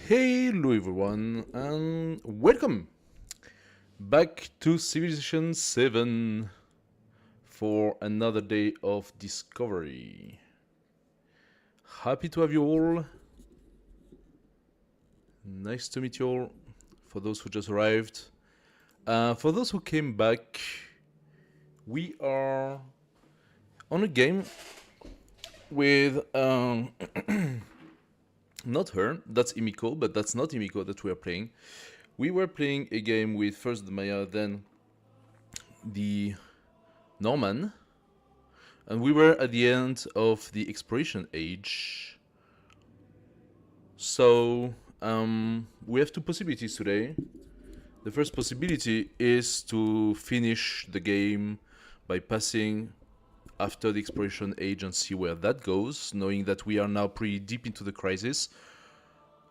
Hello everyone and welcome back to Civilization 7 for another day of discovery. Happy to have you all. Nice to meet you all. For those who just arrived. For those who came back, we are on a game with not her, that's Imiko, but that's not Imiko that we are playing. We were playing a game with first the Maya, then the Norman, and we were at the end of the exploration age. So we have two possibilities today. The first possibility is to finish the game by passing after the exploration age and see where that goes, knowing that we are now pretty deep into the crisis.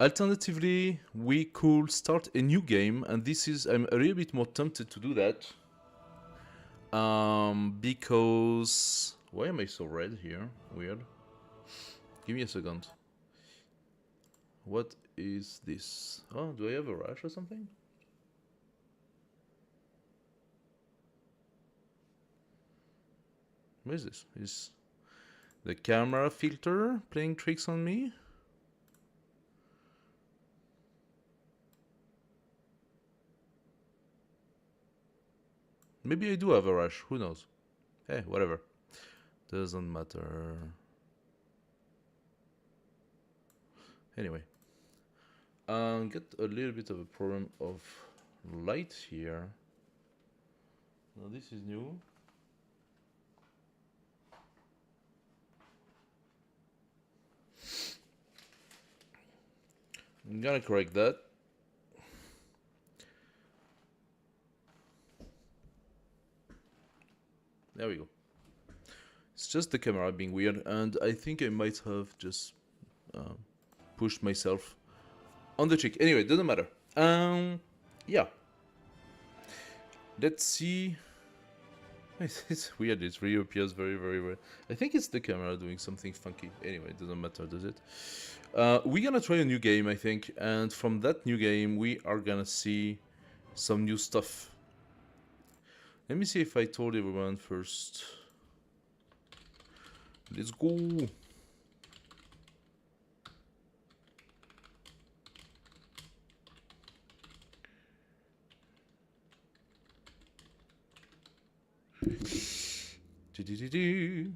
Alternatively, we could start a new game, and I'm a little bit more tempted to do that. Because... Why am I so red here? Weird. Give me a second. What is this? Oh, do I have a rash or something? What is this? Is the camera filter playing tricks on me? Maybe I do have a rash, who knows? Hey, whatever. Doesn't matter. Anyway. Get a little bit of a problem of light here. Now this is new. I'm gonna correct that. There we go. It's just the camera being weird, and I think I might have just pushed myself on the cheek. Anyway, doesn't matter. Yeah. Let's see. It's weird. It really appears very, very weird. I think it's the camera doing something funky. Anyway, it doesn't matter, does it? We're gonna try a new game, I think, and from that new game, we are gonna see some new stuff. Let me see if I told everyone first. Let's go. Do-do-do-do.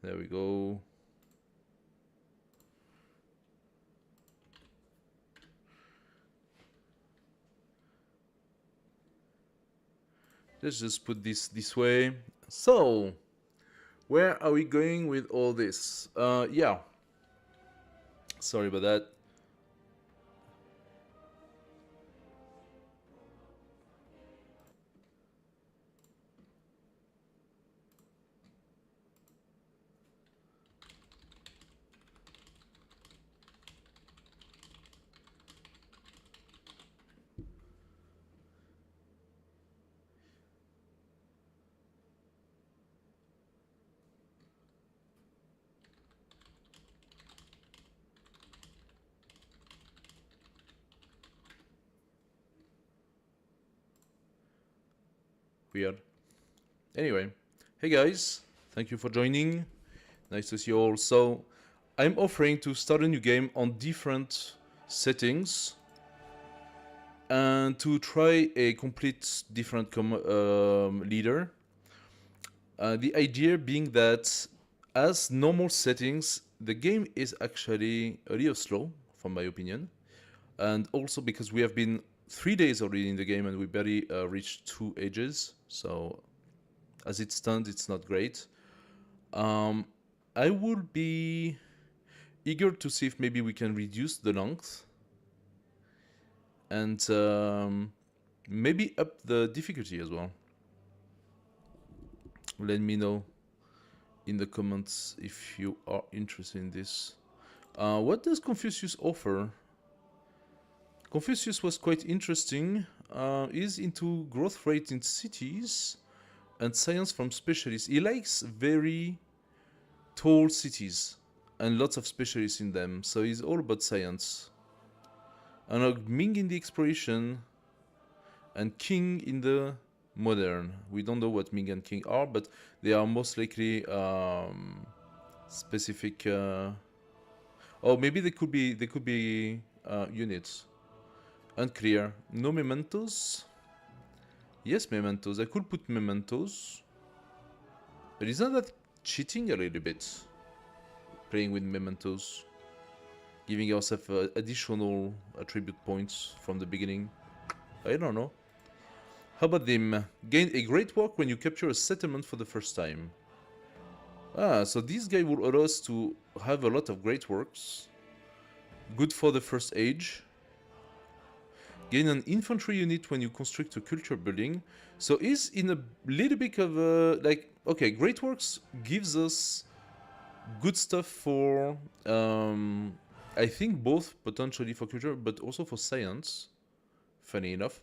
There we go. Let's just put this way. So, where are we going with all this? Yeah. Sorry about that. Weird. Anyway, hey guys, thank you for joining. Nice to see you all. So, I'm offering to start a new game on different settings and to try a complete different leader. The idea being that as normal settings, the game is actually a little slow, from my opinion. And also because we have been 3 days already in the game, and we barely reached 2 ages. So, as it stands, it's not great. I would be eager to see if maybe we can reduce the length and maybe up the difficulty as well. Let me know in the comments if you are interested in this. What does Confucius offer? Confucius was quite interesting. He's into growth rate in cities and science from specialists. He likes very tall cities and lots of specialists in them. So he's all about science. And Ming in the exploration and Qing in the modern. We don't know what Ming and Qing are, but they are most likely specific. Oh, maybe they could be units. Unclear. No mementos. Yes, mementos. I could put mementos, but isn't that cheating a little bit? Playing with mementos, giving ourselves additional attribute points from the beginning. I don't know. How about them? Gain a great work when you capture a settlement for the first time. Ah, so this guy will allow us to have a lot of great works. Good for the first age. Gain an infantry unit when you construct a culture building. So he's in a little bit of a, like, okay, great works gives us good stuff for, I think both potentially for culture, but also for science, funny enough.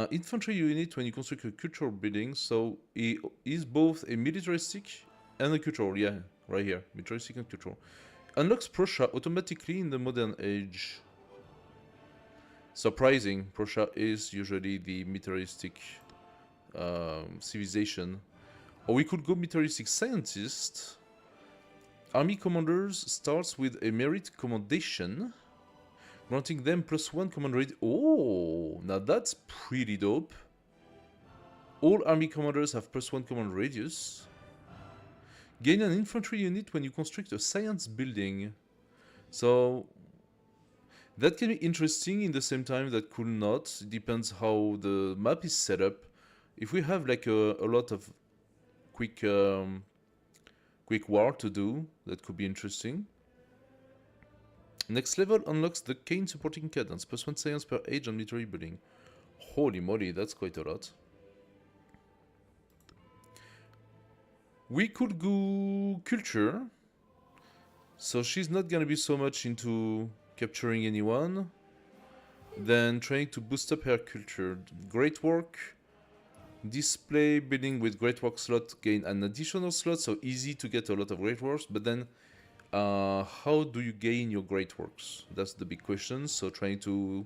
Infantry unit when you construct a cultural building, so he is both a militaristic and a cultural, yeah, right here, militaristic and cultural. Unlocks Prussia automatically in the modern age. Surprising, Prussia is usually the militaristic civilization. Or we could go militaristic scientist. Army commanders starts with a merit commendation, granting them +1 command radius. Oh, now that's pretty dope. All army commanders have +1 command radius. Gain an infantry unit when you construct a science building. So that can be interesting in the same time that could not. It depends how the map is set up. If we have like a lot of quick war to do, that could be interesting. Next level unlocks the Kane supporting cadence, +1 science per age on military building. Holy moly, that's quite a lot. We could go culture. So she's not gonna be so much into capturing anyone. Then trying to boost up her culture. Great work. Display building with great work slot, gain an additional slot, so easy to get a lot of great works, but then how do you gain your great works? That's the big question. So trying to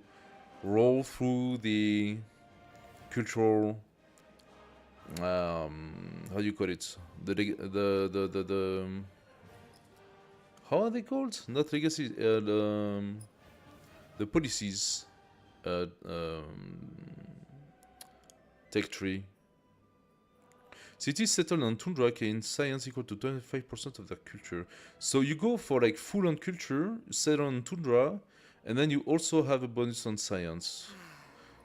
roll through the cultural, how do you call it? The how are they called? Not legacy. The policies. Tech tree. Cities settled on tundra gain science equal to 25% of their culture. So you go for like full on culture, settle on tundra, and then you also have a bonus on science.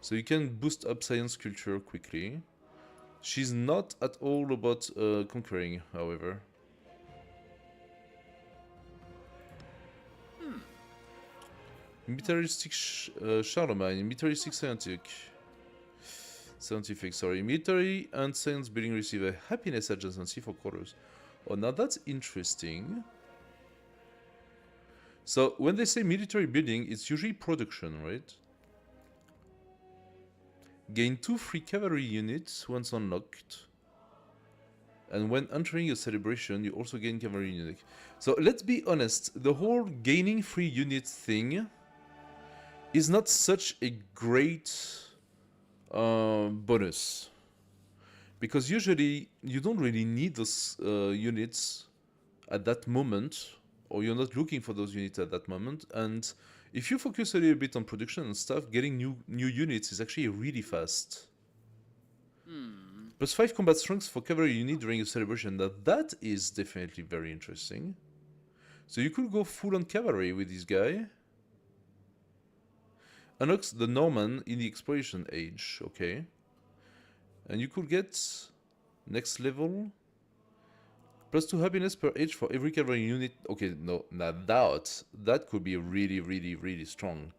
So you can boost up science culture quickly. She's not at all about conquering, however. Militaristic Charlemagne, militaristic scientific, sorry. Military and science building receive a happiness adjacency for quarters. Oh, now that's interesting. So when they say military building, it's usually production, right? Gain 2 free cavalry units once unlocked. And when entering a celebration, you also gain cavalry units. So let's be honest, the whole gaining free units thing is not such a great bonus. Because usually you don't really need those units at that moment, or you're not looking for those units at that moment. And if you focus a little bit on production and stuff, getting new units is actually really fast. +5 combat strength for cavalry unit during a celebration. That is definitely very interesting. So you could go full on cavalry with this guy. Unlocks the Norman in the exploration age. Okay. And you could get next level. +2 happiness per age for every cavalry unit. Okay, no, now that could be really, really, really strong.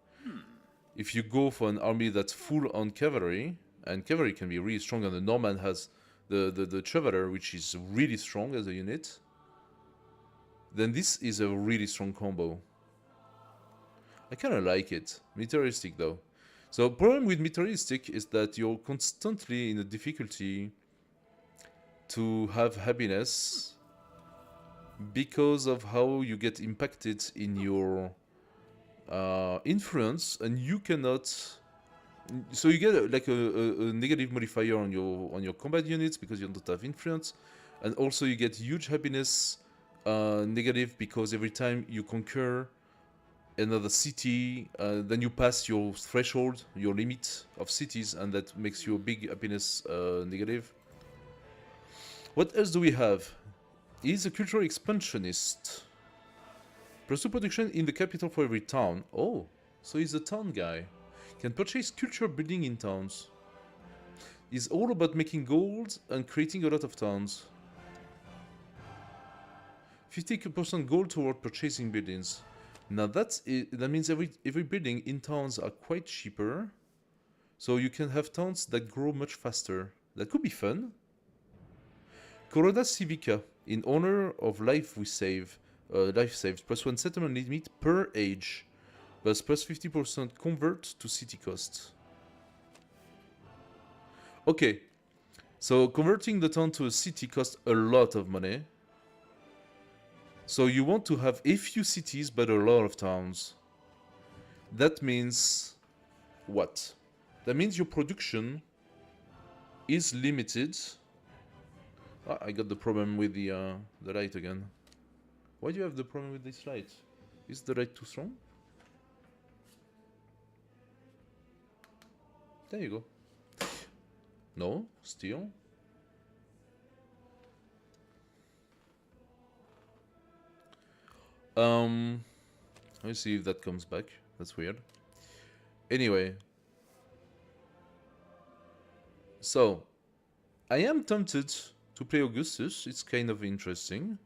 If you go for an army that's full on cavalry, and cavalry can be really strong, and the Norman has the Chevalier, which is really strong as a unit, then this is a really strong combo. I kind of like it. Militaristic though. So problem with militaristic is that you're constantly in a difficulty to have happiness because of how you get impacted in your influence, and you cannot. So you get like a negative modifier on your combat units because you don't have influence, and also you get huge happiness negative because every time you conquer another city, then you pass your threshold, your limit of cities, and that makes you a big happiness negative. What else do we have? He's a cultural expansionist. Pursue production in the capital for every town. Oh, so he's a town guy. Can purchase culture building in towns. He's all about making gold and creating a lot of towns. 50% gold toward purchasing buildings. Now that means every building in towns are quite cheaper. So you can have towns that grow much faster. That could be fun. Corona Civica, in honor of life we save. Life saved, +1 settlement limit per age, plus +50% convert to city cost. Okay, so converting the town to a city costs a lot of money. So you want to have a few cities but a lot of towns. That means what? That means your production is limited. Ah, I got the problem with the light again. Why do you have the problem with this light? Is the light too strong? There you go. No, still. Let me see if that comes back. That's weird. Anyway. So, I am tempted to play Augustus. It's kind of interesting.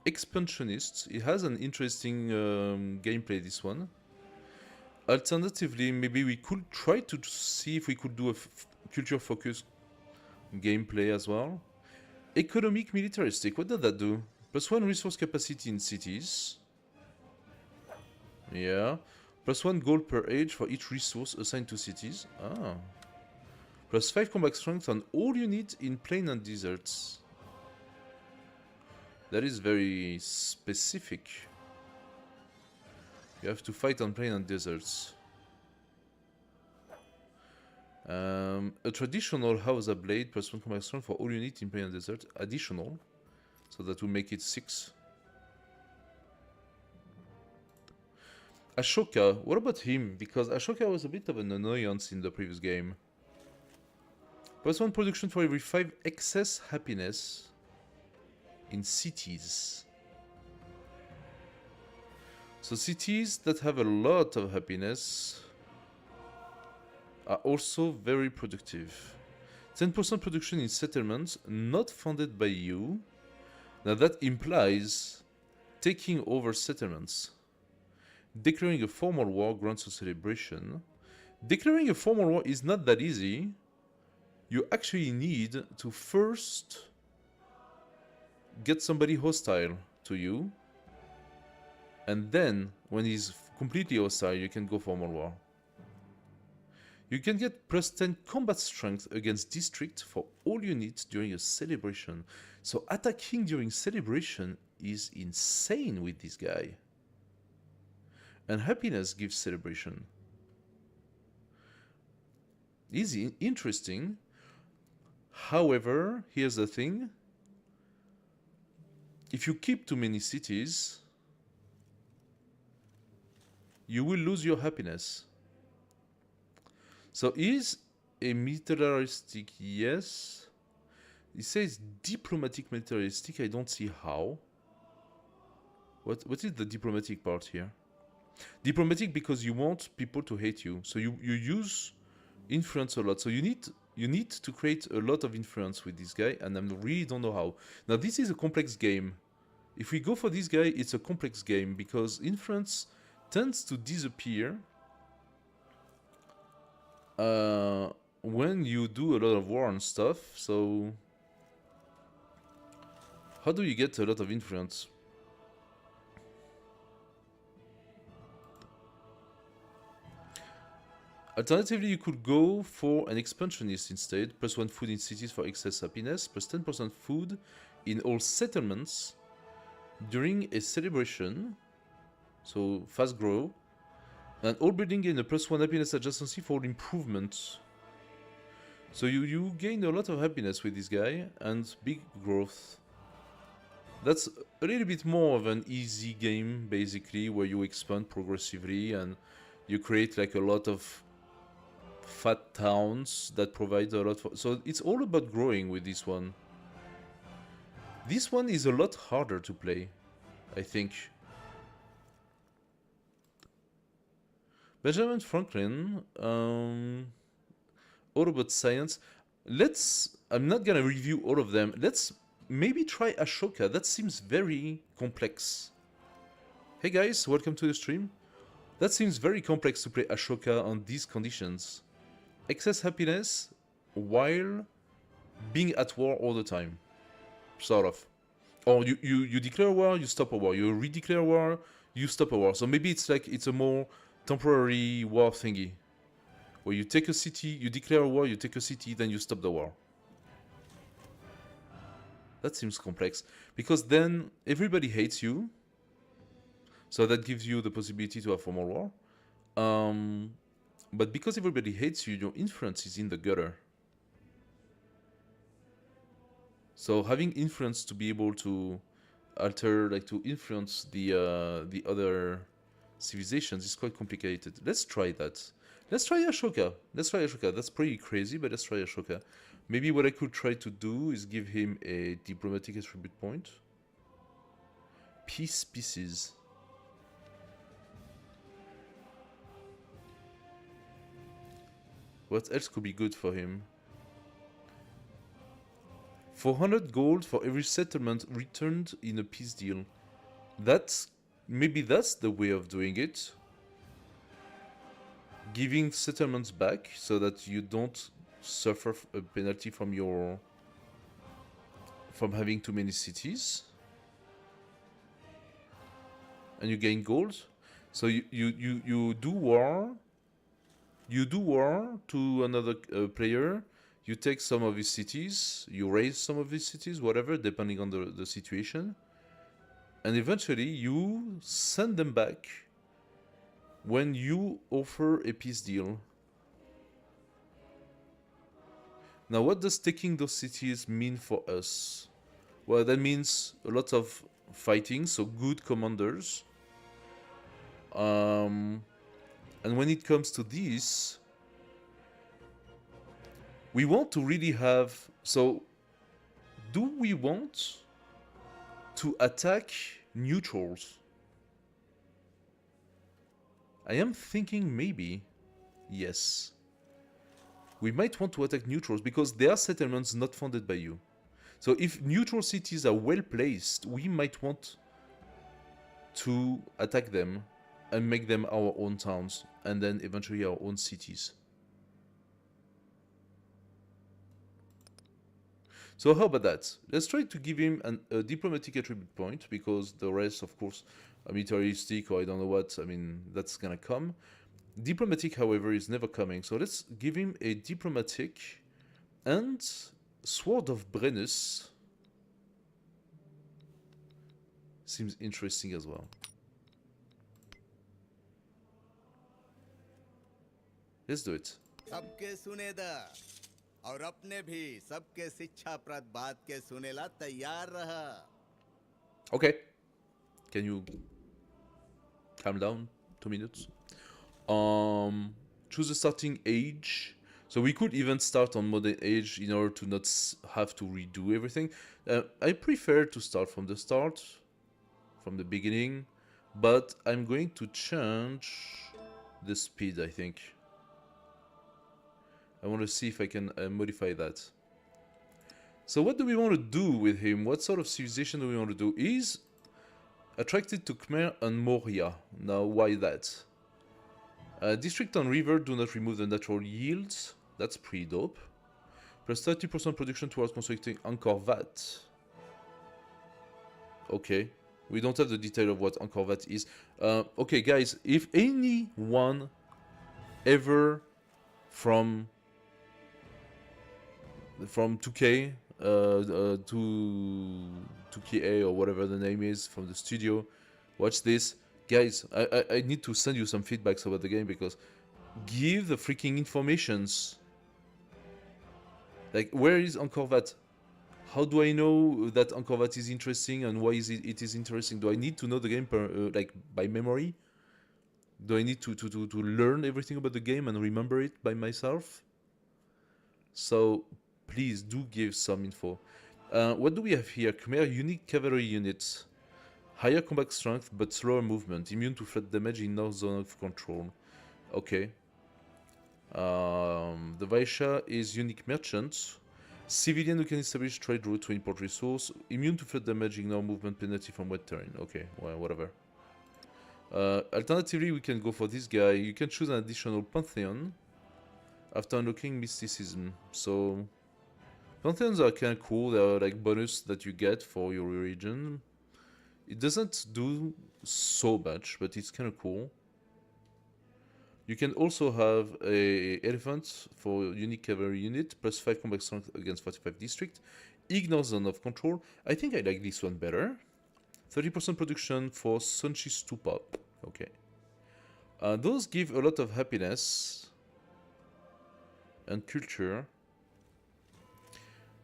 Expansionist. It has an interesting gameplay, this one. Alternatively, maybe we could try to see if we could do a culture-focused gameplay as well. Economic militaristic. What does that do? +1 resource capacity in cities. Yeah. +1 gold per age for each resource assigned to cities. Ah. +5 combat strength on all units in plain and deserts. That is very specific. You have to fight on plain and deserts. A traditional Hausa blade +1 combat strength for all units in plain and desert. Additional. So that will make it 6. Ashoka, what about him? Because Ashoka was a bit of an annoyance in the previous game. +1 production for every 5 excess happiness in cities. So cities that have a lot of happiness are also very productive. 10% production in settlements not funded by you. Now that implies taking over settlements. Declaring a formal war grants a celebration. Declaring a formal war is not that easy. You actually need to first get somebody hostile to you. And then, when he's completely hostile, you can go formal war. You can get +10 combat strength against district for all units during a celebration. So attacking during celebration is insane with this guy. And happiness gives celebration. Easy, interesting. However, here's the thing. If you keep too many cities, you will lose your happiness. So is a militaristic, yes. It says diplomatic militaristic, I don't see how. What is the diplomatic part here? Diplomatic because you want people to hate you. So you use influence a lot. So you need to create a lot of influence with this guy, and I really don't know how. Now this is a complex game. If we go for this guy, it's a complex game because influence tends to disappear when you do a lot of war and stuff. So how do you get a lot of influence? Alternatively, you could go for an expansionist instead. +1 food in cities for excess happiness. +10% food in all settlements during a celebration. So fast grow. And all building gain a +1 happiness adjacency for all improvements. So you gain a lot of happiness with this guy and big growth. That's a little bit more of an easy game, basically, where you expand progressively and you create like a lot of fat towns that provide a lot for... So it's all about growing with this one. This one is a lot harder to play, I think. Benjamin Franklin, all about science. I'm not gonna review all of them. Let's maybe try Ashoka. That seems very complex. Hey guys, welcome to the stream. That seems very complex to play Ashoka on these conditions. Excess happiness while being at war all the time. Sort of. Or you declare war, you stop a war. You redeclare war, you stop a war. So maybe it's like it's a more temporary war thingy. Where you take a city, you declare a war, you take a city, then you stop the war. That seems complex. Because then everybody hates you. So that gives you the possibility to have formal war. But because everybody hates you, your influence is in the gutter. So having influence to be able to alter, like to influence the other civilizations is quite complicated. Let's try that. Let's try Ashoka. That's pretty crazy, but let's try Ashoka. Maybe what I could try to do is give him a diplomatic attribute point. Peace pieces. What else could be good for him? 400 gold for every settlement returned in a peace deal. Maybe that's the way of doing it. Giving settlements back so that you don't suffer a penalty from having too many cities. And you gain gold. So you do war. You do war to another player. You take some of his cities. You raise some of his cities, whatever, depending on the situation. And eventually you send them back when you offer a peace deal. Now, what does taking those cities mean for us? Well, that means a lot of fighting, so good commanders. And when it comes to this, we want to really have... So, do we want to attack neutrals? I am thinking maybe yes. We might want to attack neutrals because they are settlements not funded by you. So if neutral cities are well placed, we might want to attack them and make them our own towns and then eventually our own cities. So how about that? Let's try to give him a diplomatic attribute point because the rest, of course, militaristic or I don't know what, I mean, that's gonna come. Diplomatic, however, is never coming. So let's give him a diplomatic and Sword of Brennus. Seems interesting as well. Let's do it. सबके सुनेदा और अपने भी सबके शिक्षाप्रद बात के सुनेला तैयार रहा. Okay. Can you calm down 2 minutes? Choose a starting age. So we could even start on modern age in order to not have to redo everything. I prefer to start from the start, from the beginning. but I'm going to change the speed, I think. I want to see if I can modify that. So what do we want to do with him? What sort of civilization do we want to do? He's attracted to Khmer and Moria. Now, why that? District and river do not remove the natural yields. That's pretty dope. Plus 30% production towards constructing Angkor Wat. Okay. We don't have the detail of what Angkor Wat is. Okay, guys, if anyone ever from 2K to 2KA or whatever the name is from the studio, watch this. Guys, I need to send you some feedbacks about the game because give the freaking informations. Like, where is Angkor Wat? How do I know that Angkor Wat is interesting and why is it is interesting? Do I need to know the game like by memory? Do I need to learn everything about the game and remember it by myself? So please do give some info. What do we have here? Khmer unique cavalry units. Higher combat strength but slower movement. Immune to flat damage in north zone of control. Okay. The Vaisha is unique merchant. Civilian who can establish trade route to import resource. Immune to flat damage, ignore movement penalty from wet terrain. Okay, well, whatever. Alternatively, we can go for this guy. You can choose an additional Pantheon after unlocking Mysticism. So, Pantheons are kind of cool. They are like bonus that you get for your region. It doesn't do so much, but it's kind of cool. You can also have a elephant for unique cavalry unit, plus 5 combat strength against 45 district. Ignore zone of control. I think I like this one better. 30% production for Sonchi Stupa. Okay. Those give a lot of happiness and culture.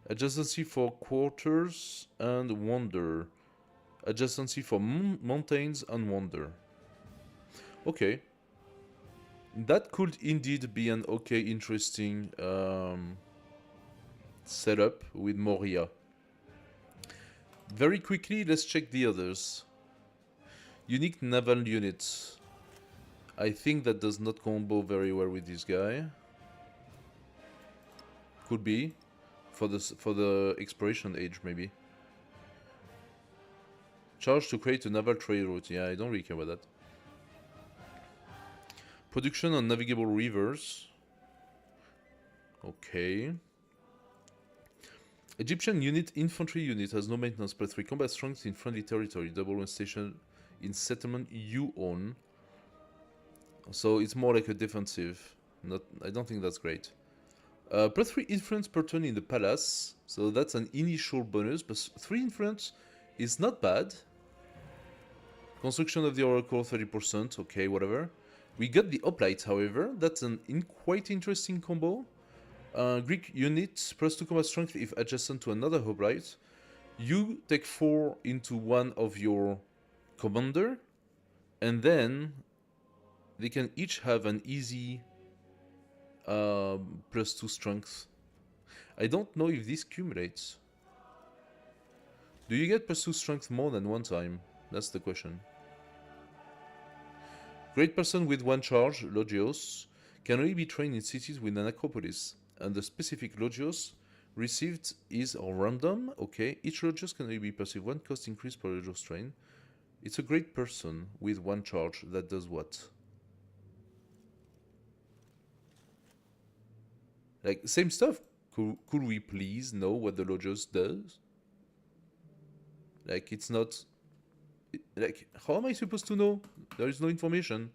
Adjacency for quarters and wonder. Adjacency for mountains and wonder. Okay. That could indeed be an okay, interesting setup with Moria. Very quickly, let's check the others. Unique naval units. I think that does not combo very well with this guy. Could be for the exploration age, maybe. Charge to create a naval trade route. Yeah, I don't really care about that. Production on navigable rivers. Okay. Egyptian unit, infantry unit has no maintenance, plus 3 combat strength in friendly territory, double when stationed in settlement you own. So it's more like a defensive. I don't think that's great. Plus 3 influence per turn in the palace, so that's an initial bonus, but 3 influence is not bad. Construction of the oracle 30%, okay, whatever. We got the hoplite, however, that's an quite interesting combo. Greek unit, plus 2 combat strength if adjacent to another hoplite. You take 4 into one of your commander, and then they can each have an easy plus 2 strength. I don't know if this cumulates. Do you get plus 2 strength more than one time? That's the question. Great person with 1 charge, Logios, can only be trained in cities with an Acropolis, and the specific Logios received is random. Okay, each Logios can only be perceived 1 cost increase per Logios train. It's a great person with 1 charge that does what? Like, same stuff. Could we please know what the Logios does? Like, it's not... Like, how am I supposed to know? There is no information.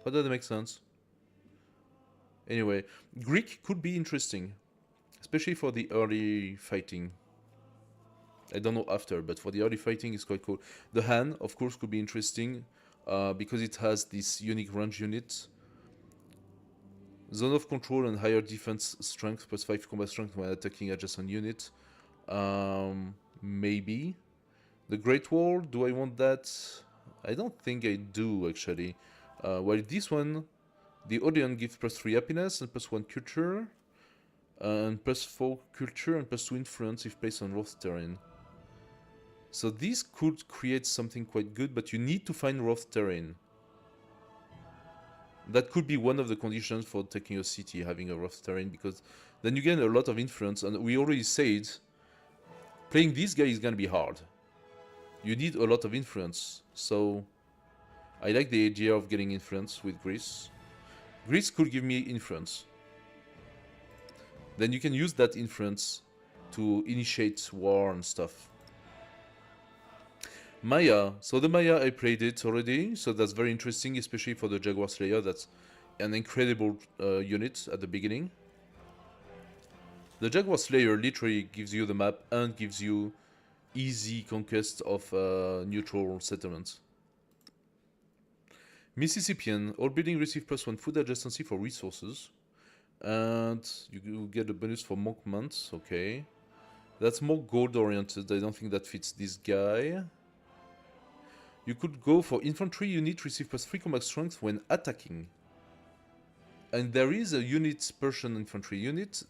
How does that make sense? Anyway, Greek could be interesting. Especially for the early fighting. I don't know after, but for the early fighting it's quite cool. The Han, of course, could be interesting. Because it has this unique range unit. Zone of control and higher defense strength, plus 5 combat strength when attacking adjacent unit. Maybe. The Great Wall, do I want that? I don't think I do, actually. While this one, the Odeon gives plus 3 happiness and plus 1 culture. And plus 4 culture and plus 2 influence if placed on rough terrain. So this could create something quite good, but you need to find rough terrain. That could be one of the conditions for taking a city, having a rough terrain, because then you gain a lot of influence, and we already said playing this guy is gonna be hard. You need a lot of influence, so I like the idea of getting influence with Greece. Greece could give me influence. Then you can use that influence to initiate war and stuff. Maya. So the Maya, I played it already, so that's very interesting, especially for the Jaguar Slayer. That's an incredible unit at the beginning. The Jaguar Slayer literally gives you the map and gives you easy conquest of neutral settlements. Mississippian. All buildings receive +1 food adjacency for resources. And you get a bonus for monk months. Okay. That's more gold oriented. I don't think that fits this guy. You could go for infantry unit, receive +3 combat strength when attacking. And there is a unit, Persian infantry unit,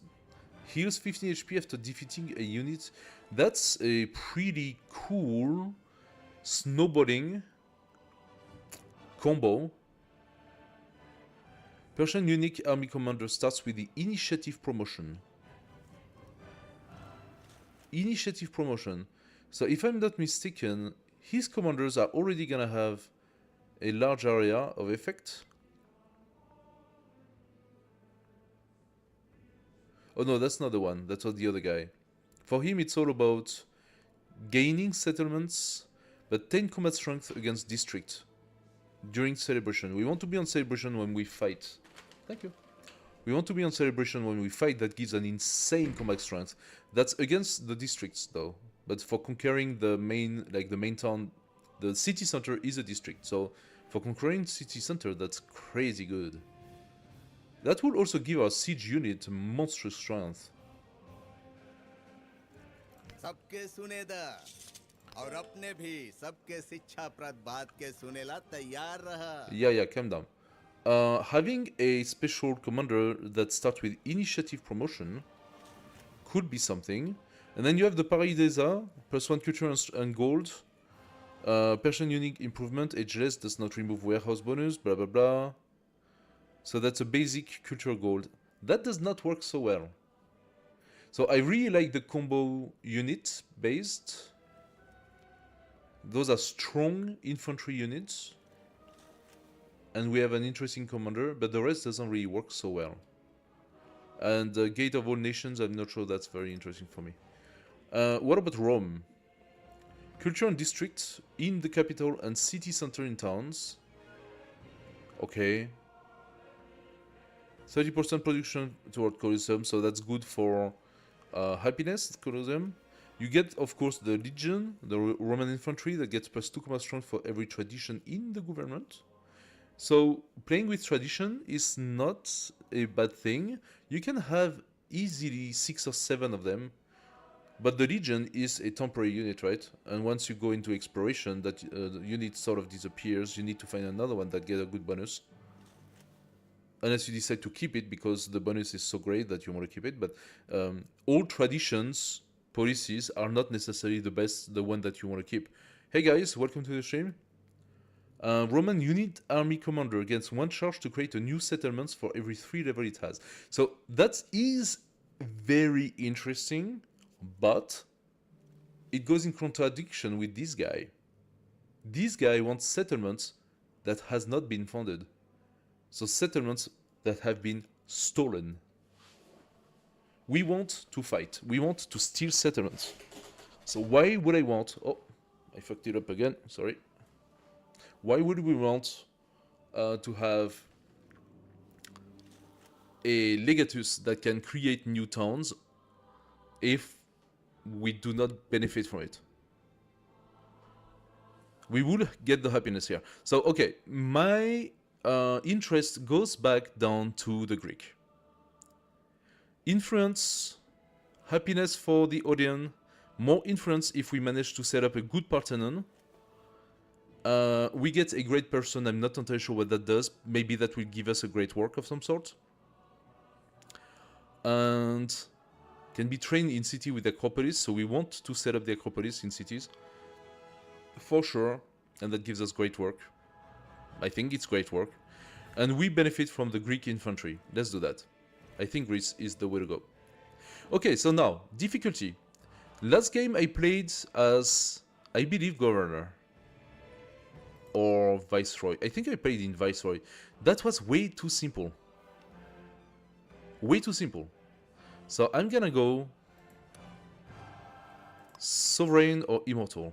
heals 15 HP after defeating a unit. That's a pretty cool snowballing combo. Persian unique army commander starts with the initiative promotion. Initiative promotion. So if I'm not mistaken, his commanders are already gonna have a large area of effect. Oh no, that's not the one. That's not the other guy. For him, it's all about gaining settlements, but 10 combat strength against district during celebration. We want to be on celebration when we fight. Thank you. We want to be on celebration when we fight. That gives an insane combat strength. That's against the districts though. But for conquering the main, like the main town, the city center is a district. So for conquering city center, that's crazy good. That will also give our siege unit monstrous strength. सबके सुनेदा और अपने भी सबके शिक्षाप्रद बात के सुनेला तैयार रहा. Yeah, calm down. Having a special commander that starts with initiative promotion could be something. And then you have the Paradisa, +1 culture and gold. Persian unique improvement, ageless, does not remove warehouse bonus, blah blah blah. So that's a basic culture gold. That does not work so well. So I really like the combo unit based. Those are strong infantry units. And we have an interesting commander, but the rest doesn't really work so well. And Gate of All Nations, I'm not sure that's very interesting for me. What about Rome? Culture and district in the capital and city center in towns. Okay. 30% production toward Colosseum, so that's good for happiness at Colosseum. You get, of course, the Legion, the Roman infantry that gets +2 combat strength for every tradition in the government. So playing with tradition is not a bad thing. You can have easily 6 or 7 of them, but the Legion is a temporary unit, right? And once you go into exploration, that the unit sort of disappears. You need to find another one that gets a good bonus. Unless you decide to keep it because the bonus is so great that you want to keep it. But all traditions policies are not necessarily the best, the one that you want to keep. Hey guys, welcome to the stream. Roman unit army commander gets 1 charge to create a new settlements for every 3 level it has. So that is very interesting, but it goes in contradiction with this guy. This guy wants settlements that has not been founded. So settlements that have been stolen. We want to fight. We want to steal settlements. So why would I want... Oh, I fucked it up again. Sorry. Why would we want to have a legatus that can create new towns if we do not benefit from it? We would get the happiness here. So, okay, my interest goes back down to the Greek. Influence, happiness for the Odeon, more influence if we manage to set up a good Parthenon. We get a great person, I'm not entirely sure what that does. Maybe that will give us a great work of some sort. And can be trained in city with Acropolis, so we want to set up the Acropolis in cities. for sure, and that gives us great work. I think it's great work. And we benefit from the Greek infantry. Let's do that. I think Greece is the way to go. Okay, so now, difficulty. Last game I played as, I believe, Governor. Or Viceroy. I think I played in Viceroy. That was way too simple. Way too simple. So I'm gonna go Sovereign or Immortal.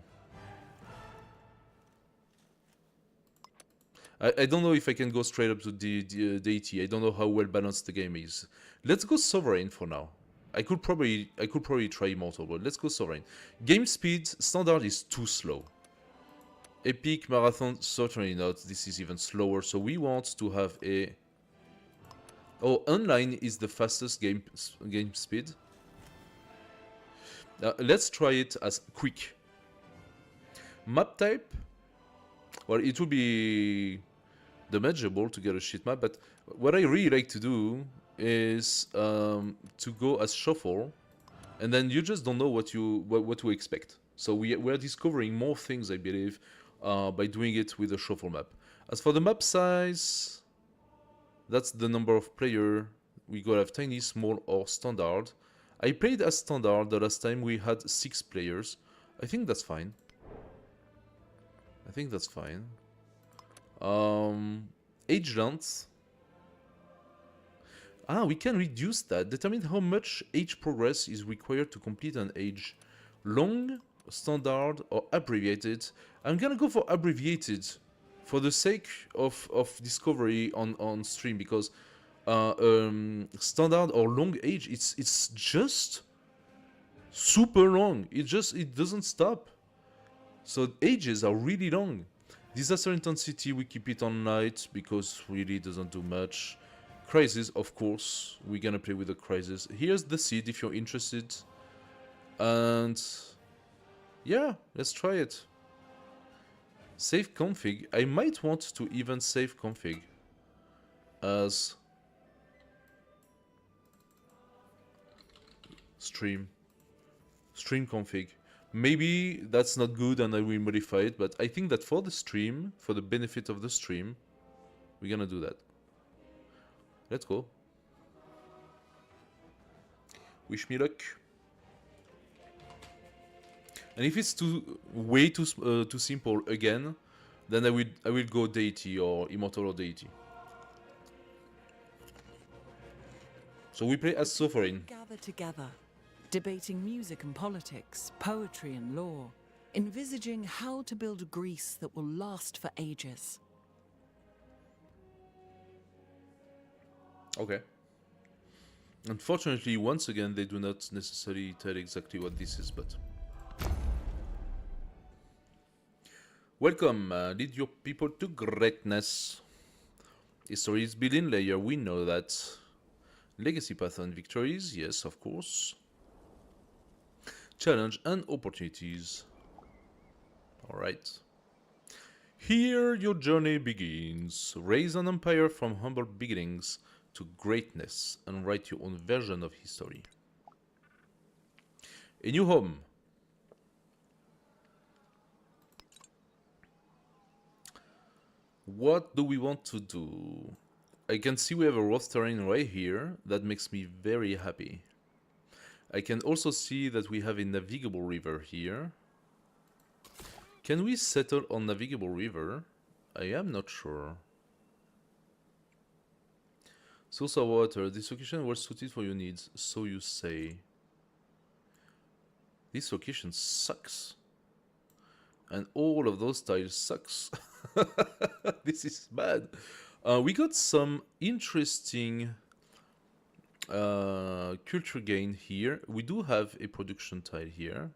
I don't know if I can go straight up to the deity. I don't know how well balanced the game is. Let's go Sovereign for now. I could probably try Immortal, but let's go Sovereign. Game speed, standard is too slow. Epic, Marathon, certainly not. This is even slower, so we want to have a... Oh, online is the fastest game speed. Let's try it as quick. Map type? Well, it will be damageable to get a shit map, but what I really like to do is to go as shuffle, and then you just don't know what to expect. So we're discovering more things, I believe, by doing it with a shuffle map. As for the map size, that's the number of player. We gotta have tiny, small, or standard. I played as standard the last time we had 6 players. I think that's fine. I think that's fine. Age length. Ah, we can reduce that. Determine how much age progress is required to complete an age. Long, standard, or abbreviated. I'm gonna go for abbreviated for the sake of discovery on stream, because standard or long age, it's just super long. It doesn't stop. So ages are really long. Disaster intensity, we keep it on light because really doesn't do much. Crisis, of course, we're gonna play with the crisis. Here's the seed if you're interested. And yeah, let's try it. Save config. I might want to even save config as stream config. Maybe that's not good and I will modify it, but I think that for the stream, for the benefit of the stream, we're gonna do that. Let's go. Wish me luck. And if it's way too simple again, then I will go deity or immortal or deity. So we play as sovereign. Gather together, debating music and politics, poetry and law, envisaging how to build a Greece that will last for ages. Okay. Unfortunately, once again, they do not necessarily tell exactly what this is, but... Welcome, lead your people to greatness. History is building layer, we know that. Legacy path and victories, yes, of course. Challenge and opportunities. Alright. Here your journey begins. Raise an empire from humble beginnings to greatness and write your own version of history. A new home. What do we want to do? I can see we have a rough terrain right here. That makes me very happy. I can also see that we have a navigable river here. Can we settle on navigable river? I am not sure. Source of water. This location was suited for your needs, so you say. This location sucks. And all of those tiles sucks. This is bad. We got some interesting culture gain here. We do have a production tile here.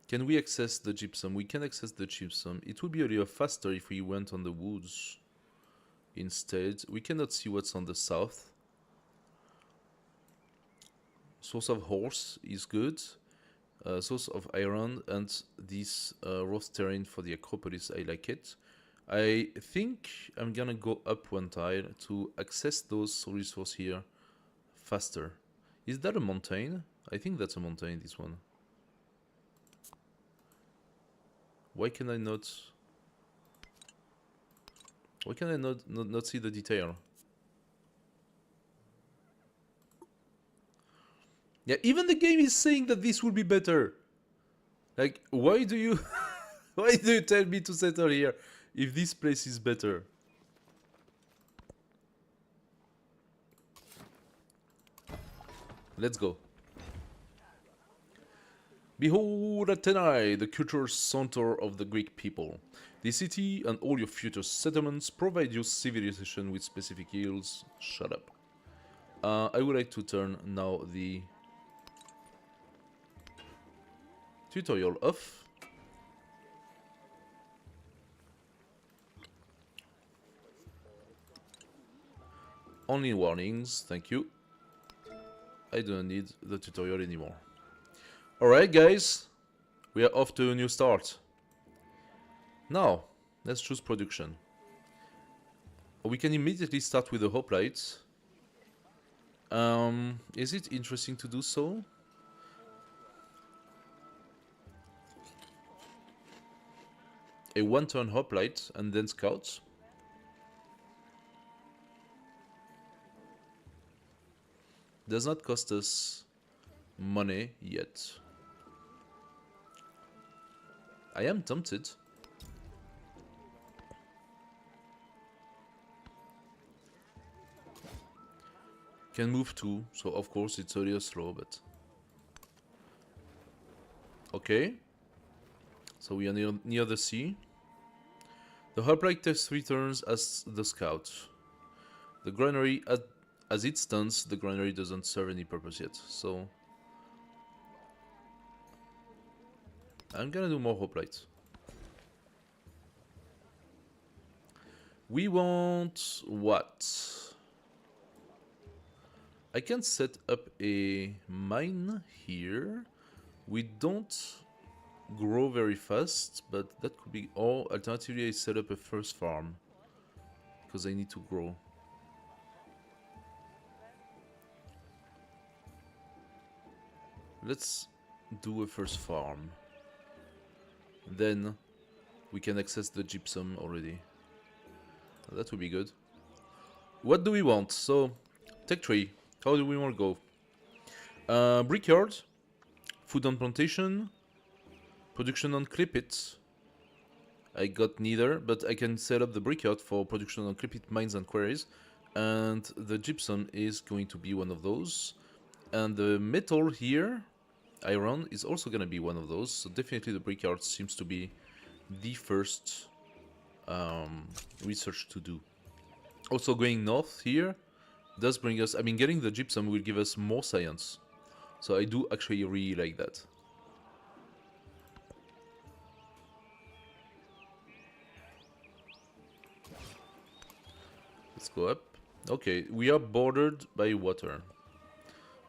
Can we access the gypsum? We can access the gypsum. It would be a little faster if we went on the woods instead. We cannot see what's on the south. Source of horse is good. Source of iron and this rough terrain for the Acropolis, I like it. I think I'm gonna go up one tile to access those resources here faster. Is that a mountain? I think that's a mountain, this one. Why can I not... Why can I not see the detail? Yeah, even the game is saying that this will be better. Like, why do you... why do you tell me to settle here if this place is better? Let's go. Behold Athenae, the cultural center of the Greek people. The city and all your future settlements provide your civilization with specific yields. Shut up. I would like to turn now the tutorial off. Only warnings, thank you. I don't need the tutorial anymore. Alright guys, we are off to a new start. Now, let's choose production. We can immediately start with the hoplites. Is it interesting to do so? A one-turn hoplite and then scouts. Does not cost us money yet. I am tempted. Can move too, so of course it's a little slow, but... Okay. So we are near the sea. The hoplite takes 3 turns as the scout. The granary, as it stands, the granary doesn't serve any purpose yet, so... I'm gonna do more hoplites. We want... what? I can set up a mine here. We don't grow very fast, but that could be... or alternatively I set up a first farm. Because I need to grow. Let's do a first farm. Then we can access the gypsum already. That would be good. What do we want? So, tech tree. How do we want to go? Brickyard, food on plantation, production on clip it. I got neither, but I can set up the brickyard for production on clip it, mines and quarries. And the gypsum is going to be one of those. And the metal here, iron, is also going to be one of those. So definitely the brickyard seems to be the first research to do. Also going north here does bring us... I mean, getting the gypsum will give us more science. So I do actually really like that. Let's go up. Okay, we are bordered by water.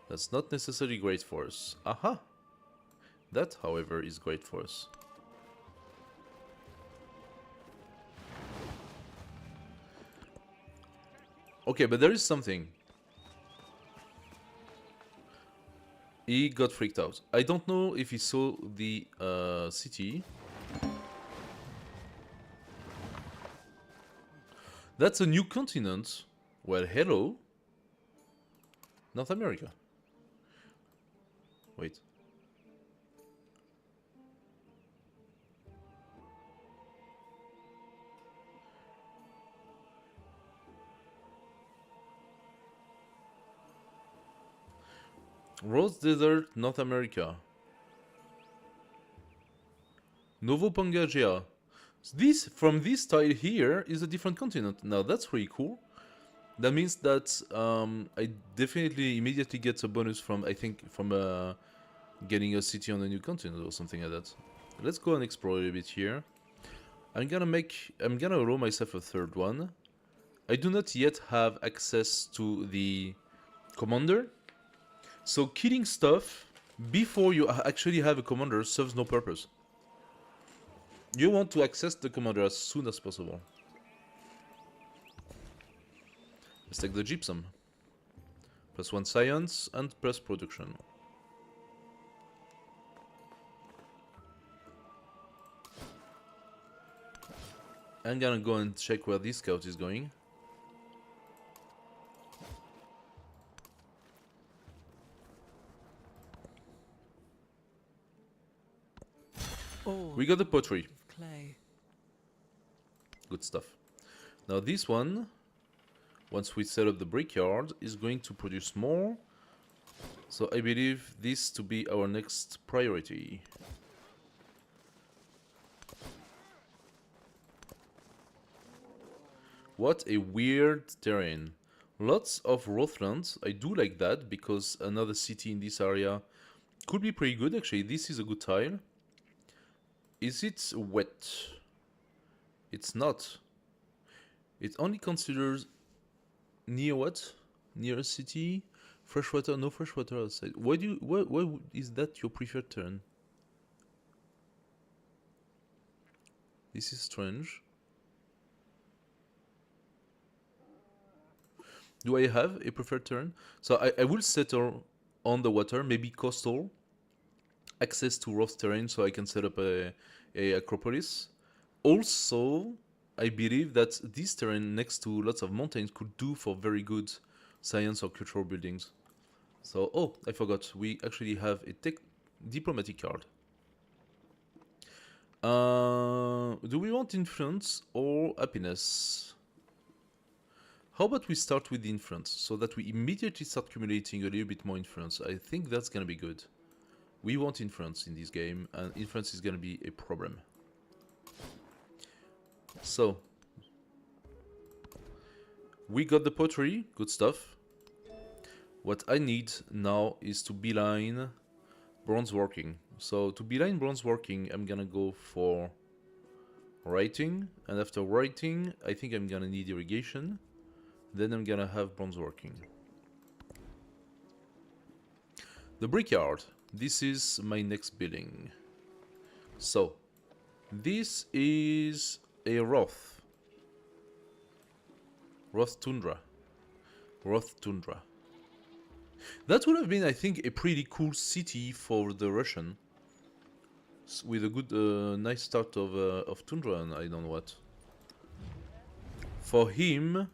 That's not necessarily great for us. Aha! That, however, is great for us. Okay, but there is something. He got freaked out. I don't know if he saw the city. That's a new continent. Well, hello. North America. Wait. Rose Desert, North America. Novo Pangaea. This, from this tile here, is a different continent. Now that's really cool. That means that I definitely immediately get a bonus from, I think, from getting a city on a new continent or something like that. Let's go and explore a bit here. I'm gonna roll myself a third one. I do not yet have access to the commander. So killing stuff before you actually have a commander serves no purpose. You want to access the commander as soon as possible. Let's take the gypsum. +1 science and plus production. I'm gonna go and check where this scout is going. All We got the pottery. clay. Good stuff. Now this one, once we set up the brickyard, is going to produce more. So I believe this to be our next priority. What a weird terrain. Lots of Rothland. I do like that because another city in this area could be pretty good. Actually, this is a good tile. Is it wet? It's not. It only considers near what? Near a city? Freshwater? No freshwater outside. Why is that your preferred turn? This is strange. Do I have a preferred turn? So I will settle on the water, maybe coastal. Access to rough terrain so I can set up a Acropolis. Also, I believe that this terrain next to lots of mountains could do for very good science or cultural buildings. So, oh, I forgot. We actually have a diplomatic card. Do we want influence or happiness? How about we start with the influence so that we immediately start accumulating a little bit more influence? I think that's gonna be good. We want influence in this game, and influence is gonna be a problem. So, we got the pottery, good stuff. What I need now is to beeline bronze working. So to beeline bronze working, I'm gonna go for writing, and after writing, I think I'm gonna need irrigation. Then I'm gonna have bronze working. The brickyard. This is my next building. So, this is a Roth Tundra. Roth Tundra. That would have been, I think, a pretty cool city for the Russian. With a good, nice start of Tundra and I don't know what. For him,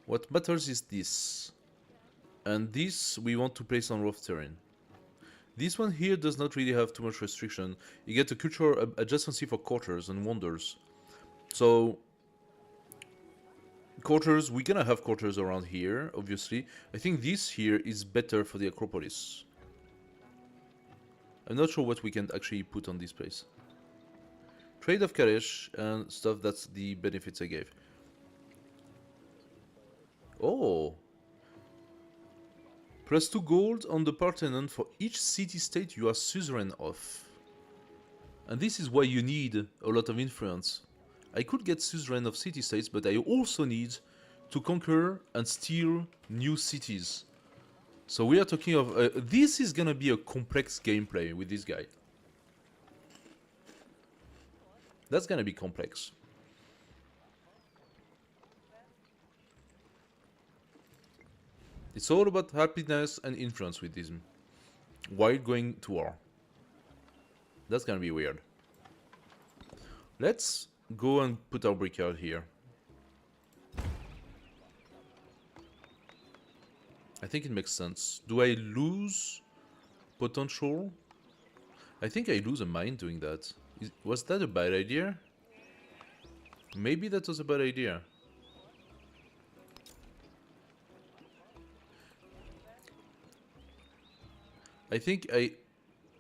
what matters is this. And this we want to place on rough terrain. This one here does not really have too much restriction. You get a cultural adjacency for quarters and wonders. So, quarters, we're gonna have quarters around here, obviously. I think this here is better for the Acropolis. I'm not sure what we can actually put on this place. Trade of Karesh and stuff, that's the benefits I gave. Oh! +2 gold on the Parthenon for each city-state you are suzerain of. And this is why you need a lot of influence. I could get suzerain of city-states, but I also need to conquer and steal new cities. So we are talking of... this is gonna be a complex gameplay with this guy. That's gonna be complex. It's all about happiness and influence with this, while going to war. That's gonna be weird. Let's go and put our brickyard here. I think it makes sense. Do I lose potential? I think I lose a mine doing that. Was that a bad idea? Maybe that was a bad idea. I think I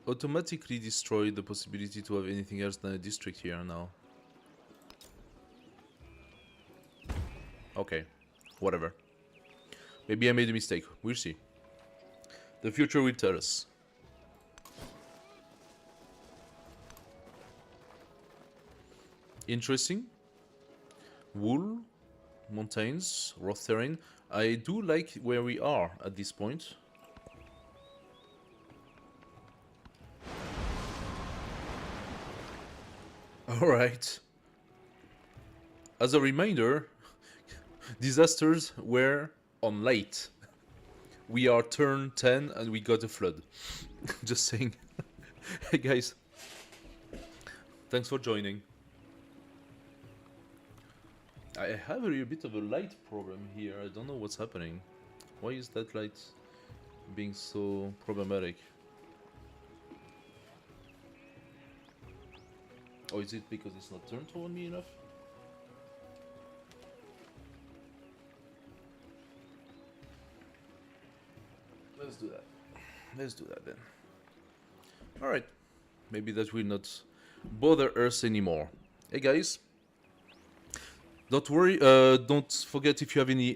automatically destroyed the possibility to have anything else than a district here now. Okay, whatever. Maybe I made a mistake. We'll see. The future will tell us. Interesting. Wool, mountains, rough terrain. I do like where we are at this point. Alright. As a reminder, Disasters were on late. We are turn 10 and we got a flood. Just saying. Hey guys. Thanks for joining. I have a little bit of a light problem here. I don't know what's happening. Why is that light being so problematic? Or is it because it's not turned toward me enough? Let's do that. Let's do that then. Alright. Maybe that will not bother us anymore. Hey guys. Don't worry, don't forget if you have any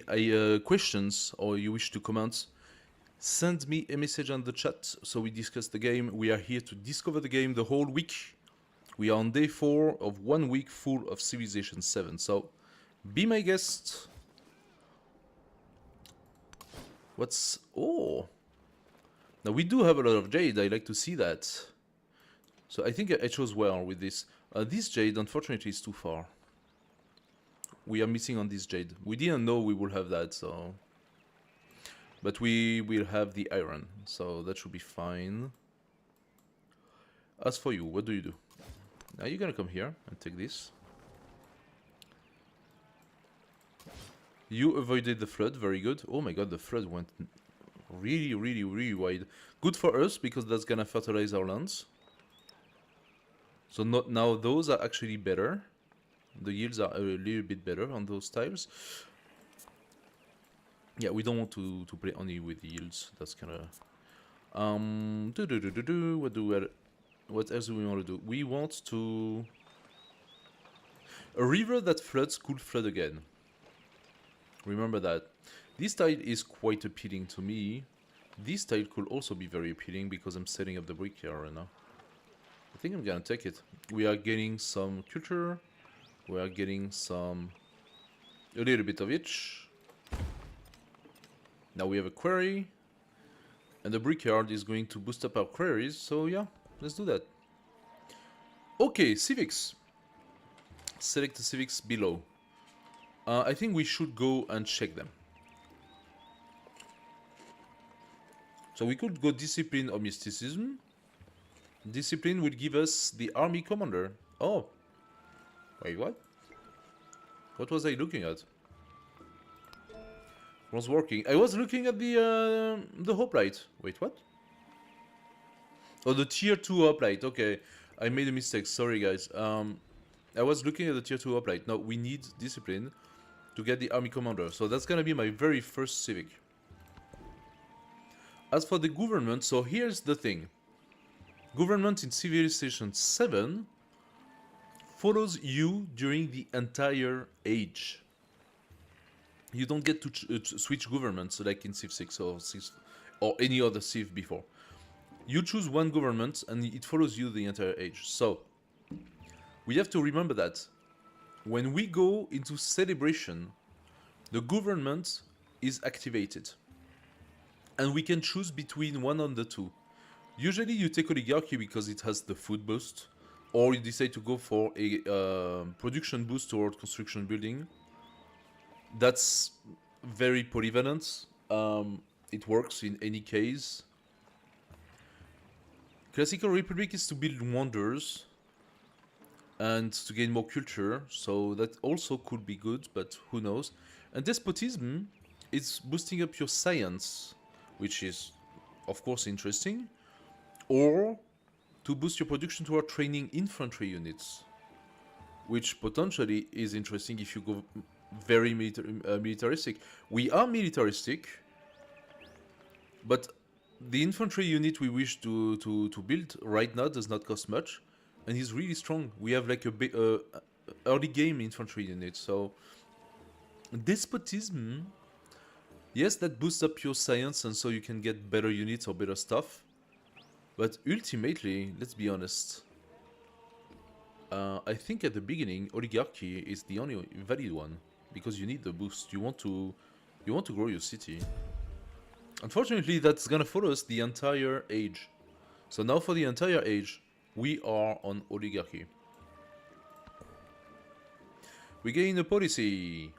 questions or you wish to comment, send me a message on the chat so we discuss the game. We are here to discover the game the whole week. We are on day 4 of 1 week full of Civilization 7, so be my guest. What's... oh! Now we do have a lot of jade, I like to see that. So I think I chose well with this. This jade, unfortunately, is too far. We are missing on this jade. We didn't know we would have that, so... but we will have the iron, so that should be fine. As for you, what do you do? Now you're gonna come here and take this. You avoided the flood, very good. Oh my god, the flood went really wide. Good for us, because that's gonna fertilize our lands. So now those are actually better. The yields are a little bit better on those tiles. Yeah, we don't want to play only with yields. That's kind of... what else do we want to do? We want to... a river that floods could flood again. Remember that. This tile is quite appealing to me. This tile could also be very appealing because I'm setting up the brickyard right now. I think I'm gonna take it. We are getting some culture. We are getting some... a little bit of each. Now we have a quarry. And the brickyard is going to boost up our quarries, so yeah, let's do that. Okay, civics. Select the civics below. I think we should go and check them. So we could go discipline or mysticism. Discipline will give us the army commander. Oh. Wait, what? What was I looking at? Was working. I was looking at the hoplite. Wait, what? Oh, the tier 2 hoplite. Okay, I made a mistake. Sorry, guys. I was looking at the tier 2 hoplite. No, we need discipline to get the army commander. So that's gonna be my very first civic. As for the government, so here's the thing. Government in Civilization 7 follows you during the entire age. You don't get to switch governments like in Civ 6 or 6 or any other Civ before. You choose one government and it follows you the entire age. So we have to remember that when we go into celebration, the government is activated. And we can choose between one of the two. Usually you take oligarchy because it has the food boost, or you decide to go for a production boost toward construction building. That's very polyvalent. It works in any case. Classical Republic is to build wonders and to gain more culture, so that also could be good, but who knows. And Despotism is boosting up your science, which is of course interesting, or to boost your production toward training infantry units, which potentially is interesting if you go very militaristic. We are militaristic, but the infantry unit we wish to build right now does not cost much, and is really strong. We have like a big early game infantry unit, so Despotism, yes, that boosts up your science, and so you can get better units or better stuff. But ultimately, let's be honest, I think at the beginning, oligarchy is the only valid one, because you need the boost. You want to grow your city. Unfortunately, that's gonna follow us the entire age. So now for the entire age, we are on oligarchy. We gain a policy.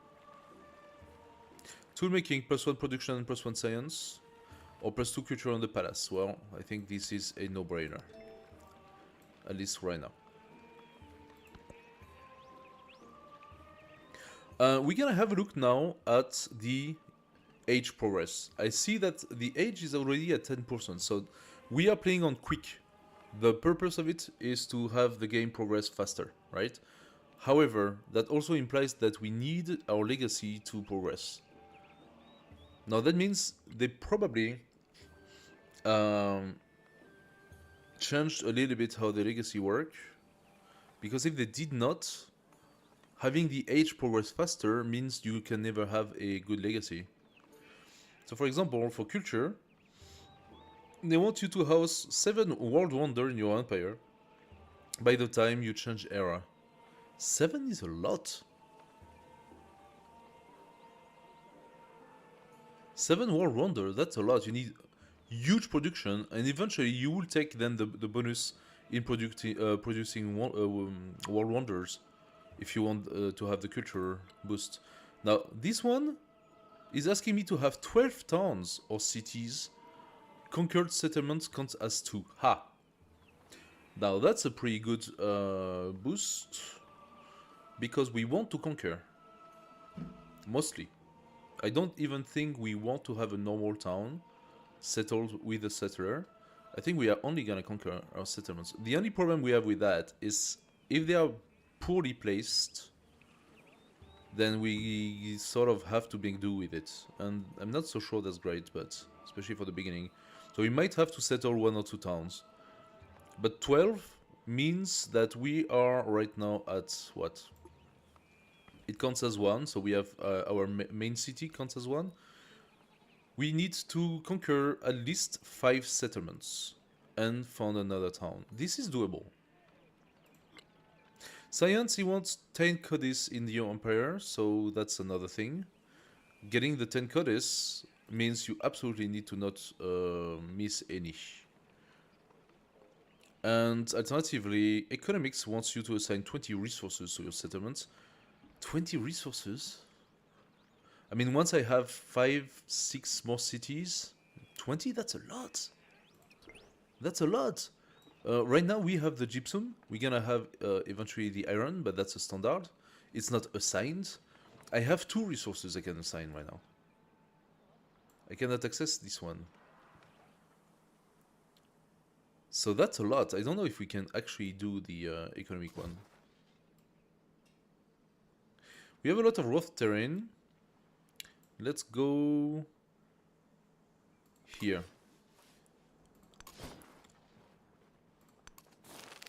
Toolmaking +1 production and +1 science, or +2 culture on the palace. Well, I think this is a no-brainer. At least right now. We're gonna have a look now at the age progress. I see that the age is already at 10%, so we are playing on quick. The purpose of it is to have the game progress faster, right? However, that also implies that we need our legacy to progress. Now that means they probably changed a little bit how the legacy work, because if they did not, having the age progress faster means you can never have a good legacy. So for example, for culture, they want you to house 7 world wonder in your empire by the time you change era. 7 is a lot. 7 world wonder, that's a lot. You need huge production, and eventually you will take then the bonus in producing world wonders if you want to have the culture boost. Now this one is asking me to have 12 towns or cities. Conquered settlements count as 2. Ha! Now that's a pretty good boost, because we want to conquer. Mostly. I don't even think we want to have a normal town settled with a settler. I think we are only gonna conquer our settlements. The only problem we have with that is if they are poorly placed, then we sort of have to make do with it. And I'm not so sure that's great, but especially for the beginning. So we might have to settle 1 or 2 towns. But 12 means that we are right now at what? It counts as 1, so we have our main city counts as 1. We need to conquer at least 5 settlements and found another town. This is doable. Science, he wants 10 codices in the empire, so that's another thing. Getting the 10 codices means you absolutely need to not miss any. And alternatively, economics wants you to assign 20 resources to your settlements. 20 resources? I mean, once I have 5, 6 more cities, 20, that's a lot. That's a lot. Right now we have the gypsum. We're gonna have eventually the iron, but that's a standard. It's not assigned. I have 2 resources I can assign right now. I cannot access this one. So that's a lot. I don't know if we can actually do the economic one. We have a lot of rough terrain. Let's go here.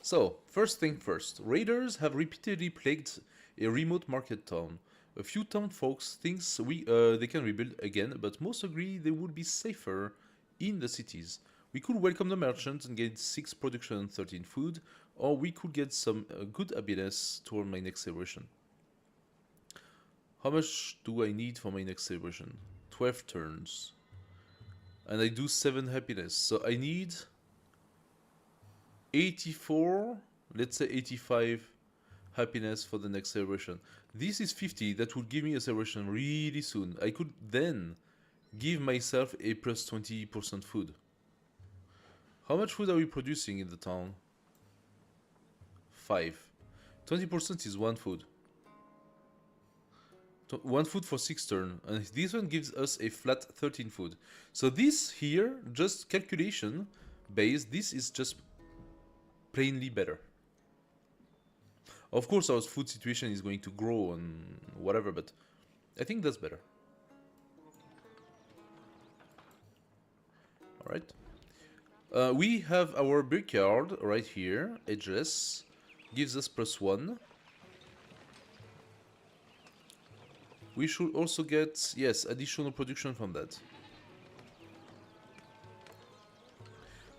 So, first thing first. Raiders have repeatedly plagued a remote market town. A few town folks thinks they can rebuild again, but most agree they would be safer in the cities. We could welcome the merchants and get 6 production and 13 food, or we could get some good happiness toward my next celebration. How much do I need for my next celebration? 12 turns. And I do 7 happiness, so I need 84, let's say 85 happiness for the next celebration. This is 50, that would give me a celebration really soon. I could then give myself a plus 20% food. How much food are we producing in the town? 5. 20% is 1 food. 1 food for 6 turns, and this one gives us a flat 13 food. So this here, just calculation based, this is just plainly better. Of course our food situation is going to grow and whatever, but I think that's better. Alright. We have our brickyard right here, edgeless, gives us +1. We should also get, yes, additional production from that.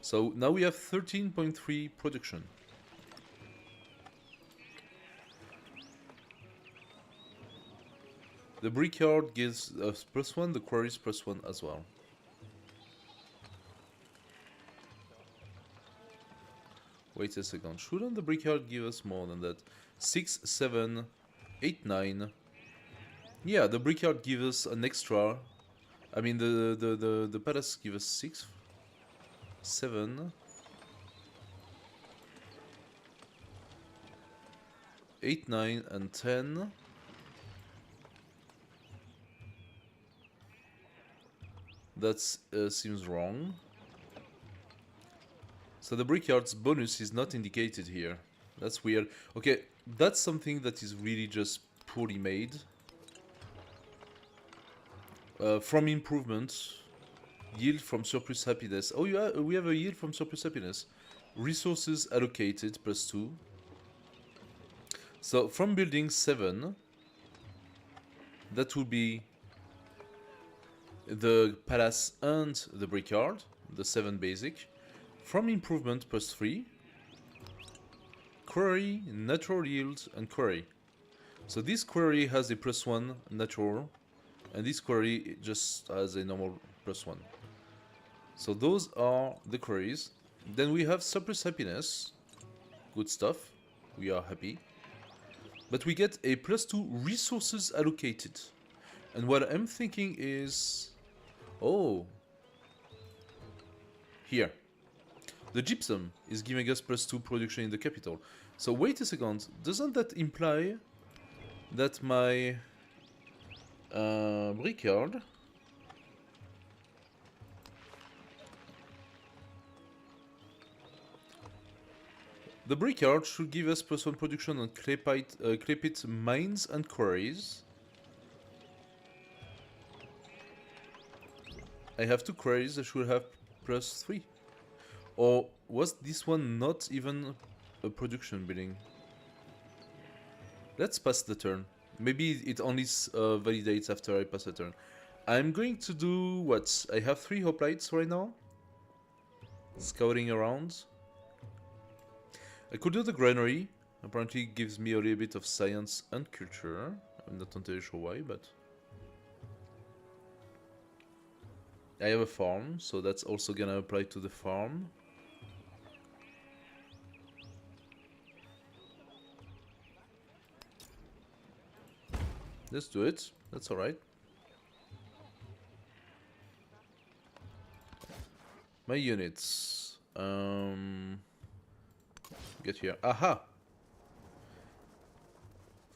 So now we have 13.3 production. The brickyard gives us +1, the quarries +1 as well. Wait a second, shouldn't the brickyard give us more than that? 6, 7, 8, 9, Yeah, the brickyard gives us an extra. I mean, the palace gives us 6, 7, 8, 9, and 10. That seems wrong. So the brickyard's bonus is not indicated here. That's weird. Okay, that's something that is really just poorly made. From improvement, yield from surplus happiness. Oh, we have a yield from surplus happiness. Resources allocated +2. So from building 7, that will be the palace and the brickyard, the 7 basic. From improvement +3. Quarry, natural yield, and quarry. So this quarry has a +1 natural, and this quarry just has a normal +1. So those are the quarries. Then we have surplus happiness. Good stuff. We are happy. But we get a +2 resources allocated. And what I'm thinking is... Oh. Here. The gypsum is giving us +2 production in the capital. So wait a second. Doesn't that imply that my brickyard... The brickyard should give us +1 production on clay pit mines and quarries. I have 2 quarries, I should have +3. Or was this one not even a production building? Let's pass the turn. Maybe it only validates after I pass the turn. I'm going to do what? I have 3 hoplites right now. Scouting around. I could do the granary. Apparently it gives me a little bit of science and culture. I'm not entirely sure why, but... I have a farm, so that's also gonna apply to the farm. Let's do it. That's alright. My units. Get here. Aha!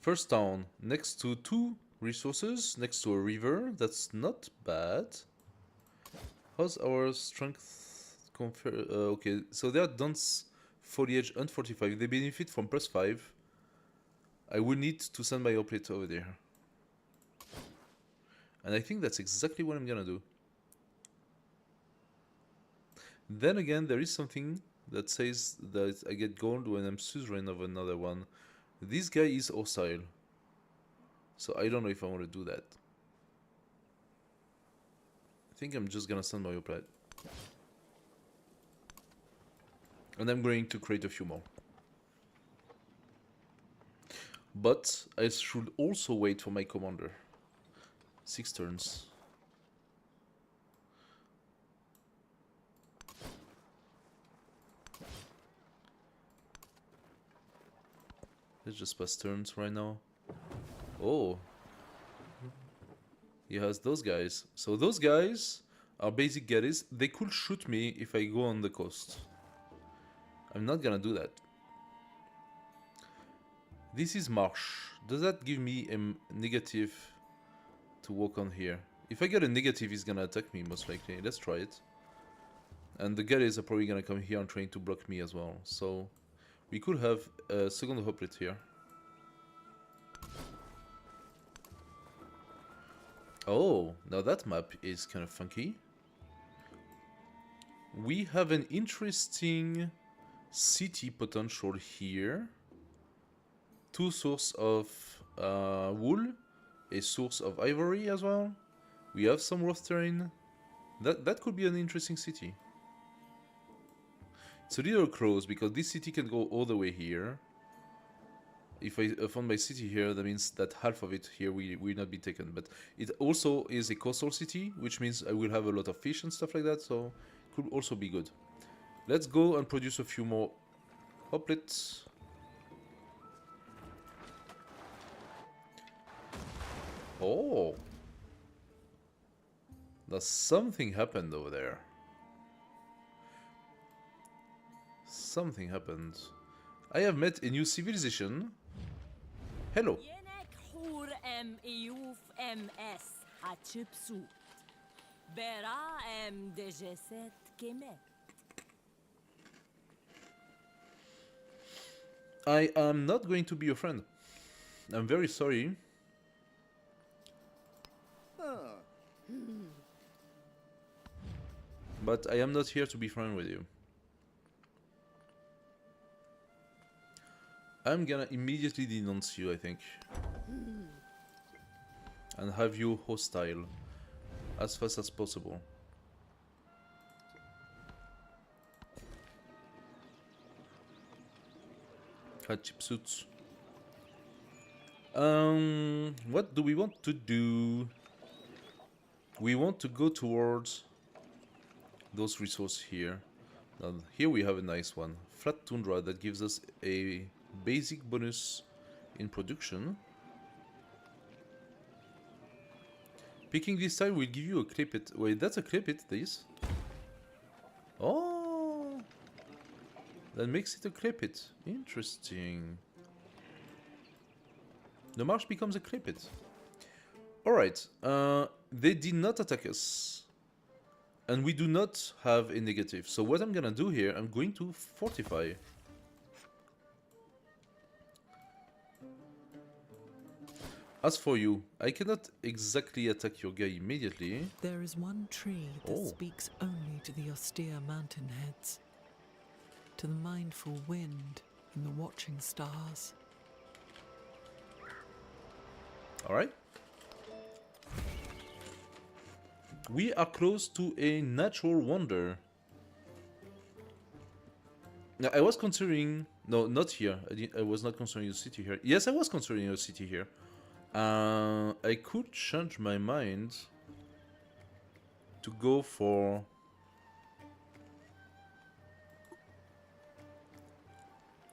First town, next to 2 resources, next to a river. That's not bad. How's our strength confer? Okay, so they are dense foliage and 45. They benefit from +5. I will need to send my hoplite over there. And I think that's exactly what I'm gonna do. Then again, there is something that says that I get gold when I'm suzerain of another one. This guy is hostile. So I don't know if I want to do that. I think I'm just gonna send my hoplite. And I'm going to create a few more. But I should also wait for my commander. 6 turns. Let's just pass turns right now. Oh. He has those guys. So those guys are basic gaddies. They could shoot me if I go on the coast. I'm not gonna do that. This is marsh. Does that give me a negative to walk on here? If I get a negative, he's gonna attack me most likely. Let's try it. And the gaddies are probably gonna come here and trying to block me as well. So we could have a second hoplite here. Oh, now that map is kind of funky. We have an interesting city potential here. 2 sources of wool, a source of ivory as well. We have some rough terrain. That could be an interesting city. It's a little close because this city can go all the way here. If I found my city here, that means that half of it here will not be taken. But it also is a coastal city, which means I will have a lot of fish and stuff like that, so could also be good. Let's go and produce a few more hoplites. Oh. Now something happened over there. Something happened. I have met a new civilization. Hello. Yenek hur iyuf ms Hatshepsut. Bera dejeset kemet. I am not going to be your friend. I'm very sorry. But I am not here to be friends with you. I'm gonna immediately denounce you, I think. And have you hostile as fast as possible. Hatshepsut. What do we want to do? We want to go towards those resources here. Now, here we have a nice one. Flat tundra that gives us a basic bonus in production. Picking this tile will give you a clip it. Wait, that's a clip it, this? Oh! That makes it a clip it. Interesting. The marsh becomes a clip it. Alright, they did not attack us. And we do not have a negative. So what I'm gonna do here, I'm going to fortify. As for you, I cannot exactly attack your guy immediately. There is one tree that Oh. speaks only to the austere mountain heads, to the mindful wind and the watching stars. Alright. We are close to a natural wonder. Now, I was considering... No, not here. I was not considering a city here. Yes, I was considering a city here. I could change my mind to go for...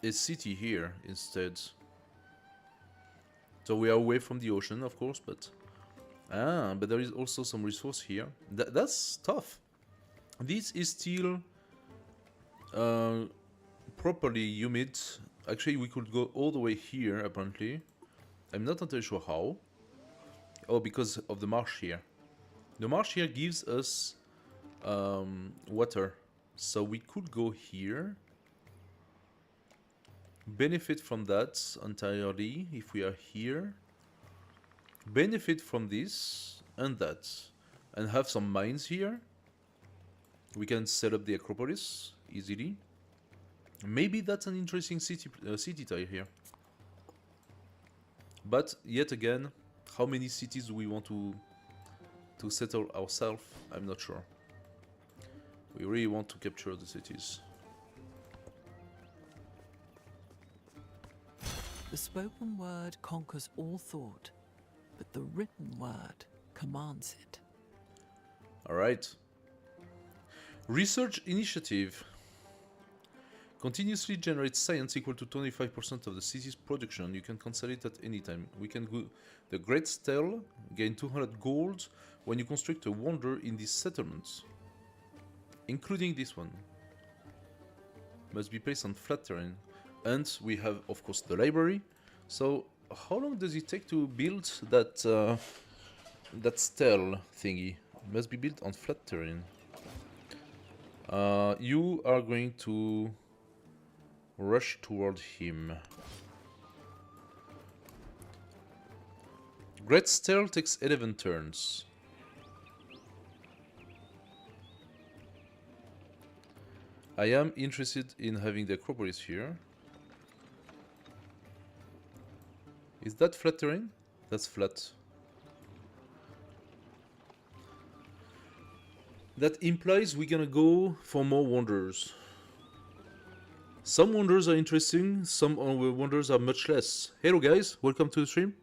a city here instead. So we are away from the ocean, of course, but... but there is also some resource here. That's tough. This is still properly humid. Actually, we could go all the way here, apparently. I'm not entirely sure how. Oh, because of the marsh here. The marsh here gives us water. So we could go here. Benefit from that entirely if we are here. Benefit from this and that. And have some mines here. We can set up the Acropolis easily. Maybe that's an interesting city tile here. But yet again, how many cities do we want to settle ourselves? I'm not sure. We really want to capture the cities. The spoken word conquers all thought, but the written word commands it. Alright. Research initiative. Continuously generates science equal to 25% of the city's production. You can cancel it at any time. We can go... The Great Stele, gain 200 gold when you construct a wonder in these settlements. Including this one. Must be placed on flat terrain. And we have, of course, the library. So, how long does it take to build that that stele thingy? It must be built on flat terrain. You are going to rush toward him. Great Stele takes 11 turns. I am interested in having the Acropolis here. Is that flat terrain? That's flat. That implies we're gonna go for more wonders. Some wonders are interesting, some wonders are much less. Hello guys, welcome to the stream.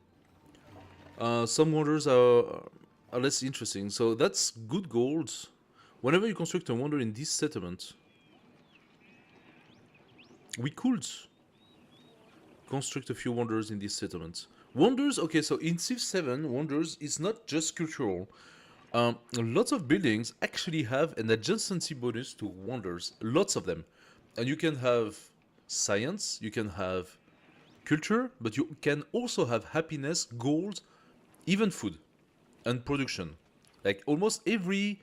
Some wonders are less interesting, so that's good gold. Whenever you construct a wonder in this settlement, we could construct a few wonders in this settlement. Wonders, okay, so in Civ 7, Wonders is not just cultural. Lots of buildings actually have an adjacency bonus to Wonders. Lots of them. And you can have science, you can have culture, but you can also have happiness, gold, even food and production. Like almost every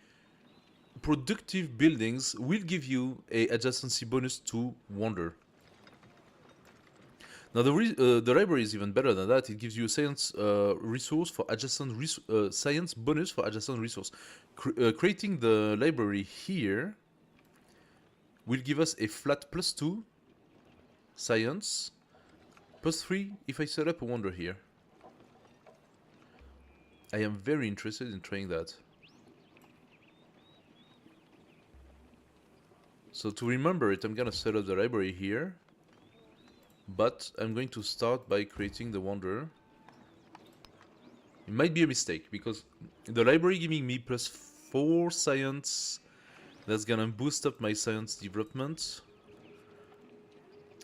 productive buildings will give you a adjacency bonus to Wonder. Now the library is even better than that. It gives you a science resource for adjacent science bonus for adjacent resource. Creating the library here will give us a flat +2 science, +3 if I set up a wonder here. I am very interested in trying that. So to remember it, I'm gonna set up the library here. But I'm going to start by creating the wonder. It might be a mistake because the library giving me +4 science, that's gonna boost up my science development.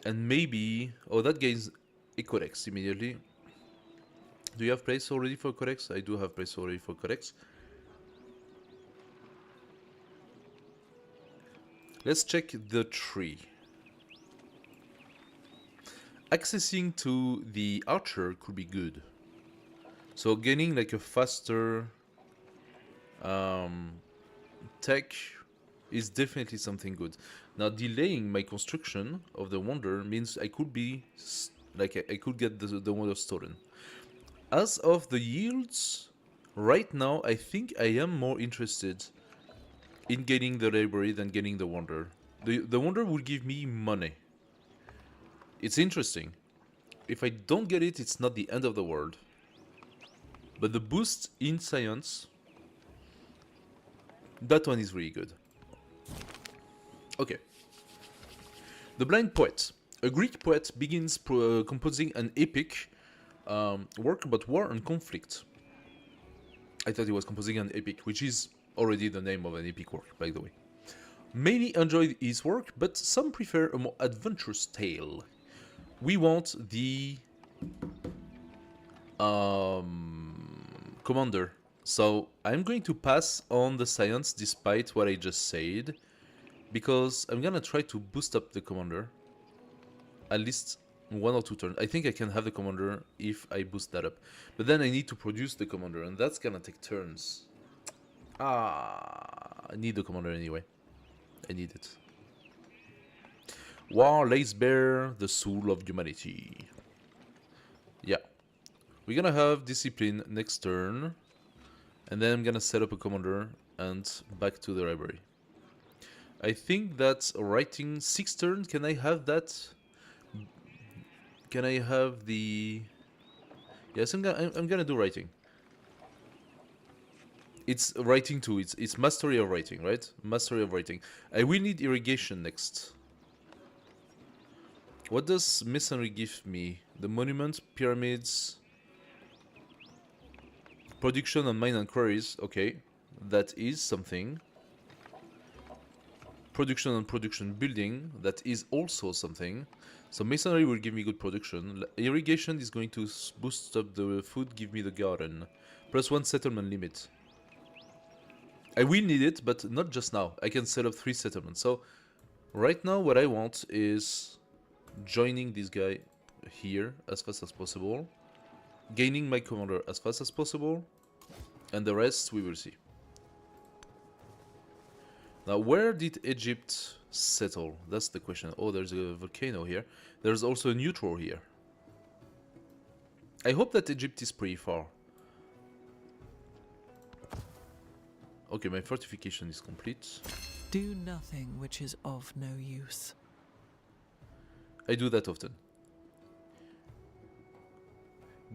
And maybe, oh, that gains a codex immediately. Do you have place already for codex? I do have place already for codex. Let's check the tree. Accessing to the archer could be good. So gaining like a faster tech is definitely something good. Now delaying my construction of the wonder means I could be like I could get the wonder stolen. As of the yields, right now I think I am more interested in getting the library than getting the wonder. The wonder will give me money. It's interesting. If I don't get it, it's not the end of the world. But the boost in science, that one is really good. Okay. The Blind Poet. A Greek poet begins composing an epic work about war and conflict. I thought he was composing an epic, which is already the name of an epic work, by the way. Many enjoyed his work, but some prefer a more adventurous tale. We want the commander. So I'm going to pass on the science despite what I just said, because I'm gonna try to boost up the commander at least 1 or 2 turns. I think I can have the commander if I boost that up, but then I need to produce the commander, and that's gonna take turns. I need the commander anyway. I need it. War lays bare the soul of humanity. Yeah. We're gonna have discipline next turn. And then I'm gonna set up a commander and back to the library. I think that's writing 6 turns. Can I have that? Can I have the... Yes, I'm gonna do writing. It's writing too. It's mastery of writing, right? Mastery of writing. I will need irrigation next. What does masonry give me? The monument, pyramids, production on mine and quarries. Okay, that is something. Production on production building. That is also something. So masonry will give me good production. Irrigation is going to boost up the food, give me the garden. +1 settlement limit. I will need it, but not just now. I can set up 3 settlements. So right now what I want is joining this guy here as fast as possible, gaining my commander as fast as possible, and the rest we will see. Now, where did Egypt settle? That's the question. Oh, there's a volcano here. There's also a neutral here. I hope that Egypt is pretty far. Okay, my fortification is complete. Do nothing which is of no use. I do that often.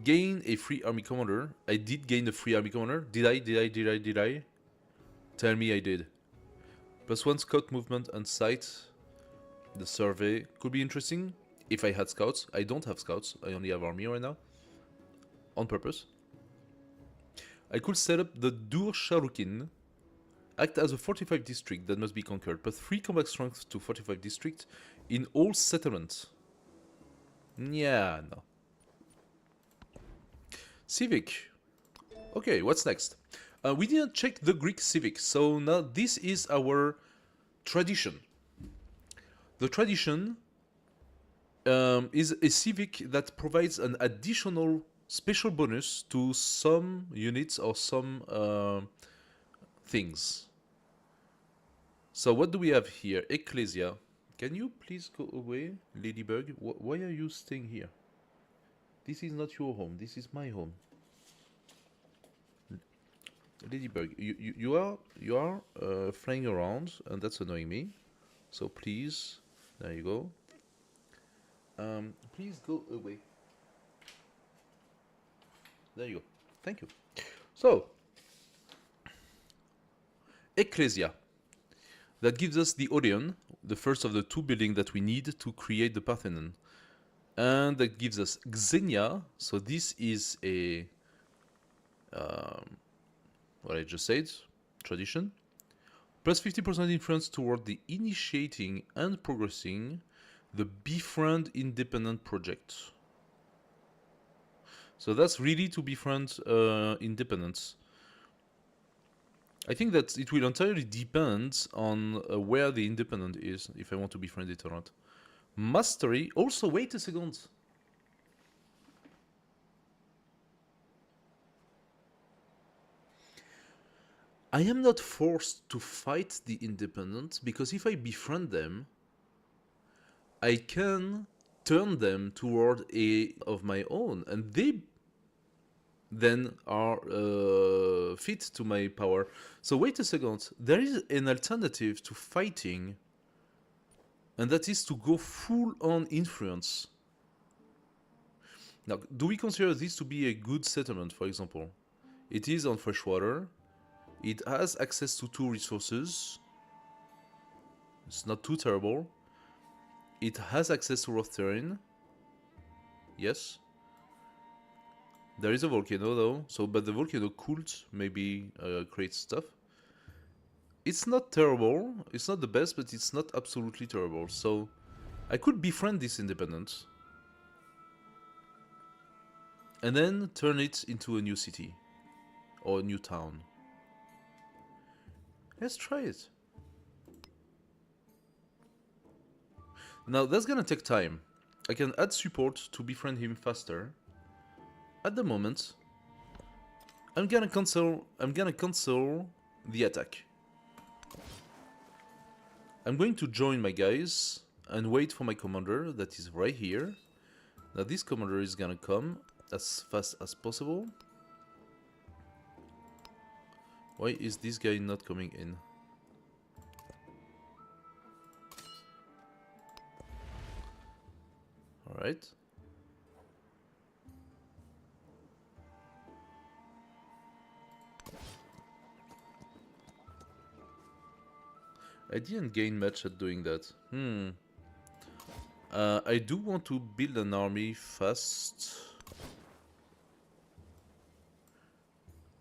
Gain a free army commander. I did gain a free army commander. Did I? Tell me I did. +1 scout movement and sight. The survey could be interesting if I had scouts. I don't have scouts. I only have army right now. On purpose. I could set up the Dur Sharukin. Act as a 45 district that must be conquered. +3 combat strength to 45 district in all settlements. Yeah, no. Civic. Okay, what's next? We didn't check the Greek civic, so now this is our tradition. The tradition is a civic that provides an additional special bonus to some units or some things. So what do we have here? Ecclesia. Can you please go away, Ladybug? Why are you staying here? This is not your home. This is my home. Ladybug, you are flying around, and that's annoying me. So please, there you go. Please go away. There you go. Thank you. So, Ecclesia. That gives us the Odeon, the first of the two buildings that we need to create the Parthenon. And that gives us Xenia. So this is a, what I just said, tradition. Plus 50% influence toward the initiating and progressing the Befriend Independent project. So that's really to befriend independence. I think that it will entirely depend on where the independent is, if I want to befriend it or not. Mastery. Also, wait a second. I am not forced to fight the independent, because if I befriend them, I can turn them toward a of my own, and they then are fit to my power. So wait a second, there is an alternative to fighting, and that is to go full on influence. Now, do we consider this to be a good settlement, for example? It is on freshwater, it has access to 2 resources, it's not too terrible, it has access to rough terrain, yes. There is a volcano though, so but the volcano could maybe create stuff. It's not terrible, it's not the best, but it's not absolutely terrible. So I could befriend this independent and then turn it into a new city or a new town. Let's try it. Now that's gonna take time. I can add support to befriend him faster. At the moment, I'm gonna cancel the attack. I'm going to join my guys and wait for my commander that is right here. Now this commander is gonna come as fast as possible. Why is this guy not coming in? Alright. I didn't gain much at doing that. I do want to build an army fast.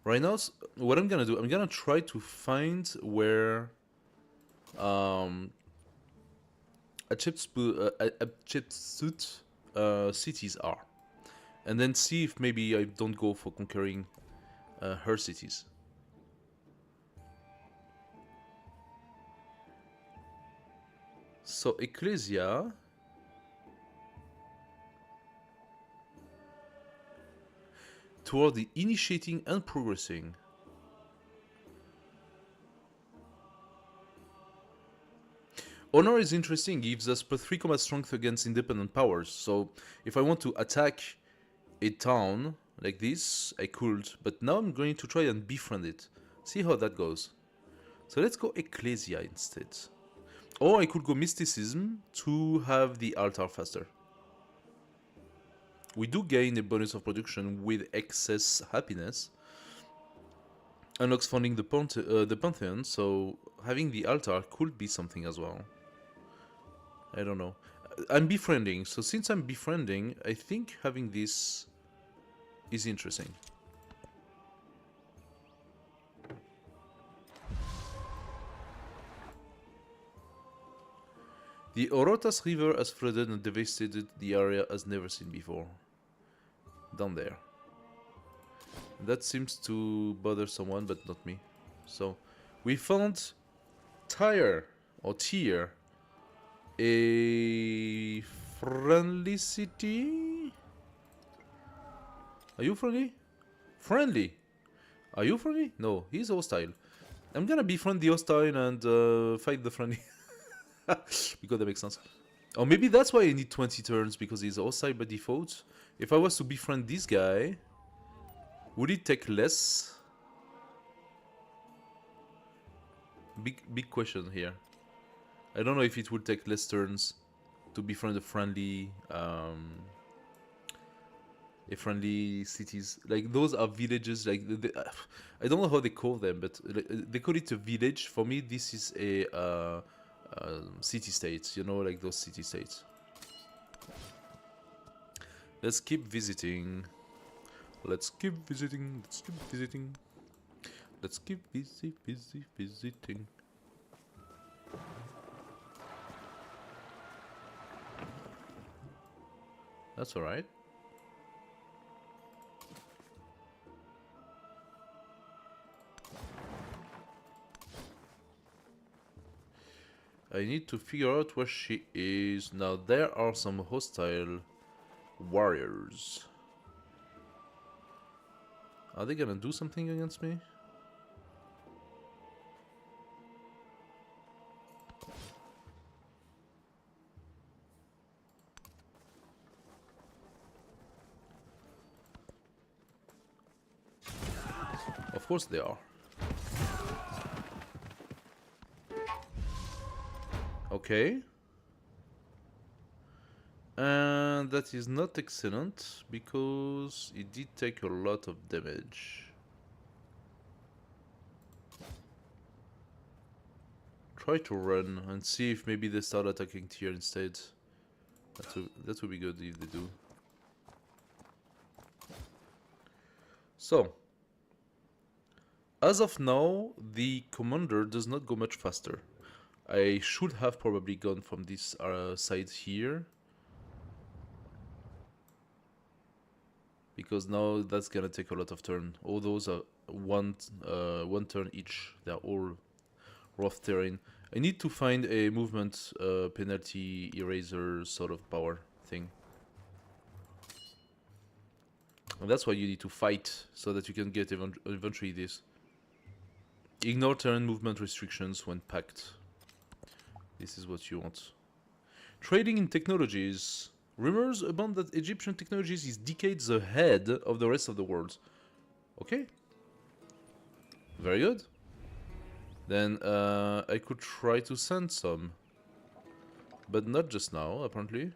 Right now, what I'm gonna do, I'm gonna try to find where Hatshepsut cities are, and then see if maybe I don't go for conquering her cities. So Ecclesia toward the initiating and progressing. Honor is interesting, gives us +3 combat strength against independent powers. So if I want to attack a town like this, I could, but now I'm going to try and befriend it. See how that goes. So let's go Ecclesia instead. Or I could go Mysticism to have the altar faster. We do gain a bonus of production with excess happiness. Unlocks funding the Pantheon, so having the altar could be something as well. I don't know. I'm befriending, so since I'm befriending, I think having this is interesting. The Orotas River has flooded and devastated the area as never seen before. Down there. That seems to bother someone, but not me. So, we found Tyre, or Tyr, a friendly city. Are you friendly? Friendly. Are you friendly? No, he's hostile. I'm gonna befriend the hostile and fight the friendly. Because that makes sense. Or maybe that's why I need 20 turns, because he's hostile by default. If I was to befriend this guy, would it take less? Big question here. I don't know if it would take less turns to befriend a friendly cities. Like, those are villages. Like, I don't know how they call them, but they call it a village. For me, this is a city states. You know, like those city states. Let's keep visiting. Let's keep visiting. Let's keep visiting. Let's keep visiting. That's alright. I need to figure out where she is. Now, there are some hostile warriors. Are they gonna do something against me? Of course they are. Okay. And that is not excellent, because it did take a lot of damage. Try to run and see if maybe they start attacking Tyr instead. That would be good if they do. So, as of now, the commander does not go much faster. I should have probably gone from this side here, because now that's gonna take a lot of turn. All those are one turn each. They're all rough terrain. I need to find a movement penalty eraser sort of power thing. And that's why you need to fight, so that you can get eventually this. Ignore terrain movement restrictions when packed. This is what you want. Trading in technologies. Rumors abound that Egyptian technologies is decades ahead of the rest of the world. Okay. Very good. Then I could try to send some. But not just now, apparently.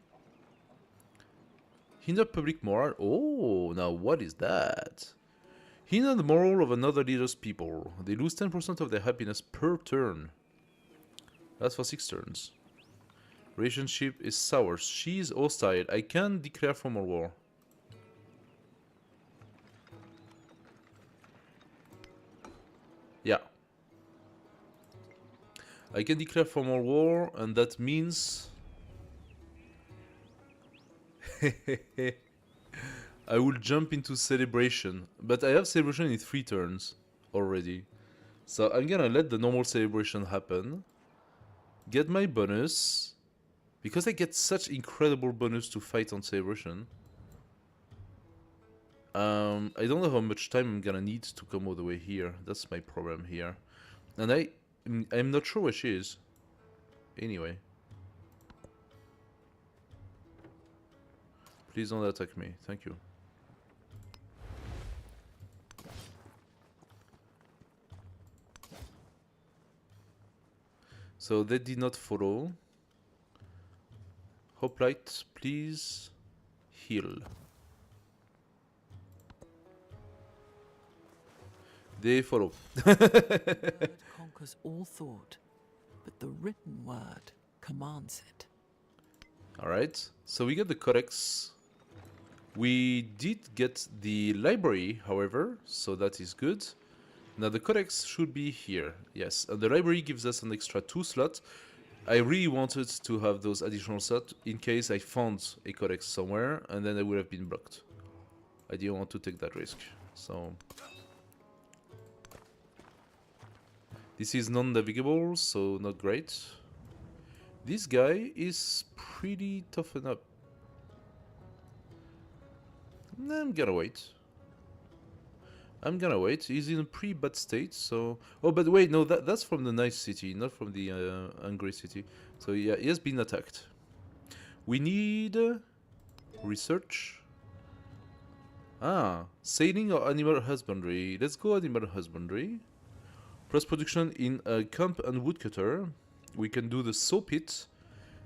Hinder public morale. Oh, now what is that? Hinder the morale of another leader's people. They lose 10% of their happiness per turn. That's for 6 turns. Relationship is sour. She is hostile. I can declare formal war. Yeah. I can declare formal war, and that means... I will jump into celebration. But I have celebration in 3 turns already. So I'm gonna let the normal celebration happen. Get my bonus. Because I get such incredible bonus to fight on celebration. I don't know how much time I'm gonna need to come all the way here. That's my problem here. And I'm not sure where she is. Anyway. Please don't attack me. Thank you. So they did not follow. Hoplite, please heal. They follow. Word conquers all thought, but the written word commands it. Alright, so we got the codex. We did get the library, however, so that is good. Now the codex should be here, yes. And the library gives us an extra 2 slots. I really wanted to have those additional slots in case I found a codex somewhere and then I would have been blocked. I didn't want to take that risk. So this is non-navigable, so not great. This guy is pretty toughened up. I'm gonna wait. I'm gonna wait. He's in a pretty bad state, so... Oh, but wait, no, that's from the nice city, not from the angry city. So yeah, he has been attacked. We need... research. Ah, sailing or animal husbandry. Let's go animal husbandry. Plus production in a camp and woodcutter. We can do the saw pit.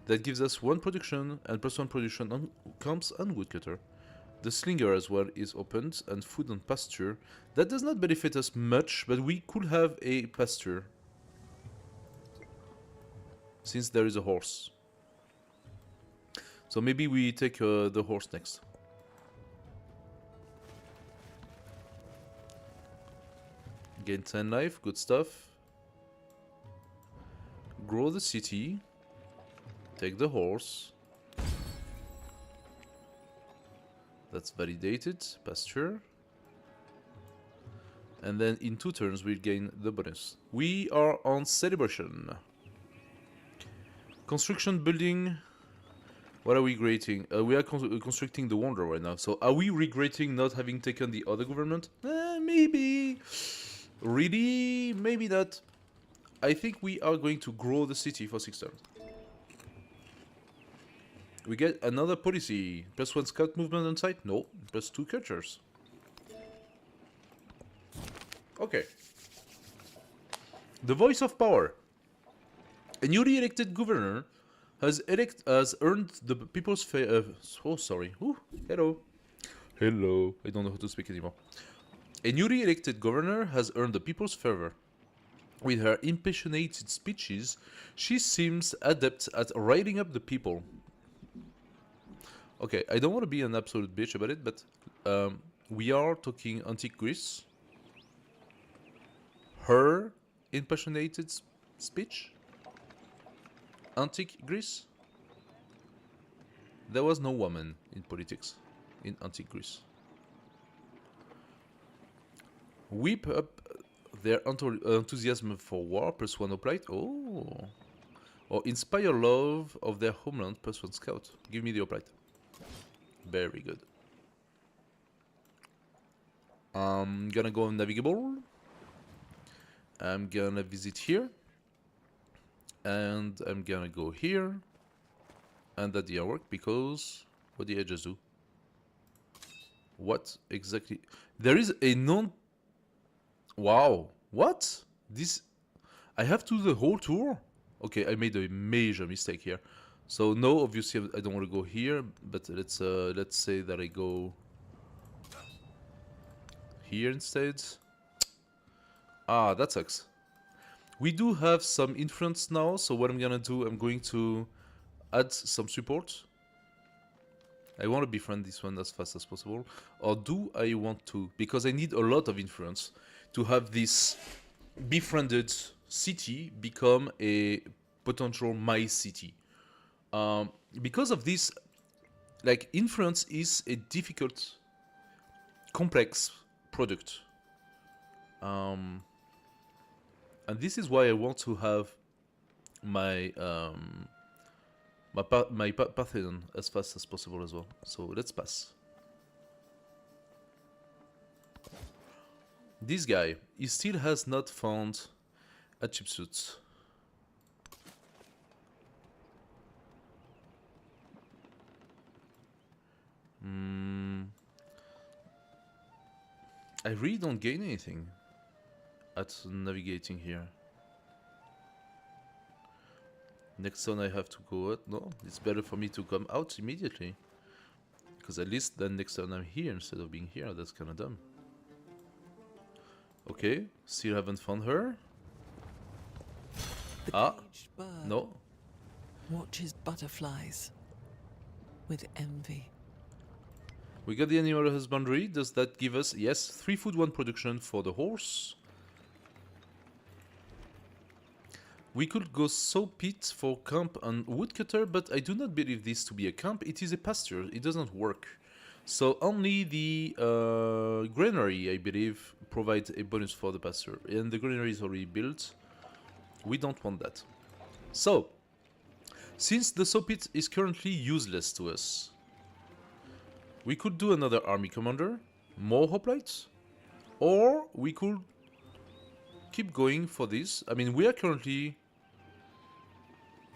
That gives us 1 production and plus 1 production on camps and woodcutter. The slinger as well is opened, and food and pasture. That does not benefit us much, but we could have a pasture. Since there is a horse. So maybe we take the horse next. Gain 10 life, good stuff. Grow the city. Take the horse. That's validated. Pasture. And then in 2 turns we'll gain the bonus. We are on celebration. Construction building. What are we creating? We are constructing the Wonder right now. So are we regretting not having taken the other government? Maybe. Really? Maybe not. I think we are going to grow the city for 6 turns. We get another policy. Plus 1 scout movement on site? No. Plus 2 cultures. Okay. The voice of power. A newly elected governor has earned the people's favor. Oh, sorry. Ooh, hello. Hello. I don't know how to speak anymore. A newly elected governor has earned the people's favor. With her impassioned speeches, she seems adept at riling up the people. Okay, I don't want to be an absolute bitch about it, but we are talking antique Greece. Her impassioned speech? Antique Greece? There was no woman in politics in antique Greece. Whip up their enthusiasm for war, plus 1 hoplite. Oh. Or inspire love of their homeland, plus 1 scout. Give me the hoplite. Very good. I'm gonna go on navigable. I'm gonna visit here. And I'm gonna go here. And that didn't work because... What did I just do? What exactly? There is a non... Wow. What? This... I have to do the whole tour? Okay, I made a major mistake here. So no, obviously I don't want to go here, but let's say that I go here instead. Ah, that sucks. We do have some influence now, so what I'm gonna do, I'm going to add some support. I want to befriend this one as fast as possible. Or do I want to? Because I need a lot of influence to have this befriended city become a potential my city. Because of this, like, influence is a difficult, complex product. And this is why I want to have my Parthenon as fast as possible as well. So let's pass. This guy, he still has not found a chipsuit. I really don't gain anything at navigating here. Next turn I have to go out. No, it's better for me to come out immediately. Because at least then next turn I'm here instead of being here. That's kind of dumb. Okay, still haven't found her. The caged bird No. watches butterflies with envy. We got the animal husbandry. Does that give us, yes, 3 food, 1 production for the horse. We could go saw pit for camp and woodcutter, but I do not believe this to be a camp. It is a pasture. It doesn't work. So only the granary, I believe, provides a bonus for the passer, and the granary is already built. We don't want that. So, since the saw pit is currently useless to us, we could do another army commander, more hoplites, or we could keep going for this. I mean, we are currently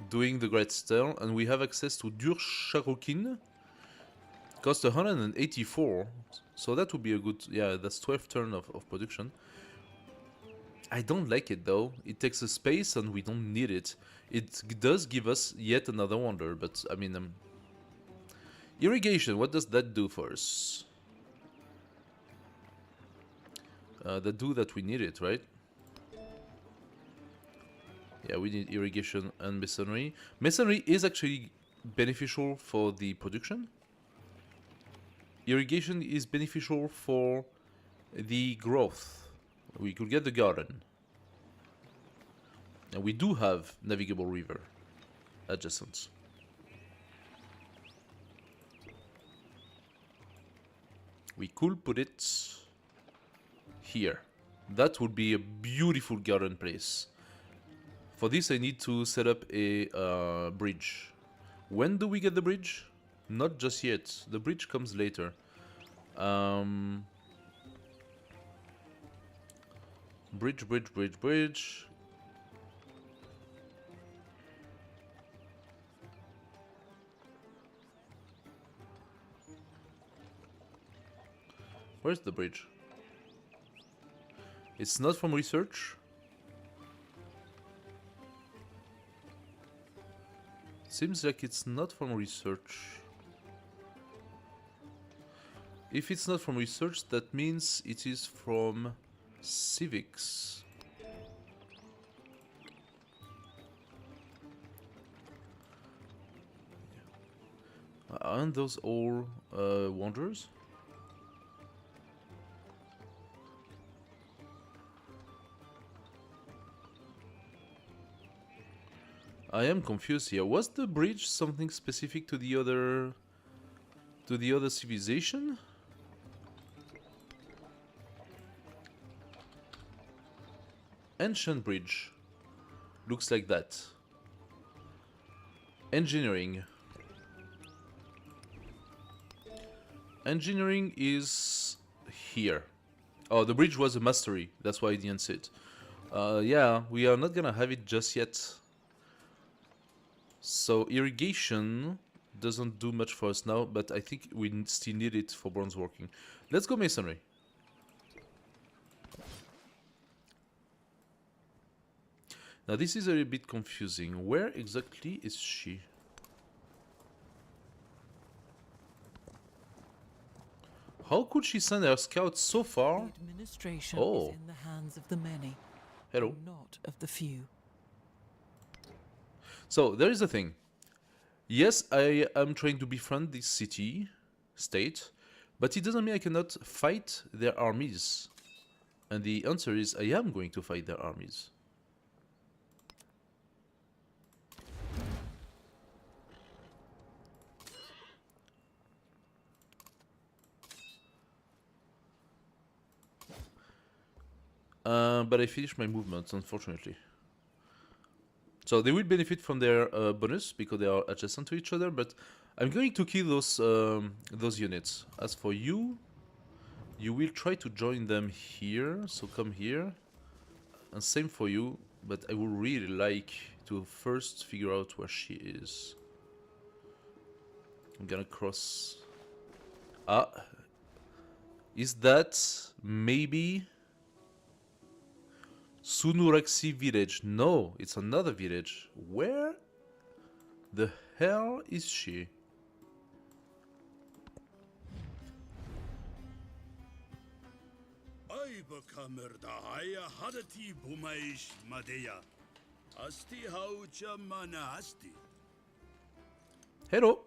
doing the Great Stern, and we have access to Dur Sharokin. Cost 184, so that would be a good, yeah, that's 12 turn of production. I don't like it though, it takes a space and we don't need it. It does give us yet another wonder, but I mean, irrigation, what does that do for us? That do that we need it, right? Yeah, we need irrigation and masonry. Masonry is actually beneficial for the production. Irrigation is beneficial for the growth. We could get the garden. And we do have navigable river adjacent. We could put it here. That would be a beautiful garden place. For this I need to set up a bridge. When do we get the bridge? Not just yet. The bridge comes later. Bridge. Where's the bridge? It's not from research. Seems like it's not from research. If it's not from research, that means it is from civics. Aren't those all wonders? I am confused here. Was the bridge something specific to the other civilization? Ancient bridge. Looks like that. Engineering. Engineering is here. Oh, the bridge was a mastery. That's why I didn't see it. Yeah, we are not gonna have it just yet. So irrigation doesn't do much for us now, but I think we still need it for bronze working. Let's go masonry. Now this is a bit confusing. Where exactly is she? How could she send her scouts so far? The administration Oh. is in the hands of the many, Hello. not of the few. So there is a thing. Yes, I am trying to befriend this city, state, but it doesn't mean I cannot fight their armies. And the answer is I am going to fight their armies. But I finished my movements, unfortunately. So they will benefit from their bonus because they are adjacent to each other. But I'm going to kill those units. As for you, you will try to join them here. So come here, and same for you. But I would really like to first figure out where she is. I'm gonna cross. Ah, is that maybe Sunuraxi village? No, it's another village. Where the hell is she? Hello.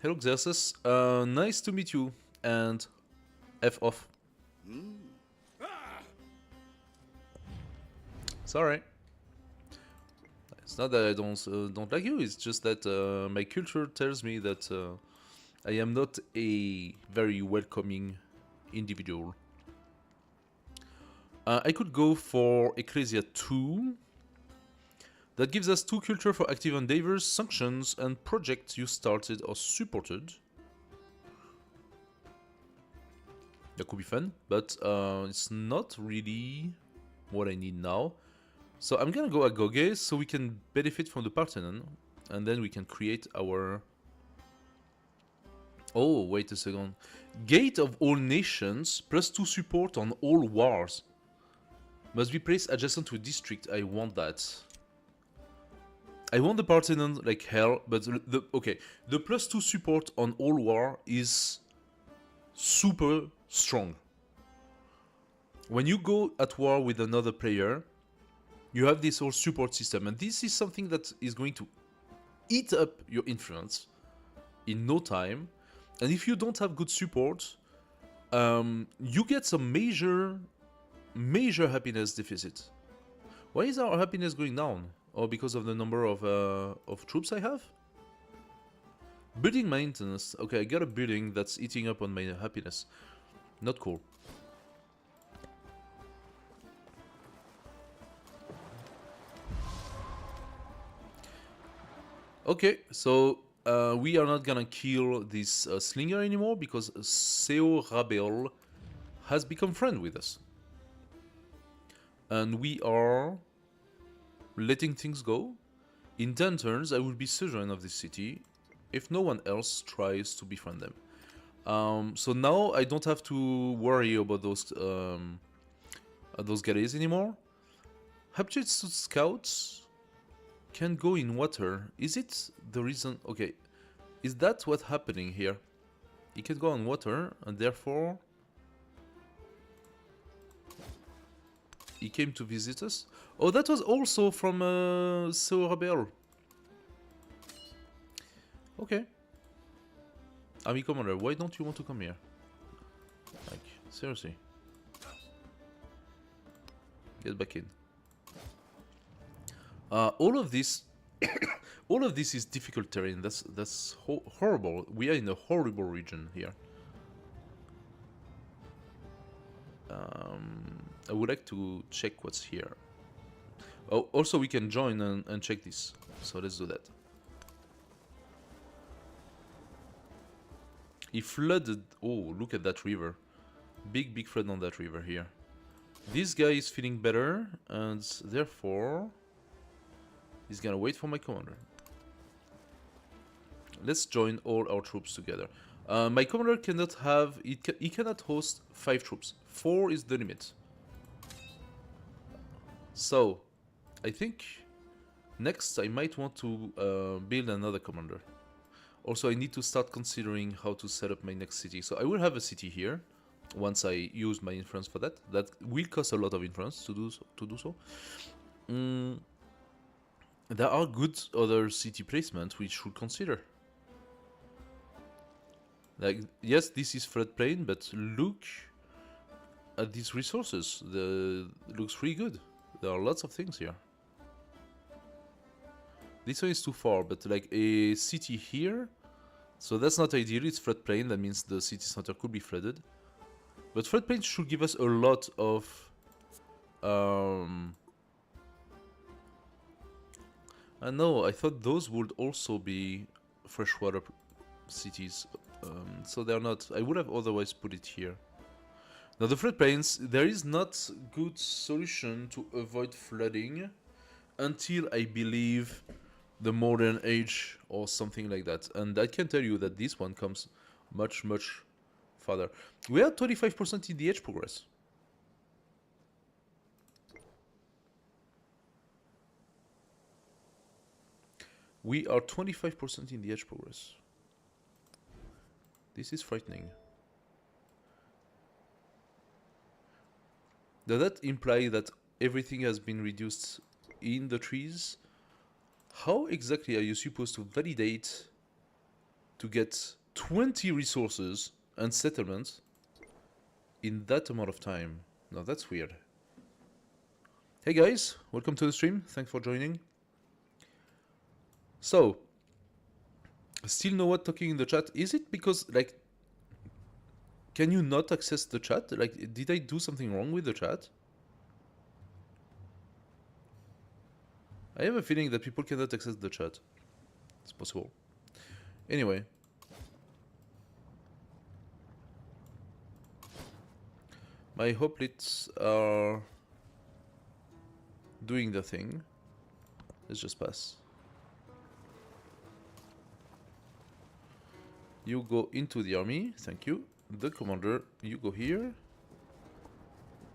Hello, Xerxes. Nice to meet you. And F off. Sorry. It's not that I don't like you. It's just that my culture tells me that I am not a very welcoming individual. I could go for Ecclesia 2. That gives us 2 culture for active endeavors, sanctions, and projects you started or supported. That could be fun, but it's not really what I need now. So I'm gonna go Agoge so we can benefit from the Parthenon, and then we can create our... Oh, wait a second. Gate of all nations, +2 support on all wars. Must be placed adjacent to a district. I want that. I want the Parthenon like hell, but the +2 support on all war is super strong. When you go at war with another player, you have this whole support system, and this is something that is going to eat up your influence in no time. And if you don't have good support, you get some major happiness deficit. Why is our happiness going down? Or because of the number of troops I have? Building maintenance. Okay, I got a building that's eating up on my happiness. Not cool. Okay, so we are not gonna kill this slinger anymore because Seo Rabel has become friend with us. And we are letting things go. In 10 turns, I will be suzerain of this city if no one else tries to befriend them. So now I don't have to worry about those galleys anymore. Habituated scouts can go in water. Is it the reason? Okay, is that what's happening here? He can go on water, and therefore he came to visit us. Oh, that was also from Seo Rabel. Okay. Army Commander, why don't you want to come here? Like, seriously. Get back in. All of this... all of this is difficult terrain. That's horrible. We are in a horrible region here. I would like to check what's here. Oh, also we can join and check this. So let's do that. He flooded... Oh, look at that river. Big flood on that river here. This guy is feeling better, and therefore he's gonna wait for my commander. Let's join all our troops together. My commander cannot have... He cannot host 5 troops. 4 is the limit. So, I think next I might want to build another commander. Also, I need to start considering how to set up my next city. So I will have a city here once I use my influence for that. That will cost a lot of influence to do so. There are good other city placements we should consider. Like, yes, this is floodplain, but look at these resources. It looks really good. There are lots of things here. This one is too far, but like a city here, so that's not ideal. It's floodplain, that means the city center could be flooded. But floodplain should give us a lot of I thought those would also be freshwater cities. So they're not. I would have otherwise put it here. Now the floodplains, there is not good solution to avoid flooding until I believe the modern age or something like that. And I can tell you that this one comes much farther. We are 25% in the age progress. We are 25% in the age progress. This is frightening. Does that imply that everything has been reduced in the trees? How exactly are you supposed to validate to get 20 resources and settlements in that amount of time? Now that's weird. Hey guys, welcome to the stream. Thanks for joining. So, Still no one talking in the chat. Is it because, like, can you not access the chat? Like, did I do something wrong with the chat? I have a feeling that people cannot access the chat. It's possible. Anyway. My hoplites are doing the thing. Let's just pass. You go into the army, thank you. The commander, you go here.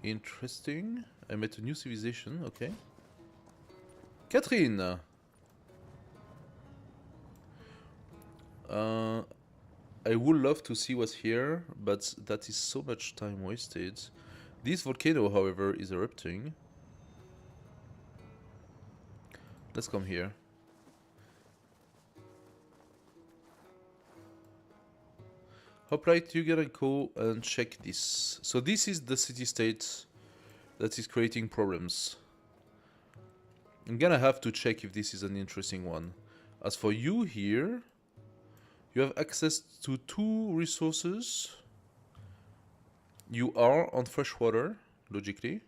Interesting. I met a new civilization, okay. Catherine! I would love to see what's here, but that is so much time wasted. This volcano, however, is erupting. Let's come here. Hoplite, you gotta go and check this. So this is the city-state that is creating problems. I'm gonna have to check if this is an interesting one. As for you here, you have access to 2 resources. You are on fresh water, logically.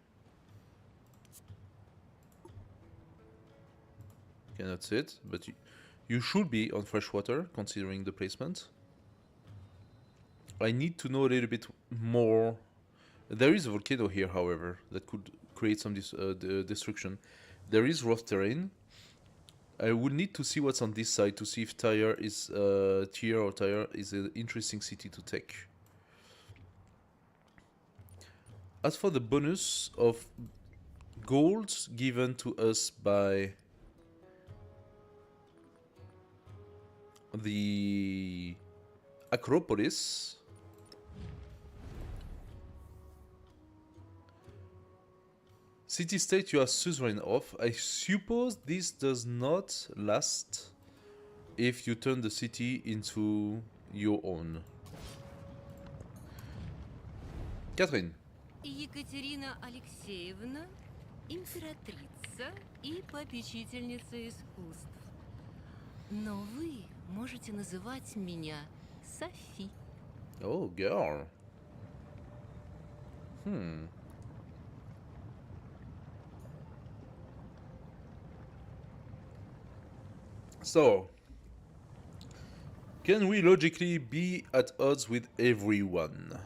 Okay, that's it. But you should be on fresh water, considering the placement. I need to know a little bit more. There is a volcano here, however, that could create some destruction. There is rough terrain. I would need to see what's on this side to see if Tyre is Tyre is an interesting city to take. As for the bonus of gold given to us by the Acropolis, city-state you are suzerain of. I suppose this does not last if you turn the city into your own. Catherine. Екатерина Алексеевна, императрица и попечительница искусств. Но вы можете называть меня Софи. Oh, girl. So, can we logically be at odds with everyone?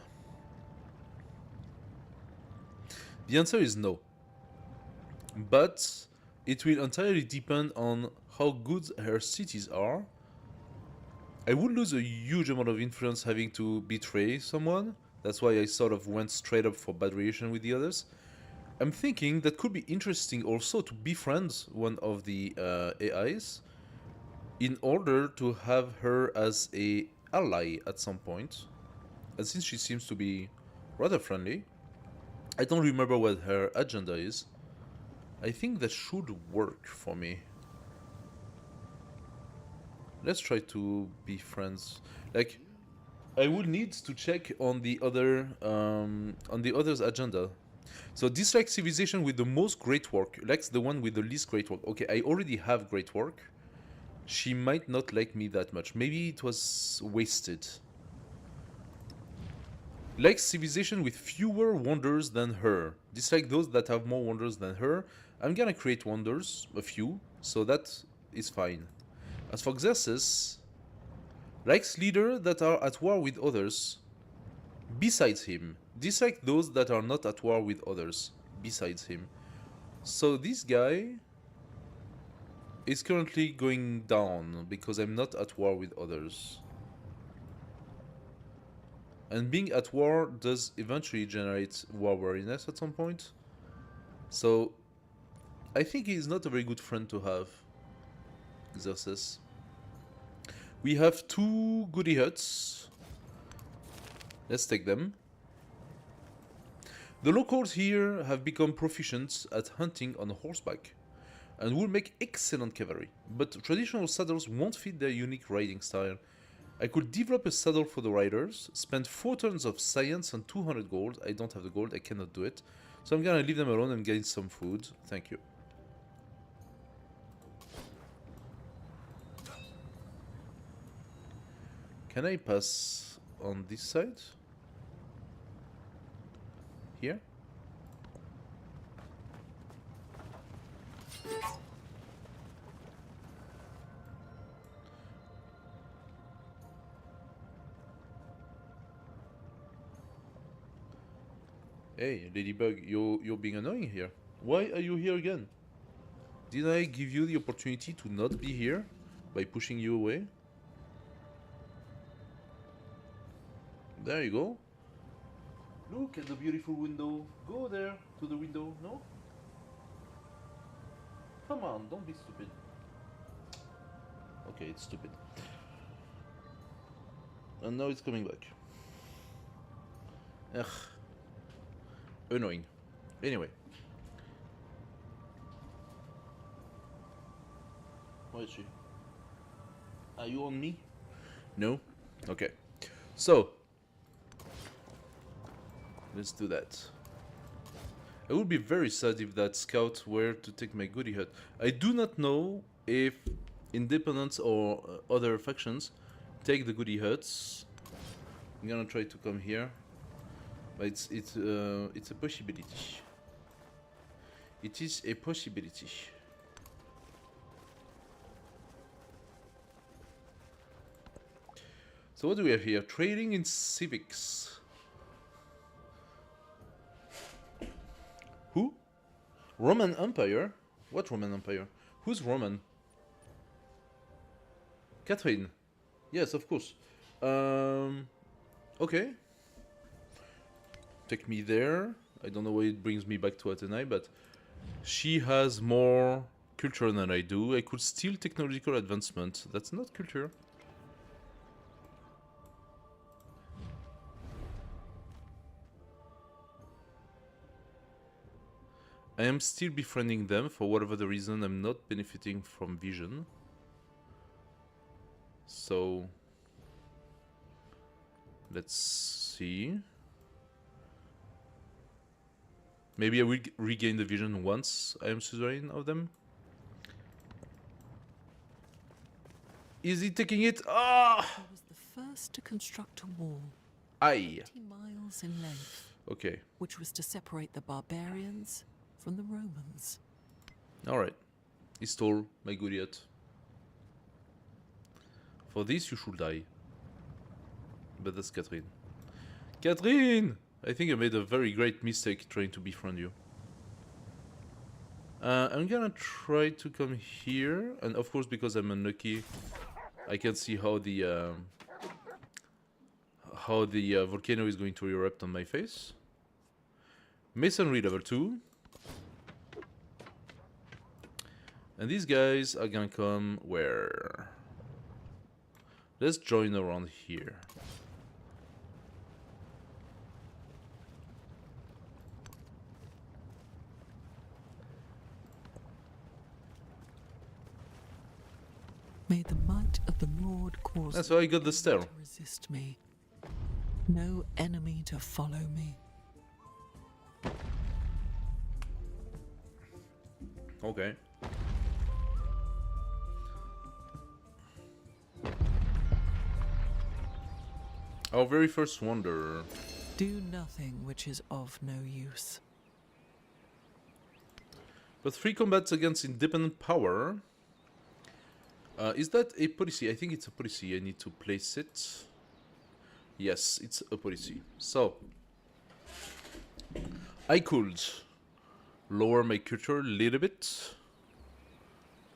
The answer is no. But it will entirely depend on how good her cities are. I would lose a huge amount of influence having to betray someone. That's why I sort of went straight up for bad relation with the others. I'm thinking that could be interesting also to befriend one of the AIs in order to have her as a ally at some point. And since she seems to be rather friendly, I don't remember what her agenda is. I think that should work for me. Let's try to be friends. Like, I would need to check on the other, on the other's agenda. So dislike civilization with the most great work, likes the one with the least great work. Okay, I already have great work. She might not like me that much. Maybe it was wasted. Likes civilization with fewer wonders than her. Dislike those that have more wonders than her. I'm gonna create wonders, a few, so that is fine. As for Xerxes, likes leaders that are at war with others besides him. Dislike those that are not at war with others besides him. So this guy is currently going down because I'm not at war with others. And being at war does eventually generate war weariness at some point. So I think he's not a very good friend to have, Xerxes. We have 2 goody huts. Let's take them. The locals here have become proficient at hunting on horseback and will make excellent cavalry, but traditional saddles won't fit their unique riding style. I could develop a saddle for the riders, spend 4 turns of science and 200 gold. I don't have the gold, I cannot do it. So I'm gonna leave them alone and gain some food. Thank you. Can I pass on this side? Here? Hey, Ladybug, you're being annoying here. Why are you here again? Did I give you the opportunity to not be here by pushing you away? There you go. Look at the beautiful window. Go there to the window, no? Come on, don't be stupid. Okay, it's stupid. And now it's coming back. Ugh. Annoying. Anyway. Where is she? Are you on me? No? Okay. So. Let's do that. I would be very sad if that scout were to take my goodie hut. I do not know if independents or other factions take the goodie huts. I'm gonna try to come here. But it's a possibility. It is a possibility. So what do we have here? Trading in civics. Who? Roman Empire? What Roman Empire? Who's Roman? Catherine. Yes, of course. Okay. Take me there. I don't know why it brings me back to Athenai, but she has more culture than I do. I could steal technological advancement. That's not culture. I am still befriending them. For whatever the reason, I'm not benefiting from vision. So let's see. Maybe I will regain the vision once I am suzerain of them. Is he taking it? Ah! He was the first to construct a wall Aye. 20 miles in length, Okay. which was to separate the barbarians from the Romans. Alright. He stole my goodiot. For this you should die. But that's Catherine. Catherine! I think I made a very great mistake trying to befriend you. I'm gonna try to come here, and of course because I'm unlucky, I can see how the volcano is going to erupt on my face. Masonry level 2. And these guys are gonna come where? Let's join around here. May the might of the Lord cause That's why I got the no stair. enemy to resist me, no enemy to follow me. Okay. Our very first wonder. Do nothing which is of no use. But free combats against independent power. Is that a policy? I think it's a policy. I need to place it. Yes, it's a policy. So, I could lower my culture a little bit.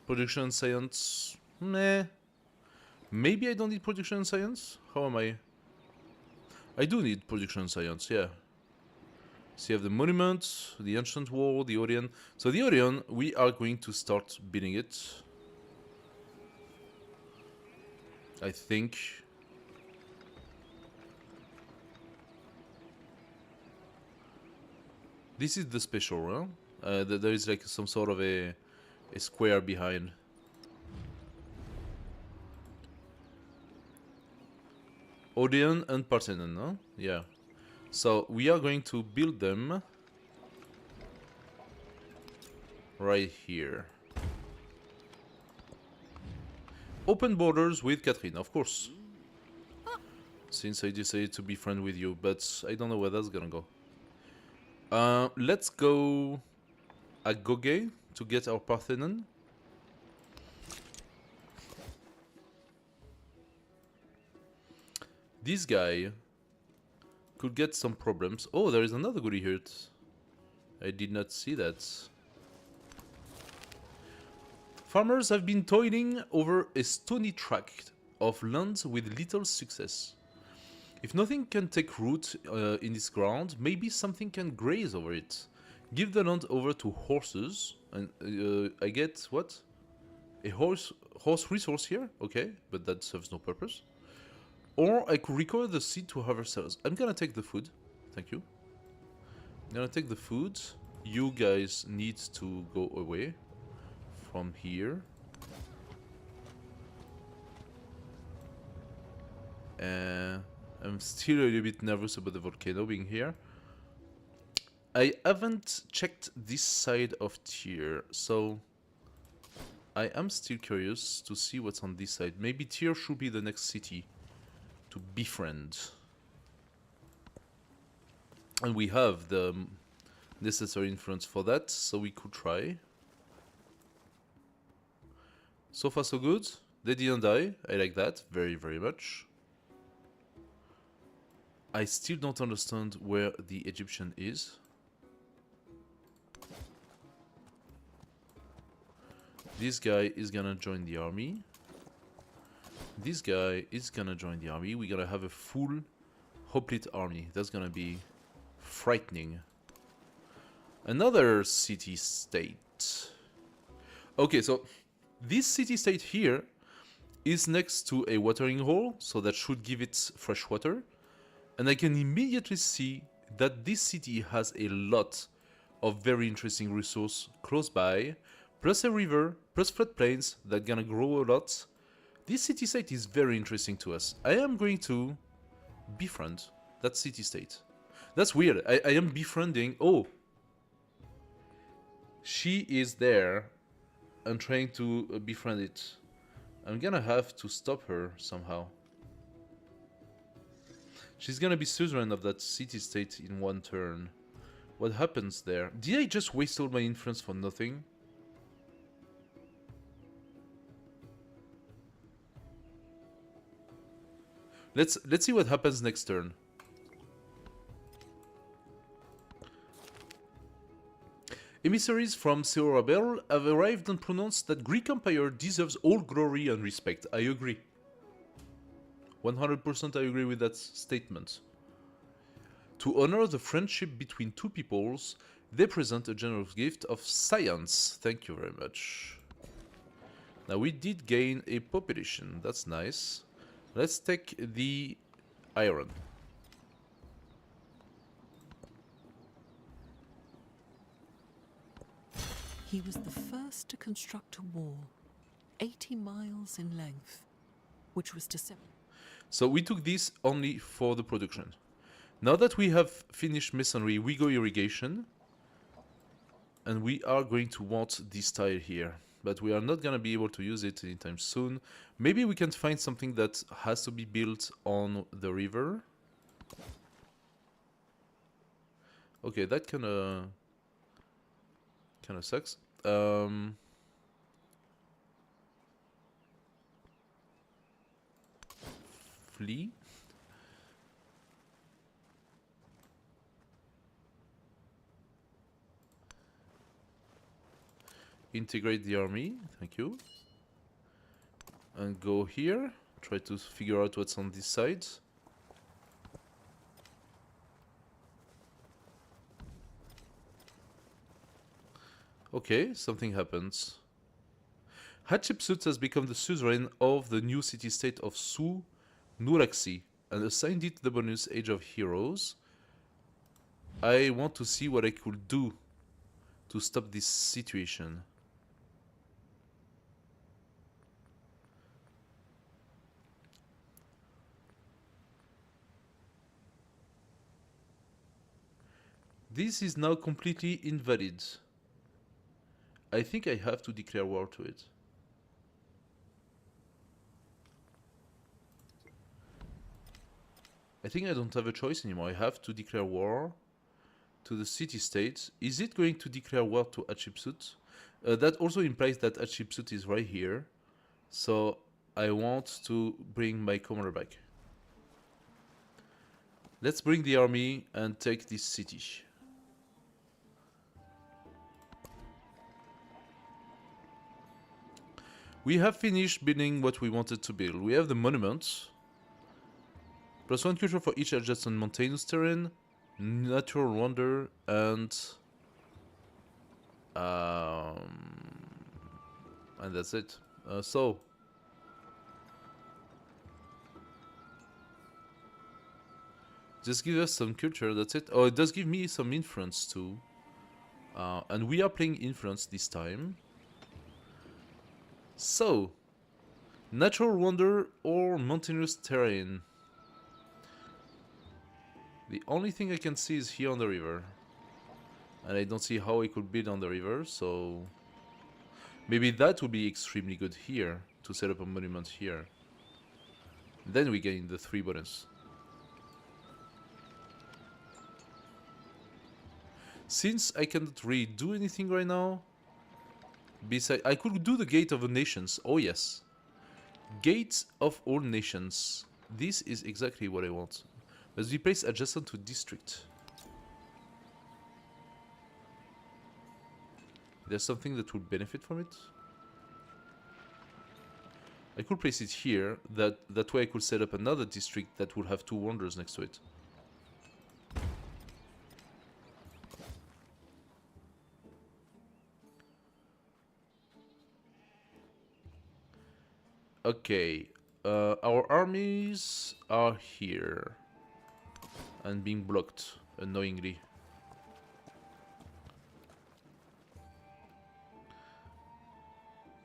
Production and science. Meh. Maybe I don't need production and science? How am I? I do need production and science, yeah. So you have the monument, the ancient wall, the Odeon. So the Odeon, we are going to start building it. I think. This is the special, huh? There is like some sort of a square behind. Odeon and Parthenon, no? Yeah. So we are going to build them right here. Open borders with Catherine, of course. О, since I decided to be friend with you, but I don't know where that's gonna go. Let's go Agoge to get our Parthenon. This guy could get some problems. Oh, there is another goody here. I did not see that. Farmers have been toiling over a stony tract of land with little success. If nothing can take root in this ground, maybe something can graze over it. Give the land over to horses, and I get what? A horse resource here? Okay, but that serves no purpose. Or I could recover the seed to harvest cells. I'm gonna take the food. Thank you. I'm gonna take the food. You guys need to go away from here. I'm still a little bit nervous about the volcano being here. I haven't checked this side of Tyr, so I am still curious to see what's on this side. Maybe Tyr should be the next city to befriend. And we have the necessary influence for that, so we could try. So far so good. They didn't die. I like that very, very much. I still don't understand where the Egyptian is. This guy is gonna join the army. This guy is gonna join the army. We're gonna have a full hoplite army. That's gonna be frightening. Another city-state. Okay, so this city-state here is next to a watering hole, so that should give it fresh water. And I can immediately see that this city has a lot of very interesting resources close by, plus a river, plus floodplains that gonna grow a lot. This city-state is very interesting to us. I am going to befriend that city-state. That's weird. I am befriending... Oh! She is there and trying to befriend it. I'm gonna have to stop her somehow. She's gonna be suzerain of that city-state in one turn. What happens there? Did I just waste all my influence for nothing? Let's see what happens next turn. Emissaries from Seorabel have arrived and pronounced that Greek Empire deserves all glory and respect. I agree. 100% I agree with that statement. To honor the friendship between two peoples, they present a generous gift of science. Thank you very much. Now we did gain a population. That's nice. Let's take the iron. He was the first to construct a wall, 80 miles in length, which was to separate. So we took this only for the production. Now that we have finished masonry, we go irrigation. And we are going to want this tile here. But we are not going to be able to use it anytime soon. Maybe we can find something that has to be built on the river. Okay, that kind of sucks. Flee. Integrate the army, thank you. And go here. Try to figure out what's on this side. Okay, something happens. Hatshepsut has become the suzerain of the new city-state of Su Nuraxi and assigned it the bonus Age of Heroes. I want to see what I could do to stop this situation. This is now completely invalid. I think I have to declare war to it. think I don't have a choice anymore. I have to declare war to the city-state. Is it going to declare war to Hatshepsut? That also implies that Hatshepsut is right here. So I want to bring my commander back. Let's bring the army and take this city. We have finished building what we wanted to build. We have the monuments. +1 culture for each adjacent mountainous terrain. Natural wonder and that's it. So just give us some culture, that's it. Oh, it does give me some influence too. And we are playing influence this time. So, natural wonder or mountainous terrain. The only thing I can see is here on the river. And I don't see how I could build on the river, so... maybe that would be extremely good here, to set up a monument here. Then we gain the 3 bonus. Since I cannot really do anything right now, besides, I could do the Gate of the Nations. Oh yes, Gate of all Nations. This is exactly what I want. Must be placed adjacent to district. There's something that would benefit from it. I could place it here. That way I could set up another district that would have 2 wonders next to it. Okay, our armies are here and being blocked annoyingly.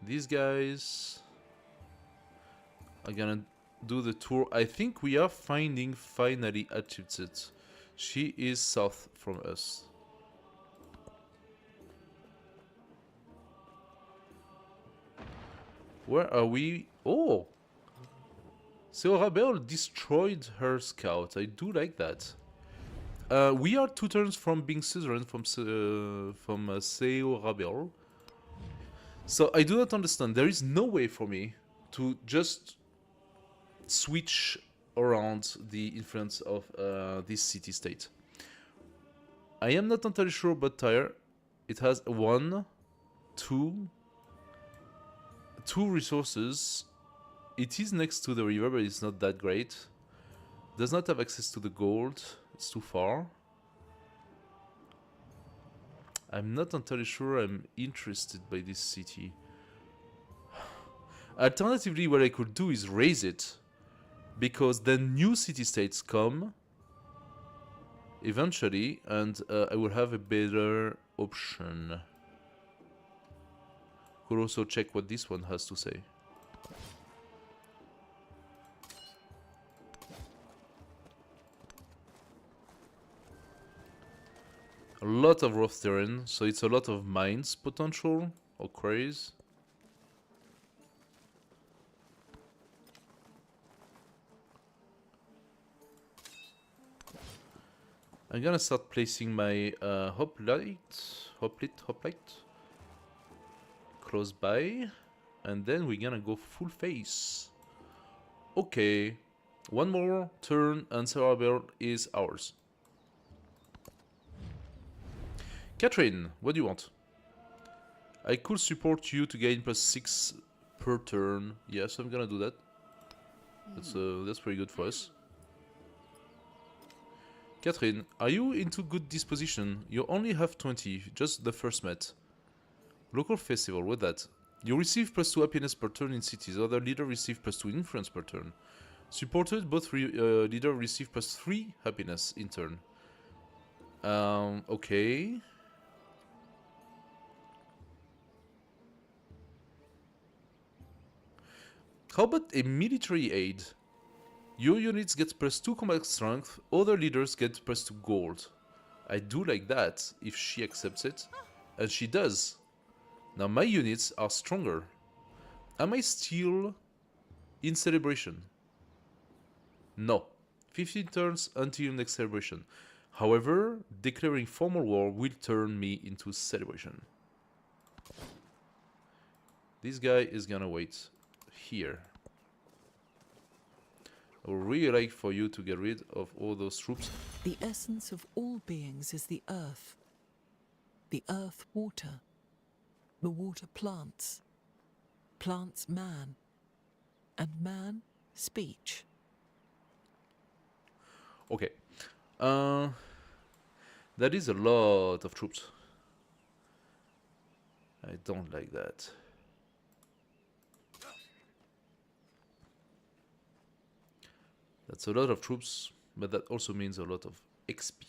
These guys are gonna do the tour. I think we are finding finally Hatshepsut. She is south from us. Where are we? Oh! Seorabel destroyed her scout. I do like that. We are 2 turns from being suzerain from Seorabel. So I do not understand. There is no way for me to just switch around the influence of this city-state. I am not entirely sure about Tyre. It has 1, 2 resources. It is next to the river, but it's not that great. Does not have access to the gold. It's too far. I'm not entirely sure I'm interested by this city. Alternatively, what I could do is raise it, because then new city-states come eventually, and I will have a better option. Could also check what this one has to say. A lot of rough terrain, so it's a lot of mines potential or quarries. I'm gonna start placing my hoplite close by, and then we're gonna go full face. Okay, 1 more turn and Seorabel is ours. Catherine, what do you want? I could support you to gain +6 per turn. Yes, I'm gonna do that. That's pretty good for us. Catherine, are you into good disposition? You only have 20, just the first met. Local festival, what that? You receive +2 happiness per turn in cities. Other leader receive +2 influence per turn. Supported, both leader receive +3 happiness in turn. Okay. How about a military aid? Your units get +2 combat strength, other leaders get +2 gold. I do like that, if she accepts it. And she does. Now my units are stronger. Am I still in celebration? No. 15 turns until next celebration. However, declaring formal war will turn me into celebration. This guy is gonna wait here. I would really like for you to get rid of all those troops. The essence of all beings is the earth water, the water plants, plants man, and man speech. Okay. That is a lot of troops. I don't like that. That's a lot of troops, but that also means a lot of XP.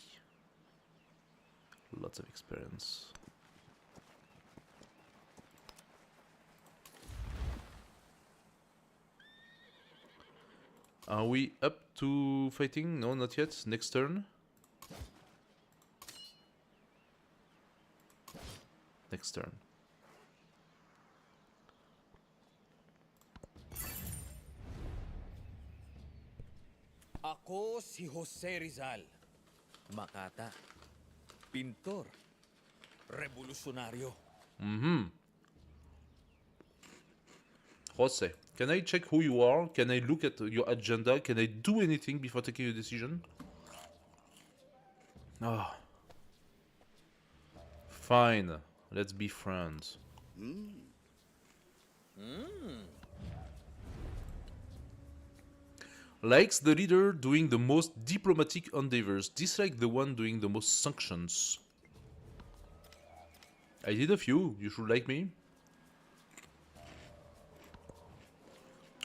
Lots of experience. Are we up to fighting? No, not yet. Next turn. Next turn. Ako si Jose Rizal. Makata. Pintor. Revolusyonaryo. Jose, can I check who you are? Can I look at your agenda? Can I do anything before taking a decision? Ah. Fine. Let's be friends. Likes the leader doing the most diplomatic endeavors. Dislike the one doing the most sanctions. I did a few. You should like me.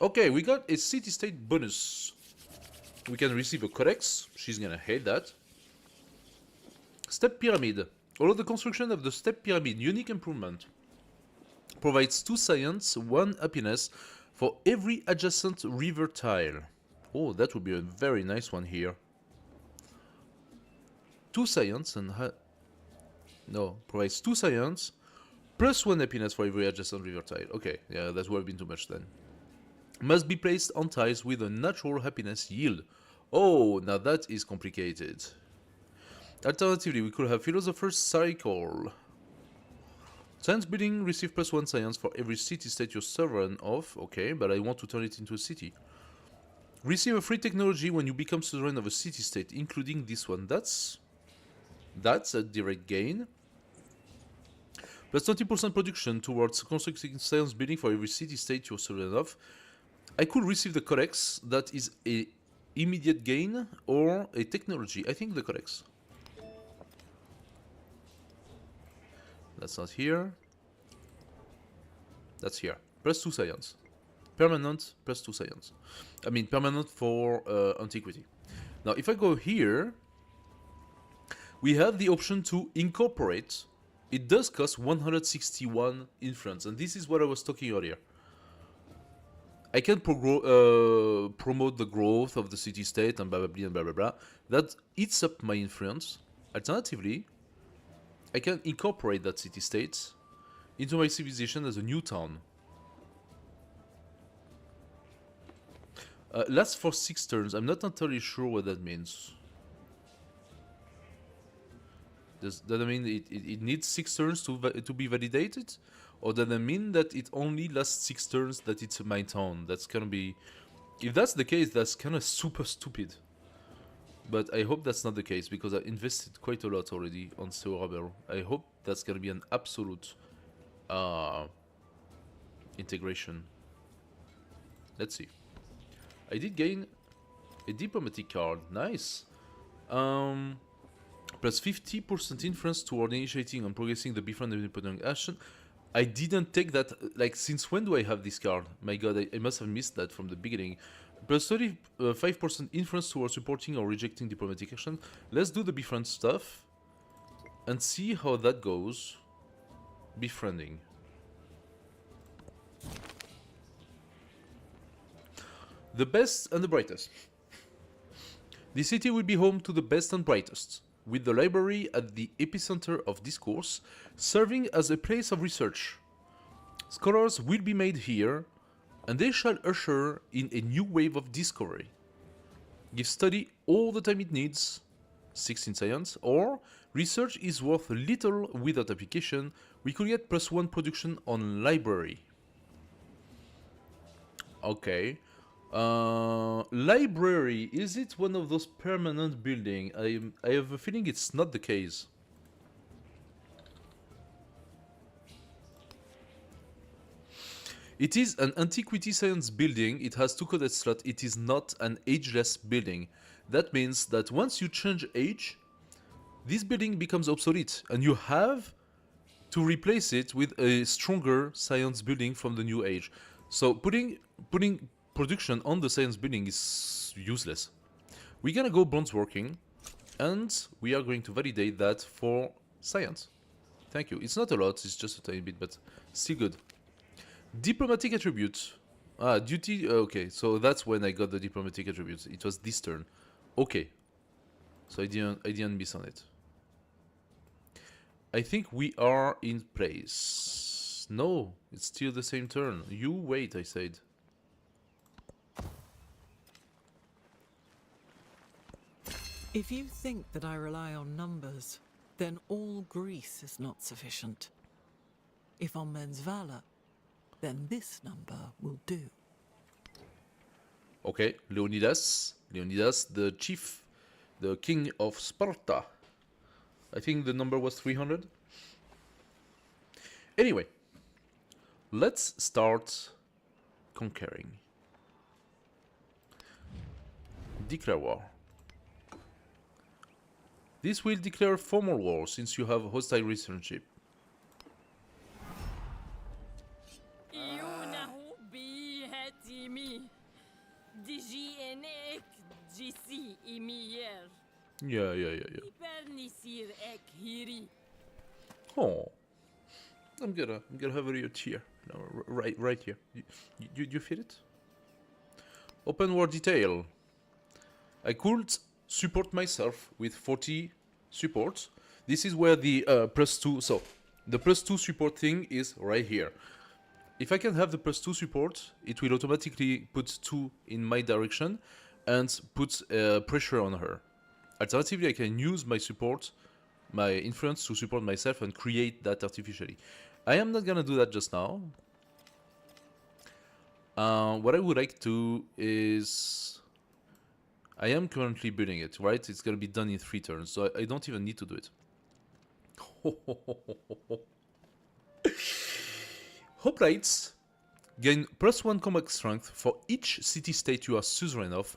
Okay, we got a city-state bonus. We can receive a codex. She's gonna hate that. Step pyramid. Although the construction of the step pyramid, unique improvement, provides 2 science, 1 happiness for every adjacent river tile. Oh, that would be a very nice one here. 2 science and no, provides 2 science plus 1 happiness for every adjacent river tile. Okay, yeah, that would have been too much then. Must be placed on tiles with a natural happiness yield. Oh, now that is complicated. Alternatively, we could have Philosopher's Cycle. Science building receive plus 1 science for every city-state you're sovereign of. Okay, but I want to turn it into a city. Receive a free technology when you become sovereign of a city-state, including this one. That's a direct gain. Plus 20% production towards constructing science building for every city-state you're sovereign of. I could receive the codex. That is a immediate gain or a technology. I think the codex. That's not here. That's here. Plus 2 science. Permanent, plus 2 science. I mean, permanent for antiquity. Now, if I go here, we have the option to incorporate. It does cost 161 influence, and this is what I was talking earlier. I can promote the growth of the city-state and blah blah blah and blah blah blah. That eats up my influence. Alternatively, I can incorporate that city-state into my civilization as a new town. Lasts for 6 turns. I'm not entirely sure what that means. Does that mean it needs 6 turns to be validated? Or does that mean that it only lasts 6 turns that it's my town? That's gonna be... If that's the case, that's kind of super stupid. But I hope that's not the case, because I invested quite a lot already on Seorabel. I hope that's gonna be an absolute integration. Let's see. I did gain a diplomatic card. Nice. Plus 50% influence toward initiating and progressing the befriend and independent action. I didn't take that. Like, since when do I have this card? My god, I must have missed that from the beginning. Plus 35% influence towards supporting or rejecting diplomatic action. Let's do the befriend stuff and see how that goes. Befriending. The best and the brightest. The city will be home to the best and brightest, with the library at the epicenter of discourse, serving as a place of research. Scholars will be made here, and they shall usher in a new wave of discovery. Give study all the time it needs, 16 science, or research is worth little without application. We could get +1 production on library. Okay. Library, is it one of those permanent buildings? I have a feeling it's not the case. It is an antiquity science building. It has 2 coded slots. It is not an ageless building. That means that once you change age, this building becomes obsolete, and you have to replace it with a stronger science building from the new age. So putting production on the science building is useless. We're gonna go bronze working, and we are going to validate that for science. Thank you. It's not a lot, it's just a tiny bit, but still good. Diplomatic attribute. Duty. Okay, so that's when I got the diplomatic attributes. It was this turn. Okay. So I didn't miss on it. I think we are in place. No, it's still the same turn. You wait, I said. If you think that I rely on numbers, then all Greece is not sufficient. If on men's valor, then this number will do. Okay, Leonidas, the chief, the king of Sparta. I think the number was 300. Anyway, let's start conquering. Declare war. This will declare formal war since you have hostile relationship. Yeah. Oh, I'm gonna have a tear. No, right here. You feel it? Open world detail. I could support myself with 40 supports. This is where the +2. So the +2 support thing is right here. If I can have the +2 support, it will automatically put 2 in my direction and put pressure on her. Alternatively, I can use my support, my influence to support myself and create that artificially. I am not gonna do that just now. What I would like to is... I am currently building it, right? It's gonna be done in 3 turns, so I don't even need to do it. Hoplites gain +1 combat strength for each city-state you are suzerain of.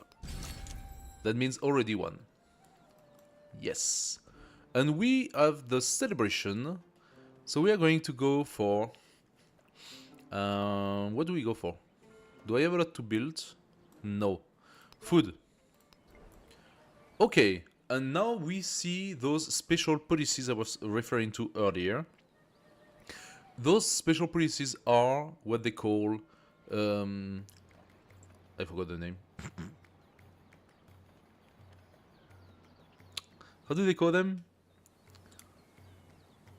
That means already 1. Yes. And we have the celebration. So we are going to go for... what do we go for? Do I have a lot to build? No. Food. Okay. And now we see those special policies I was referring to earlier. Those special policies are what they call... I forgot the name. How do they call them?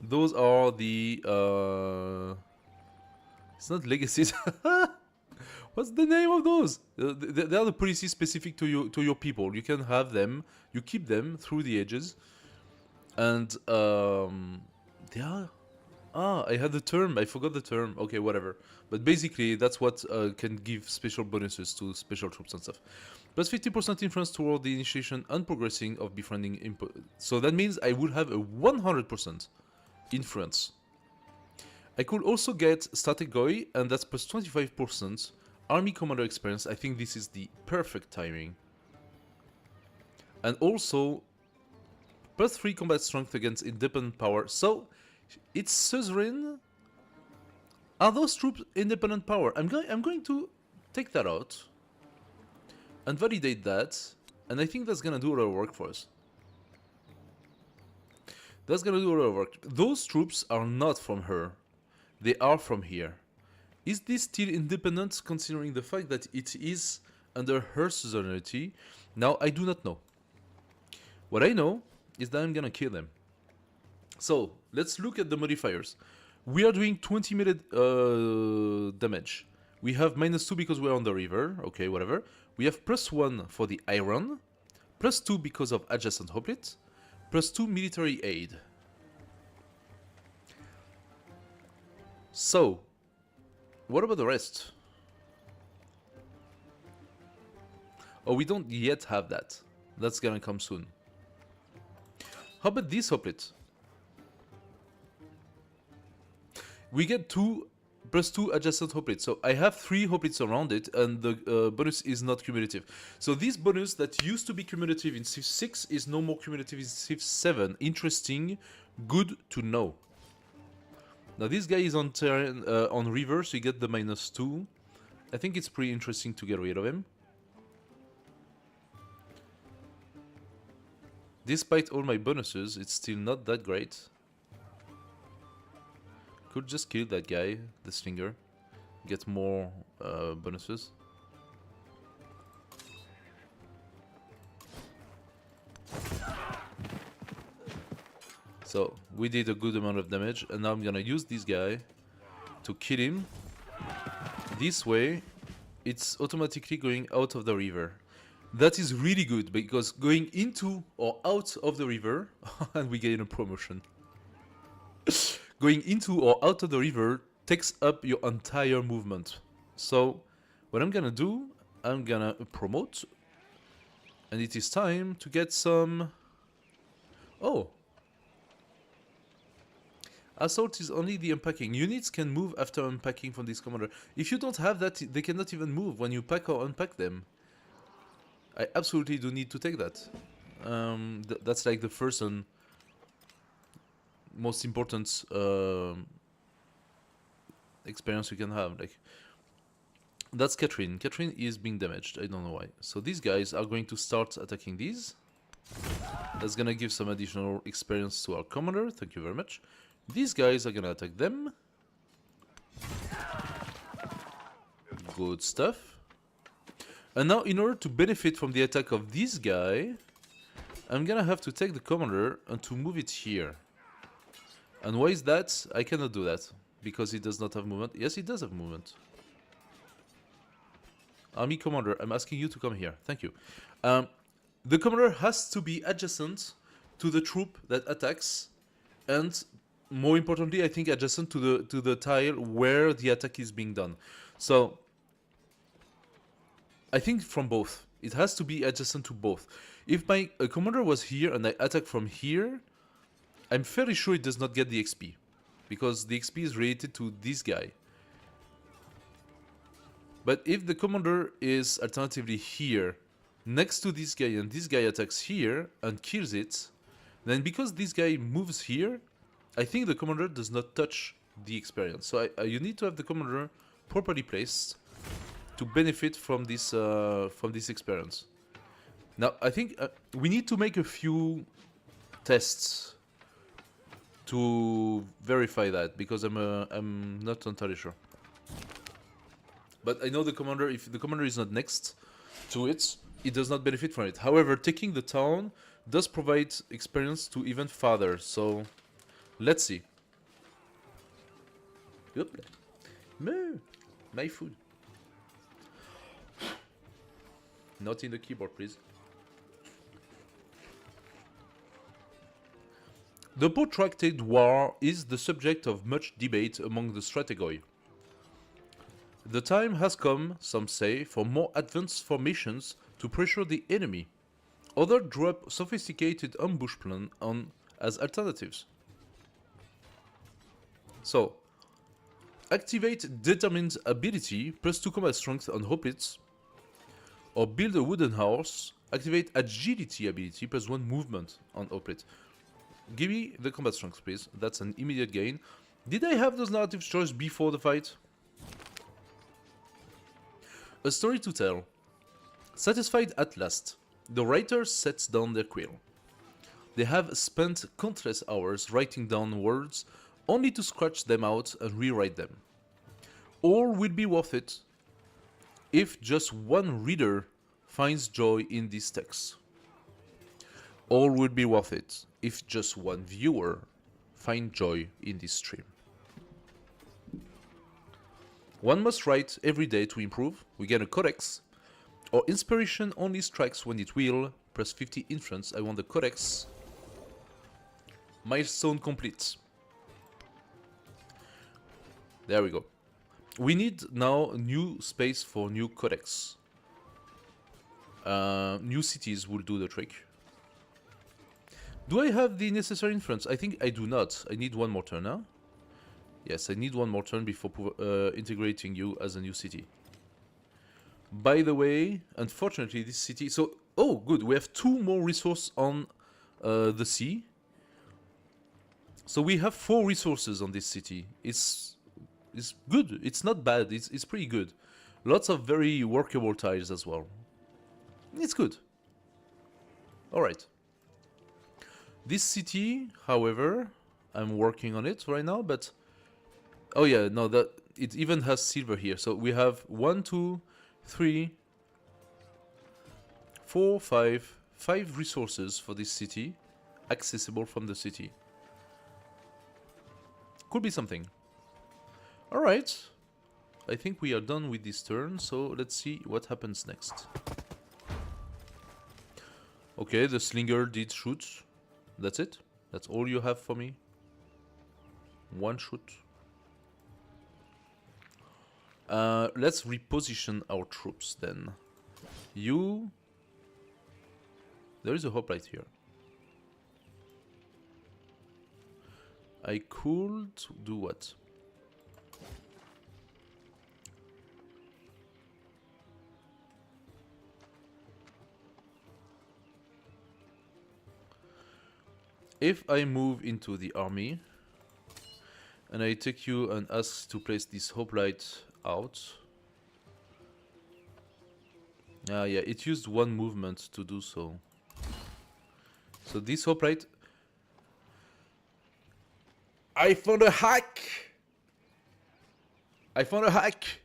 Those are the... It's not legacies. What's the name of those? They are the policies specific to your people. You can have them. You keep them through the ages. And they are... I had the term. I forgot the term. Okay, whatever. But basically, that's what can give special bonuses to special troops and stuff. Plus 50% influence toward the initiation and progressing of befriending input. So that means I would have a 100% influence. I could also get Strategoi, and that's plus 25% army commander experience. I think this is the perfect timing. And also plus 3 combat strength against independent power. So it's suzerain. Are those troops independent power? I'm going to take that out and validate that, and I think that's gonna do a lot of work for us. That's gonna do a lot of work. Those troops are not from her. They are from here. Is this still independent considering the fact that it is under her suzerainty? Now, I do not know. What I know is that I'm gonna kill them. So, let's look at the modifiers. We are doing 20 melee damage. We have -2 because we're on the river. Okay, whatever. We have +1 for the iron. +2 because of adjacent hoplite, +2 military aid. So, what about the rest? Oh, we don't yet have that. That's gonna come soon. How about this hoplite? We get +2 adjacent hoplites. So I have 3 hoplites around it, and the bonus is not cumulative. So this bonus that used to be cumulative in Civ 6 is no more cumulative in Civ 7. Interesting, good to know. Now this guy is on terrain, on river, so you get the -2. I think it's pretty interesting to get rid of him. Despite all my bonuses, it's still not that great. Could just kill that guy, the slinger, get more bonuses. So we did a good amount of damage, and now I'm gonna use this guy to kill him. This way, it's automatically going out of the river. That is really good, because going into or out of the river, and we gain a promotion. Going into or out of the river takes up your entire movement. So, what I'm gonna do, I'm gonna promote, and it is time to get some... Oh! Assault is only the unpacking. Units can move after unpacking from this commander. If you don't have that, they cannot even move when you pack or unpack them. I absolutely do need to take that. That's like the first and most important experience you can have. Like, that's Catherine. Catherine is being damaged. I don't know why. So these guys are going to start attacking these. That's gonna give some additional experience to our commander. Thank you very much. These guys are gonna attack them. Good stuff. And now, in order to benefit from the attack of this guy, I'm gonna have to take the commander and to move it here. And why is that? I cannot do that, because it does not have movement. Yes, it does have movement. Army commander, I'm asking you to come here. Thank you. The commander has to be adjacent to the troop that attacks, and more importantly, I think adjacent to the tile where the attack is being done. So, I think from both. It has to be adjacent to both. If my commander was here and I attack from here, I'm fairly sure it does not get the XP, because the XP is related to this guy. But if the commander is alternatively here, next to this guy, and this guy attacks here and kills it, then because this guy moves here, I think the commander does not touch the experience. So you need to have the commander properly placed to benefit from this experience. Now, I think we need to make a few tests to verify that, because I'm not entirely sure. But I know the commander, if the commander is not next to it, it does not benefit from it. However, taking the town does provide experience to even farther, so let's see. Oop. Moo! My food. Not in the keyboard, please. The protracted war is the subject of much debate among the strategoi. The time has come, some say, for more advanced formations to pressure the enemy. Others drew up sophisticated ambush plans as alternatives. So, activate determined ability +2 combat strength on hoplites, or build a wooden house. Activate agility ability +1 movement on hoplite. Give me the combat strength, please. That's an immediate gain. Did I have those narrative choices before the fight? A story to tell. Satisfied at last, the writer sets down their quill. They have spent countless hours writing down words only to scratch them out and rewrite them. All will be worth it if just one reader finds joy in these texts. All will be worth it if just one viewer finds joy in this stream. One must write every day to improve. We get a codex. Or inspiration only strikes when it will, plus 50 influence. I want the codex. Milestone complete. There we go. We need now new space for new codex. New cities will do the trick. Do I have the necessary influence? I think I do not. I need one more turn now. Yes, I need one more turn before integrating you as a new city. By the way, unfortunately, this city... So, oh, good. We have 2 more resources on the sea. So we have 4 resources on this city. It's good. It's not bad. It's pretty good. Lots of very workable tiles as well. It's good. Alright. This city, however, I'm working on it right now, but... Oh yeah, no, that it even has silver here. So we have 1, 2, 3, 4, 5 resources for this city, accessible from the city. Could be something. Alright. I think we are done with this turn, so let's see what happens next. Okay, the slinger did shoot. That's it? That's all you have for me? 1 shoot. Let's reposition our troops then. You... There is a hoplite here. I could do what? If I move into the army and I take you and ask to place this hoplite out. Yeah, it used 1 movement to do so. So this hoplite... I found a hack! I found a hack!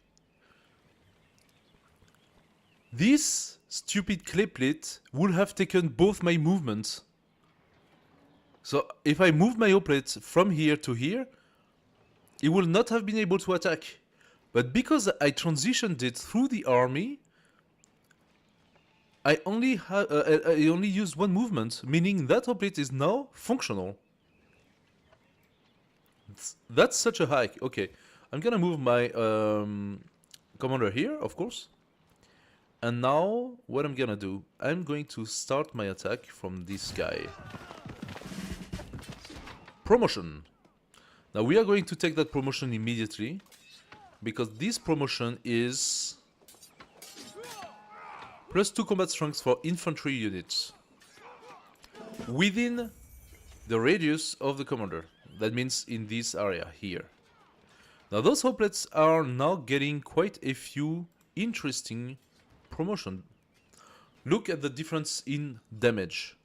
This stupid clay plate would have taken both my movements. So if I move my hoplite from here to here, it will not have been able to attack. But because I transitioned it through the army, I only used 1 movement, meaning that hoplite is now functional. That's such a hack. Okay, I'm gonna move my commander here, of course. And now, what I'm gonna do, I'm going to start my attack from this guy. Promotion. Now we are going to take that promotion immediately, because this promotion is +2 combat strength for infantry units within the radius of the commander. That means in this area here. Now those hoplites are now getting quite a few interesting promotion. Look at the difference in damage.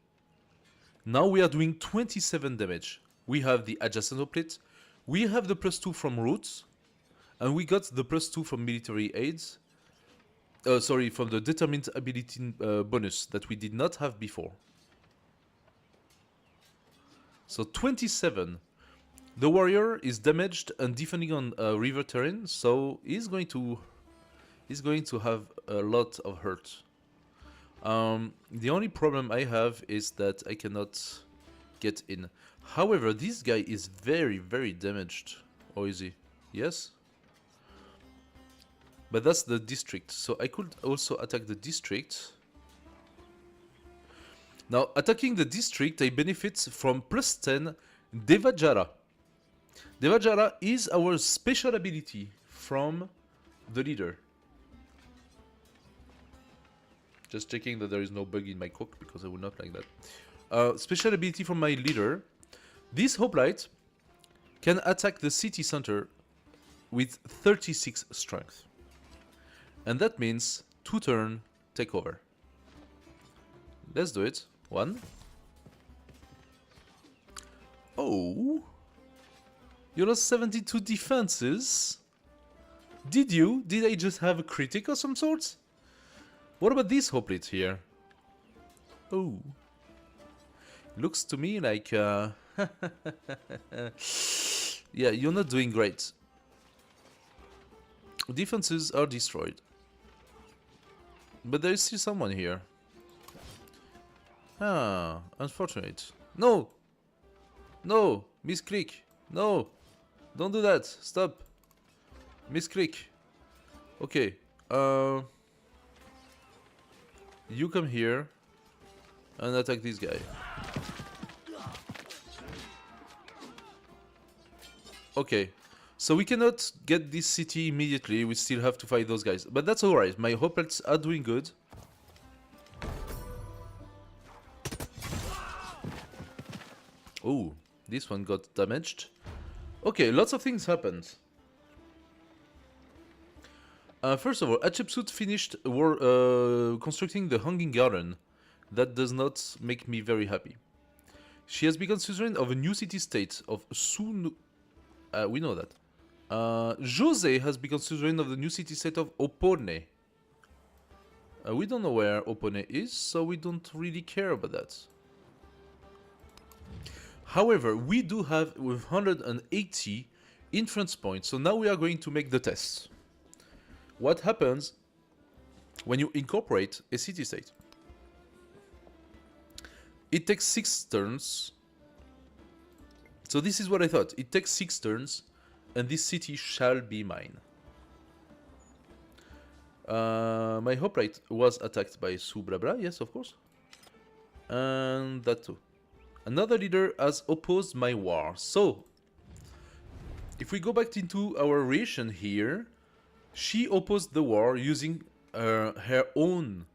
Now we are doing 27 damage. We have the adjacent hoplite, we have the +2 from roots, and we got the +2 from military aids. Sorry, from the determined ability bonus that we did not have before. So 27. The warrior is damaged and defending on river terrain, so he's going to have a lot of hurt. The only problem I have is that I cannot get in. However, this guy is very, very damaged. Or is he? Yes? But that's the district, so I could also attack the district. Now, attacking the district, I benefit from +10 Devajara. Devajara is our special ability from the leader. Just checking that there is no bug in my cook, because I would not like that. Special ability from my leader. This hoplite can attack the city center with 36 strength. And that means 2 turn takeover. Let's do it. 1. Oh. You lost 72 defenses. Did you? Did I just have a critic of some sorts? What about this hoplite here? Oh. Looks to me like... yeah, you're not doing great. Defenses are destroyed. But there is still someone here. Ah, unfortunate. No! No! Misclick! No! Don't do that! Stop! Misclick! Okay. You come here and attack this guy. Okay. So we cannot get this city immediately, we still have to fight those guys. But that's alright, my hoplites are doing good. Oh, this one got damaged. Okay, lots of things happened. First of all, Hatshepsut finished constructing the Hanging Garden. That does not make me very happy. She has become suzerain of a new city-state of Sunu... we know that. Jose has become suzerain of the new city-state of Opone. We don't know where Opone is, so we don't really care about that. However, we do have 180 influence points, so now we are going to make the test. What happens when you incorporate a city-state? It takes 6 turns. So this is what I thought. It takes 6 turns, and this city shall be mine. My hoplite was attacked by Subrabra, yes, of course. And that too. Another leader has opposed my war. So, if we go back into our relation here, she opposed the war using her own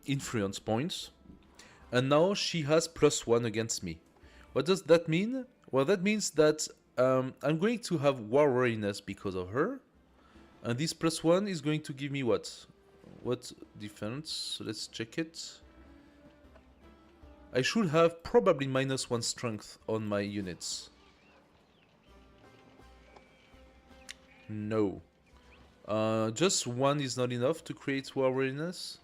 influence points. And now she has +1 against me. What does that mean? Well, that means that I'm going to have war readiness because of her. And this +1 is going to give me what? What defense? So let's check it. I should have probably -1 strength on my units. No. Just 1 is not enough to create war readiness.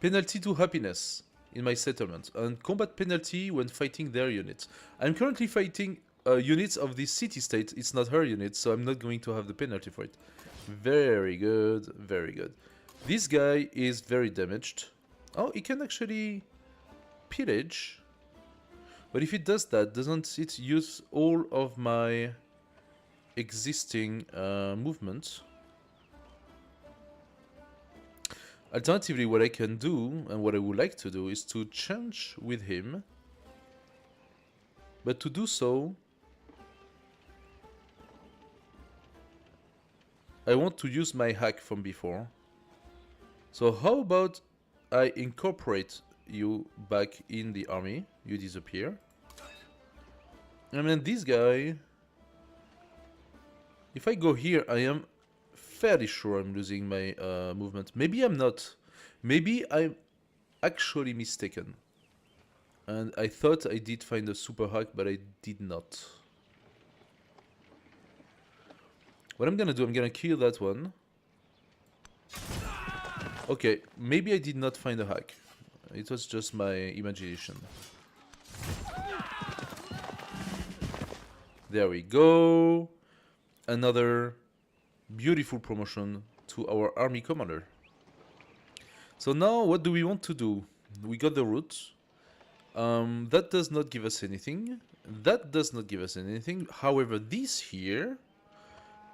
Penalty to happiness in my settlement, and combat penalty when fighting their units. I'm currently fighting units of this city-state. It's not her unit, so I'm not going to have the penalty for it. Very good, very good. This guy is very damaged. Oh, he can actually pillage. But if it does that, doesn't it use all of my existing movement? Alternatively, what I can do, and what I would like to do, is to change with him. But to do so, I want to use my hack from before. So how about I incorporate you back in the army? You disappear. And then this guy... If I go here, I am fairly sure I'm losing my movement. Maybe I'm not. Maybe I'm actually mistaken. And I thought I did find a super hack, but I did not. What I'm gonna do, I'm gonna kill that one. Okay, maybe I did not find a hack. It was just my imagination. There we go. Another beautiful promotion to our army commander. So now what do we want to do? We got the route. That does not give us anything. That does not give us anything. However, this here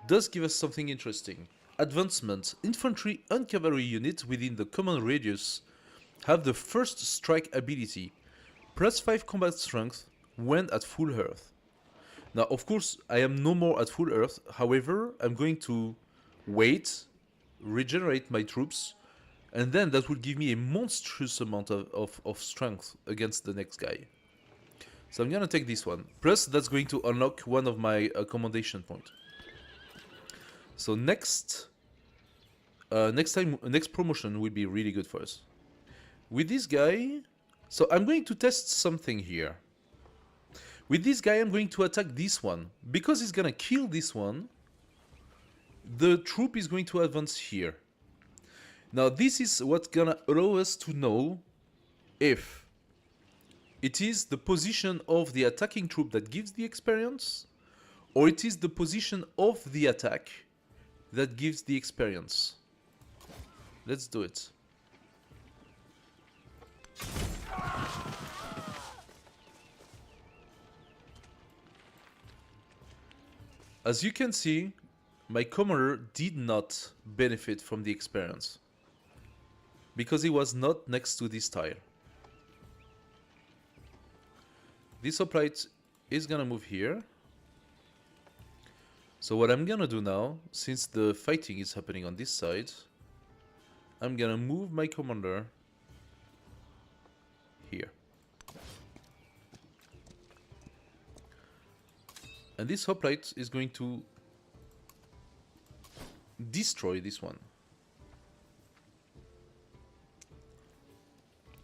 does give us something interesting. Advancement. Infantry and cavalry units within the command radius have the first strike ability. +5 combat strength when at full health. Now, of course, I am no more at full health. However, I'm going to wait, regenerate my troops, and then that will give me a monstrous amount of strength against the next guy. So I'm gonna take this one. Plus, that's going to unlock one of my commendation points. So next promotion will be really good for us. With this guy, so I'm going to test something here. With this guy, I'm going to attack this one. Because he's gonna kill this one, the troop is going to advance here. Now, this is what's gonna allow us to know if it is the position of the attacking troop that gives the experience, or it is the position of the attack that gives the experience. Let's do it. As you can see, my commander did not benefit from the experience because he was not next to this tile. This hoplite is gonna move here. So what I'm gonna do now, since the fighting is happening on this side, I'm gonna move my commander here. And this hoplite is going to destroy this one.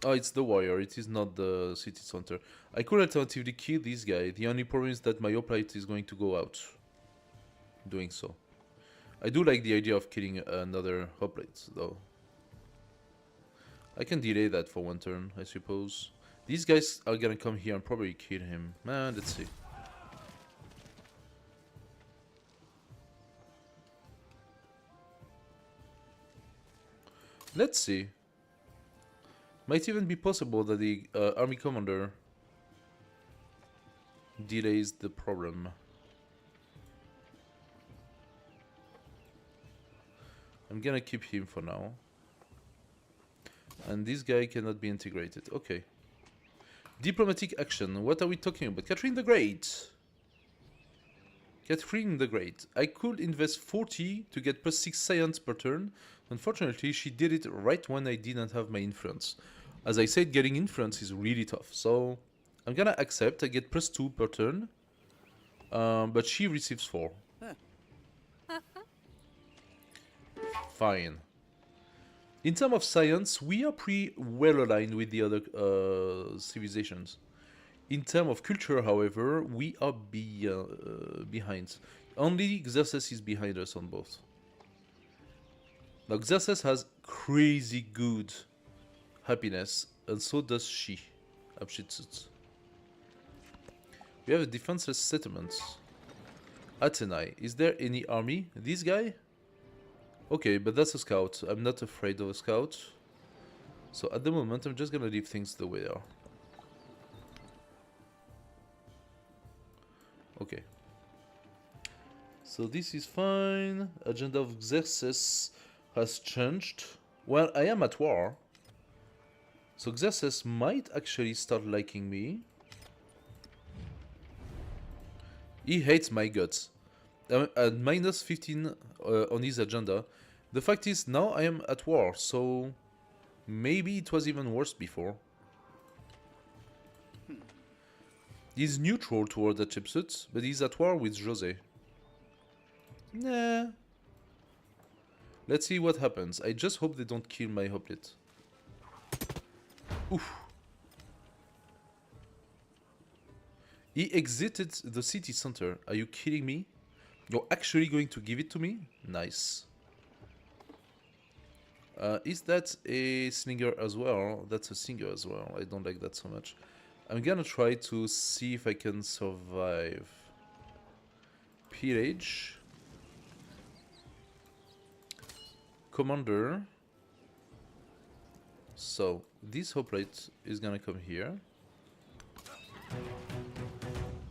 Oh, it's the warrior, it is not the city center. I could alternatively kill this guy. The only problem is that my hoplite is going to go out doing so. I do like the idea of killing another hoplite, though. I can delay that for one turn, I suppose. These guys are gonna come here and probably kill him. Man, let's see. Let's see. Might even be possible that the army commander delays the problem. I'm gonna keep him for now. And this guy cannot be integrated. Okay. Diplomatic action. What are we talking about? Catherine the Great. Catherine the Great. I could invest 40 to get +6 science per turn. Unfortunately, she did it right when I didn't have my influence. As I said, getting influence is really tough. So I'm gonna accept. I get +2 per turn. But she receives 4. Fine. In terms of science, we are pretty well aligned with the other civilizations. In terms of culture, however, we are behind. Only Xerxes is behind us on both. Now, Xerxes has crazy good happiness, and so does she. Hatshepsut. We have a defenseless settlement. Athenai. Is there any army? This guy? Okay, but that's a scout. I'm not afraid of a scout. So at the moment, I'm just gonna leave things the way they are. Okay. So this is fine. Agenda of Xerxes has changed. Well, I am at war. So Xerxes might actually start liking me. He hates my guts. I'm at -15 on his agenda. The fact is, now I am at war, so maybe it was even worse before. He's neutral toward Hatshepsut, but he's at war with Jose. Nah. Let's see what happens. I just hope they don't kill my hoplite. Oof. He exited the city center. Are you kidding me? You're actually going to give it to me? Nice. Is that a slinger as well? That's a singer as well. I don't like that so much. I'm gonna try to see if I can survive. Pillage. Commander. So, this hoplite is gonna come here.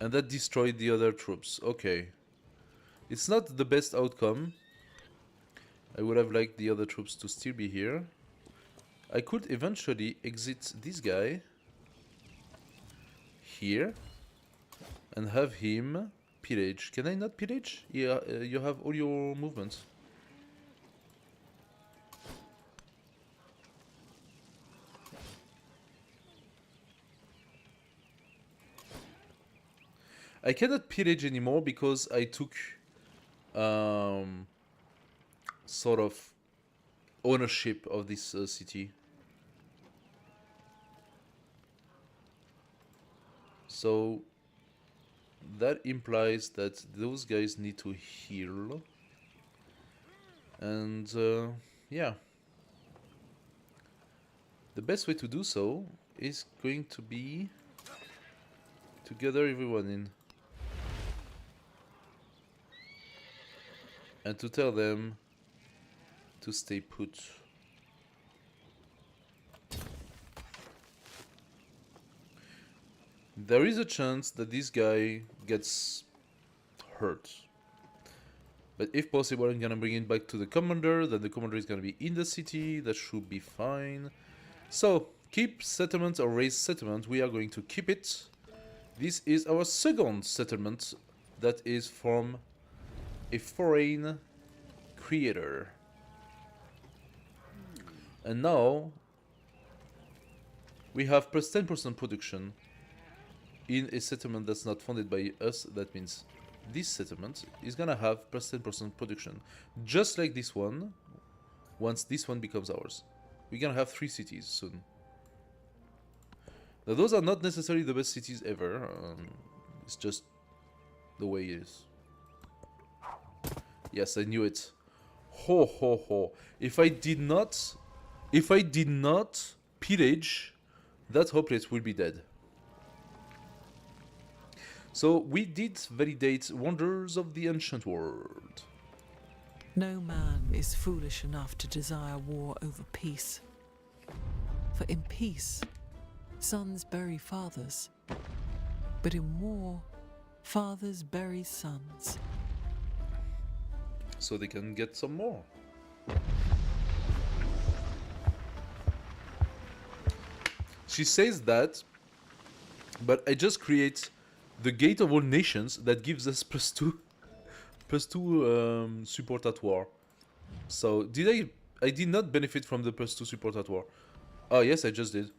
And that destroyed the other troops. Okay. It's not the best outcome. I would have liked the other troops to still be here. I could eventually exit this guy here and have him pillage. Can I not pillage? Yeah, you have all your movements. I cannot pillage anymore because I took sort of ownership of this city. So that implies that those guys need to heal. And yeah. The best way to do so is going to be to gather everyone in. And to tell them to stay put. There is a chance that this guy gets hurt. But if possible, I'm gonna bring it back to the commander. Then the commander is gonna be in the city. That should be fine. So, keep settlement or raise settlement. We are going to keep it. This is our second settlement that is from a foreign creator. And now we have plus 10% production in a settlement that's not funded by us. That means this settlement is gonna have plus 10% production, just like this one. Once this one becomes ours, we're gonna have 3 cities soon. Now those are not necessarily the best cities ever. It's just the way it is. Yes, I knew it. Ho ho ho! If I did not pillage, that hoplite will be dead. So we did validate Wonders of the Ancient World. No man is foolish enough to desire war over peace. For in peace, sons bury fathers. But in war, fathers bury sons. So they can get some more. She says that, but I just create the Gate of All Nations that gives us plus two support at war. So I did not benefit from the plus 2 support at war. Oh yes, I just did.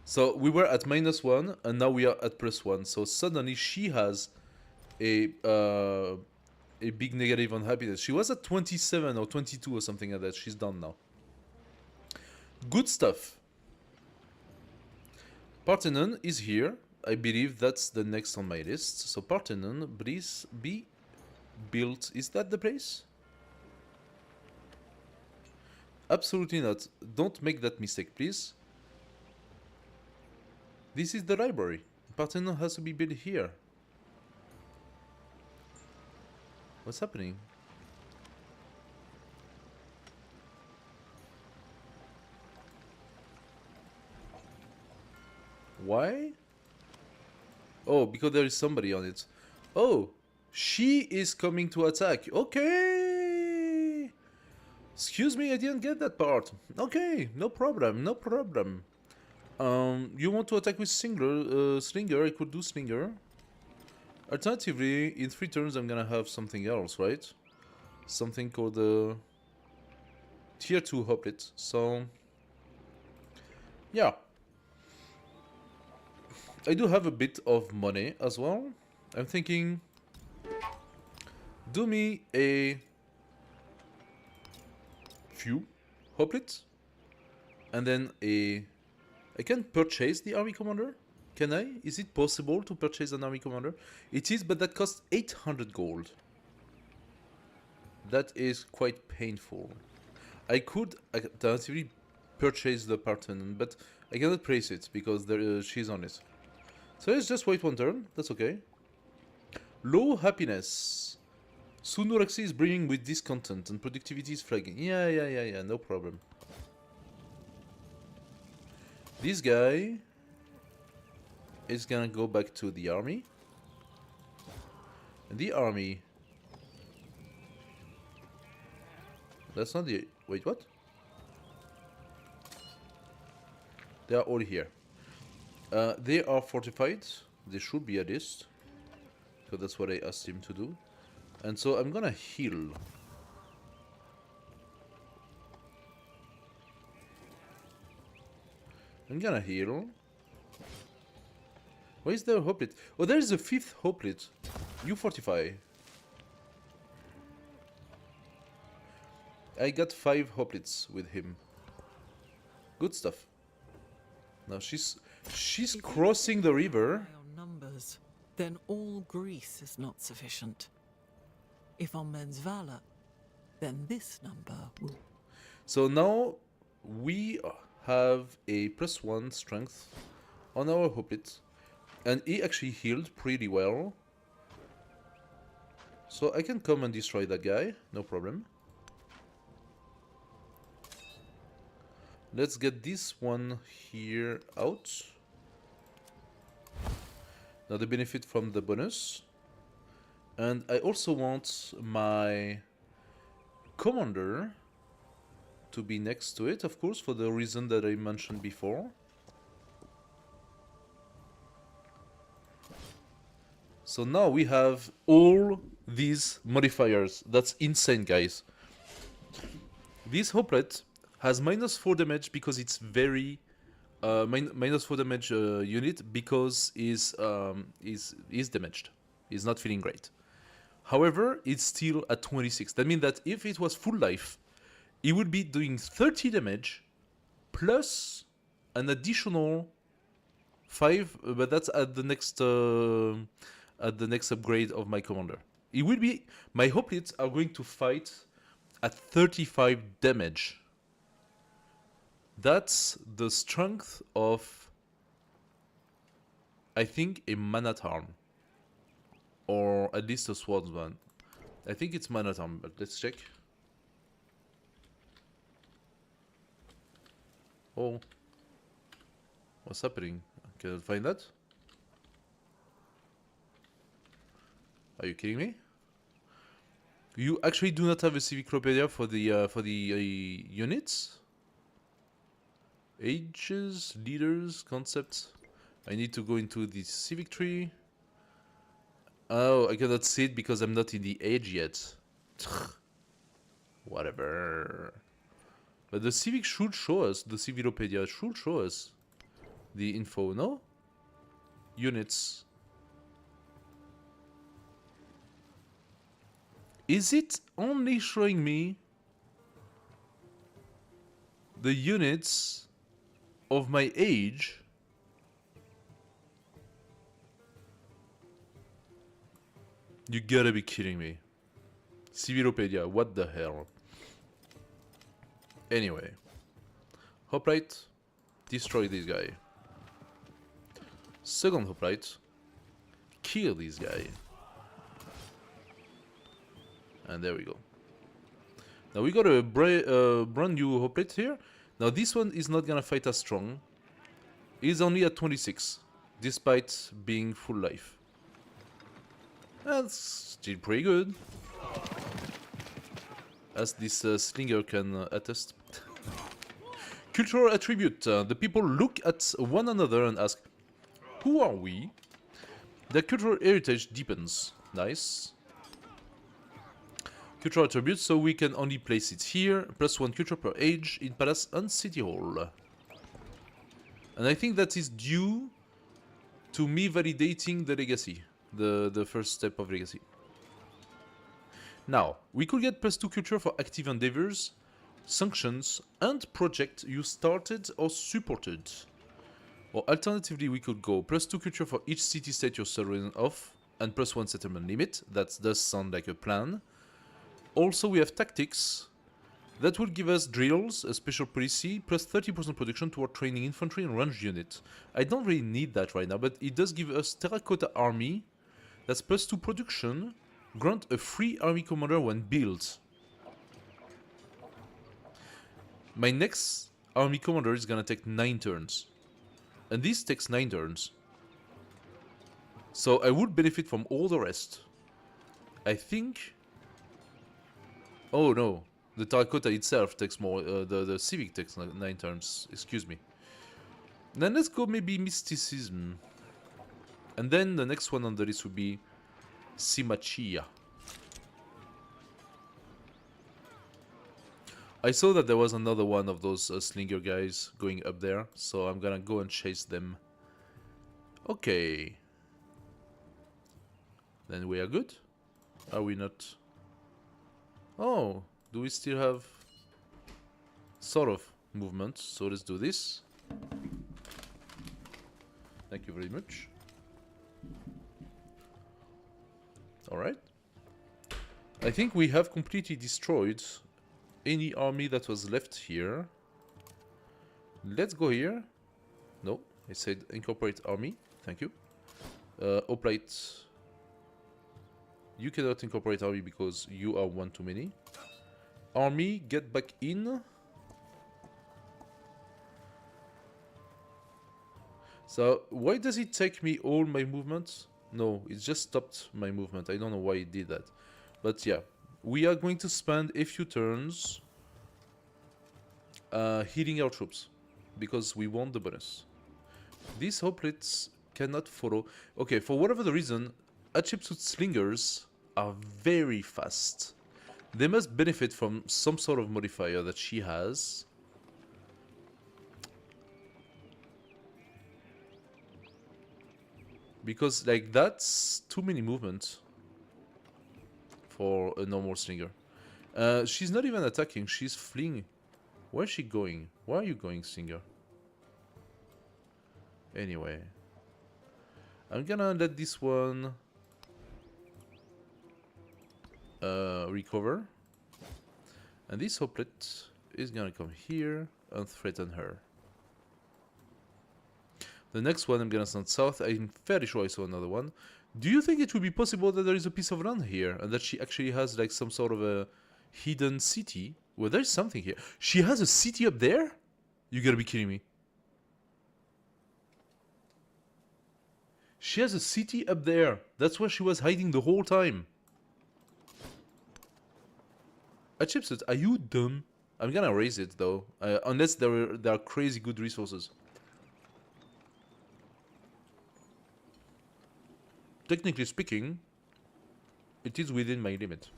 So we were at -1 and now we are at +1. So suddenly she has a big negative on happiness. She was at 27 or 22 or something like that. She's done now. Good stuff. Parthenon is here. I believe that's the next on my list. So Parthenon, please be built. Is that the place? Absolutely not. Don't make that mistake, please. This is the library. Parthenon has to be built here. What's happening? Why? Oh, because there is somebody on it. Oh, she is coming to attack. Okay. Excuse me, I didn't get that part. Okay, no problem, no problem. You want to attack with Slinger? I could do Slinger. Alternatively, in 3 turns, I'm gonna have something else, right? Something called the Tier 2 Hoplite. So, yeah. I do have a bit of money as well. I'm thinking, do me a few hoplites, and then I can purchase the army commander. Can I? Is it possible to purchase an army commander? It is, but that costs 800 gold. That is quite painful. I could alternatively purchase the Parthenon, but I cannot place it because she's on it. So let's just wait 1 turn. That's okay. Low happiness. Sunuraxi is bringing with discontent and productivity is flagging. Yeah, no problem. This guy is gonna go back to the army. And the army... That's not the... Wait, what? They are all here. They are fortified. They should be at least. So that's what I asked him to do. And so I'm gonna heal. Where is the hoplite? Oh, there is a 5th hoplite. You fortify. I got 5 hoplites with him. Good stuff. Now she's crossing the river. On numbers, then all Greece is not sufficient. If on men's valor, then this number will... So now we have a +1 strength on our hoplite. And he actually healed pretty well. So I can come and destroy that guy, no problem. Let's get this one here out. Now they benefit from the bonus. And I also want my commander to be next to it, of course, for the reason that I mentioned before. So now we have all these modifiers. That's insane, guys. This hoplite has -4 damage because it's very -4 damage unit because is damaged. He's not feeling great. However, it's still at 26. That means that if it was full life, it would be doing 30 damage plus an additional 5, but that's at the next upgrade of my commander. It will be, my hoplites are going to fight at 35 damage. That's the strength of, I think, a man-at-arm. Or at least a swordsman. I think it's man-at-arm, but let's check. Oh. What's happening? Can I find that? Are you kidding me? You actually do not have a Civiclopedia for the units? Ages, leaders, concepts. I need to go into the civic tree. Oh, I cannot see it because I'm not in the age yet. Whatever. But the civic should show us, the Civilopedia should show us the info, no? Units. Is it only showing me the units of my age? You gotta be kidding me. Civilopedia, what the hell? Anyway. Hoplite, destroy this guy. Second hoplite, kill this guy. And there we go. Now we got a brand new hoplite here. Now this one is not gonna fight as strong. He's only at 26, despite being full life. That's still pretty good. As this slinger can attest. Cultural attribute. The people look at one another and ask, who are we? Their cultural heritage deepens. Nice. Cultural attributes, so we can only place it here. +1 culture per age in Palace and City Hall. And I think that is due to me validating the legacy. The first step of legacy. Now, we could get +2 culture for active endeavors, sanctions, and project you started or supported. Or alternatively, we could go +2 culture for each city-state you're sovereign of, and +1 settlement limit. That does sound like a plan. Also, we have tactics. That will give us drills, a special policy, +30% production toward training infantry and ranged unit. I don't really need that right now, but it does give us terracotta army. That's +2 production. Grant a free army commander when built. My next army commander is gonna take 9 turns. And this takes 9 turns. So I would benefit from all the rest. I think... Oh no, the terracotta itself takes more, the civic takes 9 turns, excuse me. Then let's go maybe mysticism. And then the next one on the list would be Simachia. I saw that there was another one of those slinger guys going up there, so I'm gonna go and chase them. Okay. Then we are good? Are we not? Oh, do we still have sort of movement? So let's do this. Thank you very much. Alright. I think we have completely destroyed any army that was left here. Let's go here. No, I said incorporate army. Thank you. Hoplite. You cannot incorporate army because you are one too many. Army, get back in. So, why does it take me all my movements? No, it just stopped my movement. I don't know why it did that. But yeah, we are going to spend a few turns healing our troops because we want the bonus. These hoplites cannot follow. Okay, for whatever the reason, Hatshepsut slingers are very fast. They must benefit from some sort of modifier that she has. Because, like, that's too many movements for a normal slinger. She's not even attacking, she's fleeing. Where's she going? Where are you going, slinger? Anyway. I'm gonna let this one recover. And this hoplet is gonna come here and threaten her. The next one I'm gonna send south. I'm fairly sure I saw another one. Do you think it would be possible that there is a piece of land here and that she actually has like some sort of a hidden city? Well, there's something here. She has a city up there? You gotta be kidding me. She has a city up there. That's where she was hiding the whole time. Hatshepsut, are you dumb? I'm gonna raise it though, unless there are crazy good resources. Technically speaking, it is within my limit.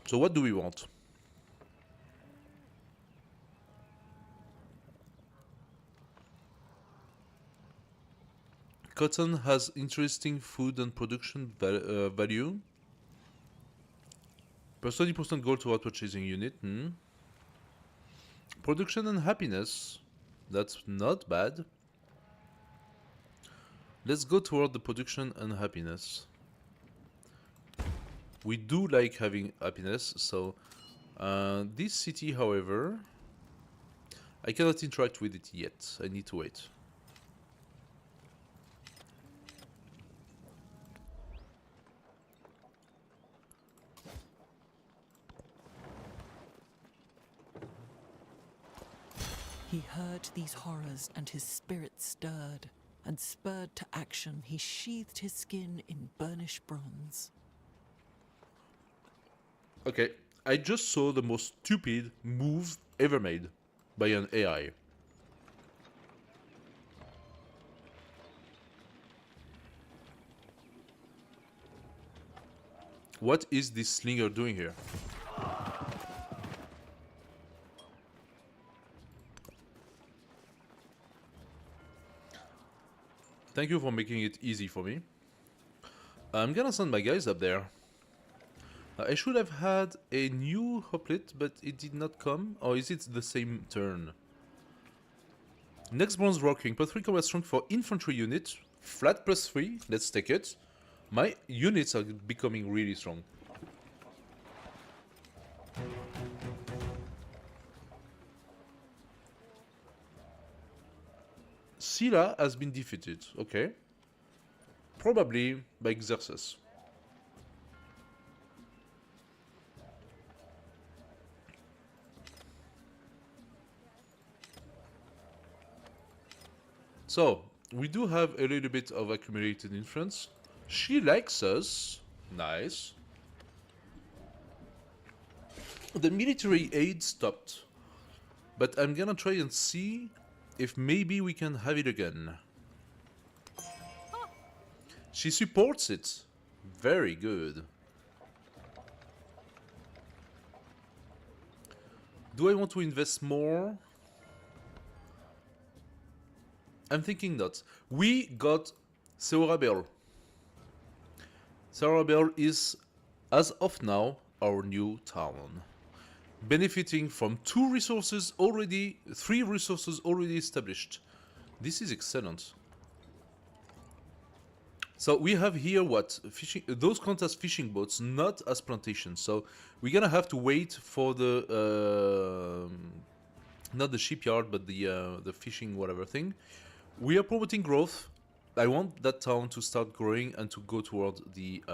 So what do we want? Cotton has interesting food and production value. Plus 20% gold toward purchasing unit. Production and happiness. That's not bad. Let's go toward the production and happiness. We do like having happiness, so this city, however, I cannot interact with it yet. I need to wait. He heard these horrors, and his spirit stirred, and spurred to action, he sheathed his skin in burnished bronze. Okay, I just saw the most stupid move ever made by an AI. What is this slinger doing here? Thank you for making it easy for me. I'm gonna send my guys up there. I should have had a new hoplite, but it did not come. Or is it the same turn? Next bronze rocking, +3 combat strength for infantry unit. Flat +3, let's take it. My units are becoming really strong. Scylla has been defeated, okay. Probably by Xerxes. So, we do have a little bit of accumulated influence. She likes us. Nice. The military aid stopped. But I'm gonna try and see if maybe we can have it again. She supports it. Very good. Do I want to invest more? I'm thinking not. We got Seorabel. Seorabel is, as of now, our new town. Benefiting from 3 resources already established. This is excellent. So we have here what? Fishing, those count as fishing boats, not as plantations. So we're gonna have to wait for the not the shipyard, but the fishing whatever thing. We are promoting growth. I want that town to start growing and to go toward the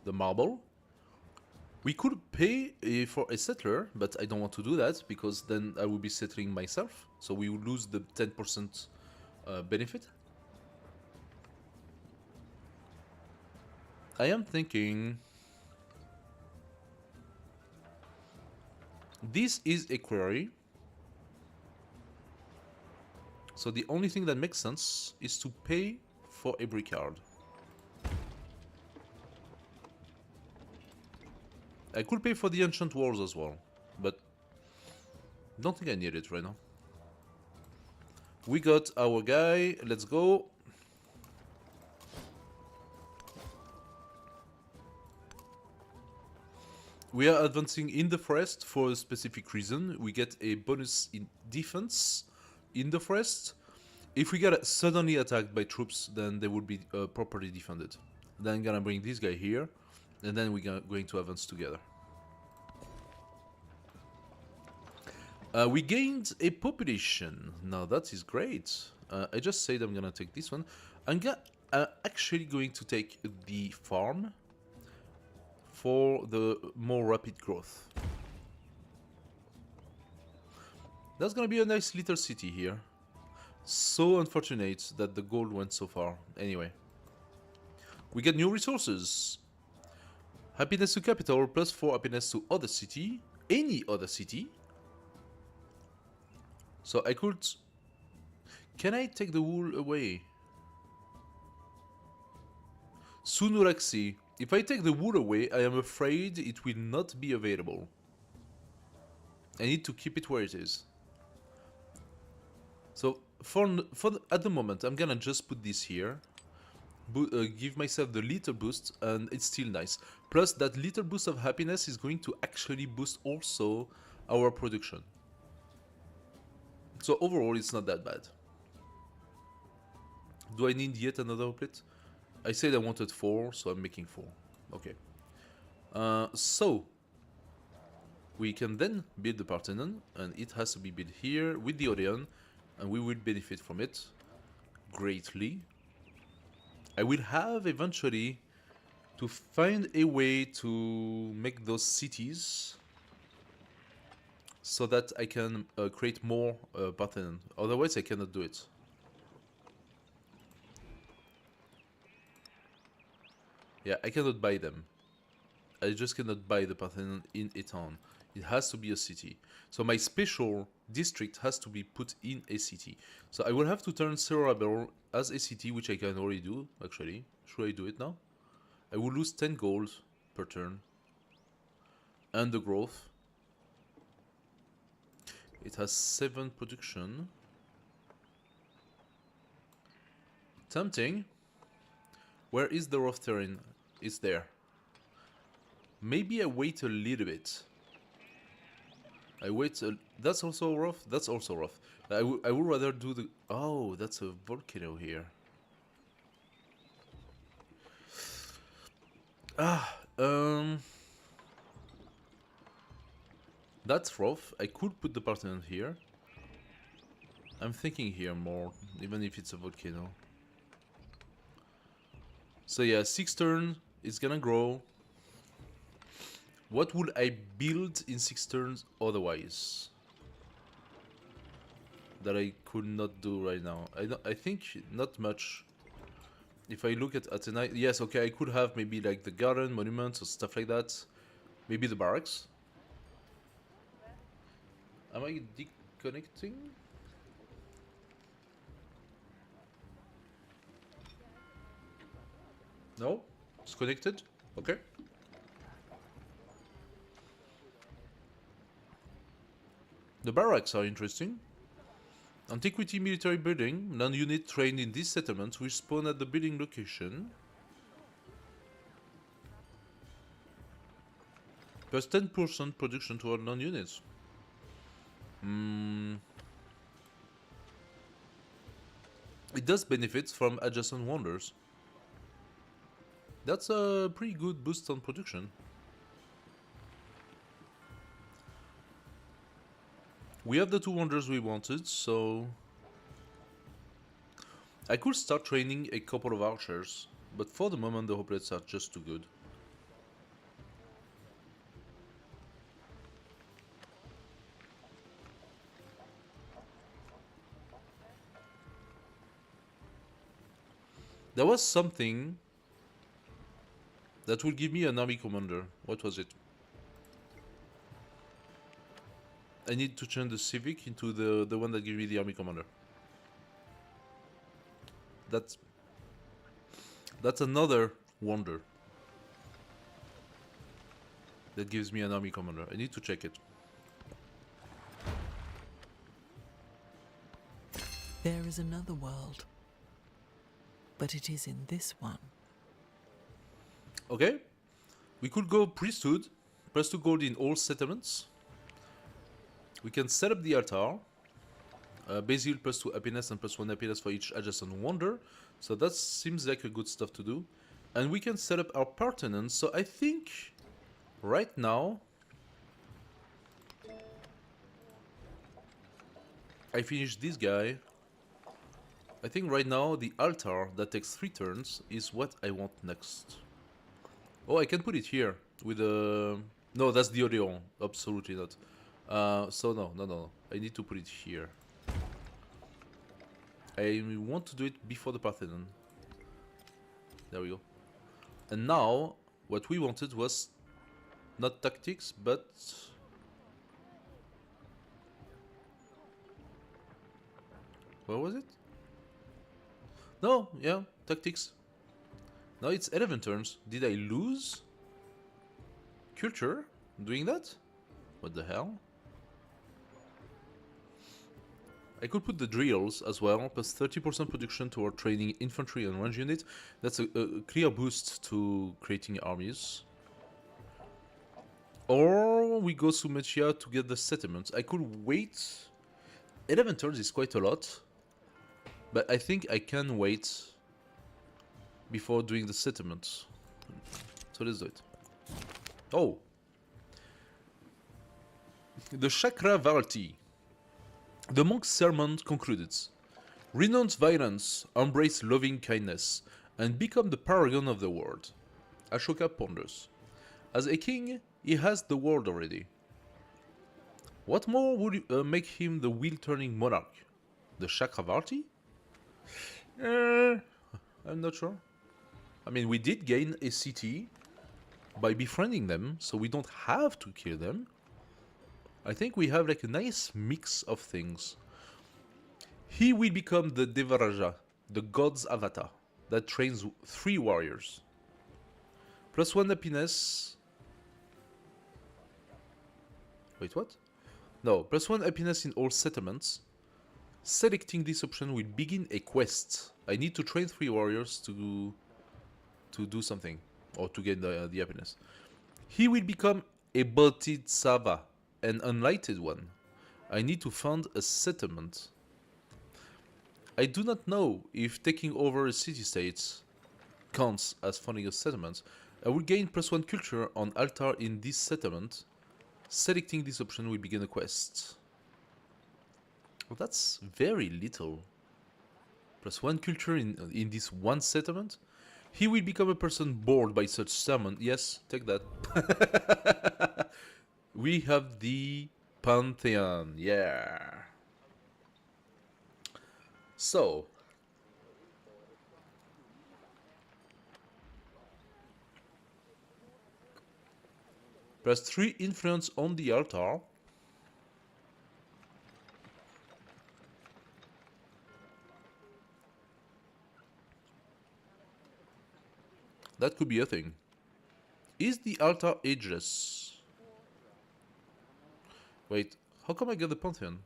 marble. We could pay for a settler, but I don't want to do that because then I will be settling myself. So we will lose the 10% benefit. I am thinking... This is a quarry. So the only thing that makes sense is to pay for a brickyard. I could pay for the ancient walls as well, but don't think I need it right now. We got our guy, let's go. We are advancing in the forest for a specific reason. We get a bonus in defense in the forest. If we get suddenly attacked by troops, then they will be properly defended. Then I'm gonna bring this guy here, and then we're going to advance together. We gained a population. Now that is great. I just said I'm gonna take this one. I'm actually going to take the farm for the more rapid growth. That's gonna be a nice little city here. So unfortunate that the gold went so far. Anyway. We get new resources. Happiness to capital, +4 happiness to other city. Any other city. So I could... Can I take the wool away? Sunuraxi. If I take the wool away, I am afraid it will not be available. I need to keep it where it is. So at the moment, I'm gonna just put this here. Give myself the little boost, and it's still nice. Plus, that little boost of happiness is going to actually boost also our production. So overall, it's not that bad. Do I need yet another hoplite? I said I wanted 4, so I'm making 4. Okay. So we can then build the Parthenon, and it has to be built here with the Odeon, and we will benefit from it greatly. I will have eventually to find a way to make those cities so that I can create more Parthenon. Otherwise, I cannot do it. Yeah, I cannot buy them. I just cannot buy the Parthenon in a town. It has to be a city. So my special district has to be put in a city. So I will have to turn Serabel as a city, which I can already do, actually. Should I do it now? I will lose 10 gold per turn. And the growth. It has 7 production. Tempting. Where is the rough terrain? It's there. Maybe I wait a little bit. I wait a... That's also rough? That's also rough. I would rather do the... Oh, that's a volcano here. That's rough. I could put the Parthenon here. I'm thinking here more, even if it's a volcano. So yeah, 6 turns, it's gonna grow. What would I build in 6 turns otherwise? That I could not do right now. I think not much. If I look at Athena, yes, okay, I could have maybe like the garden, monuments, or stuff like that. Maybe the barracks. Am I disconnecting? No? It's connected? Okay. The barracks are interesting. Antiquity military building. Non-unit trained in this settlement will spawn at the building location. Plus 10% production to all non-units. It does benefit from adjacent wonders. That's a pretty good boost on production. We have the 2 wonders we wanted, so... I could start training a couple of archers, but for the moment the hoplites are just too good. There was something that will give me an army commander. What was it? I need to change the civic into the one that gives me the army commander. That's another wonder that gives me an army commander. I need to check it. There is another world, but it is in this one. Okay, we could go priesthood, +2 gold in all settlements. We can set up the altar. Basil +2 happiness and +1 happiness for each adjacent wonder. So that seems like a good stuff to do. And we can set up our Parthenon. So I think right now I finished this guy. I think right now the altar that takes 3 turns is what I want next. Oh, I can put it here with a... No, that's the Odeon. Absolutely not. So no. I need to put it here. I want to do it before the Parthenon. There we go. And now, what we wanted was not tactics, but... What was it? No, yeah, tactics. Now it's 11 turns. Did I lose? Culture? Doing that? What the hell? I could put the drills as well, plus 30% production to our training infantry and range unit. That's a clear boost to creating armies. Or we go Sumetia to get the settlements. I could wait. 11 turns is quite a lot. But I think I can wait before doing the settlements. So let's do it. Oh! The Chakravarti. The monk's sermon concluded. Renounce violence, embrace loving kindness, and become the paragon of the world. Ashoka ponders. As a king, he has the world already. What more would make him the wheel-turning monarch? The Chakravarti? I'm not sure. I mean, we did gain a city by befriending them, so we don't have to kill them. I think we have like a nice mix of things. He will become the Devaraja, the god's avatar, that trains 3 warriors. +1 happiness. Wait, what? No, +1 happiness in all settlements. Selecting this option will begin a quest. I need to train 3 warriors to do something, or to get the happiness. He will become a Bodhisattva, an enlightened one. I need to found a settlement. I do not know if taking over a city-state counts as founding a settlement. I will gain +1 culture on altar in this settlement. Selecting this option will begin a quest. Well, that's very little. +1 culture in this one settlement. He will become a person bored by such sermon. Yes, take that. We have the Pantheon. Yeah. So. +3 influence on the altar. That could be a thing. Is the altar ageless? Wait, how come I get the Pantheon?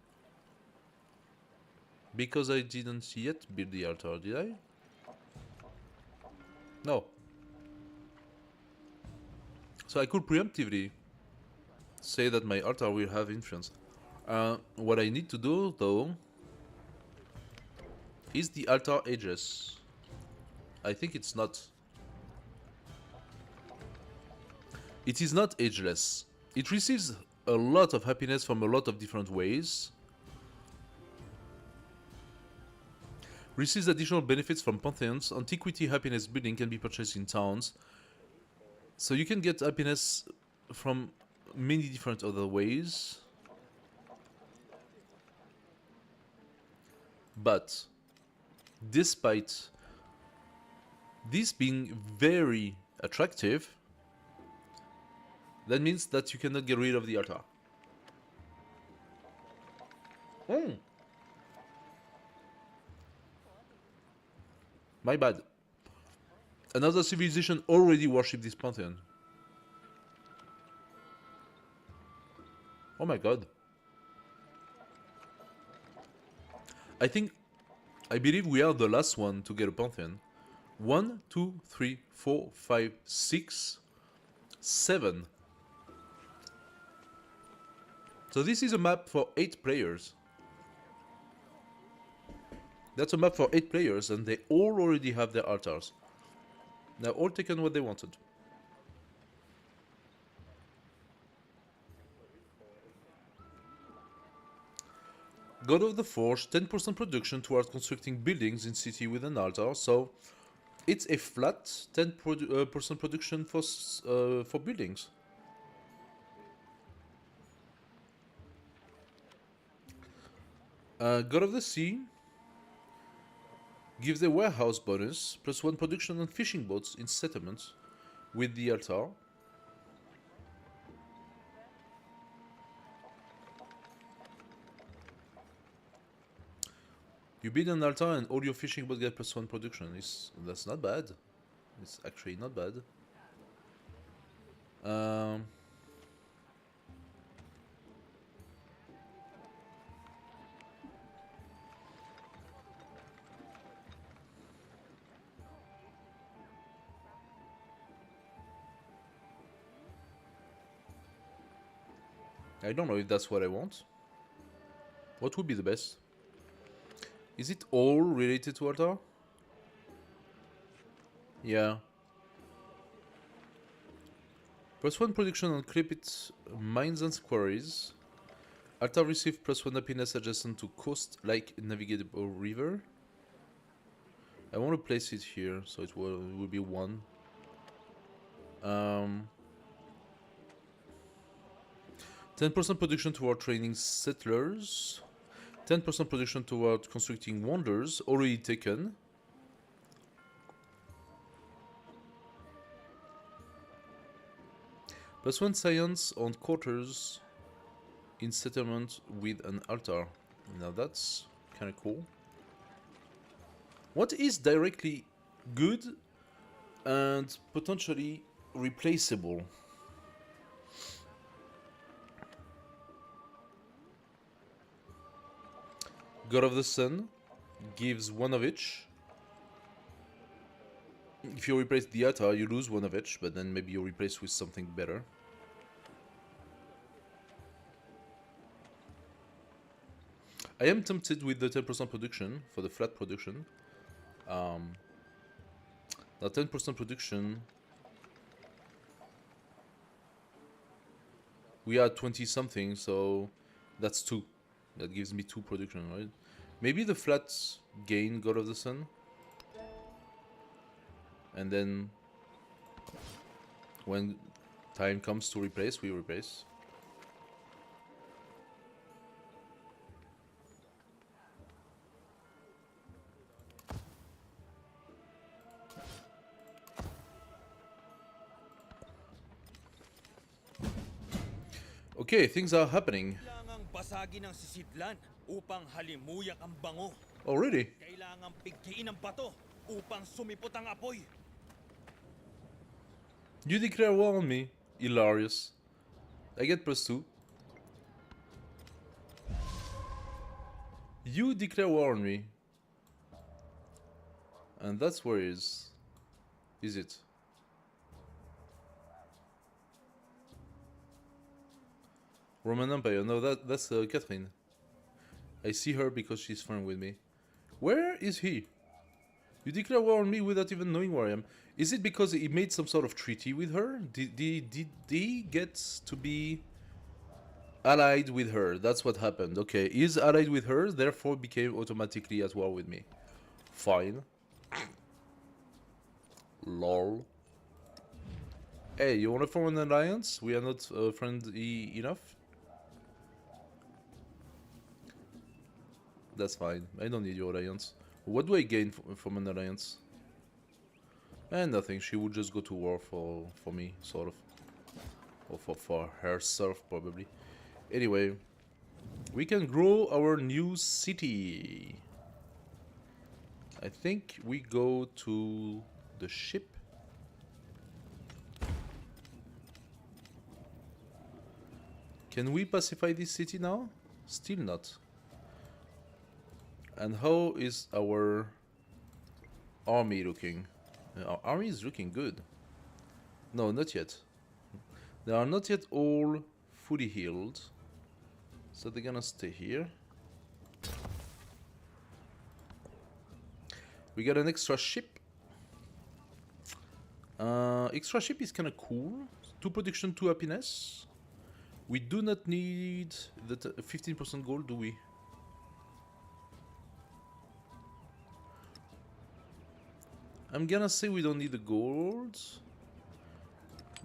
Because I didn't yet build the altar, did I? No. So I could preemptively say that my altar will have influence. What I need to do, though, is the altar ageless? I think it's not. It is not ageless. It receives a lot of happiness from a lot of different ways. Receives additional benefits from pantheons. Antiquity happiness building can be purchased in towns. So you can get happiness from many different other ways. But despite This being very attractive, that means that you cannot get rid of the altar. My bad. Another civilization already worshipped this pantheon. Oh my god. I believe we are the last one to get a pantheon. 1, 2, 3, 4, 5, 6, 7. So this is a map for 8 players. That's a map for 8 players, and they all already have their altars. They've all taken what they wanted. God of the Forge, 10% production towards constructing buildings in city with an altar. So it's a flat 10% production for buildings. God of the Sea gives a warehouse bonus plus 1 production on fishing boats in settlements with the altar. You build an altar and all your fishing boats get plus 1 production. That's not bad. It's actually not bad. I don't know if that's what I want. What would be the best? Is it all related to altar? Yeah. Plus 1 production on Crepit mines and quarries. Altar receive plus 1 happiness adjacent to coast like navigable river. I want to place it here, so it will be 1. 10% production toward training settlers. 10% production toward constructing wonders, already taken. Plus 1 science on quarters in settlement with an altar. Now that's kind of cool. What is directly good and potentially replaceable? God of the Sun gives 1 of each. If you replace the altar, you lose 1 of each, but then maybe you replace with something better. I am tempted with the 10% production for the flat production. Now 10% production. We are 20 something, so that's 2. That gives me 2 production, right? Maybe the flat gain God of the Sun. And then when time comes to replace, we replace. Okay, things are happening. Kailangang basagin ang sisidlan upang halimuyak ang bango. Oh, really? Kailangang pigkiin ang bato upang sumipot ang apoy. You declare war on me. Hilarious. I get plus 2. You declare war on me. And that's where it is. Is it? Roman Empire. No, that's Catherine. I see her because she's friend with me. Where is he? You declare war on me without even knowing where I am. Is it because he made some sort of treaty with her? Did he get to be allied with her? That's what happened. Okay, he's allied with her, therefore became automatically at war with me. Fine. Lol. Hey, you wanna form an alliance? We are not friendly enough? That's fine. I don't need your alliance. What do I gain from an alliance? And nothing, she would just go to war for me, sort of. Or for herself, probably. Anyway, we can grow our new city. I think we go to the ship. Can we pacify this city now? Still not. And how is our army looking? Our army is looking good. No, not yet. They are not yet all fully healed. So they're gonna stay here. We got an extra ship. Extra ship is kinda cool. 2 production, 2 happiness. We do not need the 15% gold, do we? I'm gonna say we don't need the gold,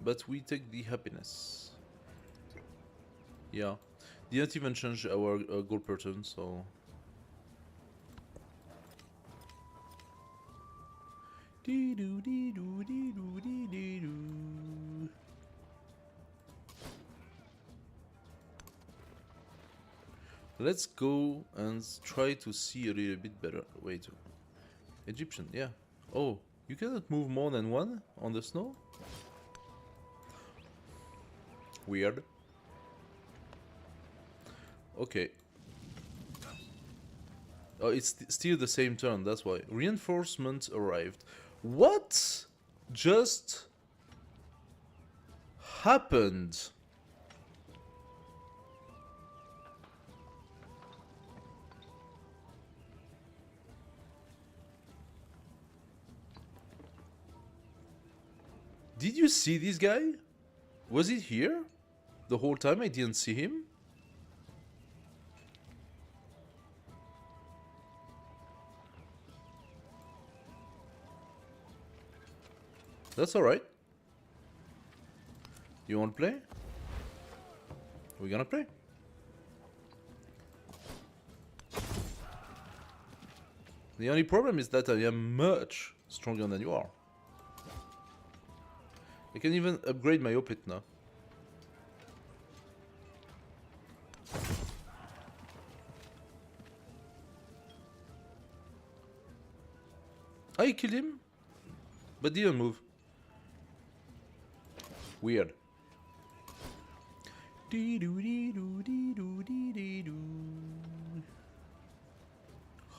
but we take the happiness. Yeah, didn't even change our gold per turn, so. Let's go and try to see a little bit better. Wait, Egyptian, yeah. Oh, you cannot move more than 1 on the snow? Weird. Okay. Oh, it's still the same turn, that's why. Reinforcements arrived. What just happened? Did you see this guy? Was he here? The whole time I didn't see him? That's alright. You wanna play? We're gonna play. The only problem is that I am much stronger than you are. I can even upgrade my Opit now. I killed him, but didn't move. Weird.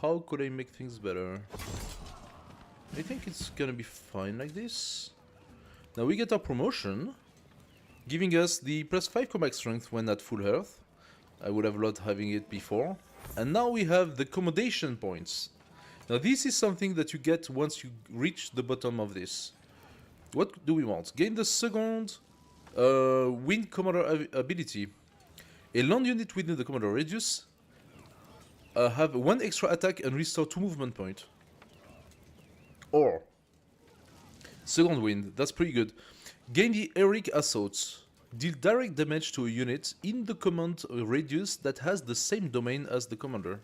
How could I make things better? I think it's gonna be fine like this. Now we get our promotion, giving us the +5 combat strength when at full health. I would have loved having it before. And now we have the accommodation points. Now this is something that you get once you reach the bottom of this. What do we want? Gain the second Wind Commander ability. A land unit within the Commander radius have 1 extra attack and restore 2 movement points. Or Second Wind, that's pretty good. Gain the Heroic Assault. Deal direct damage to a unit in the command radius that has the same domain as the commander.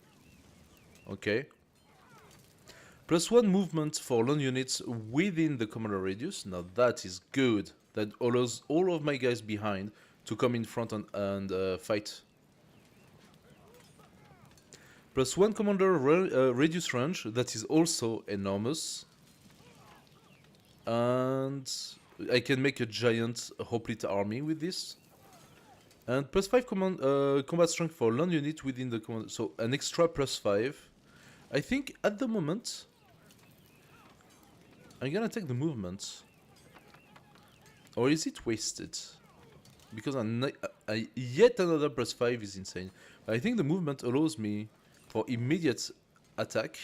Okay. +1 movement for land units within the commander radius. Now that is good. That allows all of my guys behind to come in front and fight. +1 commander radius range. That is also enormous. And I can make a giant hoplite army with this. And +5 combat strength for land unit within the command. So an extra +5. I think at the moment I'm gonna take the movement. Or is it wasted? Because yet another +5 is insane. I think the movement allows me for immediate attack.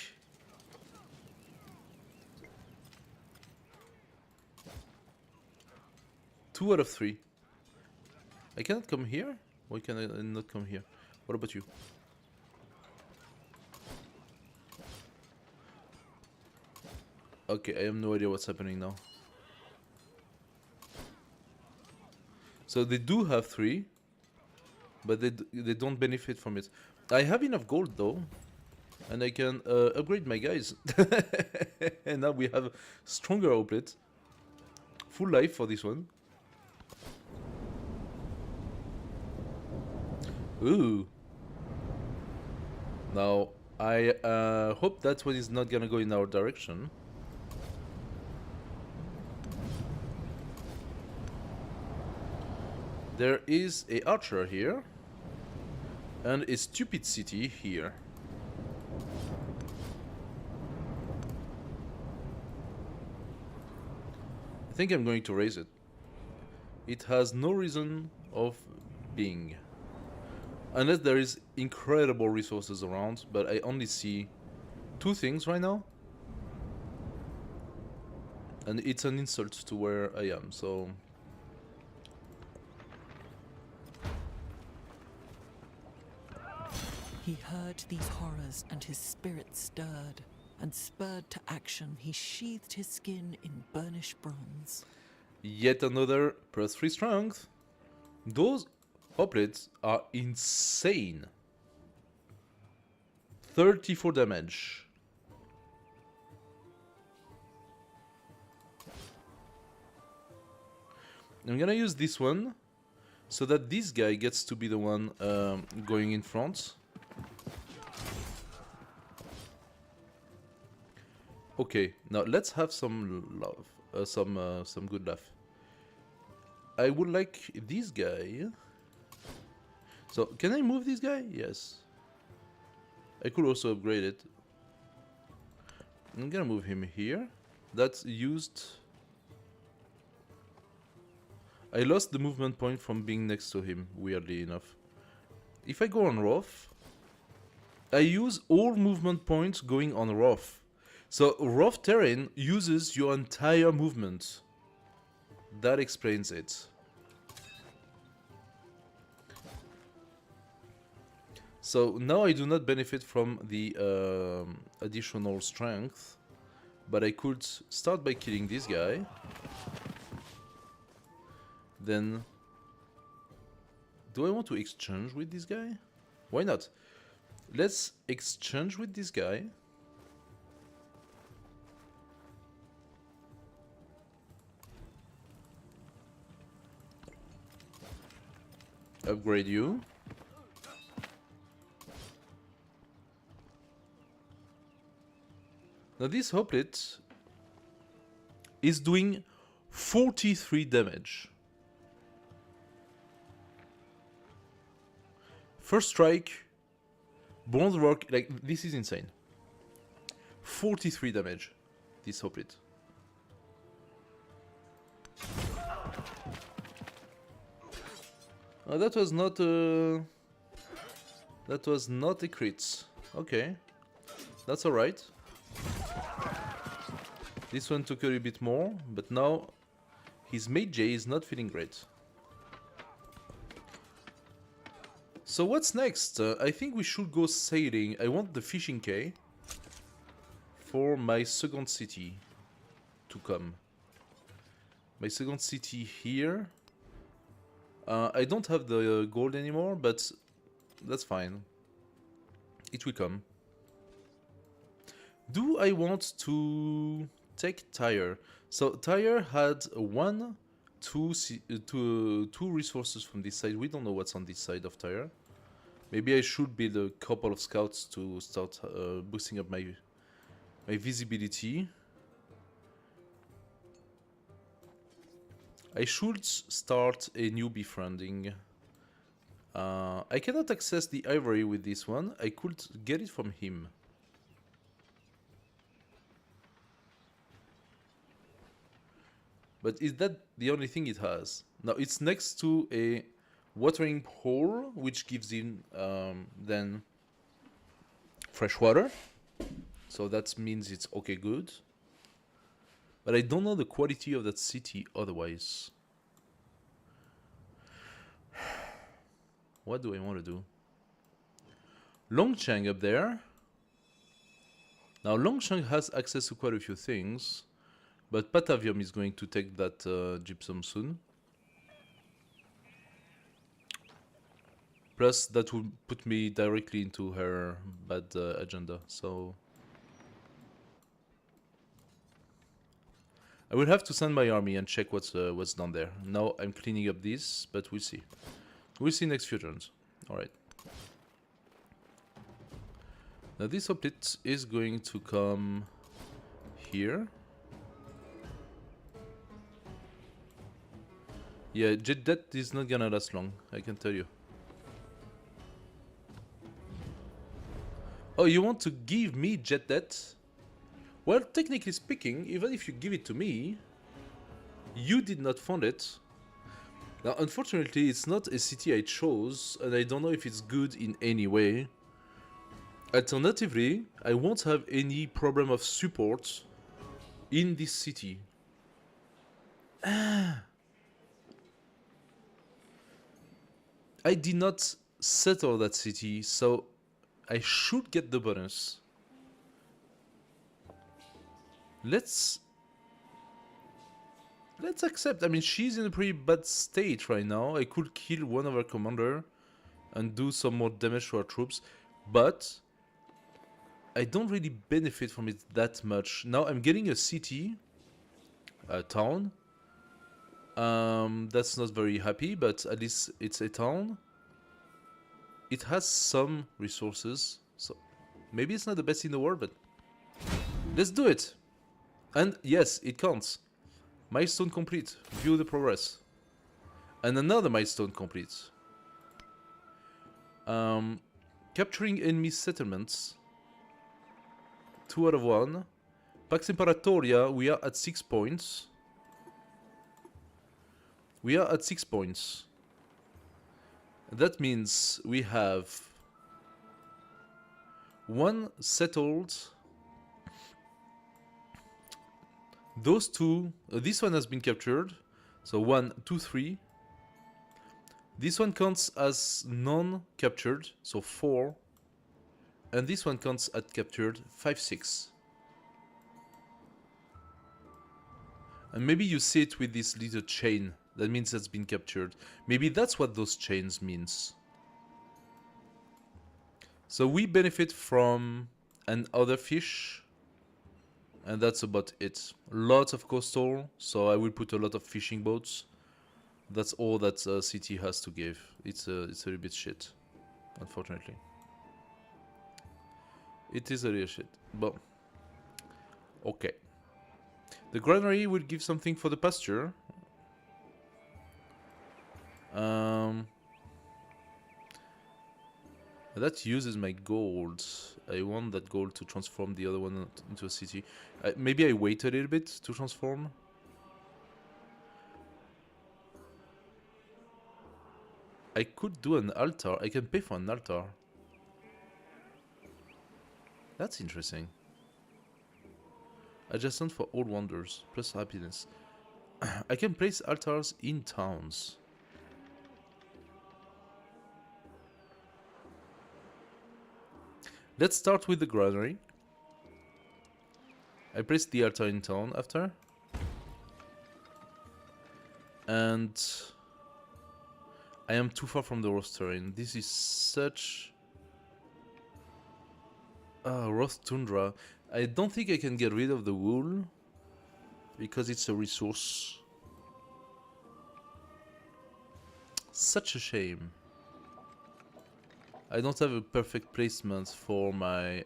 Two out of 3. I cannot come here? Why can I not come here? What about you? Okay, I have no idea what's happening now. So they do have 3, but they don't benefit from it. I have enough gold though. And I can upgrade my guys. And now we have stronger hoplite. Full life for this one. Ooh. Now, I hope that one is not gonna go in our direction. There is a archer here. And a stupid city here. I think I'm going to raise it. It has no reason of being. Unless there is incredible resources around, but I only see two things right now. And it's an insult to where I am, so... He heard these horrors, and his spirit stirred, and spurred to action, he sheathed his skin in burnished bronze. Yet another +3 strength. Those hoplites are insane. 34 damage. I'm gonna use this one so that this guy gets to be the one going in front. Okay, now let's have some love, some good laugh. I would like this guy. So can I move this guy? Yes. I could also upgrade it. I'm gonna move him here. That's used. I lost the movement point from being next to him, weirdly enough. If I go on rough, I use all movement points going on rough. So rough terrain uses your entire movement. That explains it. So now I do not benefit from the additional strength, but I could start by killing this guy. Then, do I want to exchange with this guy? Why not? Let's exchange with this guy. Upgrade you. Now this hoplite is doing 43 damage. First strike, bronze rock, like this is insane. 43 damage, this hoplite. That was not a... That was not a crit. Okay, that's alright. This one took a little bit more, but now his mate J is not feeling great. So what's next? I think we should go sailing. I want the fishing quay for my second city to come. My second city here. I don't have the gold anymore, but that's fine. It will come. Do I want to take Tyre? So Tyre had two resources from this side. We don't know what's on this side of Tyre. Maybe I should build a couple of scouts to start boosting up my visibility. I should start a new befriending. I cannot access the ivory with this one. I could get it from him. But is that the only thing it has? Now it's next to a watering hole, which gives him then fresh water. So that means it's okay, good. But I don't know the quality of that city otherwise. What do I want to do? Longcheng up there. Now Longcheng has access to quite a few things. But Patavium is going to take that gypsum soon. Plus, that would put me directly into her bad agenda, so... I will have to send my army and check what's down there. Now I'm cleaning up this, but we'll see. We'll see next few turns. Alright. Now this hoplite is going to come here. Yeah, that is not gonna last long, I can tell you. Oh, you want to give me jet debt? Well, technically speaking, even if you give it to me, you did not fund it. Now, unfortunately, it's not a city I chose, and I don't know if it's good in any way. Alternatively, I won't have any problem of support in this city. I did not settle that city, so I should get the bonus. Let's accept. I mean, she's in a pretty bad state right now. I could kill one of our commander and do some more damage to our troops, but I don't really benefit from it that much. Now I'm getting a city, a town. That's not very happy, but at least it's a town. It has some resources, so maybe it's not the best in the world, but let's do it. And yes, it counts. Milestone complete. View the progress. And another milestone complete. Capturing enemy settlements. 2 out of 1. Pax Imperatoria, we are at 6 points. We are at 6 points. That means we have 1 settled. Those 2, this one has been captured, so 1, 2, 3. This one counts as non-captured, so 4. And this one counts as captured, 5, 6. And maybe you see it with this little chain, that means it's been captured. Maybe that's what those chains means. So we benefit from another fish. And that's about it. Lots of coastal, so I will put a lot of fishing boats. That's all that city has to give. It's a little bit shit, unfortunately. It is a real shit, but okay. The granary will give something for the pasture. That uses my gold. I want that gold to transform the other one into a city. Maybe I wait a little bit to transform. I could do an altar. I can pay for an altar. That's interesting. Adjacent for all wonders, plus happiness. I can place altars in towns. Let's start with the granary. I placed the altar in town after. And I am too far from the roster inn. This is such... Roth Tundra. I don't think I can get rid of the wool because it's a resource. Such a shame. I don't have a perfect placement for my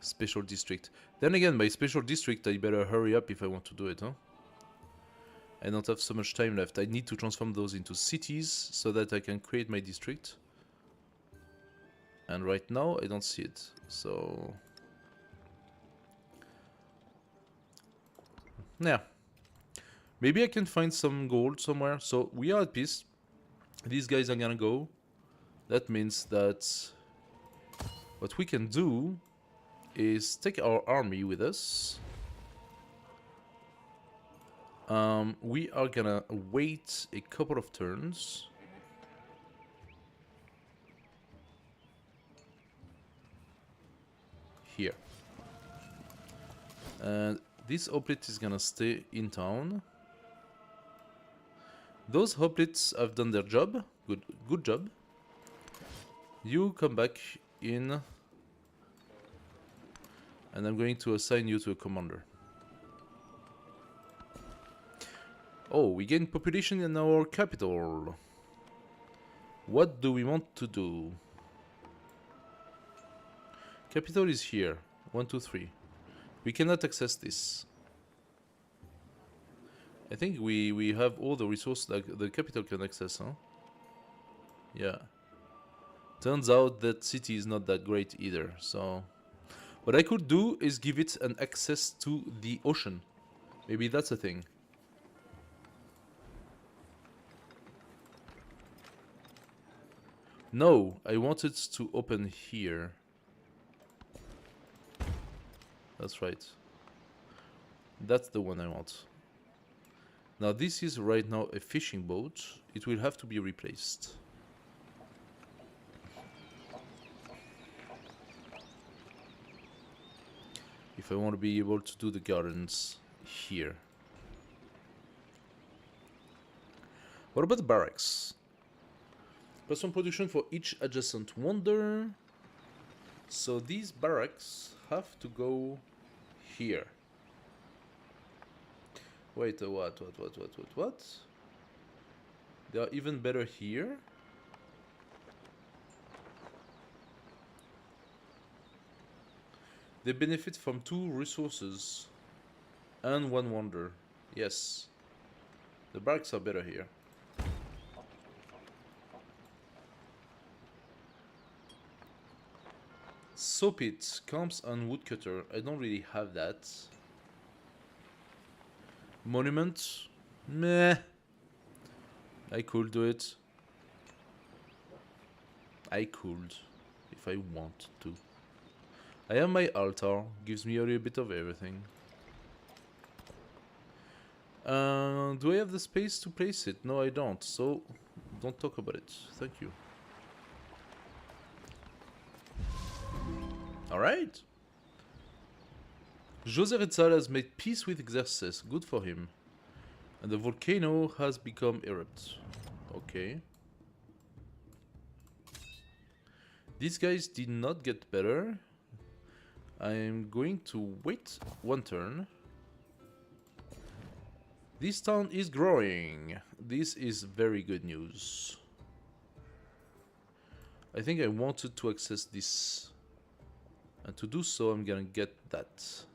special district. Then again, my special district, I better hurry up if I want to do it, huh? I don't have so much time left. I need to transform those into cities so that I can create my district. And right now, I don't see it. So... yeah. Maybe I can find some gold somewhere. So we are at peace. These guys are gonna go. That means that what we can do is take our army with us. We are gonna wait a couple of turns. Here. And this hoplite is gonna stay in town. Those hoplites have done their job. Good job. You come back in, and I'm going to assign you to a commander. Oh, we gain population in our capital. What do we want to do? Capital is here. 1, 2, 3. We cannot access this. I think we have all the resources that the capital can access, huh? Yeah. Turns out that city is not that great either, so... What I could do is give it an access to the ocean. Maybe that's a thing. No, I want it to open here. That's right. That's the one I want. Now this is right now a fishing boat. It will have to be replaced. If I want to be able to do the gardens here. What about the barracks? Plus 1 production for each adjacent wonder. So these barracks have to go here. Wait, what? They are even better here. They benefit from 2 resources and 1 wonder. Yes. The barracks are better here. Soap it, camps and woodcutter. I don't really have that. Monument? Meh. I could do it. I could, if I want to. I have my altar, gives me a little bit of everything. Do I have the space to place it? No, I don't, so don't talk about it. Thank you. Alright. José Rezal has made peace with Xerxes. Good for him. And the volcano has become erupt. Okay. These guys did not get better. I'm going to wait 1 turn. This town is growing. This is very good news. I think I wanted to access this. And to do so, I'm gonna get that.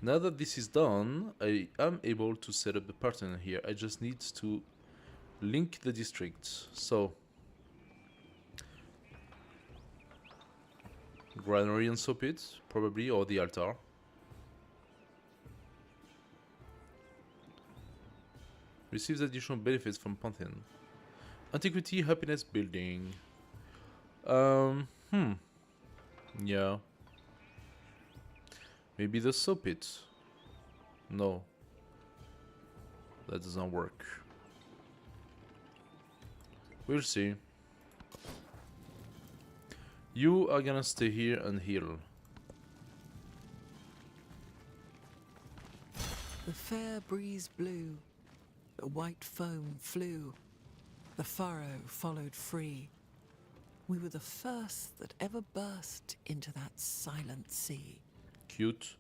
Now that this is done, I am able to set up the partner here. I just need to link the districts. So, Granary and Soap it, probably, or the altar. Receives additional benefits from Pantheon. Antiquity, happiness building. Yeah. Maybe the Soap it. No. That doesn't work. We'll see. You are gonna stay here and heal. The fair breeze blew, the white foam flew, the furrow followed free. We were the first that ever burst into that silent sea. Cute.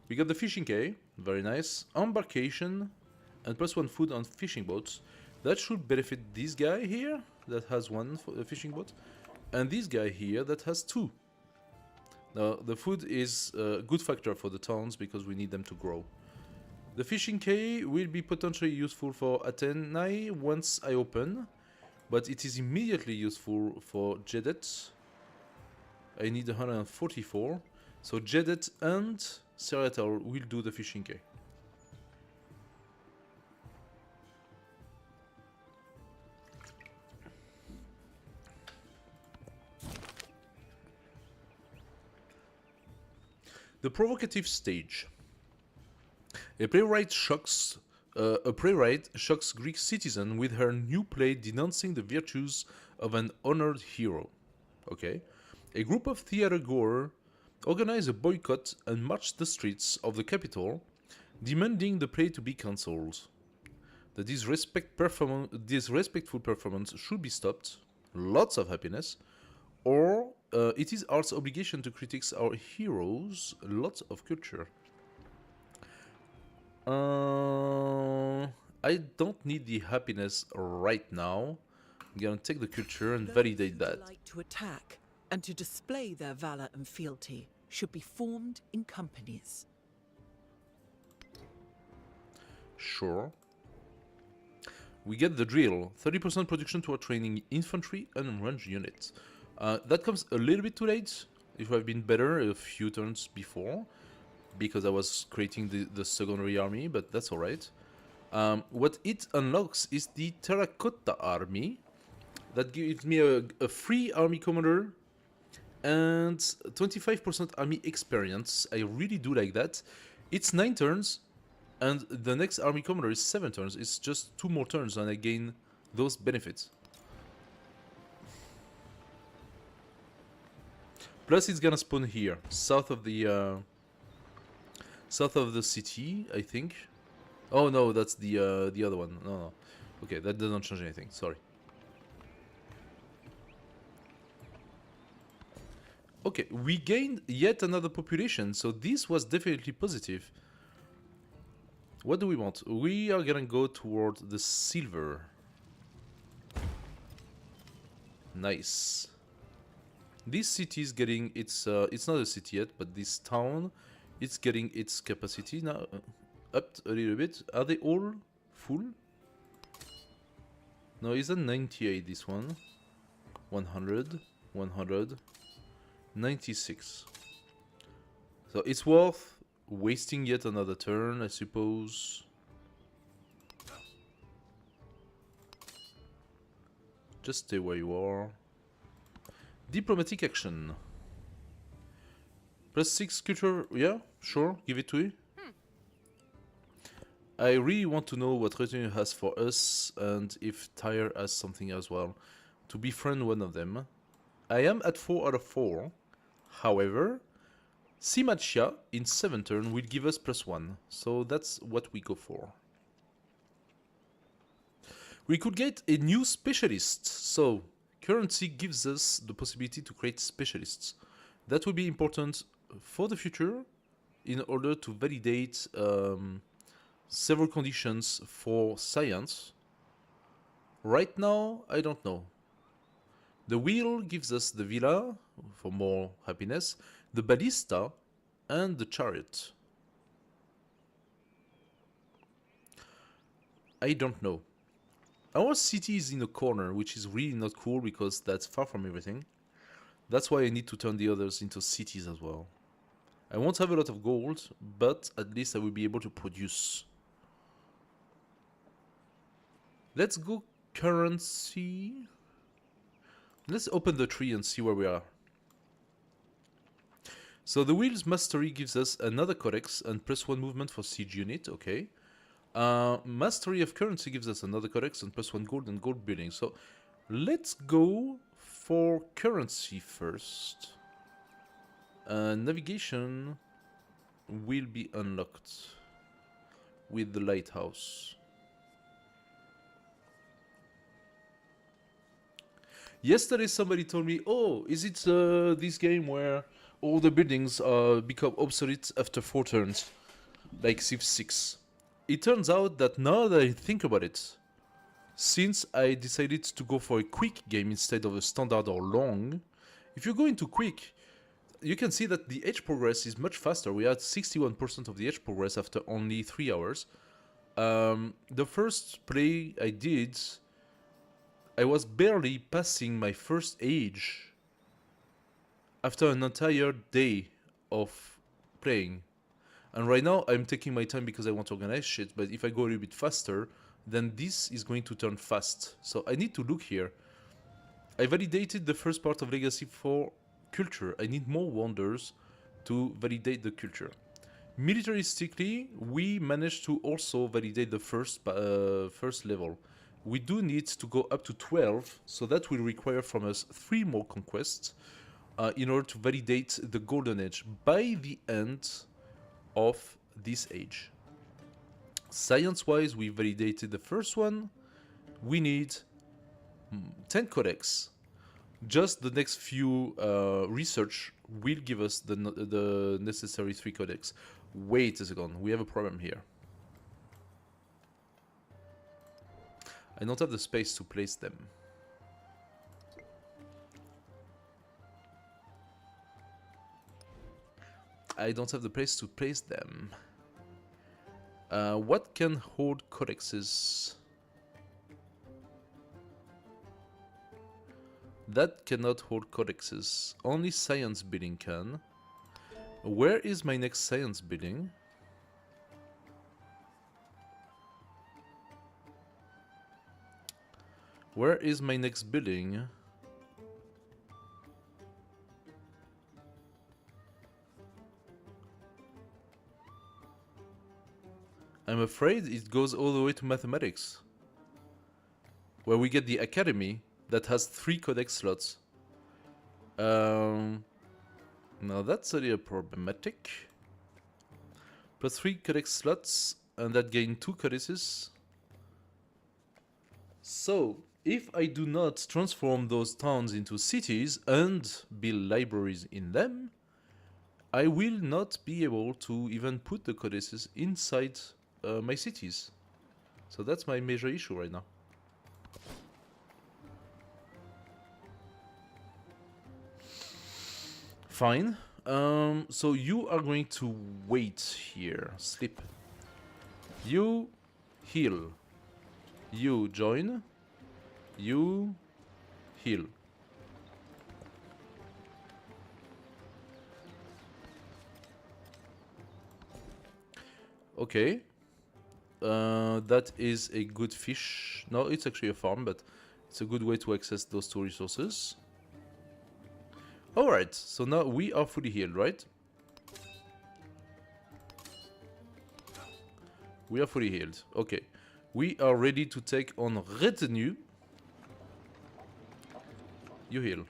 We got the fishing quay, very nice. Embarkation, and +1 food on fishing boats. That should benefit this guy here, that has 1 fishing boat, and this guy here that has 2. Now, the food is a good factor for the towns because we need them to grow. The fishing quay will be potentially useful for Athenae once I open, but it is immediately useful for Jedet. I need 144, so Jedet and Seriatal will do the fishing quay. The provocative stage. A playwright shocks Greek citizen with her new play denouncing the virtues of an honored hero. Okay. A group of theater goers organize a boycott and march the streets of the capital, demanding the play to be cancelled. That disrespectful performance should be stopped. Lots of happiness. Or it is art's obligation to critique our heroes. Lots of culture. I don't need the happiness right now. I'm gonna take the culture and validate Those who that. delight to attack and to display their valor and fealty should be formed in companies. Sure. We get the drill. 30% production toward training infantry and range units. That comes a little bit too late. It would have been better a few turns before, because I was creating the secondary army, but that's alright. What it unlocks is the Terracotta Army. That gives me a free army commander and 25% army experience. I really do like that. It's 9 turns, and the next army commander is 7 turns. It's just 2 more turns and I gain those benefits. Plus it's gonna spawn here, south of the city, I think. Oh no, that's the other one. No. Okay, that doesn't change anything. Sorry. Okay, we gained yet another population, so this was definitely positive. What do we want? We are gonna go toward the silver. Nice. This city is getting its, it's not a city yet, but this town, it's getting its capacity now up a little bit. Are they all full? No, it's a 98, this one. 100, 100, 96. So it's worth wasting yet another turn, I suppose. Just stay where you are. Diplomatic action. +6 culture, yeah, sure, give it to you. I really want to know what Retinue has for us, and if Tyre has something as well. To befriend one of them. I am at 4 out of 4. However, Simachia in 7 turn will give us +1. So that's what we go for. We could get a new specialist. So currency gives us the possibility to create specialists. That will be important for the future in order to validate several conditions for science. Right now, I don't know. The wheel gives us the villa for more happiness, the ballista, and the chariot. I don't know. Our city is in a corner, which is really not cool because that's far from everything. That's why I need to turn the others into cities as well. I won't have a lot of gold, but at least I will be able to produce. Let's go currency. Let's open the tree and see where we are. So the wheel's mastery gives us another codex and +1 movement for siege unit, okay. Mastery of currency gives us another codex and +1 gold and gold building. So let's go for currency first. Navigation will be unlocked with the lighthouse. Yesterday somebody told me, oh, is it this game where all the buildings become obsolete after 4 turns, like Civ 6? It turns out that now that I think about it, since I decided to go for a quick game instead of a standard or long, if you go into quick, you can see that the age progress is much faster. We had 61% of the age progress after only 3 hours. The first play I did, I was barely passing my first age after an entire day of playing. And right now I'm taking my time because I want to organize shit, but if I go a little bit faster, then this is going to turn fast. So I need to look here. I validated the first part of Legacy for culture. I need more wonders to validate the culture. Militaristically, we managed to also validate the first level. We do need to go up to 12, so that will require from us 3 more conquests. in order to validate the Golden Age by the end of this age. Science-wise, we validated the first one. We need 10 codex. Just the next few research will give us the necessary 3 codex. Wait a second, we have a problem here. I don't have the space to place them. I don't have the place to place them. What can hold codexes? That cannot hold codexes. Only science building can. Where is my next science building? Where is my next building? I'm afraid it goes all the way to mathematics, where we get the academy that has 3 codex slots. Now that's a little problematic. Plus 3 codex slots, and that gain 2 codices. So, if I do not transform those towns into cities and build libraries in them, I will not be able to even put the codices inside my cities. So that's my major issue right now. Fine. So you are going to wait here. Sleep. You heal. You join. You heal. Okay. That is a good fish. No, it's actually a farm, but it's a good way to access those 2 resources. Alright, so now we are fully healed, right? We are fully healed. Okay. We are ready to take on retinue. You heal.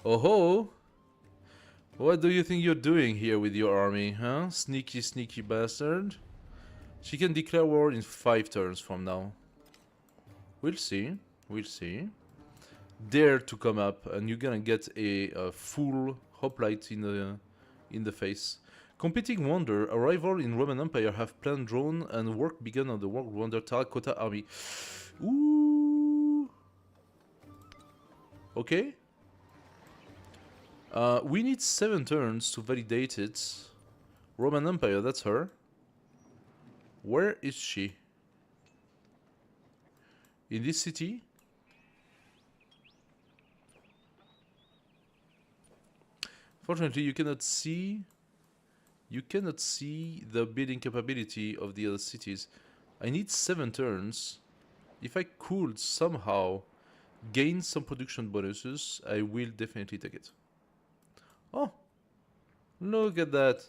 Oh ho! What do you think you're doing here with your army, huh? Sneaky, sneaky bastard. She can declare war in 5 turns from now. We'll see. We'll see. Dare to come up, and you're gonna get a full hoplite in the face. Competing Wonder, a rival in Roman Empire, have planned drone and work begun on the World Wonder Terracotta Army. Ooh. Okay. We need 7 turns to validate it. Roman Empire, that's her. Where is she? In this city? Fortunately, you cannot see the building capability of the other cities. I need 7 turns. If I could somehow gain some production bonuses, I will definitely take it. Oh, look at that.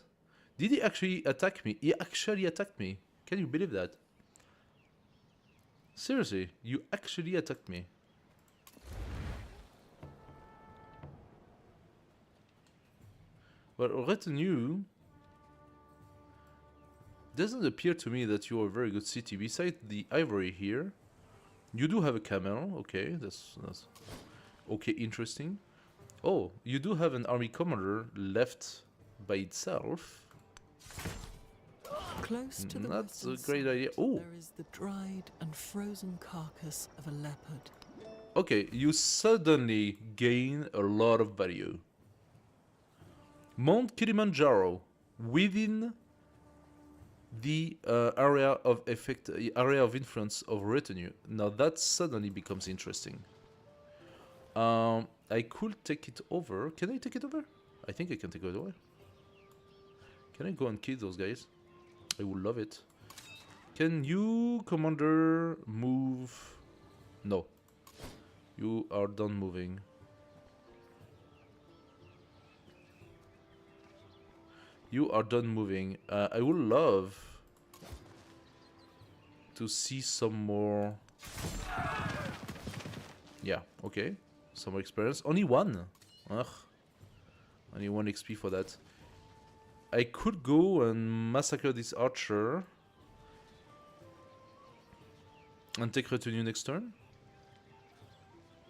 Did he actually attack me? He actually attacked me. Can you believe that? Seriously, you actually attacked me. Well, retinue doesn't appear to me that you are a very good city. Besides the ivory here, you do have a camel. Okay, that's okay, interesting. Oh, you do have an army commander left by itself. Close to the That's a western great side, idea. Oh, there is the dried and frozen carcass of a leopard. okay, you suddenly gain a lot of value. Mount Kilimanjaro within the area of effect, area of influence of retinue. Now that suddenly becomes interesting. I could take it over. Can I take it over? I think I can take it over. Can I go and kill those guys? I would love it. Can you, commander, move? No. You are done moving. You are done moving. I would love to see some more. Yeah, okay. Some more experience. Only one. Ugh. Only 1 XP for that. I could go and massacre this archer and take retinue next turn.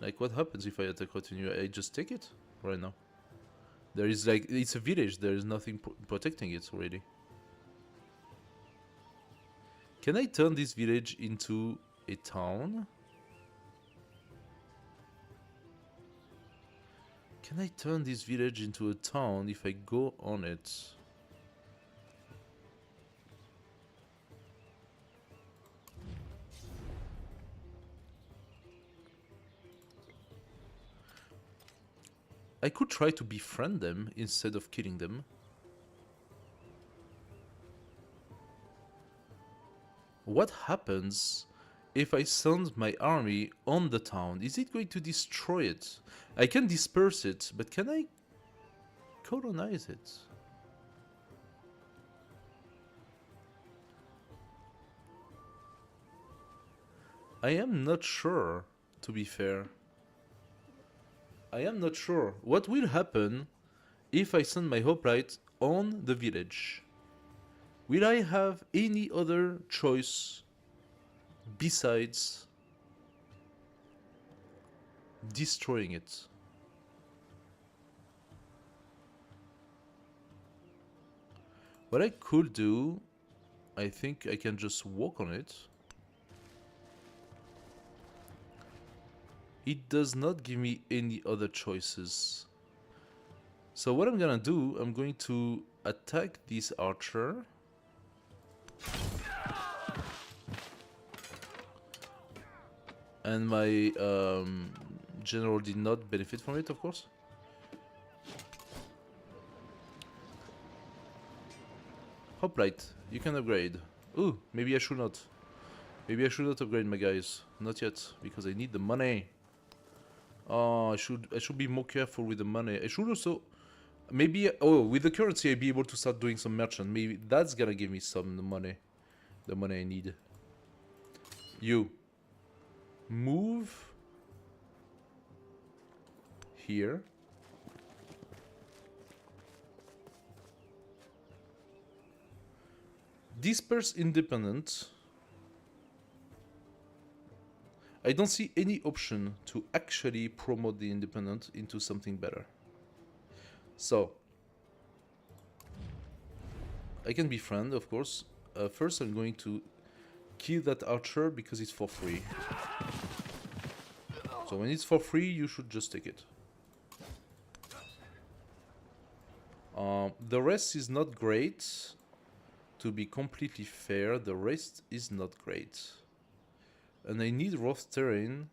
Like, what happens if I attack retinue? I just take it right now. There is like, it's a village, there is nothing protecting it already. Can I turn this village into a town? Can I turn this village into a town if I go on it? I could try to befriend them instead of killing them. What happens if I send my army on the town? Is it going to destroy it? I can disperse it, but can I colonize it? I am not sure, to be fair. I am not sure what will happen if I send my hoplite on the village. Will I have any other choice besides destroying it? What I could do, I think I can just walk on it. It does not give me any other choices. So what I'm gonna do, I'm going to attack this archer. And my general did not benefit from it, of course. Hoplite, you can upgrade. Ooh, maybe I should not. Maybe I should not upgrade my guys. Not yet, because I need the money. Oh, I should be more careful with the money. I should also maybe with the currency I'd be able to start doing some merchant. Maybe that's gonna give me some money. The money I need. You move here. Disperse independent. I don't see any option to actually promote the independent into something better. So, I can befriend, of course. First, I'm going to kill that archer because it's for free. So when it's for free, you should just take it. The rest is not great. To be completely fair, the rest is not great. And I need rough terrain.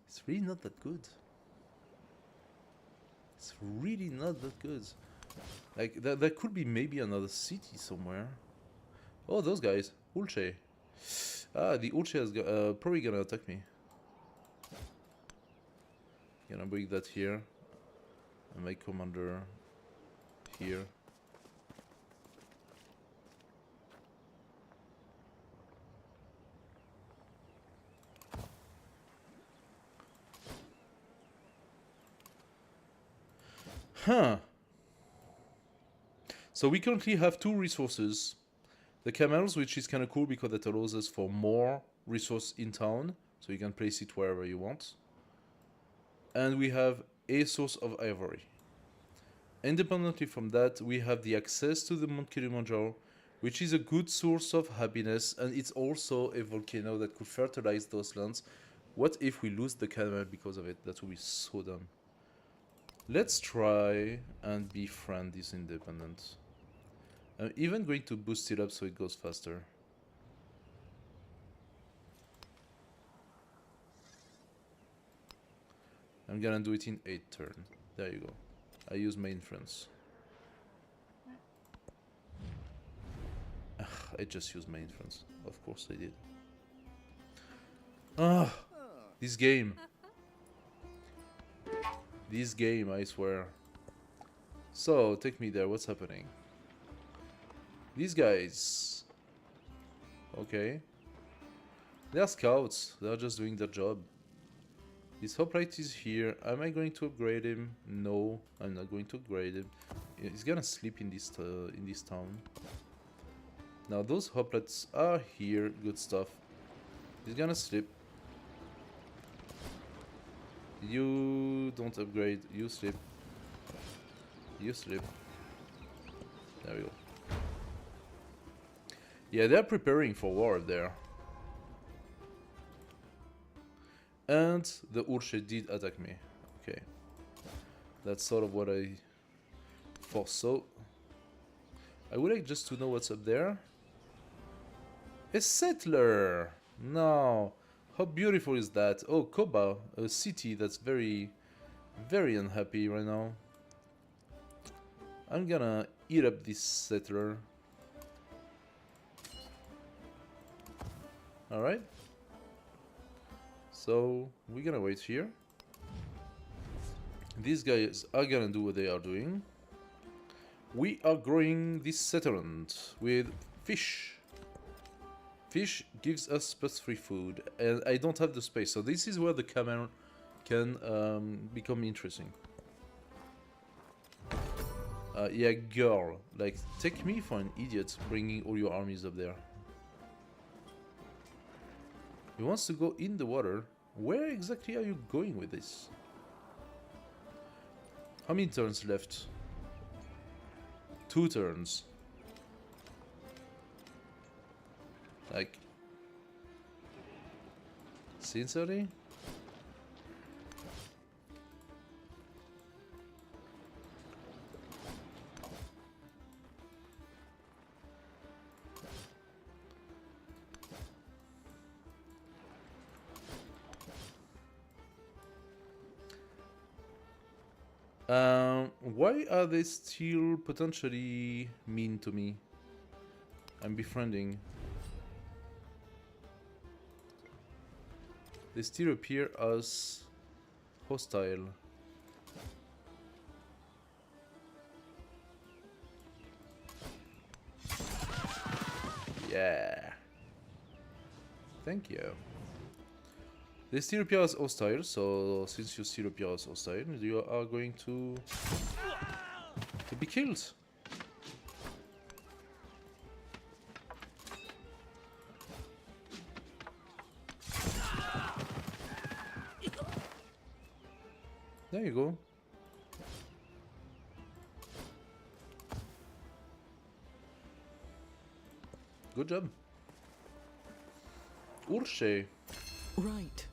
It's really not that good. It's really not that good. Like, there could be maybe another city somewhere. Oh, those guys. Ulche. Ah, the Ulche is probably gonna attack me. Gonna bring that here. And my commander here. Huh. So we currently have 2 resources. The camels, which is kind of cool because it allows us for more resource in town. So you can place it wherever you want. And we have a source of ivory. Independently from that, we have the access to the Mount Kilimanjaro, which is a good source of happiness. And it's also a volcano that could fertilize those lands. What if we lose the camel because of it? That would be so dumb. Let's try and befriend this independent. I'm even going to boost it up so it goes faster. I'm gonna do it in 8 turn. There you go. I use my influence. I just used my influence. Of course I did. Ah, this game. This game, I swear. So, take me there, what's happening? These guys... Okay. They are scouts, they are just doing their job. This hoplite is here. Am I going to upgrade him? No, I'm not going to upgrade him. He's gonna sleep in this town. Now those hoplites are here, good stuff. He's gonna sleep. You don't upgrade, you sleep. You sleep. There we go. Yeah, they're preparing for war there. And the Urshe did attack me. Okay. That's sort of what I foresaw. I would like just to know what's up there. A settler! No. How beautiful is that? Oh, Koba, a city that's very, very unhappy right now. I'm gonna eat up this settler. Alright. So, we're gonna wait here. These guys are gonna do what they are doing. We are growing this settlement with fish. Fish gives us +3 food, and I don't have the space, so this is where the camel can become interesting. Yeah, girl, like, take me for an idiot bringing all your armies up there. He wants to go in the water. Where exactly are you going with this? How many turns left? 2 turns. Like... Sincerely? Why are they still potentially mean to me? I'm befriending. They still appear as hostile. Yeah. Thank you. They still appear as hostile, so since you still appear as hostile, you are going to be killed. There you go. Good job. Urshe. Right,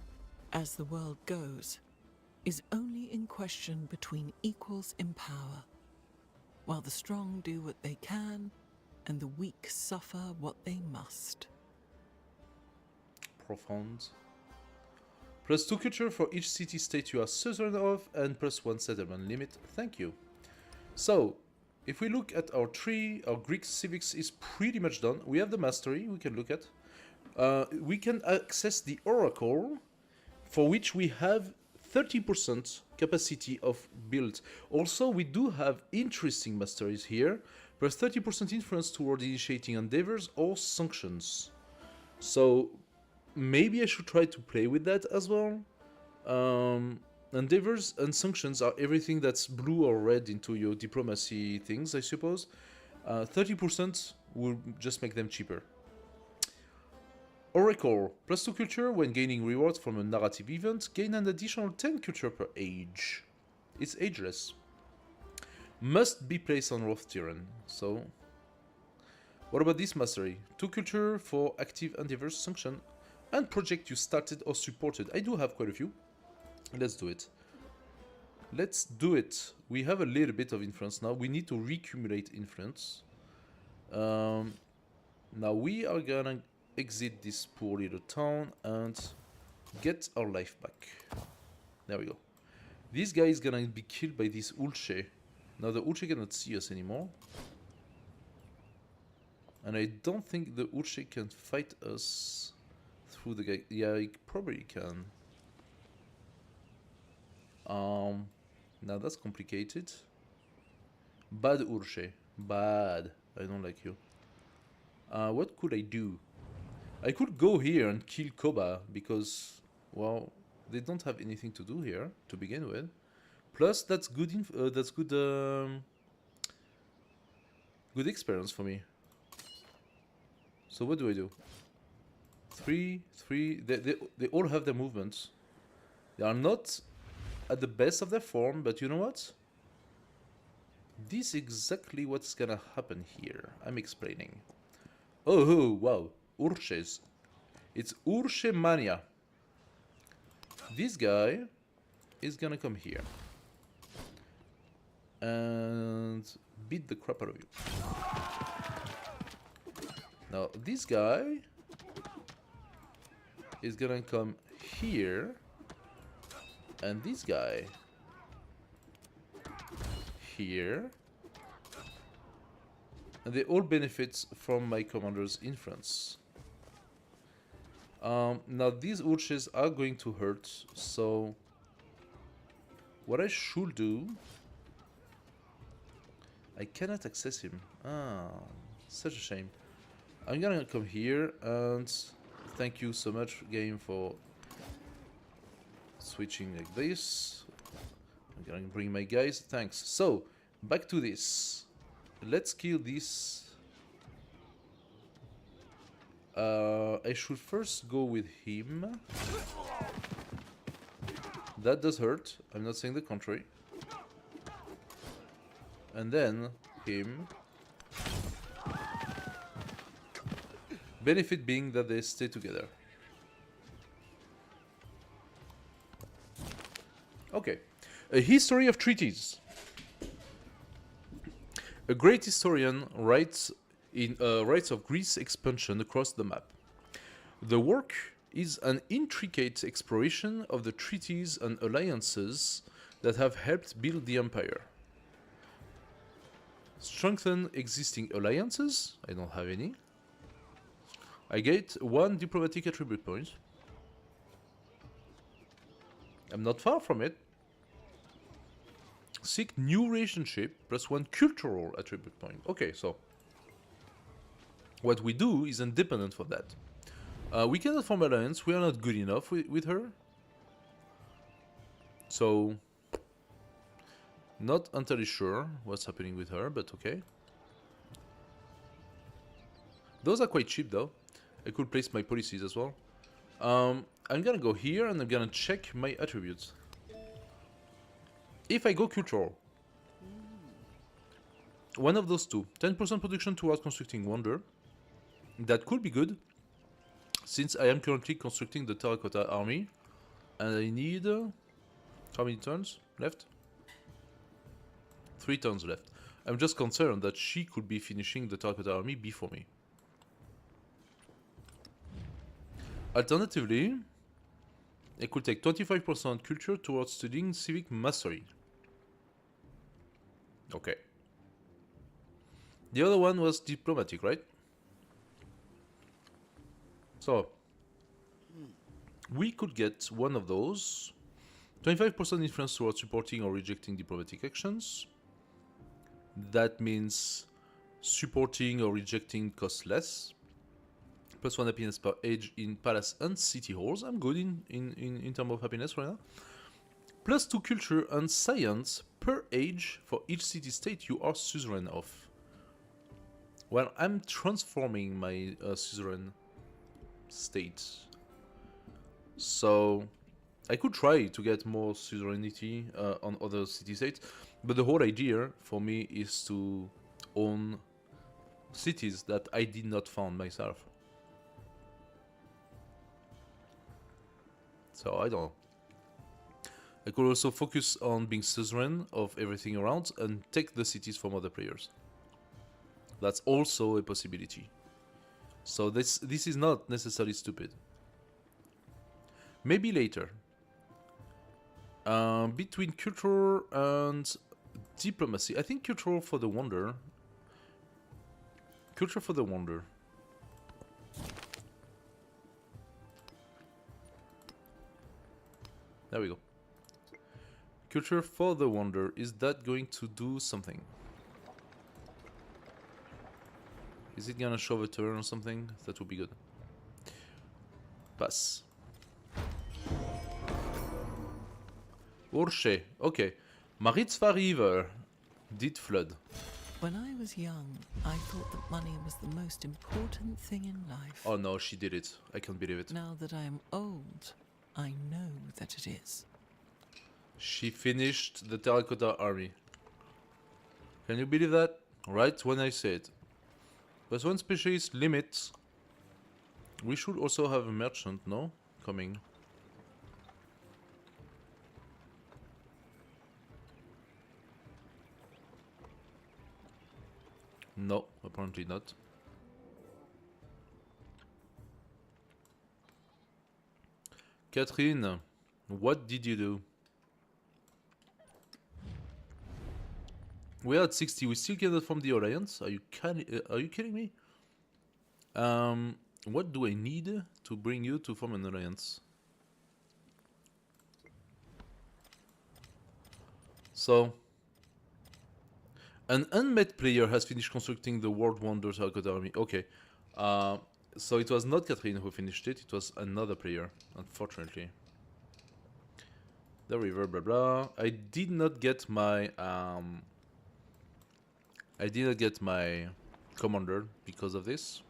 as the world goes, is only in question between equals in power, while the strong do what they can, and the weak suffer what they must. Profound. +2 culture for each city-state you are suzerain of, and +1 settlement limit. Thank you. So, if we look at our tree, our Greek civics is pretty much done. We have the mastery we can look at. We can access the Oracle, for which we have 30% capacity of build. Also, we do have interesting masteries here, plus 30% influence toward initiating endeavors or sanctions. So, maybe I should try to play with that as well. Endeavors and sanctions are everything that's blue or red into your diplomacy things, I suppose. 30% will just make them cheaper. Oracle, +2 culture when gaining rewards from a narrative event, gain an additional 10 culture per age. It's ageless. Must be placed on Roth Tyrann, so... What about this mastery? 2 culture for active endeavors, sanction, and project you started or supported. I do have quite a few. Let's do it. Let's do it. We have a little bit of influence now. We need to recumulate influence. Now we are gonna exit this poor little town and get our life back. There we go. This guy is gonna be killed by this Urshe. Now the Urshe cannot see us anymore. And I don't think the Urshe can fight us through the guy. Yeah, he probably can. Now that's complicated. Bad Urche. Bad. I don't like you. What could I do? I could go here and kill Koba because, well, they don't have anything to do here to begin with. Plus, that's good. That's good. Good experience for me. So what do I do? 3, 3. They all have their movements. They are not at the best of their form, but you know what? This is exactly what's gonna happen here. I'm explaining. Oh, wow. Urches. It's Urche Mania. This guy is gonna come here. And beat the crap out of you. Now, this guy is gonna come here. And this guy here. And they all benefit from my commander's influence. Now these Urches are going to hurt, so what I should do... I cannot access him. Ah, such a shame. I'm gonna come here and thank you so much, game, for switching like this. I'm gonna bring my guys. Thanks. So, back to this. Let's kill this. I should first go with him. That does hurt. I'm not saying the contrary. And then him. Benefit being that they stay together. Okay. A history of treaties. A great historian writes in Rights of Greece expansion across the map. The work is an intricate exploration of the treaties and alliances that have helped build the empire. Strengthen existing alliances. I don't have any. I get 1 diplomatic attribute point. I'm not far from it. Seek new relationship plus 1 cultural attribute point. Okay, so what we do is independent for that. We cannot form alliance. We are not good enough with her. So not entirely sure what's happening with her, but okay. Those are quite cheap though. I could place my policies as well. I'm gonna go here and I'm gonna check my attributes. If I go cultural, one of those two, 10% production towards constructing wonder, that could be good, since I am currently constructing the terracotta army, and I need, how many turns left? 3 turns left. I'm just concerned that she could be finishing the terracotta army before me. Alternatively, I could take 25% culture towards studying civic mastery. Okay. The other one was diplomatic, right? So, we could get one of those. 25% influence towards supporting or rejecting diplomatic actions. That means supporting or rejecting costs less. Plus 1 happiness per age in palace and city halls. I'm good in terms of happiness right now. Plus 2 culture and science per age for each city-state you are suzerain of. Well, I'm transforming my suzerain state. So I could try to get more suzerainty on other city-states. But the whole idea for me is to own cities that I did not found myself. So I don't know. I could also focus on being suzerain of everything around and take the cities from other players. That's also a possibility. So this is not necessarily stupid. Maybe later. Between culture and diplomacy. I think culture for the wonder. Culture for the wonder. There we go. Culture for the Wonder. Is that going to do something? Is it gonna show a turn or something? That would be good. Pass. Ursche. Okay. Maritzva River did flood. When I was young, I thought that money was the most important thing in life. Oh no, she did it. I can't believe it. Now that I am old, I know that it is. She finished the Terracotta Army. Can you believe that? Right when I say it. But one specialist limit. We should also have a merchant, no? Coming. No, apparently not. Catherine, what did you do? We're at 60. We still cannot form the alliance. Are you kidding me? What do I need to bring you to form an alliance? So, an unmet player has finished constructing the World Wonder Terracotta Army. Okay. So it was not Catherine who finished it. It was another player, unfortunately. The river, blah blah. I did not get my commander because of this.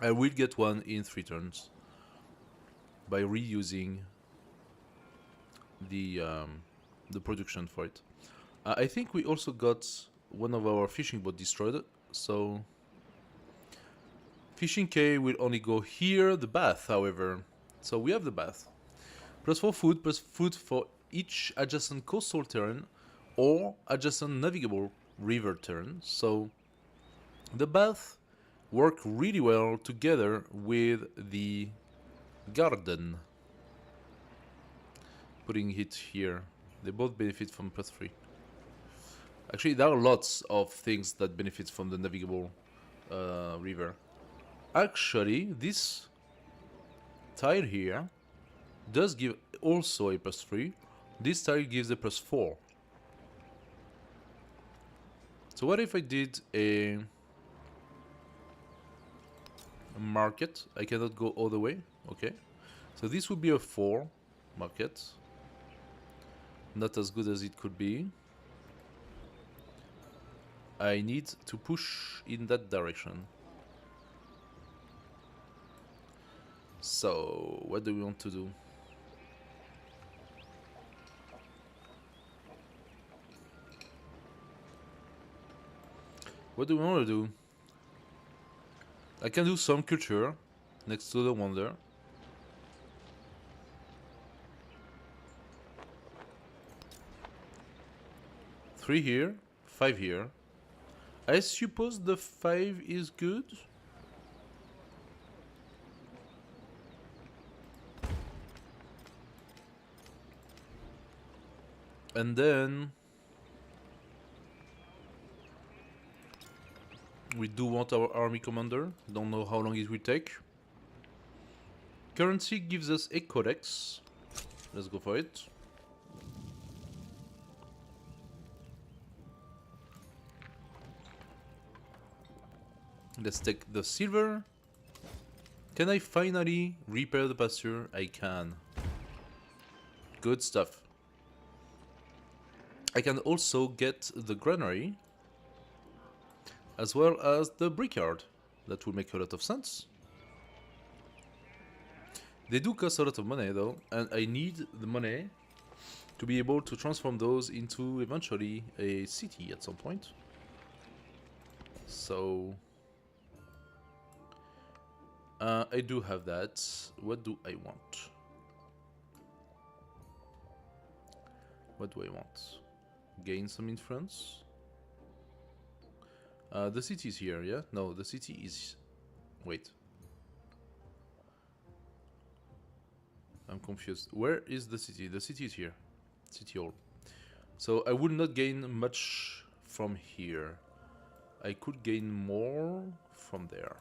I will get one in 3 turns by reusing the production for it. I think we also got one of our fishing boat destroyed, so fishing K will only go here. The bath, however, so we have the bath. +4 food, +food for each adjacent coastal terrain or adjacent navigable river terrain. So the bath work really well together with the garden. Putting it here, they both benefit from +3. Actually, there are lots of things that benefit from the navigable river. Actually, this tile here does give also a +3. This tile gives a +4. So what if I did a market? I cannot go all the way. Okay. So this would be a 4 market. Not as good as it could be. I need to push in that direction. So, what do we want to do? What do we want to do? I can do some culture next to the wonder. Three here, 5 here. I suppose the 5 is good. And then we do want our army commander. Don't know how long it will take. Currency gives us a codex. Let's go for it. Let's take the silver. Can I finally repair the pasture? I can. Good stuff. I can also get the granary, as well as the brickyard. That will make a lot of sense. They do cost a lot of money though, and I need the money to be able to transform those into eventually a city at some point. So I do have that. What do I want? What do I want? Gain some influence? The city is here, yeah? No, the city is... Wait. I'm confused. Where is the city? The city is here. City Hall. So I would not gain much from here. I could gain more from there.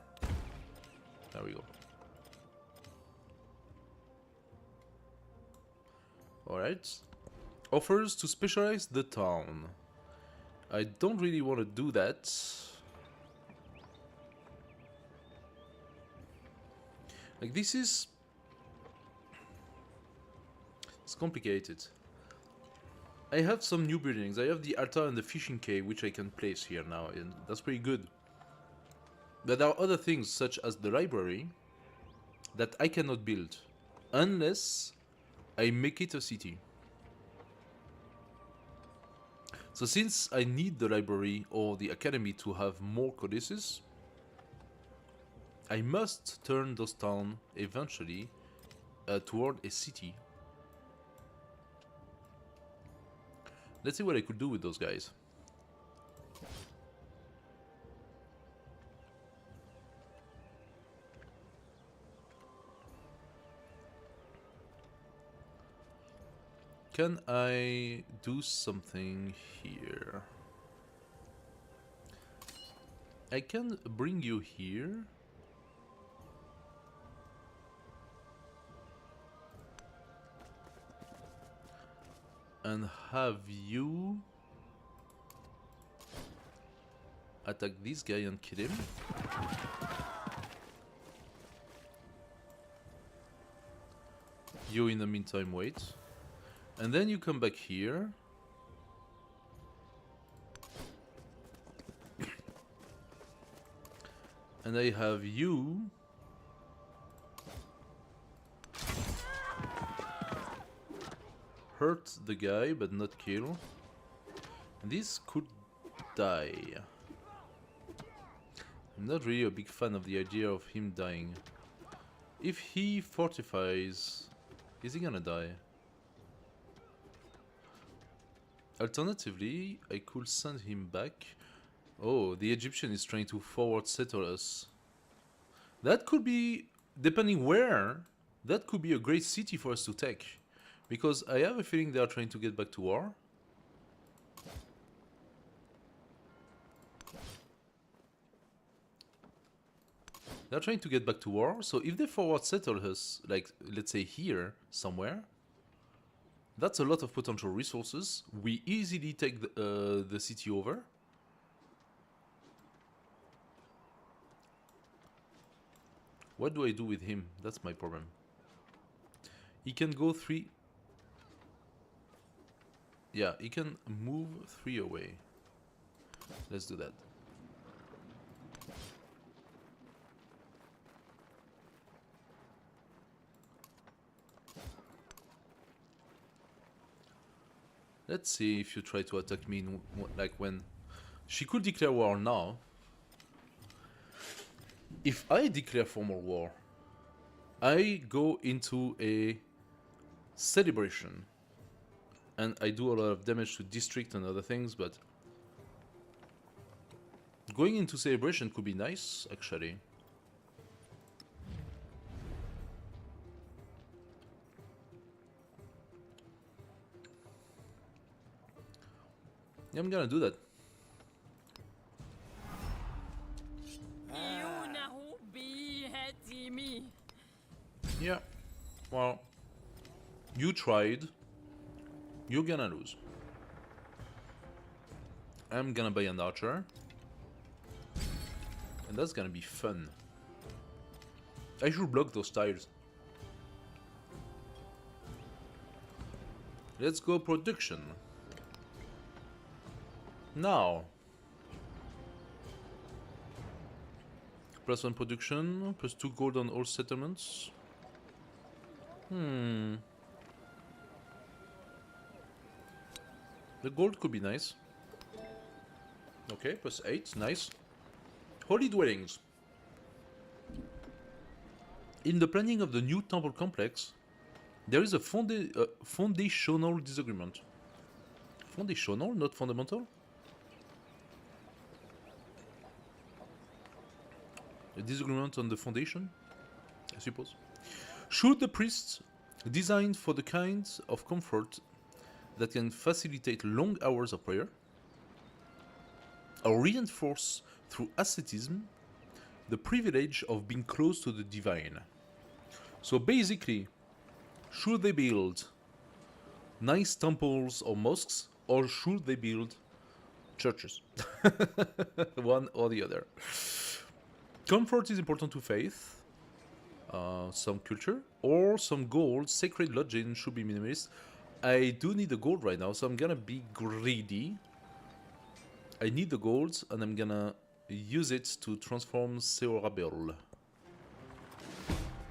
There we go. Alright. Offers to specialize the town. I don't really want to do that. Like, this is... It's complicated. I have some new buildings. I have the altar and the fishing cave, which I can place here now, and that's pretty good. But there are other things, such as the library, that I cannot build unless I make it a city. So since I need the library or the academy to have more codices, I must turn those towns eventually toward a city. Let's see what I could do with those guys. Can I do something here? I can bring you here. And have you attack this guy and kill him. You in the meantime wait. And then you come back here. And I have you hurt the guy but not kill. And this could die. I'm not really a big fan of the idea of him dying. If he fortifies, is he gonna die? Alternatively, I could send him back. Oh, the Egyptian is trying to forward settle us. That could be, depending where, that could be a great city for us to take. Because I have a feeling they are trying to get back to war. They're trying to get back to war, so if they forward settle us, like, let's say here, somewhere, that's a lot of potential resources. We easily take the city over. What do I do with him? That's my problem. He can go 3... Yeah, he can move 3 away. Let's do that. Let's see if you try to attack me in, like when... She could declare war now. If I declare formal war, I go into a celebration. And I do a lot of damage to district and other things, but... Going into celebration could be nice, actually. Yeah, I'm gonna do that. Yeah, well, you tried. You're gonna lose. I'm gonna buy an archer. And that's gonna be fun. I should block those tiles. Let's go production. Now. +1 production, +2 gold on all settlements. The gold could be nice. Okay, +8, nice. Holy dwellings. In the planning of the new temple complex, there is a foundational disagreement. Foundational, not fundamental? A disagreement on the foundation, I suppose. Should the priests, designed for the kind of comfort that can facilitate long hours of prayer, or reinforce through asceticism the privilege of being close to the divine? So basically, should they build nice temples or mosques, or should they build churches? One or the other. Comfort is important to faith, some culture, or some gold. Sacred lodging should be minimalist. I do need the gold right now, so I'm gonna be greedy. I need the gold, and I'm gonna use it to transform Seorabel.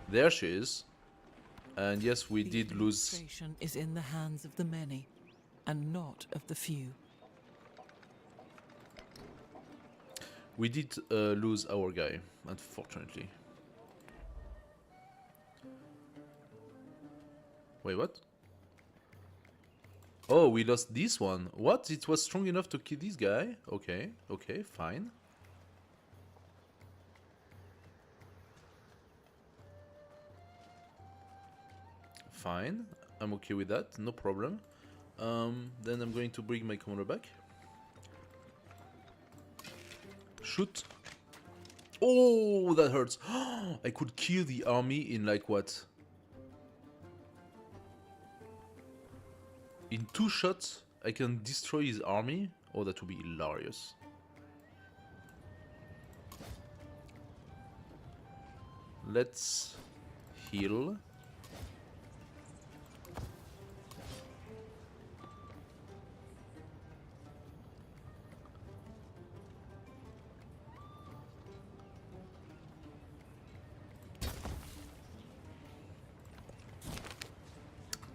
There she is. And yes, we The did lose. administration is in the hands of the many, and not of the few. We did lose our guy, unfortunately. Wait, what? Oh, we lost this one. What? It was strong enough to kill this guy? Okay, okay, fine. Fine, I'm okay with that, no problem. Then I'm going to bring my commander back. Shoot. Oh, that hurts. I could kill the army in like what? In 2 shots, I can destroy his army? Oh, that would be hilarious. Let's heal.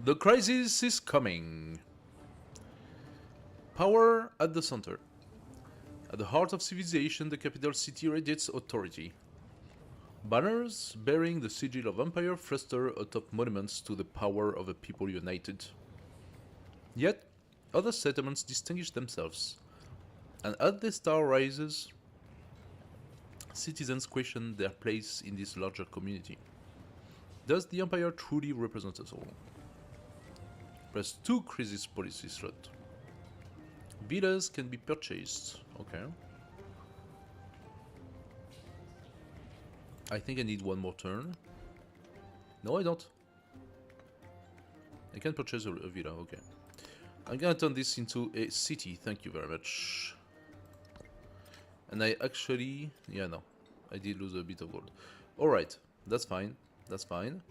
The crisis is coming. Power at the center. At the heart of civilization, the capital city radiates authority. Banners bearing the sigil of empire fluster atop monuments to the power of a people united. Yet, other settlements distinguish themselves, and as the star rises, citizens question their place in this larger community. Does the empire truly represent us all? Press 2 crisis policy slot. Villas can be purchased. Okay. I think I need one more turn. No, I don't. I can purchase a villa. Okay. I'm gonna turn this into a city. Thank you very much. And I actually... Yeah, no. I did lose a bit of gold. Alright. That's fine. That's fine.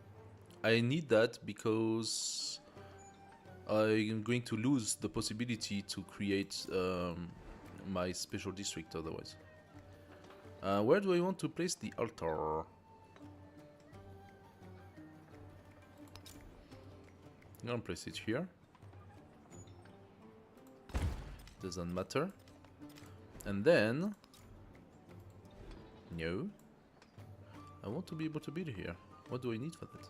I need that because... I'm going to lose the possibility to create my special district otherwise. Where do I want to place the altar? I'm gonna place it here. Doesn't matter. And then... No. I want to be able to build here. What do I need for that?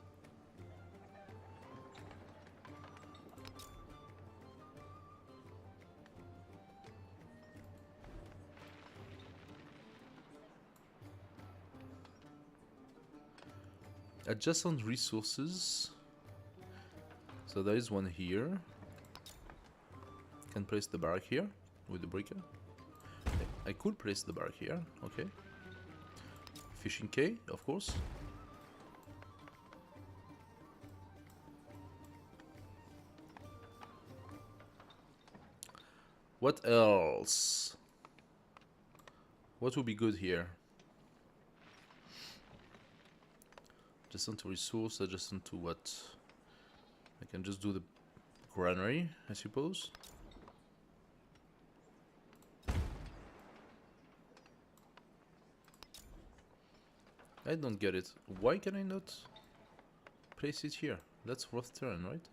Adjacent resources. So there is one here. Can place the barrack here with the breaker. I could place the barrack here. Okay. Fishing quay, of course. What else? What would be good here? Adjacent to resource, adjacent to what? I can just do the granary, I suppose. I don't get it. Why can I not place it here? That's worth turn, right?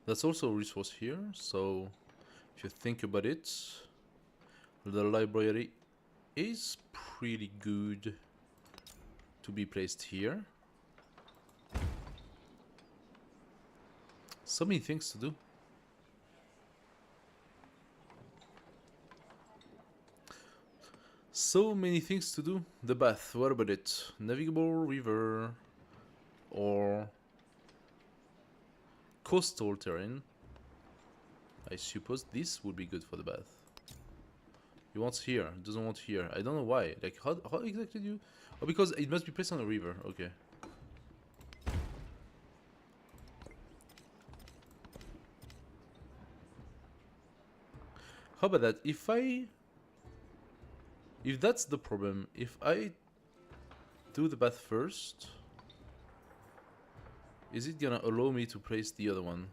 That's also a resource here, so if you think about it, the library is pretty good to be placed here. So many things to do. So many things to do. The bath, what about it? Navigable river or coastal terrain. I suppose this would be good for the bath. He wants here, doesn't want here. I don't know why. Like, how exactly do you... Oh, because it must be placed on a river. Okay. How about that? If that's the problem, if I do the bath first, is it gonna allow me to place the other one?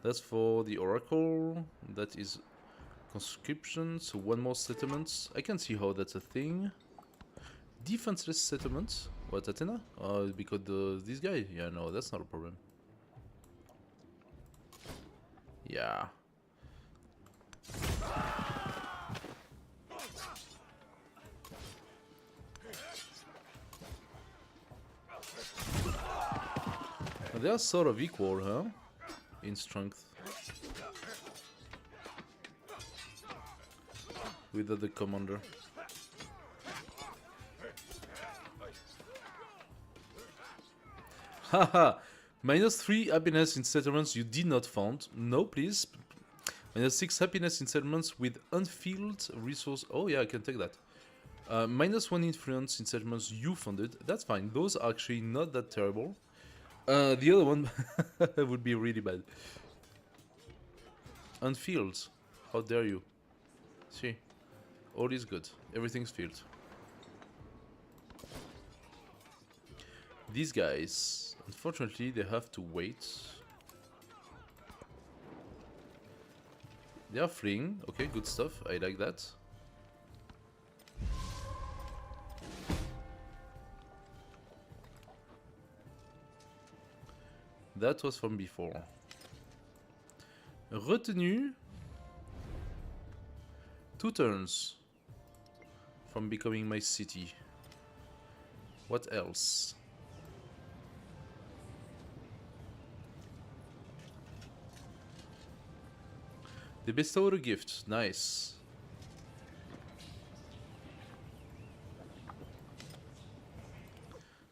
That's for the Oracle. That is conscription. So one more settlement. I can see how that's a thing. Defenseless settlement. What, Athena? Because this guy? Yeah, no, that's not a problem. Yeah. They are sort of equal, huh? In strength. With the commander. Haha! -3 happiness in settlements you did not found. No, please. -6 happiness in settlements with unfilled resource. Oh yeah, I can take that. -1 influence in settlements you founded. That's fine. Those are actually not that terrible. The other one would be really bad. Unfilled. How dare you? See, all is good. Everything's filled. These guys, unfortunately, they have to wait. They are fleeing. Okay, good stuff. I like that. That was from before. Retenue. 2 turns from becoming my city. What else? They bestowed a gift. Nice.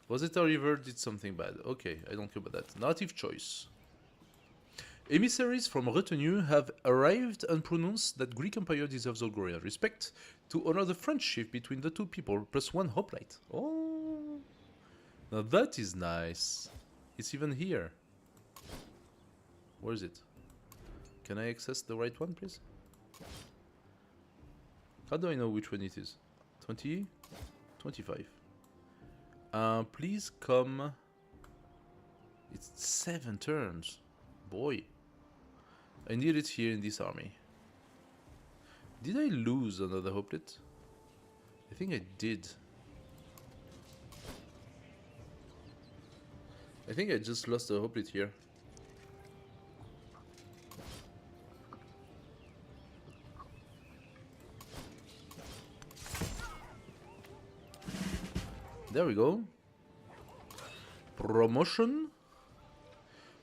Was it a river did something bad? Okay, I don't care about that. Narrative choice. Emissaries from Retenue have arrived and pronounced that Greek Empire deserves all glory and respect to honor the friendship between the two people, plus 1 hoplite. Oh, now that is nice. It's even here. Where is it? Can I access the right one, please? How do I know which one it is? 20? 25. Please come. It's 7 turns. Boy. I need it here in this army. Did I lose another hoplite? I think I did. I think I just lost a hoplite here. There we go. Promotion.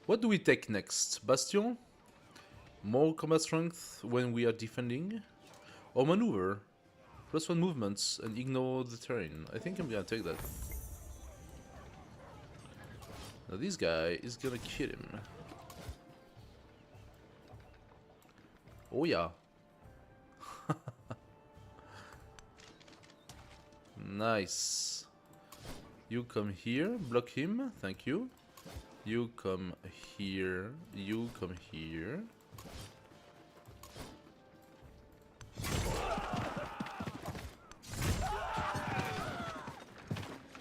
What do we take next? Bastion? More combat strength when we are defending? Or maneuver? +1 movements and ignore the terrain. I think I'm gonna take that. Now this guy is gonna kill him. Oh yeah. Nice. You come here, block him, thank you. You come here, you come here.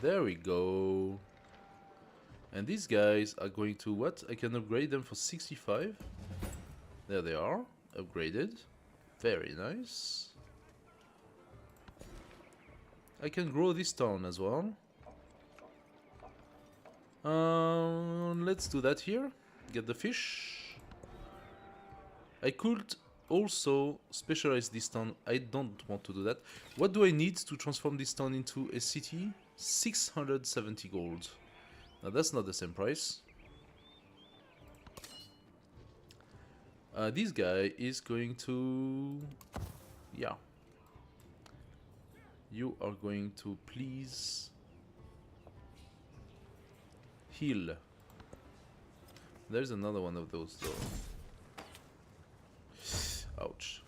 There we go. And these guys are going to what? I can upgrade them for 65. There they are, upgraded. Very nice. I can grow this town as well. Let's do that here. Get the fish. I could also specialize this town. I don't want to do that. What do I need to transform this town into a city? 670 gold. Now that's not the same price. This guy is going to... Yeah. You are going to please... heal. There's another one of those though. Ouch.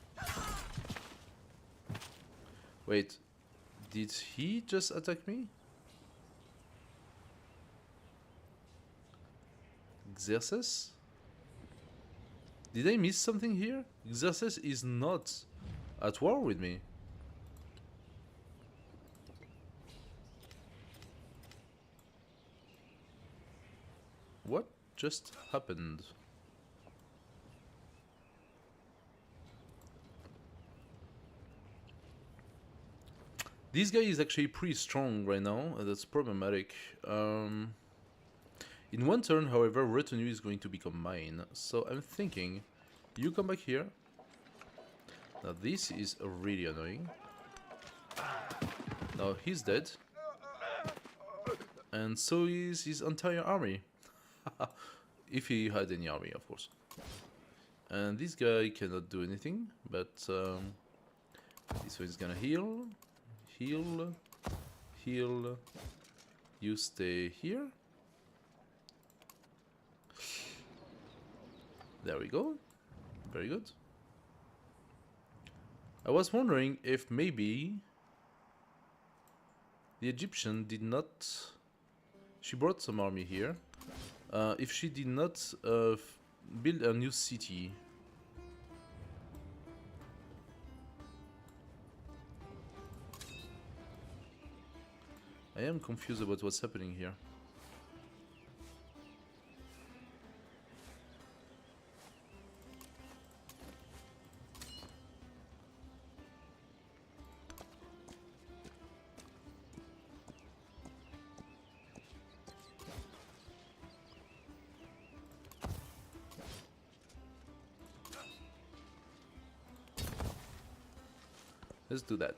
Wait, did he just attack me? Xerxes? Did I miss something here? Xerxes is not at war with me. What just happened? This guy is actually pretty strong right now, and that's problematic. In one turn, however, retinue is going to become mine. So I'm thinking, you come back here. Now this is really annoying. Now he's dead. And so is his entire army. If he had any army, of course. And this guy cannot do anything, but this one is gonna heal. Heal. Heal. You stay here. There we go. Very good. I was wondering if maybe the Egyptian did not... She brought some army here. If she did not build a new city. I am confused about what's happening here. Let's do that.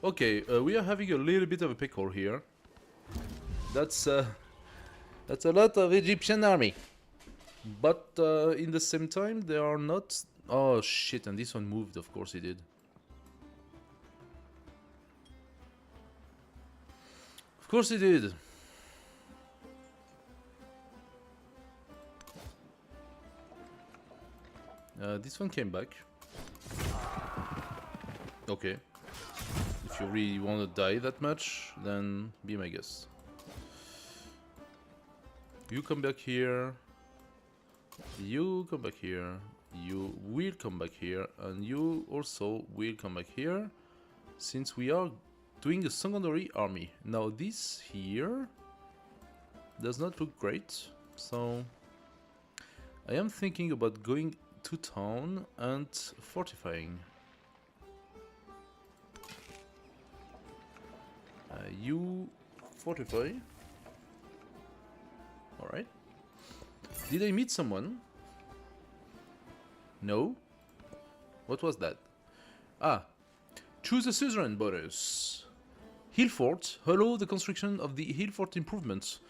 Okay, we are having a little bit of a pickle here. That's a lot of Egyptian army. But in the same time, they are not... Oh shit, and this one moved, of course he did. Of course he did. This one came back. Okay. If you really want to die that much, then be my guest. You come back here. You come back here. You will come back here. And you also will come back here. Since we are doing a secondary army. Now this here does not look great. So I am thinking about going to town and fortifying. You fortify. Alright. Did I meet someone? No? What was that? Ah. Choose a suzerain bonus. Hill fort. Allow the construction of the hill fort improvements.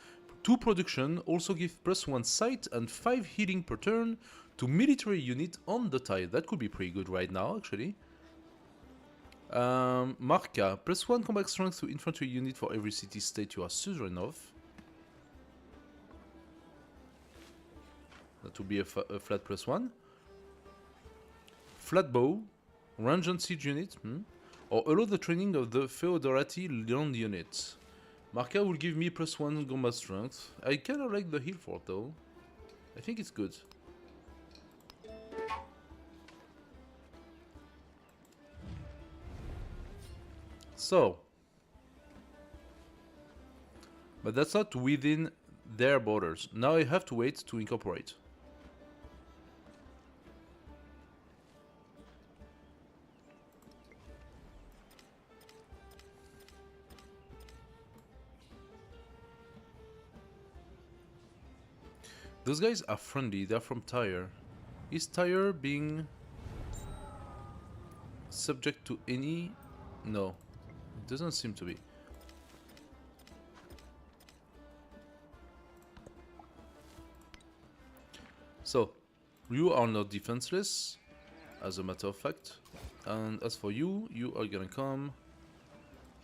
2 production. Also give +1 sight and 5 healing per turn to military unit on the tile. That could be pretty good right now, actually. Marca, +1 combat strength to infantry unit for every city state you are suzerain of. That would be a flat +1. Flat bow, range and siege unit, or allow the training of the Feodorati land unit. Marca will give me +1 combat strength. I kinda like the hill fort though. I think it's good. So, but that's not within their borders. Now I have to wait to incorporate. Those guys are friendly, they're from Tyre. Is Tyre being subject to any... No. It doesn't seem to be. So, you are not defenseless, as a matter of fact. And as for you, you are gonna come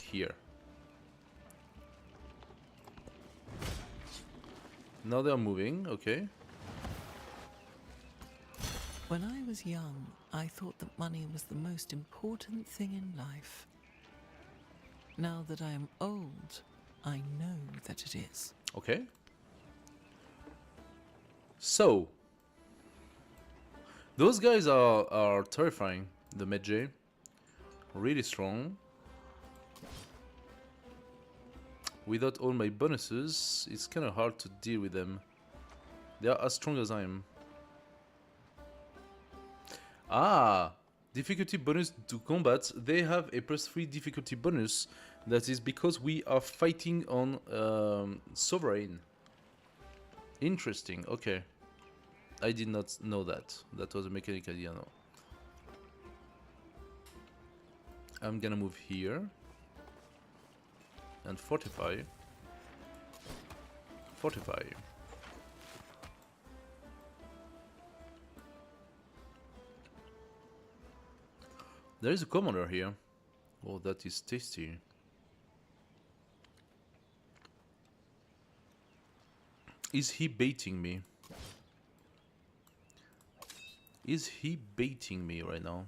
here. Now they are moving, okay. When I was young, I thought that money was the most important thing in life. Now that I am old, I know that it is. Okay. So, those guys are terrifying. The Medjay, really strong. Without all my bonuses, it's kind of hard to deal with them. They are as strong as I am. Ah, difficulty bonus to combat. They have a +3 difficulty bonus. That is because we are fighting on Sovereign. Interesting, okay. I did not know that. That was a mechanic idea, no. I'm gonna move here. And fortify. Fortify. There is a commander here. Oh, that is tasty. Is he baiting me? Is he baiting me right now?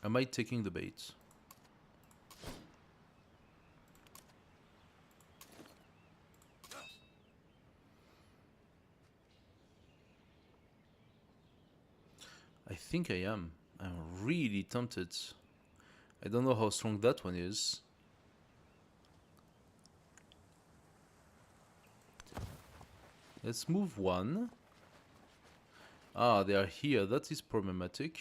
Am I taking the bait? I think I am. I'm really tempted. I don't know how strong that one is. Let's move one. Ah, they are here. That is problematic.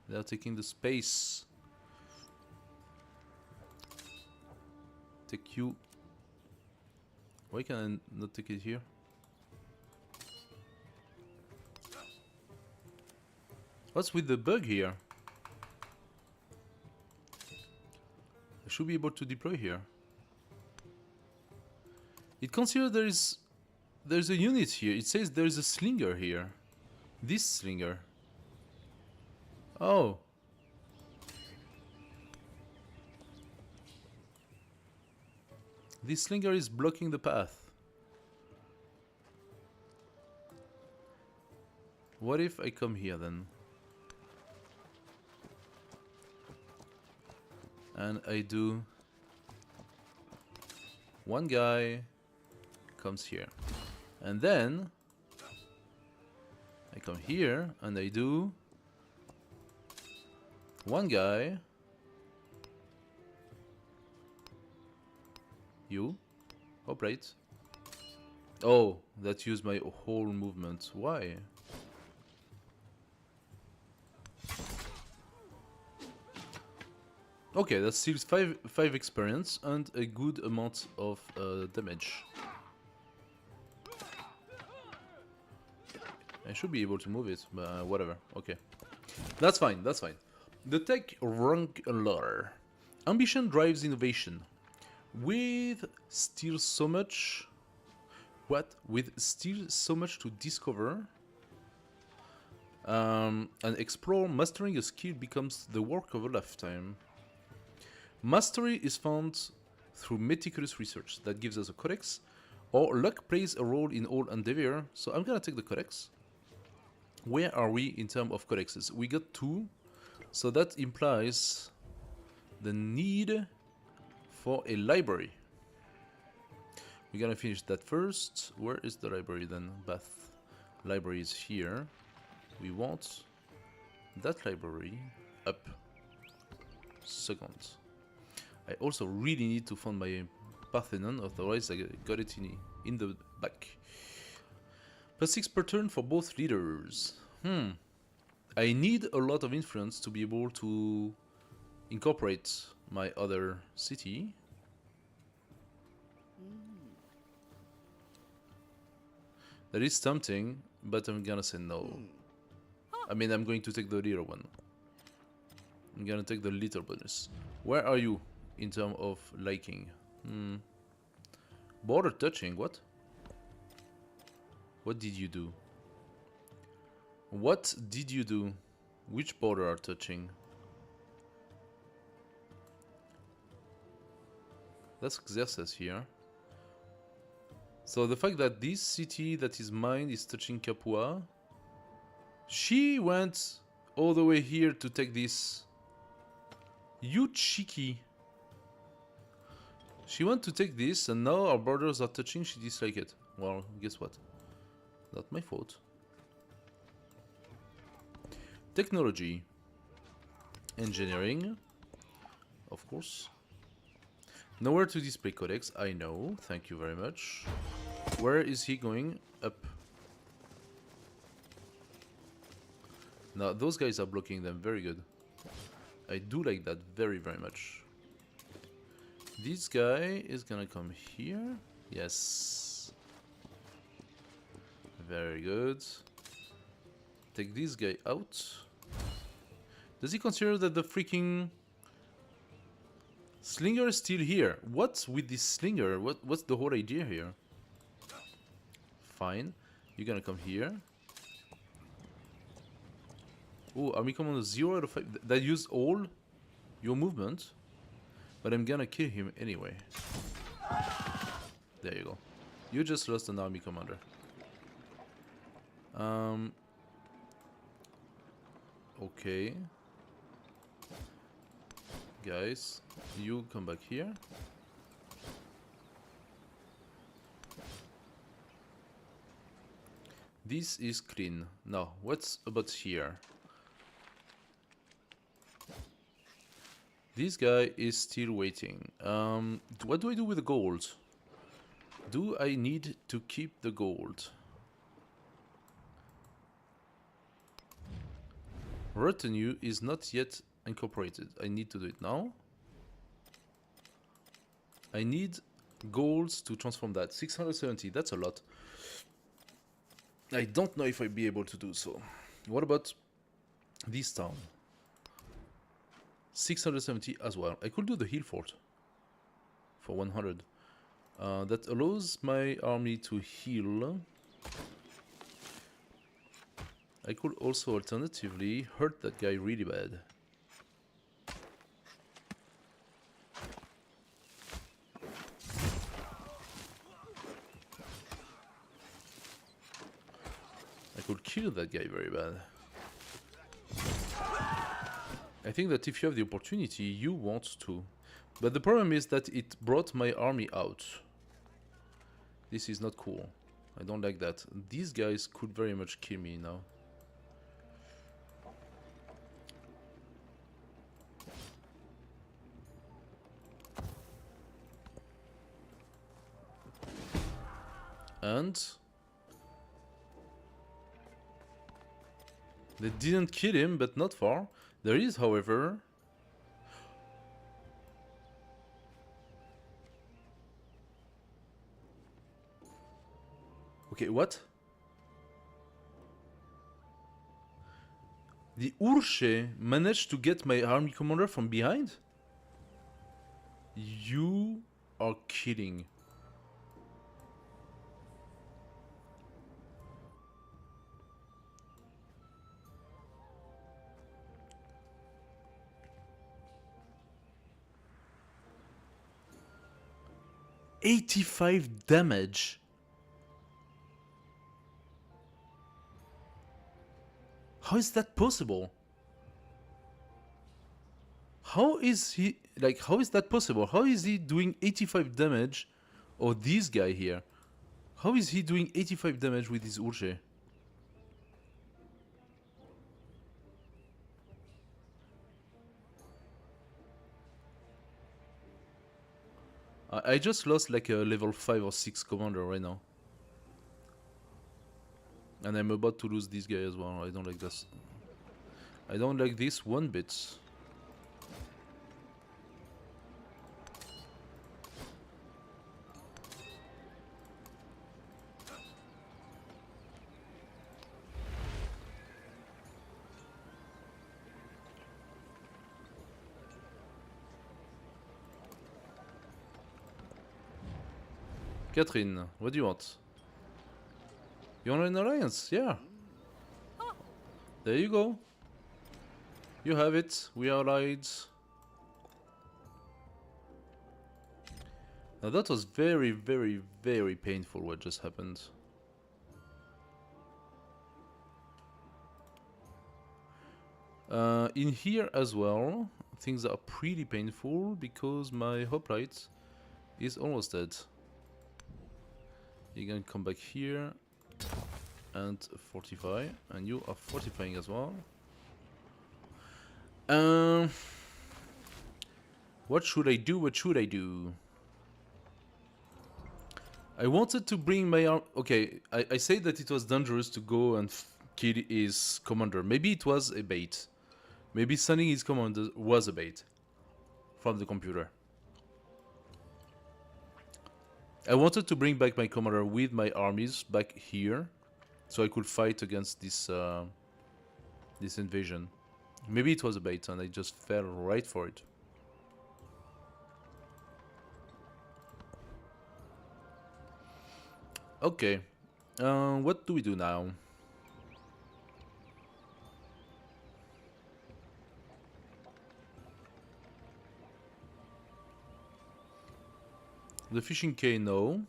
They are taking the space. Take you. Why can I not take it here? What's with the bug here? I should be able to deploy here. It considers there's a unit here. It says there's a slinger here. This slinger. Oh. This slinger is blocking the path. What if I come here then? And I do... One guy comes here. And then... I come here and I do... One guy... You? Oh, right. Oh, that used my whole movement. Why? Okay, that steals 5 experience and a good amount of damage. I should be able to move it, but whatever. Okay, that's fine. That's fine. The tech rank ladder. Ambition drives innovation. With still so much... What? With still so much to discover and explore, mastering a skill becomes the work of a lifetime. Mastery is found through meticulous research that gives us a codex, or luck plays a role in all endeavor, so I'm gonna take the codex. Where are we in terms of codexes? We got 2, so that implies the need for a library. We're gonna finish that first. Where is the library then? Bath. Library is here. We want that library up. Second. I also really need to find my Parthenon, otherwise I got it in the back. +6 per turn for both leaders. I need a lot of influence to be able to incorporate my other city. That is tempting, but I'm gonna say no. I mean, I'm going to take the little one. I'm gonna take the little bonus. Where are you in terms of liking? Border touching, what? What did you do? What did you do? Which border are touching? That's Xerxes here. So the fact that this city that is mine is touching Capua, she went all the way here to take this. You cheeky. She went to take this, and now our borders are touching. She dislikes it. Well, guess what? Not my fault. Technology. Engineering. Of course. Nowhere to display codex. I know. Thank you very much. Where is he going? Up. Now, those guys are blocking them. Very good. I do like that very, very much. This guy is gonna come here. Yes. Very good. Take this guy out. Does he consider that the freaking Slinger is still here? What's with this Slinger? What's the whole idea here? Fine. You're gonna come here. Oh, Army Commander 0 out of 5. That used all your movement. But I'm gonna kill him anyway. There you go. You just lost an Army Commander. Okay. Guys, you come back here. This is clean. Now, what's about here? This guy is still waiting. What do I do with the gold? Do I need to keep the gold? Retinue is not yet incorporated. I need to do it now. I need golds to transform that. 670, that's a lot. I don't know if I'll be able to do so. What about this town? 670 as well. I could do the hill fort for 100. That allows my army to heal. I could also alternatively hurt that guy really bad. I could kill that guy very bad. I think that if you have the opportunity, you want to. But the problem is that it brought my army out. This is not cool. I don't like that. These guys could very much kill me now. And they didn't kill him, but not far. There is, however, okay, what? The Urche managed to get my army commander from behind? You are kidding. $85 damage. How is that possible? How is he, like, how is that possible? How is he doing 85 damage? Or this guy here. How is he doing 85 damage with his Urche? I just lost like a level 5 or 6 commander right now. And I'm about to lose this guy as well. I don't like this. I don't like this one bit. Catherine, what do you want? You want an alliance? Yeah. There you go. You have it. We are allied. Now that was very, very, very painful what just happened. In here as well, things are pretty painful because my hoplite is almost dead. You can come back here and fortify, and you are fortifying as well. What should I do? What should I do? I wanted to bring my arm. Okay, I said that it was dangerous to go and kill his commander. Maybe it was a bait. Maybe sending his commander was a bait from the computer. I wanted to bring back my commander with my armies back here, so I could fight against this this invasion. Maybe it was a bait and I just fell right for it. Okay, what do we do now? The fishing K, no.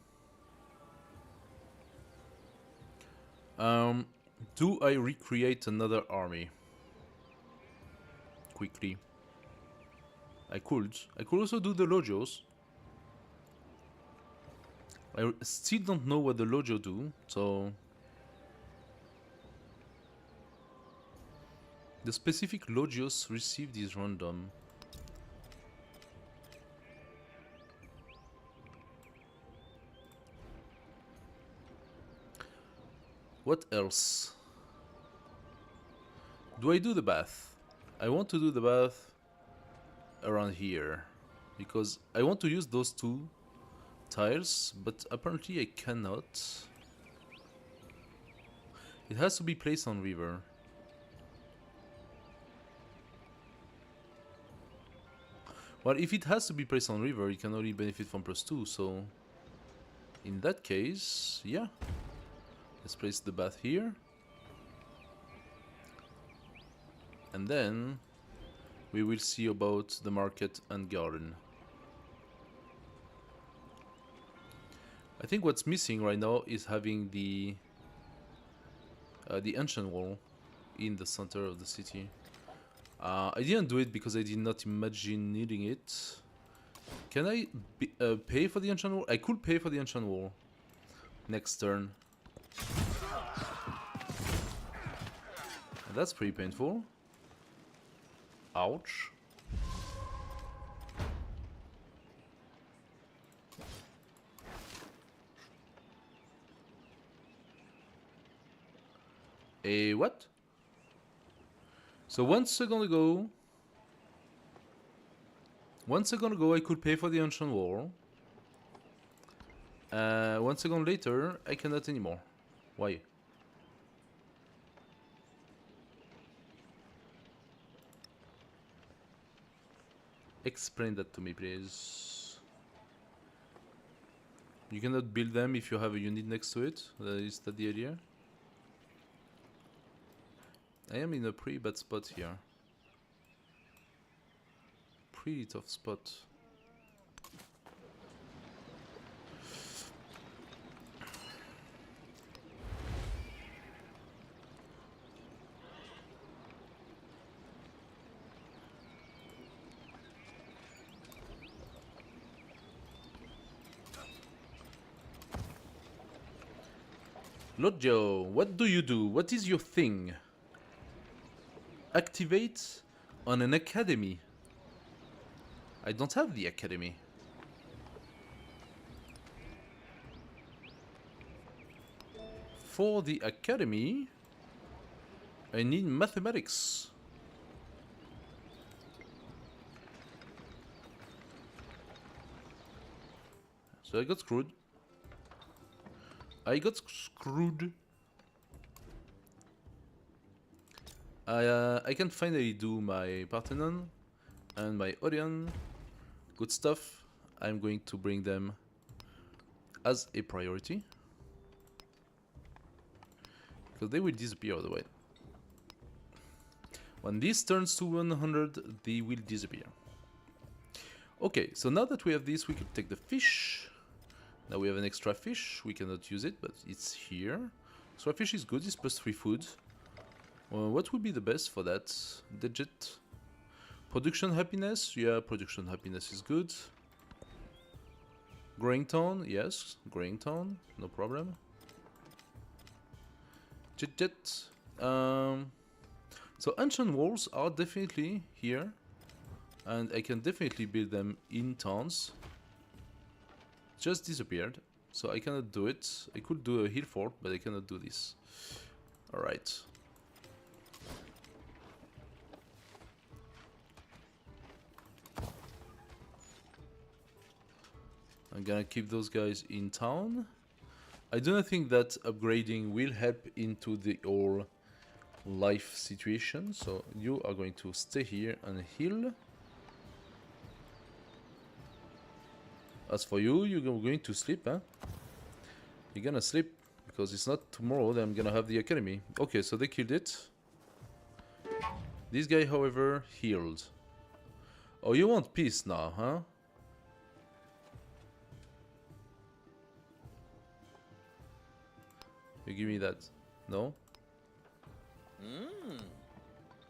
Do I recreate another army? Quickly. I could. I could also do the Logios. I still don't know what the Logio do, so... The specific Logios received is random. What else? Do I do the bath? I want to do the bath around here because I want to use those two tiles, but apparently I cannot. It has to be placed on river. Well, if it has to be placed on river, you can only benefit from +2, so in that case, yeah. Let's place the bath here. And then we will see about the market and garden. I think what's missing right now is having the ancient wall in the center of the city. I didn't do it because I did not imagine needing it. Can I pay for the ancient wall? I could pay for the ancient wall next turn. That's pretty painful. Ouch. A what? So 1 second ago I could pay for the ancient wall. 1 second later I cannot anymore. Why? Explain that to me, please. You cannot build them if you have a unit next to it? Is that the idea? I am in a pretty bad spot here. Pretty tough spot. Logio, what do you do? What is your thing? Activate on an academy. I don't have the academy. For the academy, I need mathematics. So I got screwed. I got screwed. I can finally do my Parthenon and my Orion. Good stuff. I'm going to bring them as a priority, because they will disappear otherwise. When this turns to 100, they will disappear. Okay, so now that we have this, we can take the fish. Now we have an extra fish. We cannot use it, but it's here. Extra fish is good. It's +3 food. What would be the best for that? Digit. Production happiness. Yeah, production happiness is good. Growing town. Yes, growing town. No problem. Jet. So ancient walls are definitely here. And I can definitely build them in towns. Just disappeared, so I cannot do it. I could do a hill fort, but I cannot do this. Alright. I'm gonna keep those guys in town. I do not think that upgrading will help into the whole life situation, so you are going to stay here and heal. As for you, you're going to sleep, huh? You're gonna sleep, because it's not tomorrow that I'm gonna have the academy. Okay, so they killed it. This guy, however, healed. Oh, you want peace now, huh? You give me that. No?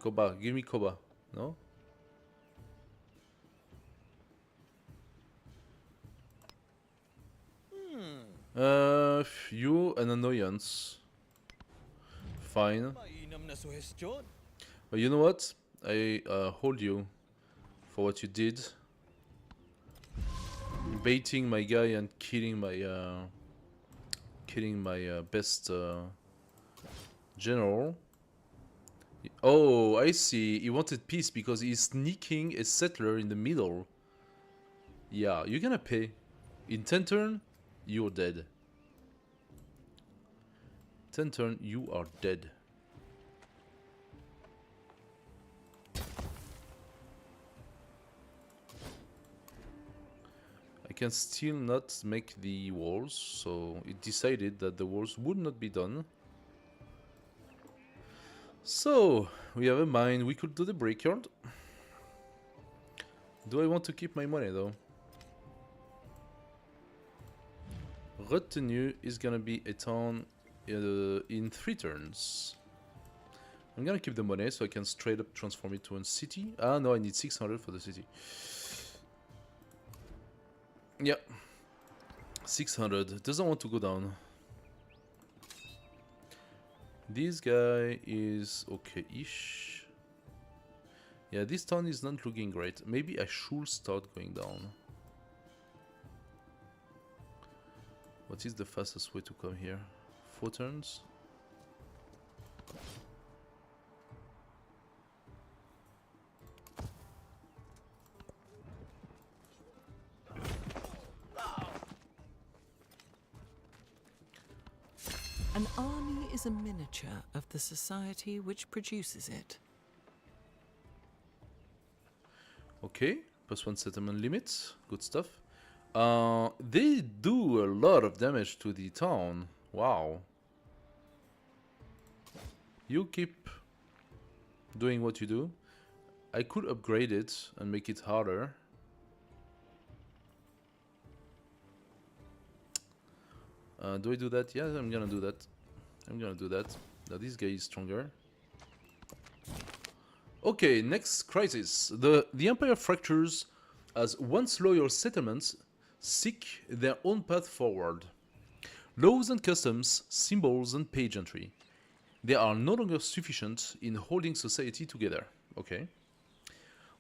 Koba, give me Koba. No? You an annoyance. Fine. Mainam na suhestyon. But you know what? I hold you for what you did. Baiting my guy and killing my best general. Oh, I see. He wanted peace because he's sneaking a settler in the middle. Yeah, you're gonna pay. In 10 turn, you're dead. 10 turn, you are dead. I can still not make the walls, so it decided that the walls would not be done. So, we have a mine. We could do the brickyard. Do I want to keep my money though? Retenue is gonna be a town in 3 turns. I'm gonna keep the money so I can straight up transform it to a city. Ah, no, I need 600 for the city. Yeah. 600. Doesn't want to go down. This guy is okay-ish. Yeah, this town is not looking great. Maybe I should start going down. What is the fastest way to come here? 4 turns? An army is a miniature of the society which produces it. Okay, +1 settlement limit. Good stuff. They do a lot of damage to the town. Wow. You keep doing what you do. I could upgrade it and make it harder. Do I do that? Yeah, I'm gonna do that. I'm gonna do that. Now this guy is stronger. Okay, next crisis. The Empire fractures as once loyal settlements seek their own path forward. Laws and customs, symbols and pageantry. They are no longer sufficient in holding society together. Okay.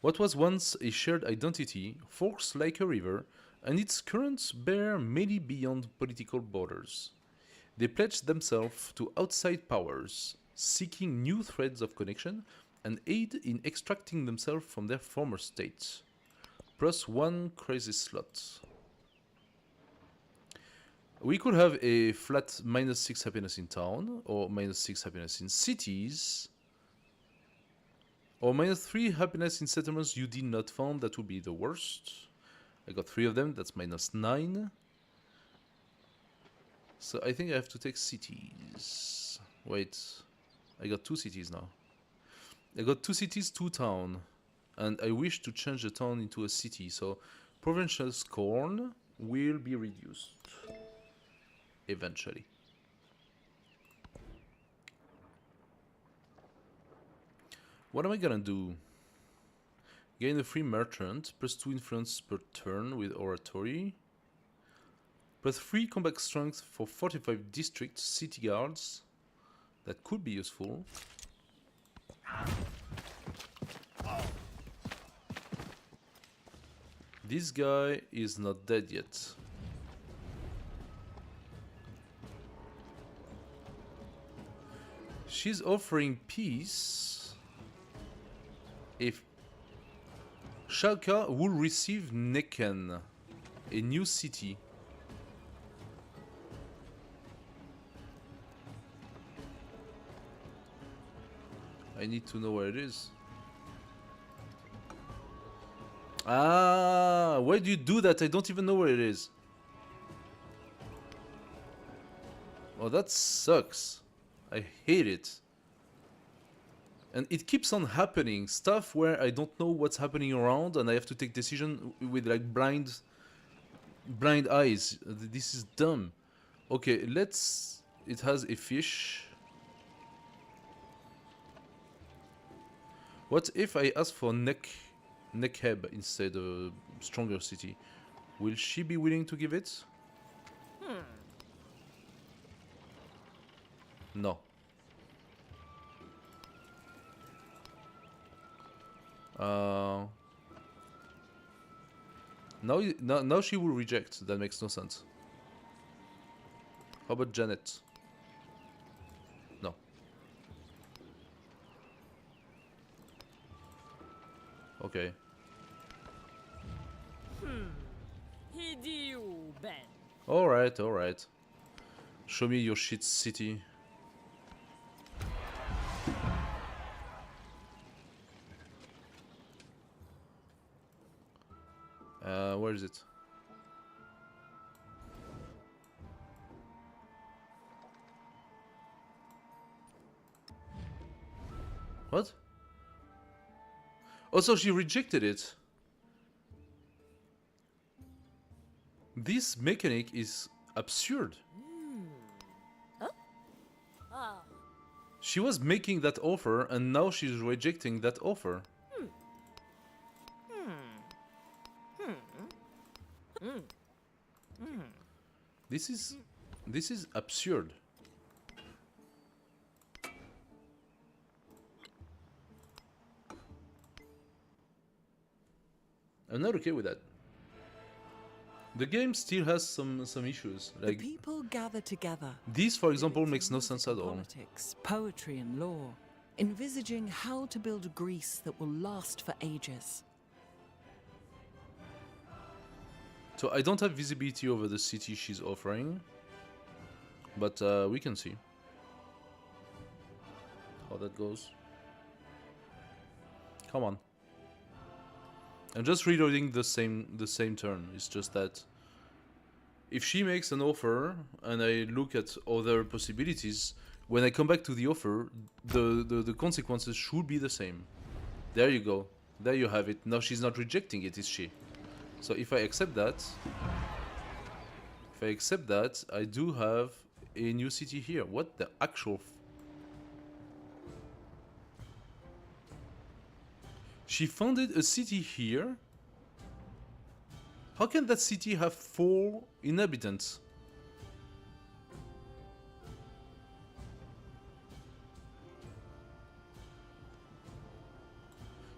What was once a shared identity forks like a river, and its currents bear many beyond political borders. They pledge themselves to outside powers, seeking new threads of connection and aid in extracting themselves from their former states. +1 crisis slot. We could have a flat -6 happiness in town, or -6 happiness in cities, or -3 happiness in settlements you did not found. That would be the worst. I got 3 of them, that's -9. So I think I have to take cities. Wait, I got 2 cities now. I got 2 cities, 2 town. And I wish to change the town into a city. So provincial scorn will be reduced eventually. What am I gonna do? Gain a free merchant, +2 influence per turn with oratory, +3 combat strength for 45 district city guards. That could be useful. This guy is not dead yet. She's offering peace if Shaka will receive Neken, a new city. I need to know where it is. Ah, why do you do that? I don't even know where it is. Oh, that sucks. I hate it. And it keeps on happening. Stuff where I don't know what's happening around and I have to take decision with like blind eyes. This is dumb. Okay, let's... It has a fish. What if I ask for Nekheb instead of stronger city? Will she be willing to give it? No. Now she will reject. That makes no sense. How about Janet? No. Okay. Hidiu Ben. Alright, alright. Show me your shit city. Where is it? What? Oh, so she rejected it. This mechanic is absurd. She was making that offer and now she's rejecting that offer. This is absurd. I'm not okay with that. The game still has some issues. The Like people gather together. this, for example, makes no sense at all. Politics, poetry, and law, envisaging how to build a Greece that will last for ages. So I don't have visibility over the city she's offering, but we can see how that goes. Come on. I'm just reloading the same turn. It's just that if she makes an offer and I look at other possibilities, when I come back to the offer, the consequences should be the same. There you go. There you have it. Now she's not rejecting it, is she? So if I accept that, I do have a new city here. What the actual... She founded a city here? How can that city have 4 inhabitants?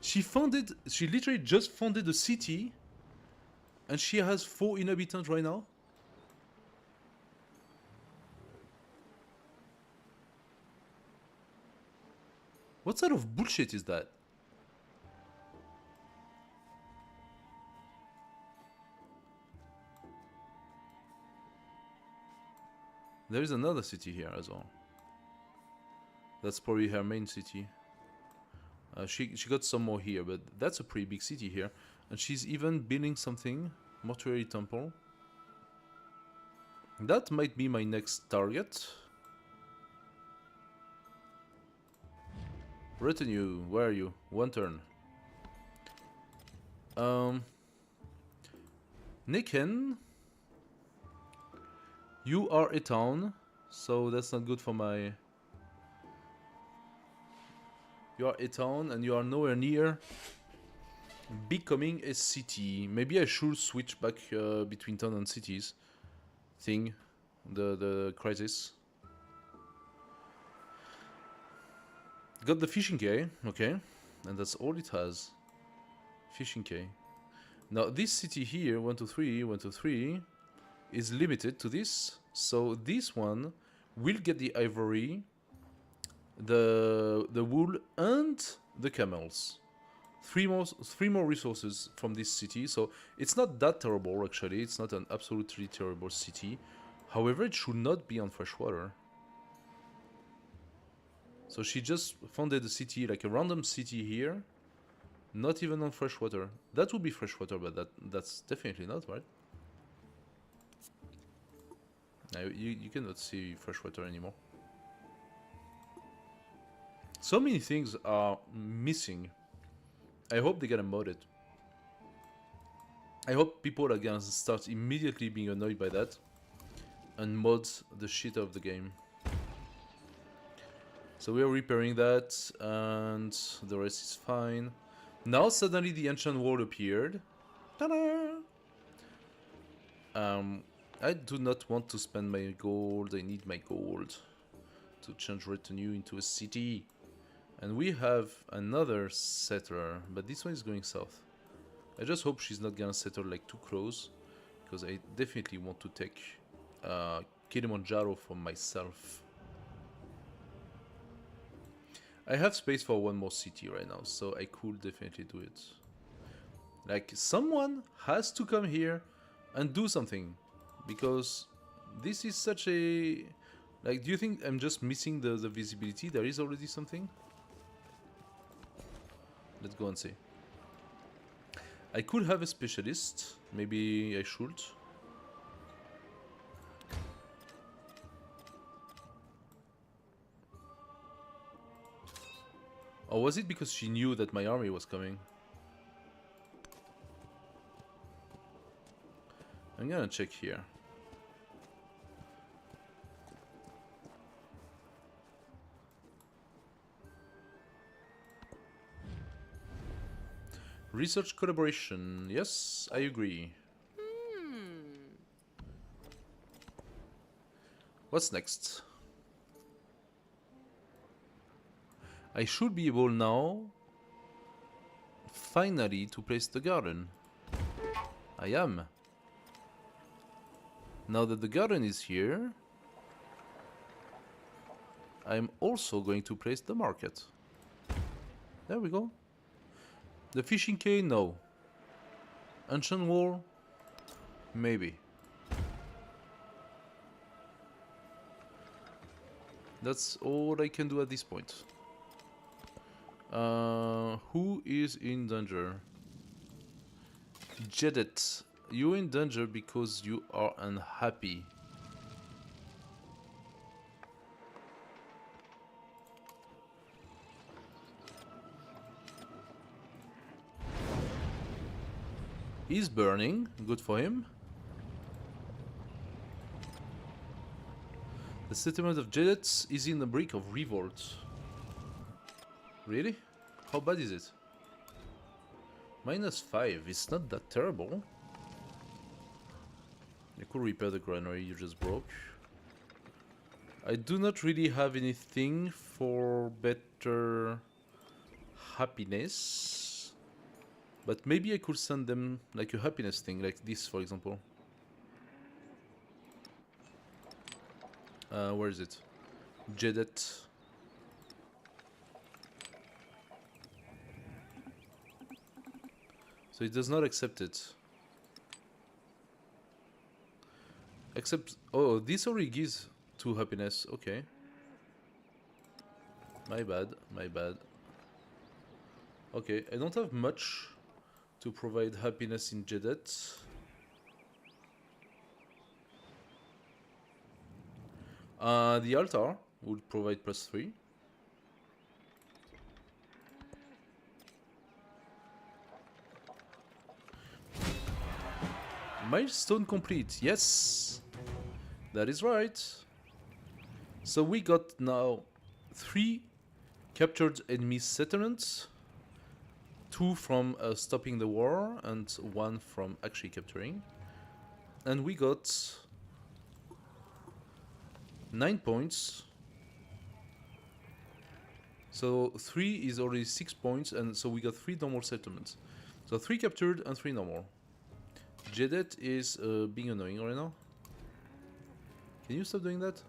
She literally just founded a city and she has 4 inhabitants right now? What sort of bullshit is that? There is another city here as well. That's probably her main city. She got some more here, but that's a pretty big city here. And she's even building something. Mortuary temple. That might be my next target. Retinue, where are you? 1 turn. Niken. You are a town, so that's not good for my... You are a town and you are nowhere near becoming a city. Maybe I should switch back between town and cities thing, the crisis. Got the fishing quay, okay, and that's all it has. Fishing quay. Now this city here, 123, 123, is limited to this. So this one will get the ivory, the wool, and the camels. Three more resources from this city. So it's not that terrible actually. It's not an absolutely terrible city. However, it should not be on freshwater. So she just founded a city, like a random city here, not even on freshwater. That would be freshwater, but that's definitely not, right? Now, you cannot see freshwater anymore. So many things are missing. I hope they get modded. I hope people are gonna start immediately being annoyed by that and mod the shit out of the game. So we are repairing that, and the rest is fine. Now suddenly the ancient wall appeared. Ta-da! I do not want to spend my gold. I need my gold to change retinue into a city. And we have another settler, but this one is going south. I just hope she's not gonna settle like too close, because I definitely want to take Kilimanjaro for myself. I have space for one more city right now, so I could definitely do it. Like, someone has to come here and do something, because this is such a... Like, do you think I'm just missing the visibility? There is already something? Let's go and see. I could have a specialist. Maybe I should. Or was it because she knew that my army was coming? I'm gonna check here. Research collaboration. Yes, I agree. What's next? I should be able now, finally, to place the garden. I am. Now that the garden is here, I'm also going to place the market. There we go. The fishing quay, no. Ancient wall, maybe. That's all I can do at this point. Who is in danger? Jedet, you're in danger because you are unhappy. He's burning, good for him. The settlement of Jedet is in the brink of revolt. Really? How bad is it? -5, it's not that terrible. You could repair the granary you just broke. I do not really have anything for better happiness. But maybe I could send them like a happiness thing, like this for example. Where is it? Jedet. So it does not accept it. Except, oh, this already gives 2 happiness. Okay. My bad, my bad. Okay, I don't have much to provide happiness in Jedet. The altar would provide +3. Milestone complete, yes! That is right. So we got now 3 captured enemy settlements, 2 from stopping the war and 1 from actually capturing. And we got 9 points. So 3 is already 6 points, and so we got 3 normal settlements. So 3 captured and 3 normal. Jedet is being annoying right now. Can you stop doing that?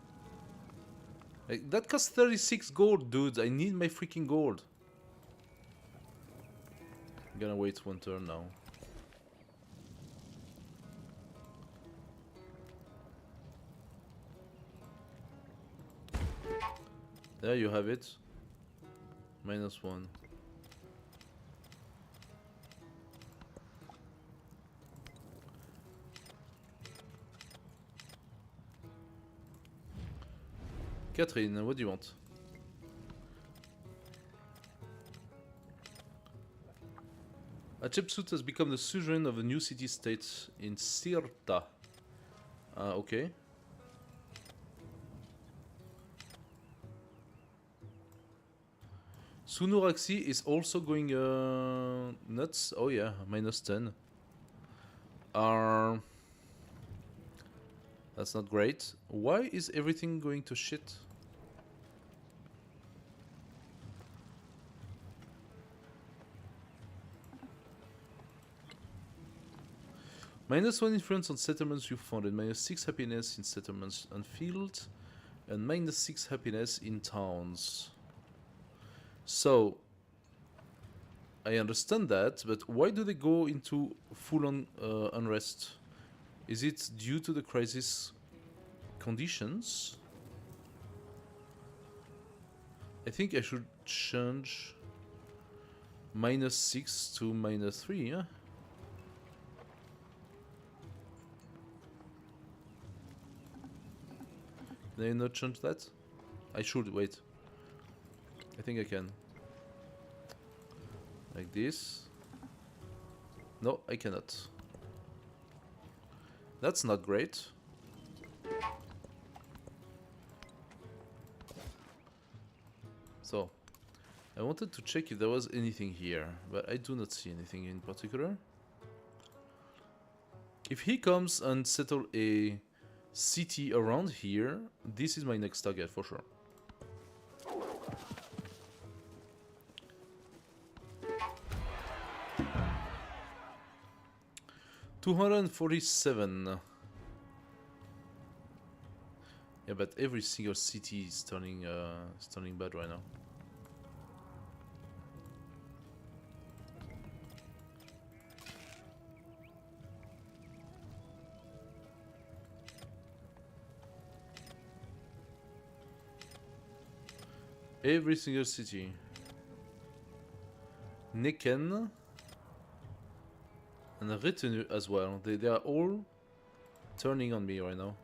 Like, that costs 36 gold, dude. I need my freaking gold. I'm gonna wait 1 turn now. There you have it. -1. Catherine, what do you want? Hatshepsut has become the suzerain of a new city-state in Sirta. Okay. Sunuraxi is also going nuts. Oh yeah, -10. That's not great. Why is everything going to shit? -1 influence on settlements you founded, -6 happiness in settlements and fields, and -6 happiness in towns. So, I understand that, but why do they go into full-on unrest? Is it due to the crisis conditions? I think I should change -6 to -3, yeah? Can I not change that? I should, wait. I think I can. Like this. No, I cannot. That's not great. So, I wanted to check if there was anything here, but I do not see anything in particular. If he comes and settle a city around here, this is my next target for sure. $247. Yeah, but every single city is turning bad right now. Every single city. Neken and Retenue as well. They are all turning on me right now.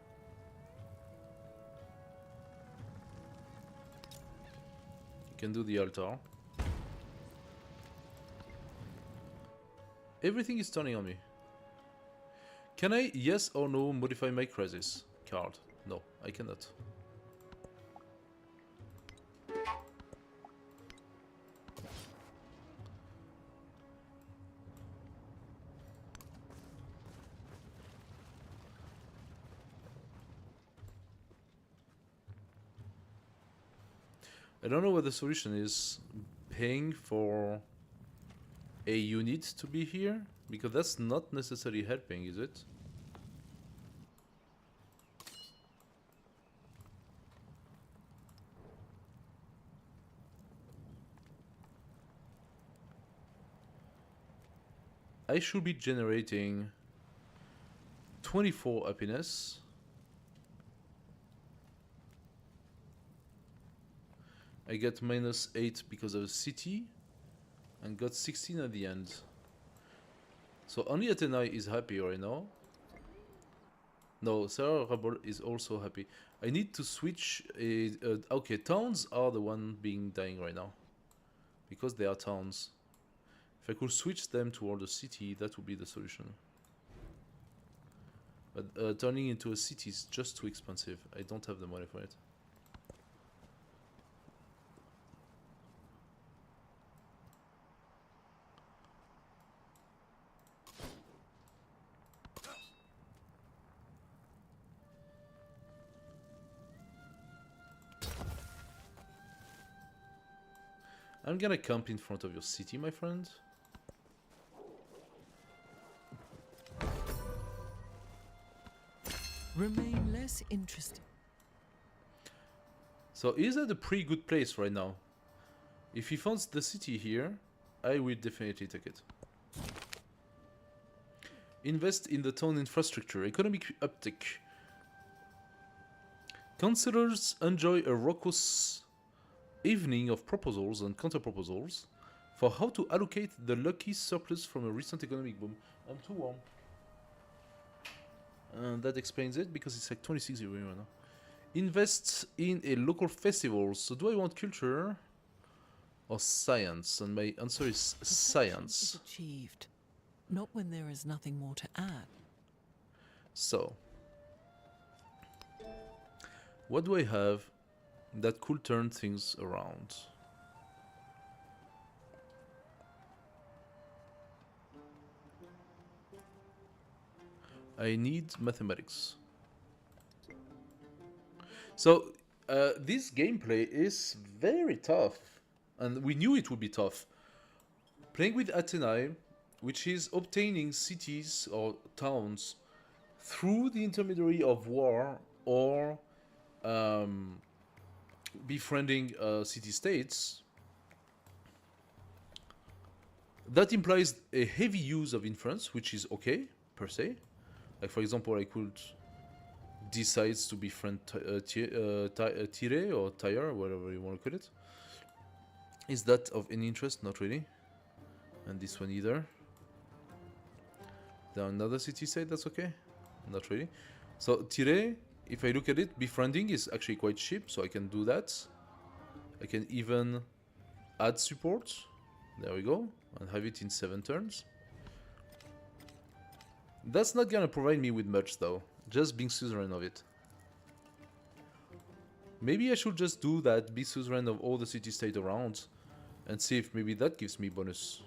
You can do the altar. Everything is turning on me. Can I, yes or no, modify my crisis card? No, I cannot. I don't know what the solution is. Paying for a unit to be here? Because that's not necessarily helping, is it? I should be generating 24 happiness. I get -8 because of the city and got 16 at the end. So only Athenai is happy right now. No, Sarah Rabol is also happy. I need to switch. Okay, towns are the one being dying right now because they are towns. If I could switch them toward the city, that would be the solution. But turning into a city is just too expensive. I don't have the money for it. I'm gonna camp in front of your city, my friend. Remain less interested. So is that a pretty good place right now? If he founds the city here, I will definitely take it. Invest in the town infrastructure. Economic uptick. Councillors enjoy a raucous evening of proposals and counter-proposals for how to allocate the lucky surplus from a recent economic boom. I'm too warm. And that explains it, because it's like 26 degrees right now. Invest in a local festival. So do I want culture or science? And my answer is Perfection science. is achieved, not when there is nothing more to add. So, what do I have that could turn things around? I need mathematics. So, this gameplay is very tough, and we knew it would be tough. Playing with Athenae, which is obtaining cities or towns through the intermediary of war or befriending city-states, that implies a heavy use of inference, which is okay, per se. Like, for example, I could decide to befriend Tire or Tyre, whatever you want to call it. Is that of any interest? Not really. And this one either. There another city-state that's okay? Not really. So, Tire, if I look at it, befriending is actually quite cheap, so I can do that. I can even add support. There we go. And have it in 7 turns. That's not gonna provide me with much though, just being suzerain of it. Maybe I should just do that, be suzerain of all the city-state around, and see if maybe that gives me bonus.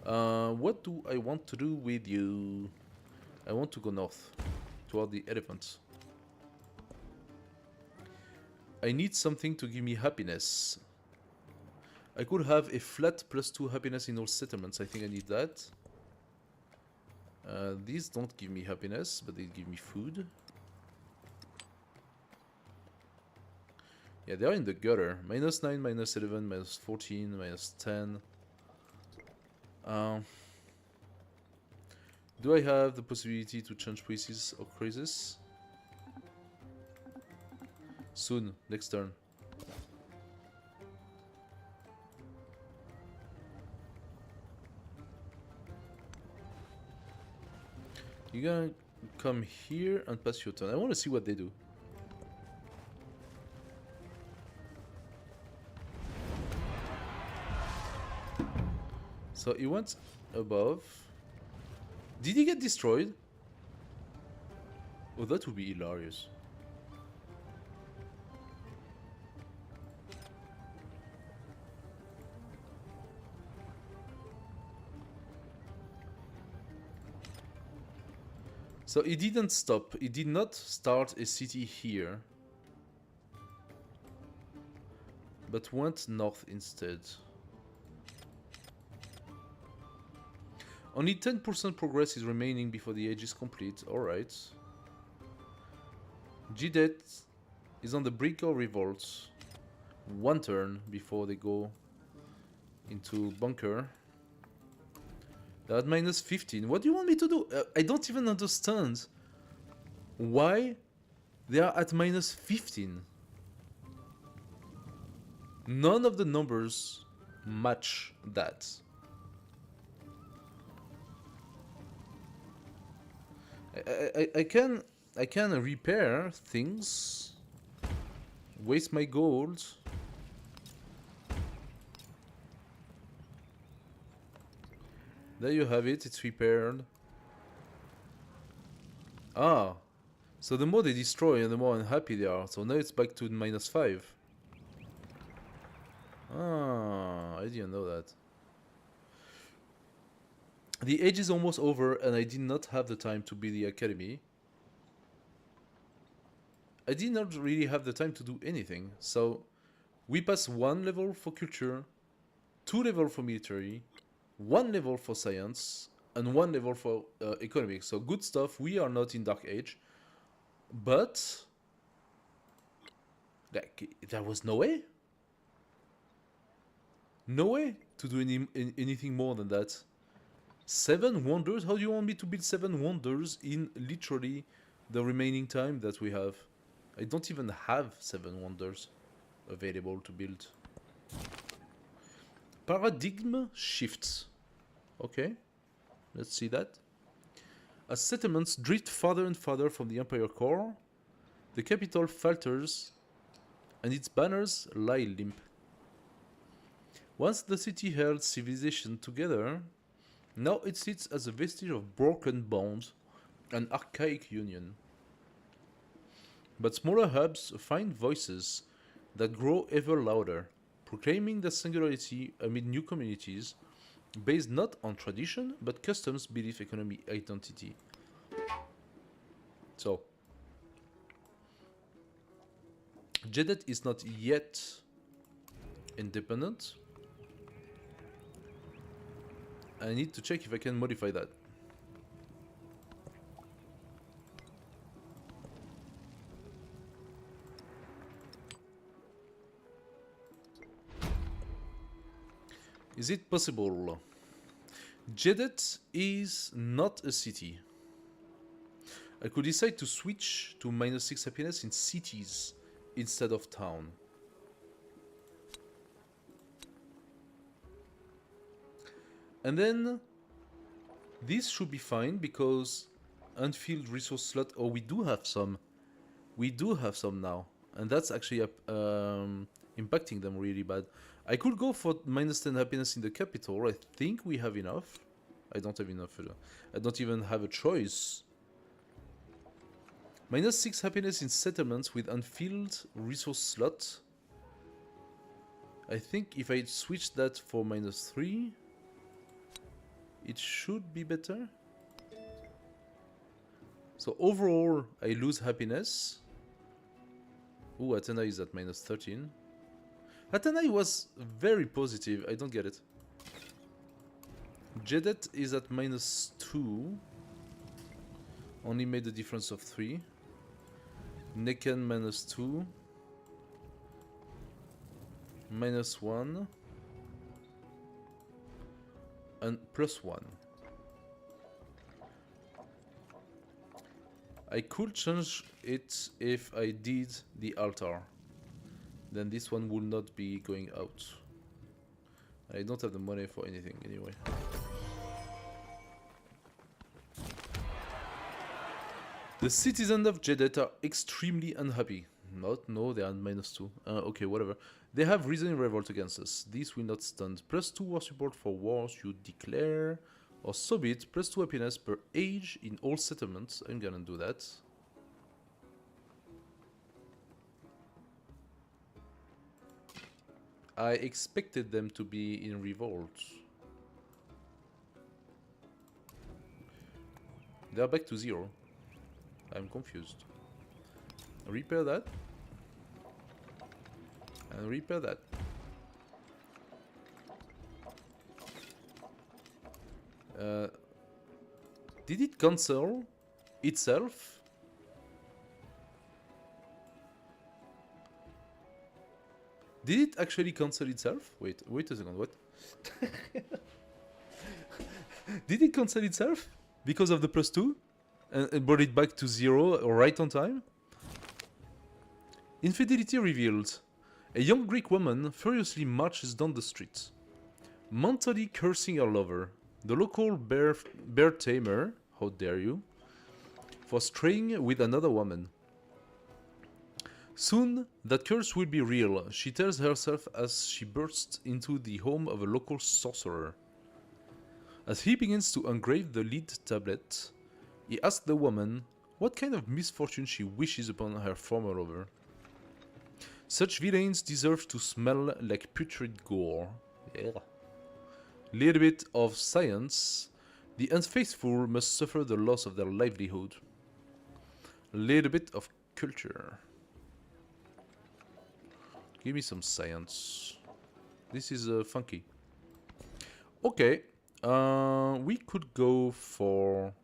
What do I want to do with you? I want to go north, toward the elephant. I need something to give me happiness. I could have a flat +2 happiness in all settlements. I think I need that. These don't give me happiness, but they give me food. Yeah, they are in the gutter. -9, -11, -14, -10. Do I have the possibility to change places or crisis? Soon, next turn. You're gonna come here and pass your turn. I want to see what they do. So he went above. Did he get destroyed? Oh, that would be hilarious. So he didn't stop. He did not start a city here, but went north instead. Only 10% progress is remaining before the age is complete. Alright. Gidet is on the brink of revolt. 1 turn before they go into bunker. They're at -15. What do you want me to do? I don't even understand why they are at -15. None of the numbers match that. I can repair things, waste my gold. There you have it, it's repaired. Ah, so the more they destroy and the more unhappy they are. So now it's back to -5. Ah, I didn't know that. The age is almost over and I did not have the time to build the academy. I did not really have the time to do anything. So we pass 1 level for culture, 2 level for military, 1 level for science, and 1 level for economics. So good stuff. We are not in Dark Age. But like, there was no way. No way to do anything more than that. 7 wonders? How do you want me to build 7 wonders in literally the remaining time that we have? I don't even have 7 wonders available to build. Paradigm shifts. Okay, let's see that. As settlements drift farther and farther from the Empire core, the capital falters and its banners lie limp. Once the city held civilization together, now it sits as a vestige of broken bonds and archaic union. But smaller hubs find voices that grow ever louder, proclaiming their singularity amid new communities based not on tradition but customs, belief, economy, identity. So, Jedet is not yet independent. I need to check if I can modify that. Is it possible? Jedet is not a city. I could decide to switch to -6 happiness in cities instead of town. And then this should be fine because unfilled resource slot, oh, we do have some. We do have some now. And that's actually impacting them really bad. I could go for -10 happiness in the capital. I think we have enough. I don't have enough. I don't even have a choice. -6 happiness in settlements with unfilled resource slot. I think if I switch that for -3, it should be better. So overall, I lose happiness. Ooh, Athena is at -13. Athena was very positive. I don't get it. Jedet is at -2. Only made a difference of 3. Necken -2. -1. And +1. I could change it if I did the altar. Then this one will not be going out. I don't have the money for anything anyway. The citizens of Jedet are extremely unhappy. No, they are -2. Okay, whatever. They have reason in revolt against us. This will not stand. +2 war support for wars you declare. Or so be it. +2 happiness per age in all settlements. I'm gonna do that. I expected them to be in revolt. They are back to 0. I'm confused. Repair that. And repair that. Did it cancel itself? Did it actually cancel itself? Wait a second, what? Did it cancel itself? Because of the +2? And brought it back to 0 right on time? Infidelity revealed. A young Greek woman furiously marches down the street, mentally cursing her lover, the local bear tamer, how dare you, for straying with another woman. Soon, that curse will be real, she tells herself as she bursts into the home of a local sorcerer. As he begins to engrave the lead tablet, he asks the woman what kind of misfortune she wishes upon her former lover. Such villains deserve to smell like putrid gore. Yeah. Little bit of science. The unfaithful must suffer the loss of their livelihood. Little bit of culture. Give me some science. This is funky. Okay. We could go for...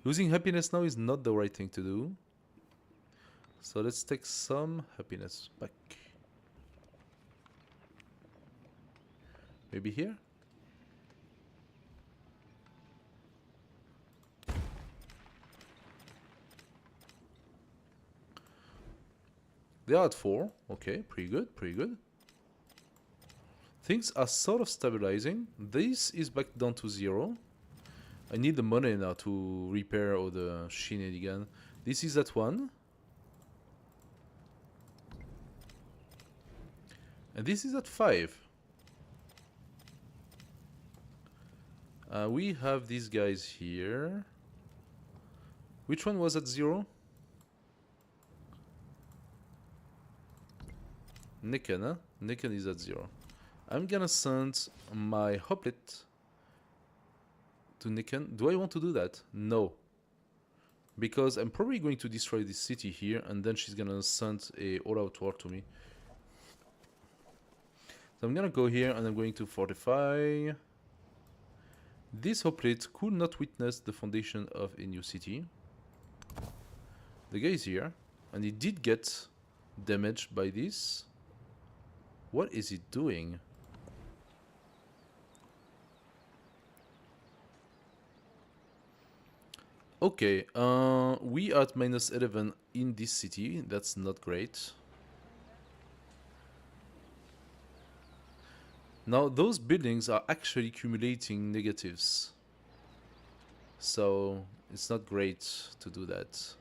Losing happiness now is not the right thing to do. So let's take some happiness back. Maybe here? They are at 4. Okay, pretty good, pretty good. Things are sort of stabilizing. This is back down to 0. I need the money now to repair all the shenanigans. This is at 1. And this is at 5. We have these guys here. Which one was at 0? Niken, huh? Niken is at 0. I'm gonna send my Hoplet to Niken. Do I want to do that? No. Because I'm probably going to destroy this city here, and then she's gonna send a all-out war to me. So I'm gonna go here, and I'm going to fortify. This Hoplet could not witness the foundation of a new city. The guy is here, and he did get damaged by this. What is he doing? Okay, we are at -11 in this city. That's not great. Now, those buildings are actually accumulating negatives. So, it's not great to do that.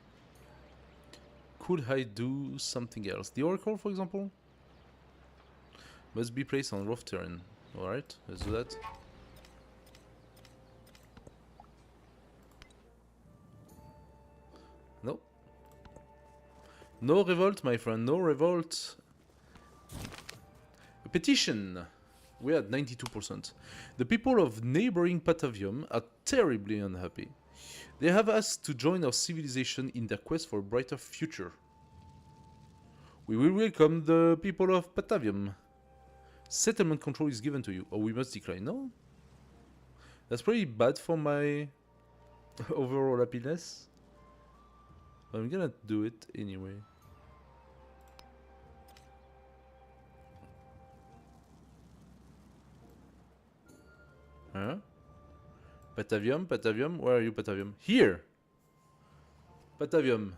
Could I do something else? The Oracle, for example? Must be placed on rough terrain. Alright, let's do that. No. No revolt, my friend. No revolt. A petition. We're at 92%. The people of neighboring Patavium are terribly unhappy. They have asked to join our civilization in their quest for a brighter future. We will welcome the people of Patavium. Settlement control is given to you. Oh, we must decline. No? That's pretty bad for my overall happiness. But I'm gonna do it anyway. Huh? Patavium, Patavium, where are you, Patavium? Here! Patavium.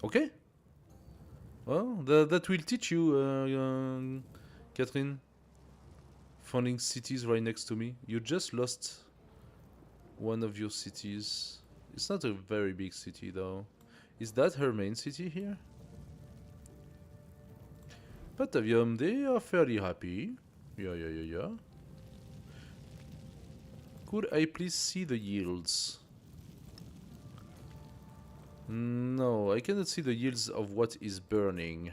Okay. Well, that will teach you, Catherine. Founding cities right next to me. You just lost one of your cities. It's not a very big city, though. Is that her main city here? Patavium, they are fairly happy. Yeah. Could I please see the yields? No, I cannot see the yields of what is burning.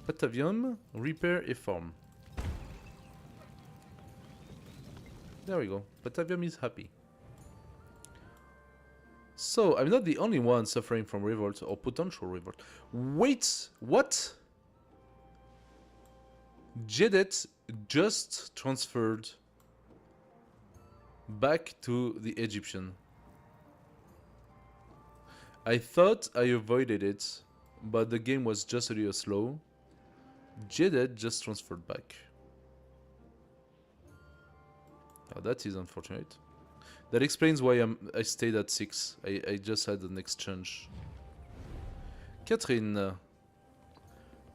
Patavium, repair a farm. There we go. Patavium is happy. So, I'm not the only one suffering from revolt or potential revolt. Wait, what? Jedet just transferred back to the Egyptian. I thought I avoided it, but the game was just a little slow. Jedet just transferred back. Oh, that is unfortunate. That explains why I stayed at 6. I just had an exchange. Catherine,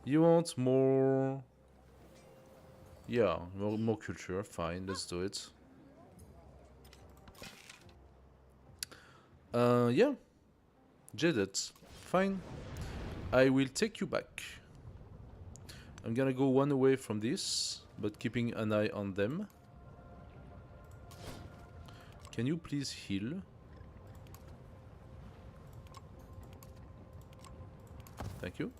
you want more? Yeah, more culture. Fine, let's do it. Yeah. Jedet, fine. I will take you back. I'm gonna go one away from this, but keeping an eye on them. Can you please heal? Thank you.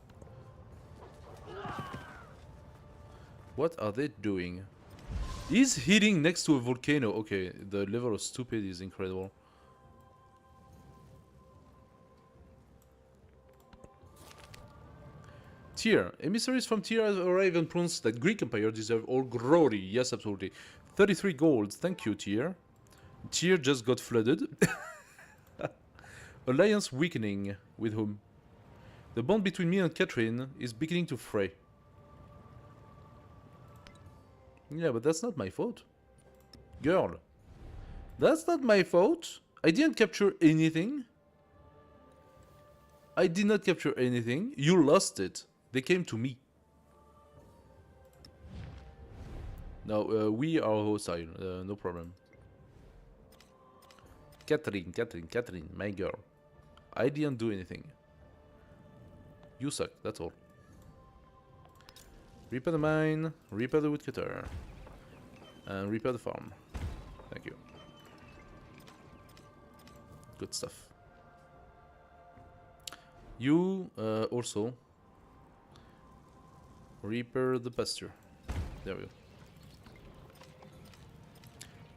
What are they doing? He's hitting next to a volcano. Okay, the level of stupid is incredible. Tyr. Emissaries from Tyr have arrived and pronounced that Greek Empire deserve all glory. Yes, absolutely. 33 gold. Thank you, Tyr. Tyr just got flooded. Alliance weakening. With whom? The bond between me and Catherine is beginning to fray. Yeah, but that's not my fault. Girl. That's not my fault. I didn't capture anything. I did not capture anything. You lost it. They came to me. Now, we are hostile. No problem. Catherine, my girl. I didn't do anything. You suck, that's all. Repair the mine, repair the woodcutter, and repair the farm. Thank you. Good stuff. You also repair the pasture. There we go.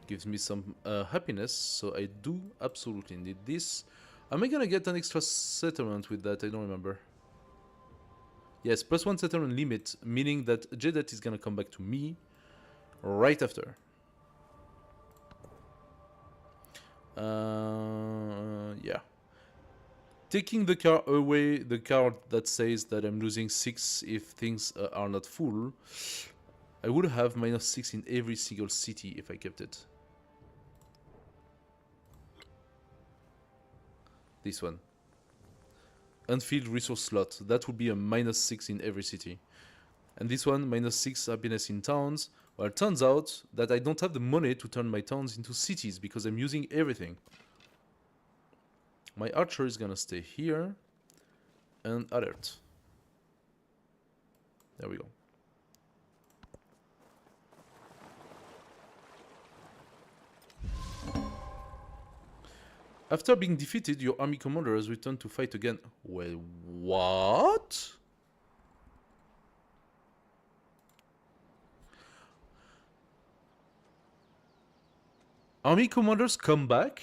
Gives me some happiness, so I do absolutely need this. Am I gonna get an extra settlement with that? I don't remember. Yes, +1 settlement limit, meaning that Jedet is gonna come back to me right after. Yeah. Taking the car away, the card that says that I'm losing 6 if things are not full, I would have -6 in every single city if I kept it. This one. Unfilled resource slot. That would be a -6 in every city. And this one, -6 happiness in towns. Well, it turns out that I don't have the money to turn my towns into cities because I'm using everything. My archer is gonna stay here and alert. There we go. After being defeated, your army commander has returned to fight again. Well, what? Army commanders come back?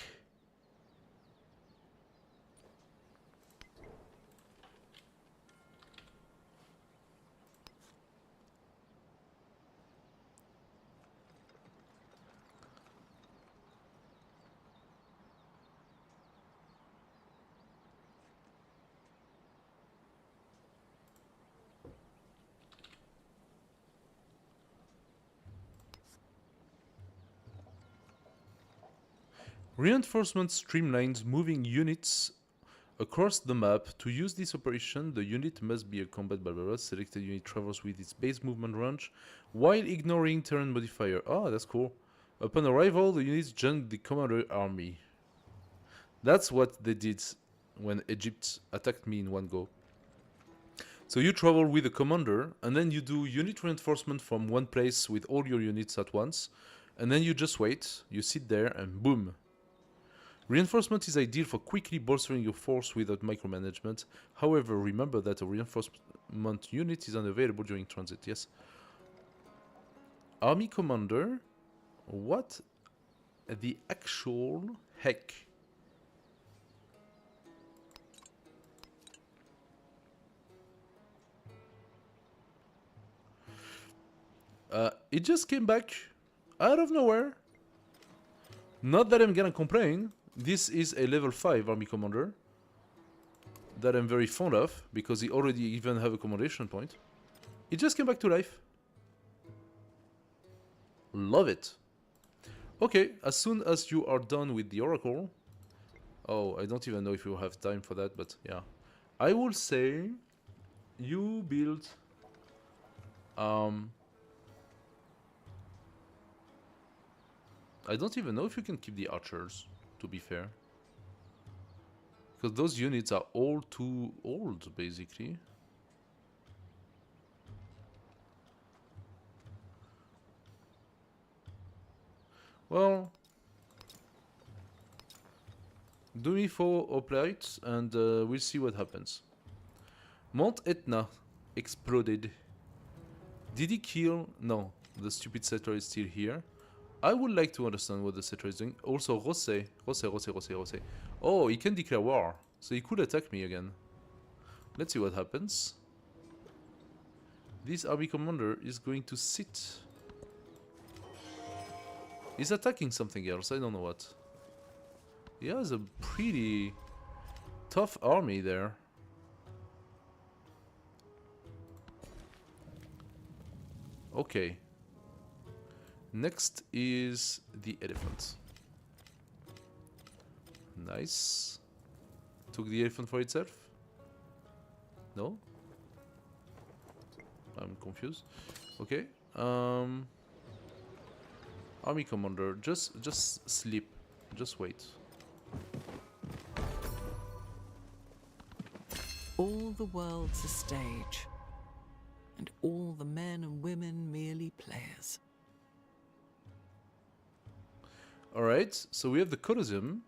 Reinforcement streamlines moving units across the map. To use this operation, the unit must be a combat blah blah blah. Selected unit travels with its base movement range while ignoring terrain modifier. Oh, that's cool. Upon arrival, the units join the commander army. That's what they did when Egypt attacked me in one go. So you travel with the commander, and then you do unit reinforcement from one place with all your units at once, and then you just wait, you sit there, and boom. Reinforcement is ideal for quickly bolstering your force without micromanagement. However, remember that a reinforcement unit is unavailable during transit, yes. Army commander? What the actual heck? It just came back out of nowhere. Not that I'm gonna complain. This is a level 5 army commander that I'm very fond of because he already even have a commendation point. It just came back to life. Love it. Okay, as soon as you are done with the oracle. Oh, I don't even know if you have time for that, but yeah. I will say you build I don't even know if you can keep the archers, to be fair. Because those units are all too old, basically. Well, do me 4 hoplites and we'll see what happens. Mount Etna exploded. Did he kill? No, the stupid settler is still here. I would like to understand what the settler is doing. Also, Rosé. Oh, he can declare war, so he could attack me again. Let's see what happens. This army commander is going to sit. He's attacking something else, I don't know what. He has a pretty tough army there. Okay. Next is the elephant. Nice. Took the elephant for itself? No? I'm confused. Okay. Army commander, just sleep. Just wait. All the world's a stage, and all the men and women merely players. Alright, so we have the Colosseum.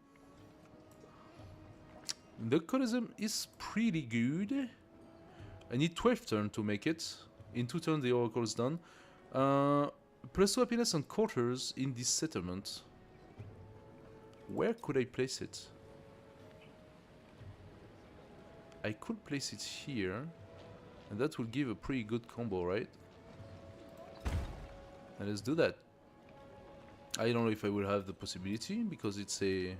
The Colosseum is pretty good. I need 12 turns to make it. In 2 turns the Oracle is done. Plus 2 happiness and quarters in this settlement. Where could I place it? I could place it here. And that will give a pretty good combo, right? And let's do that. I don't know if I will have the possibility because it's a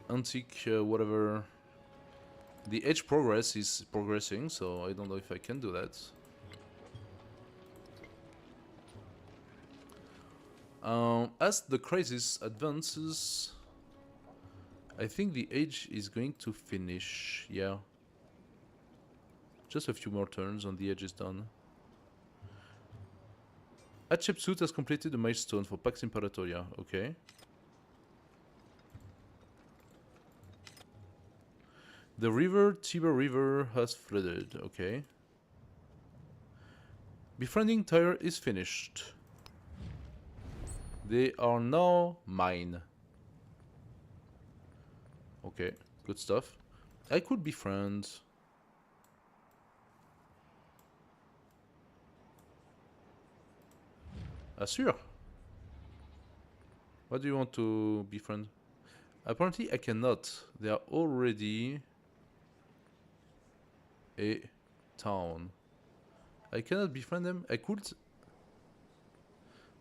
antique whatever. The edge progress is progressing, so I don't know if I can do that. As the crisis advances, I think the age is going to finish. Yeah, just a few more turns and the edge is done. Hatshepsut has completed a milestone for Pax Imperatoria. Okay. The river, Tiber River, has flooded. Okay. Befriending Tyre is finished. They are now mine. Okay, good stuff. I could befriend. Assure. What do you want to befriend? Apparently I cannot. They are already a town. I cannot befriend them. I could.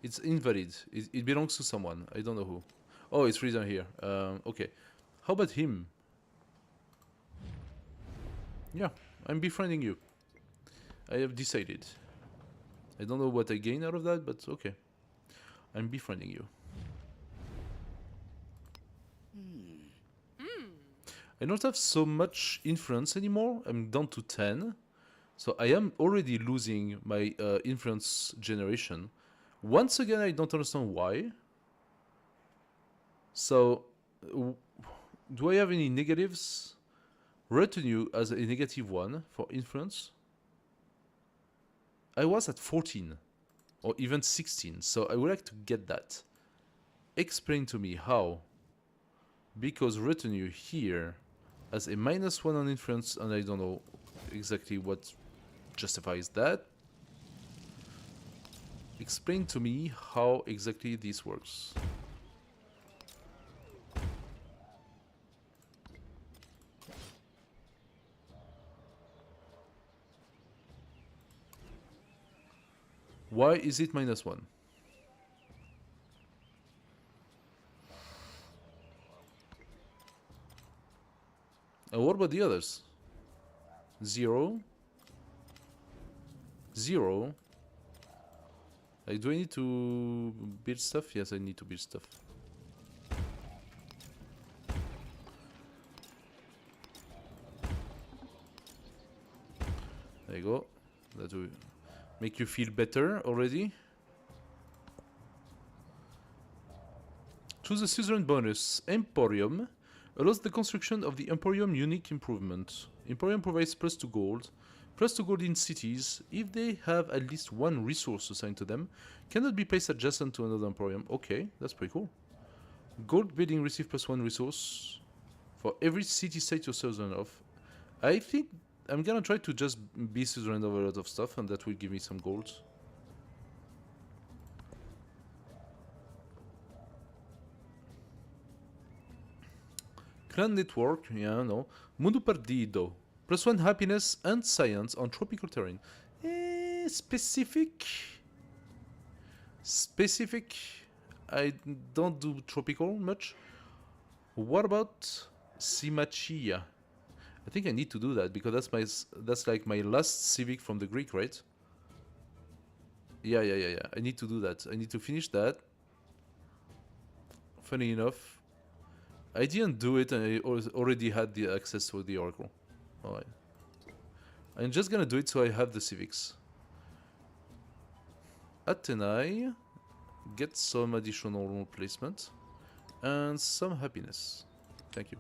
It's invalid. It belongs to someone. I don't know who. Oh, it's written here. Okay. How about him? Yeah, I'm befriending you. I have decided. I don't know what I gain out of that, but okay. I'm befriending you. I don't have so much influence anymore. I'm down to 10. So I am already losing my influence generation. Once again, I don't understand why. So, do I have any negatives? Retinue as a -1 for influence. I was at 14 or even 16, so I would like to get that. Explain to me how. Because retinue here has a -1 on influence, and I don't know exactly what justifies that. Explain to me how exactly this works. Why is it -1? And what about the others? 0. 0. Like, do I need to build stuff? Yes, I need to build stuff. There you go. That will make you feel better already. Choose a suzerain bonus. Emporium allows the construction of the Emporium unique improvement. Emporium provides +2 gold Plus 2 gold in cities, if they have at least one resource assigned to them, cannot be placed adjacent to another emporium. Okay, that's pretty cool. Gold building receive plus 1 resource for every city-state you're suzerain of. I think I'm gonna try to just be suzerain of a lot of stuff, and that will give me some gold. Clan network, yeah, no. Mundo Perdido. Plus 1 happiness and science on tropical terrain. Specific. Specific. I don't do tropical much. What about Simachia? I think I need to do that because that's like my last civic from the Greek, right? Yeah. I need to do that. I need to finish that. Funny enough, I didn't do it and I already had the access to the Oracle. Alright. I'm just gonna do it so I have the civics. Athenai, get some additional placement and some happiness. Thank you.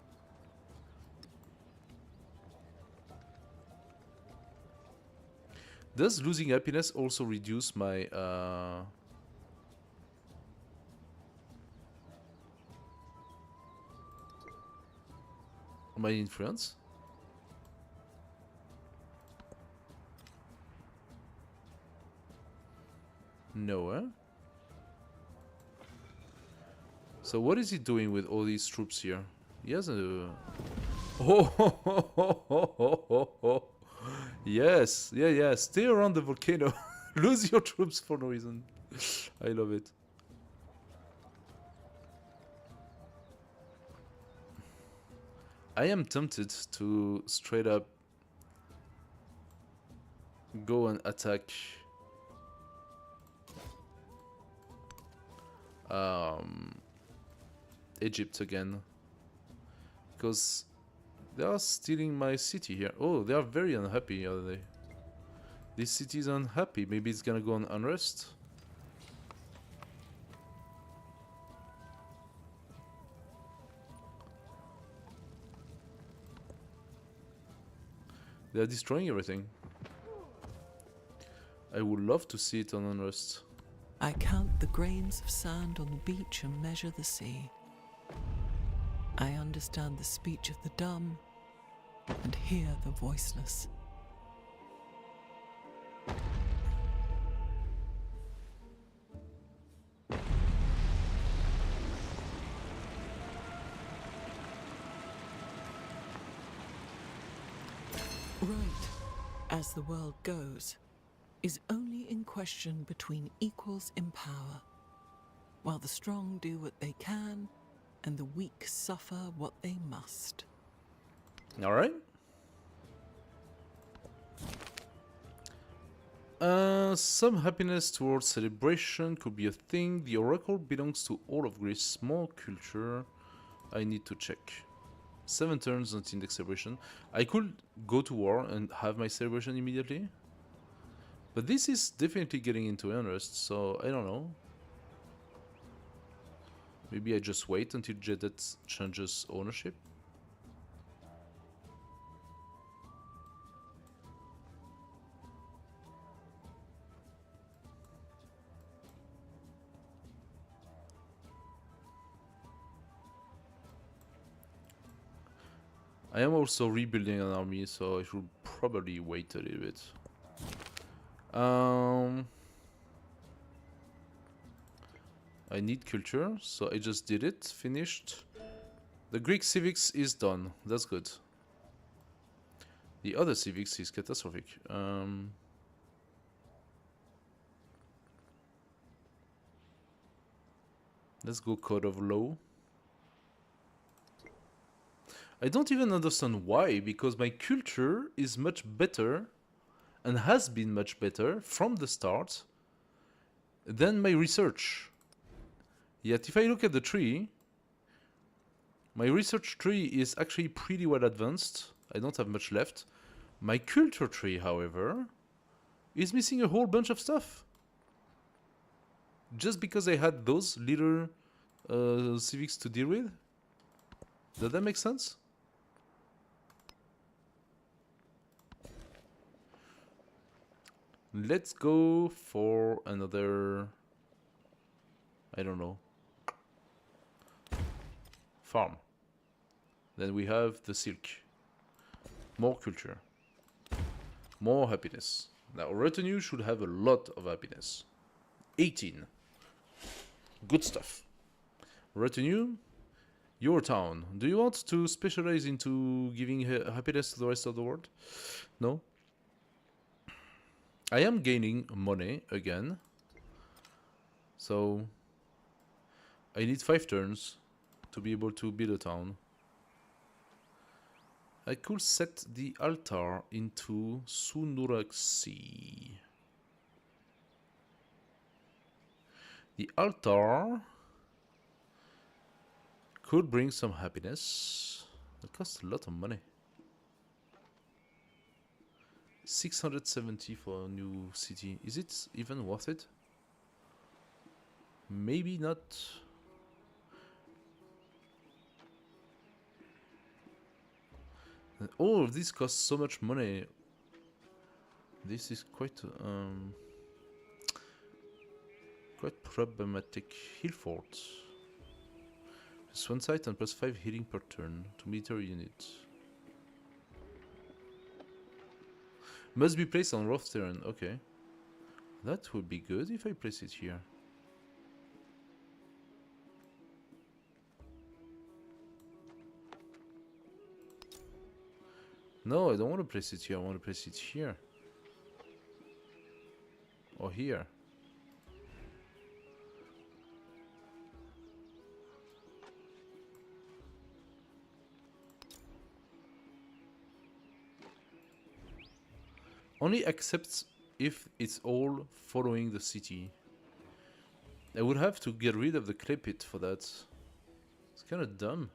Does losing happiness also reduce my my influence? No, eh? So what is he doing with all these troops here? He has a... Oh, yes, yeah. Stay around the volcano. Lose your troops for no reason. I love it. I am tempted to straight up go and attack Egypt again, because they are stealing my city here. Oh, they are very unhappy, are they? This city is unhappy. Maybe it's gonna go on unrest. They are destroying everything. I would love to see it on unrest. I count the grains of sand on the beach and measure the sea. I understand the speech of the dumb and hear the voiceless. Right, as the world goes, is only in question between equals in power, while the strong do what they can and the weak suffer what they must. Alright. Some happiness towards celebration could be a thing. The Oracle belongs to all of Greece. Small culture. I need to check. 7 turns until next celebration. I could go to war and have my celebration immediately. But this is definitely getting into unrest, so I don't know. Maybe I just wait until Jedet changes ownership. I am also rebuilding an army, so I should probably wait a little bit. I need culture, so I just did it. Finished. The Greek civics is done. That's good. The other civics is catastrophic. Let's go Code of Law. I don't even understand why, because my culture is much better and has been much better from the start than my research. Yet if I look at the tree, my research tree is actually pretty well advanced. I don't have much left. My culture tree, however, is missing a whole bunch of stuff. Just because I had those little civics to deal with. Does that make sense? Let's go for another, I don't know, farm. Then we have the silk. More culture. More happiness. Now, retinue should have a lot of happiness. 18. Good stuff. Retinue, your town. Do you want to specialize into giving happiness to the rest of the world? No? I am gaining money again. So, I need 5 turns to be able to build a town. I could set the altar into Sunuraxi. The altar could bring some happiness. It costs a lot of money. 670 for a new city. Is it even worth it? Maybe not. And all of this costs so much money. This is quite problematic. Hill fort. Plus 1 sight and plus 5 healing per turn to military unit. Must be placed on rough terrain. Okay. That would be good if I place it here. No, I don't want to place it here. I want to place it here. Or here. Only accepts if it's all following the city. I would have to get rid of the clay pit for that. It's kind of dumb.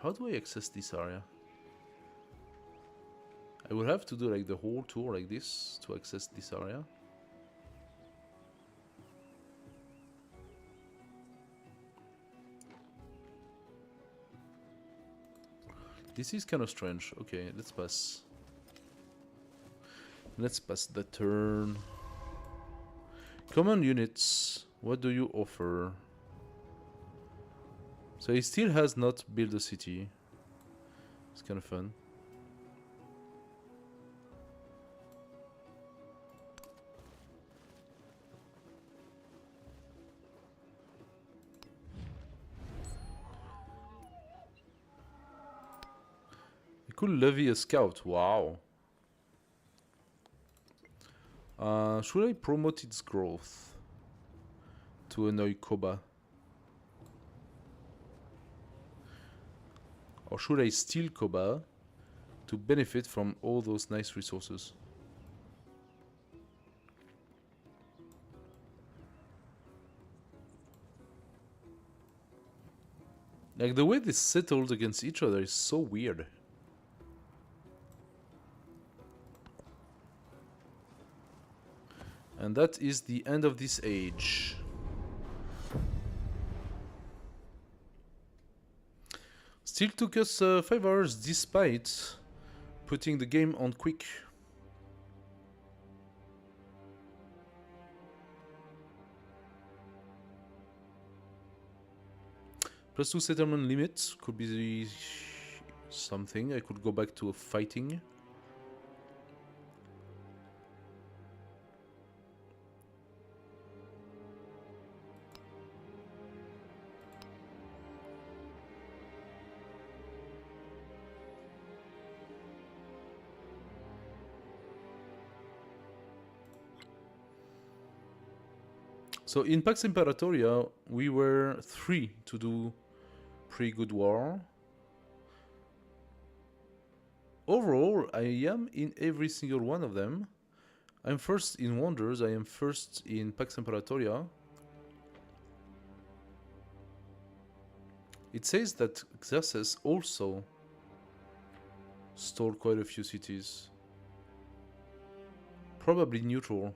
How do I access this area? I would have to do like the whole tour like this to access this area. This is kind of strange. Okay, let's pass. Let's pass the turn. Common units. What do you offer? So he still has not built a city. It's kind of fun. We could levy a scout. Wow. Should I promote its growth to annoy Koba? Or should I steal Koba to benefit from all those nice resources? Like, the way they settled against each other is so weird. And that is the end of this age. Still took us 5 hours despite putting the game on quick. +2 settlement limit could be something. I could go back to fighting. So in Pax Imperatoria, we were 3 to do pretty good war. Overall, I am in every single one of them. I'm first in Wonders, I am first in Pax Imperatoria. It says that Xerxes also stole quite a few cities. Probably neutral.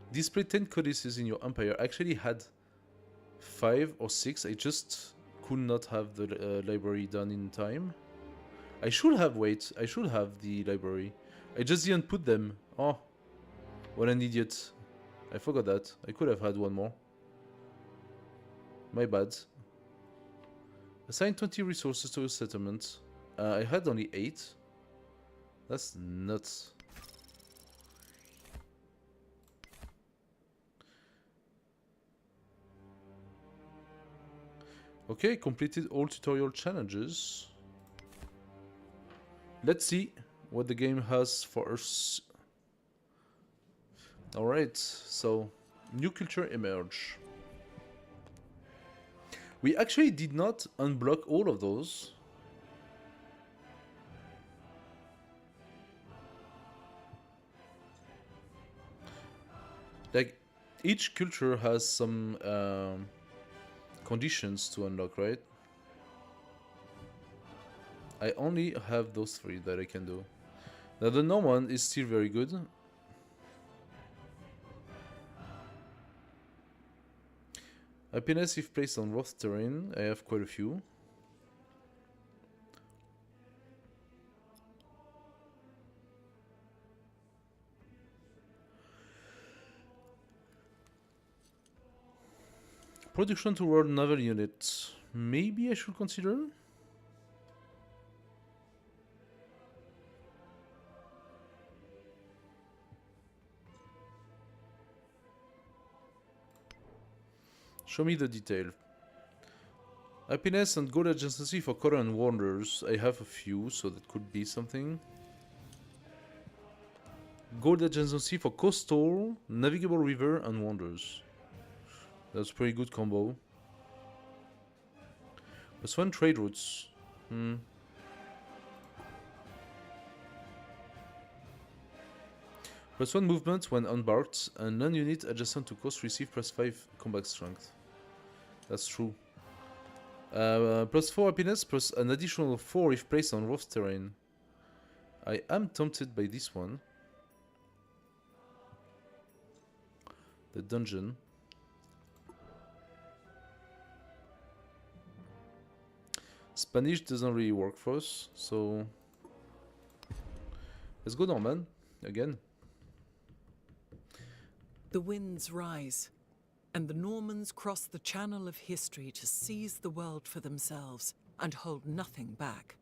Display 10 codices in your empire. I actually had 5 or 6. I just could not have the library done in time. I should have, wait, I should have the library. I just didn't put them. Oh, what an idiot. I forgot that. I could have had one more. My bad. Assign 20 resources to a settlement. I had only 8. That's nuts. Okay, completed all tutorial challenges. Let's see what the game has for us. Alright, so new culture emerge. We actually did not unblock all of those. Like, each culture has some conditions to unlock, right? I only have those 3 that I can do. Now the Norman is still very good. Happiness if placed on rough terrain. I have quite a few. Production toward naval unit. Maybe I should consider. Show me the detail. Happiness and gold adjacency for Coral and Wonders. I have a few, so that could be something. Gold adjacency for Coastal, Navigable River, and Wonders. That's a pretty good combo. +1 trade routes. +1 movement when embarked, and non-unit adjacent to coast receive +5 combat strength. That's true. +4 happiness, plus an additional 4 if placed on rough terrain. I am tempted by this one. The dungeon. Spanish doesn't really work for us, so let's go Norman again. The winds rise, and the Normans cross the channel of history to seize the world for themselves and hold nothing back.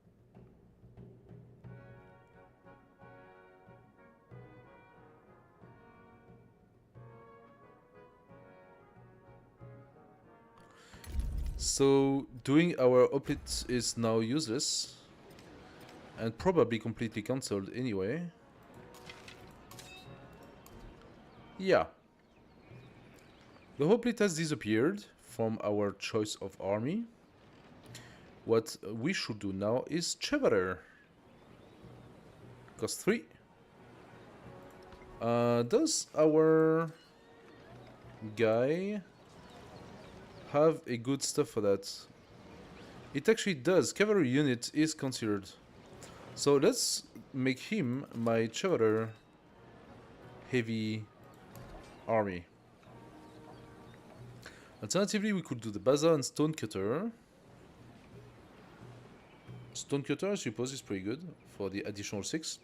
So doing our opit is now useless and probably completely cancelled anyway. Yeah. The hoplite has disappeared from our choice of army. What we should do now is Chevalier. Cost 3. Does our guy have a good stuff for that? It actually does. Cavalry unit is considered. So let's make him my Chevalier heavy army. Alternatively, we could do the Baza and Stonecutter. Stonecutter, I suppose, is pretty good for the additional 6.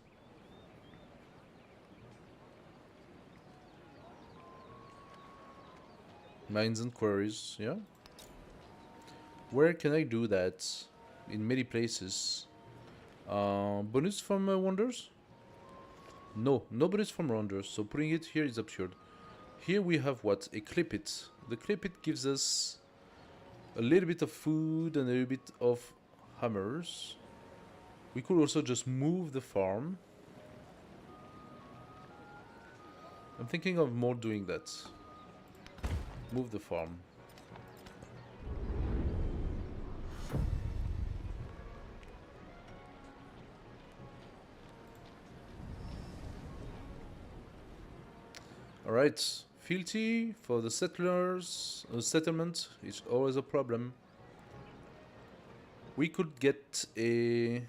Mines and quarries, yeah. Where can I do that? In many places. Bonus from Wonders? No, no bonus from Wonders, so putting it here is absurd. Here we have what? A Clip It. The Clip It gives us a little bit of food and a little bit of hammers. We could also just move the farm. I'm thinking of more doing that. Move the farm. Alright, fealty for the settlers, settlement is always a problem. We could get a...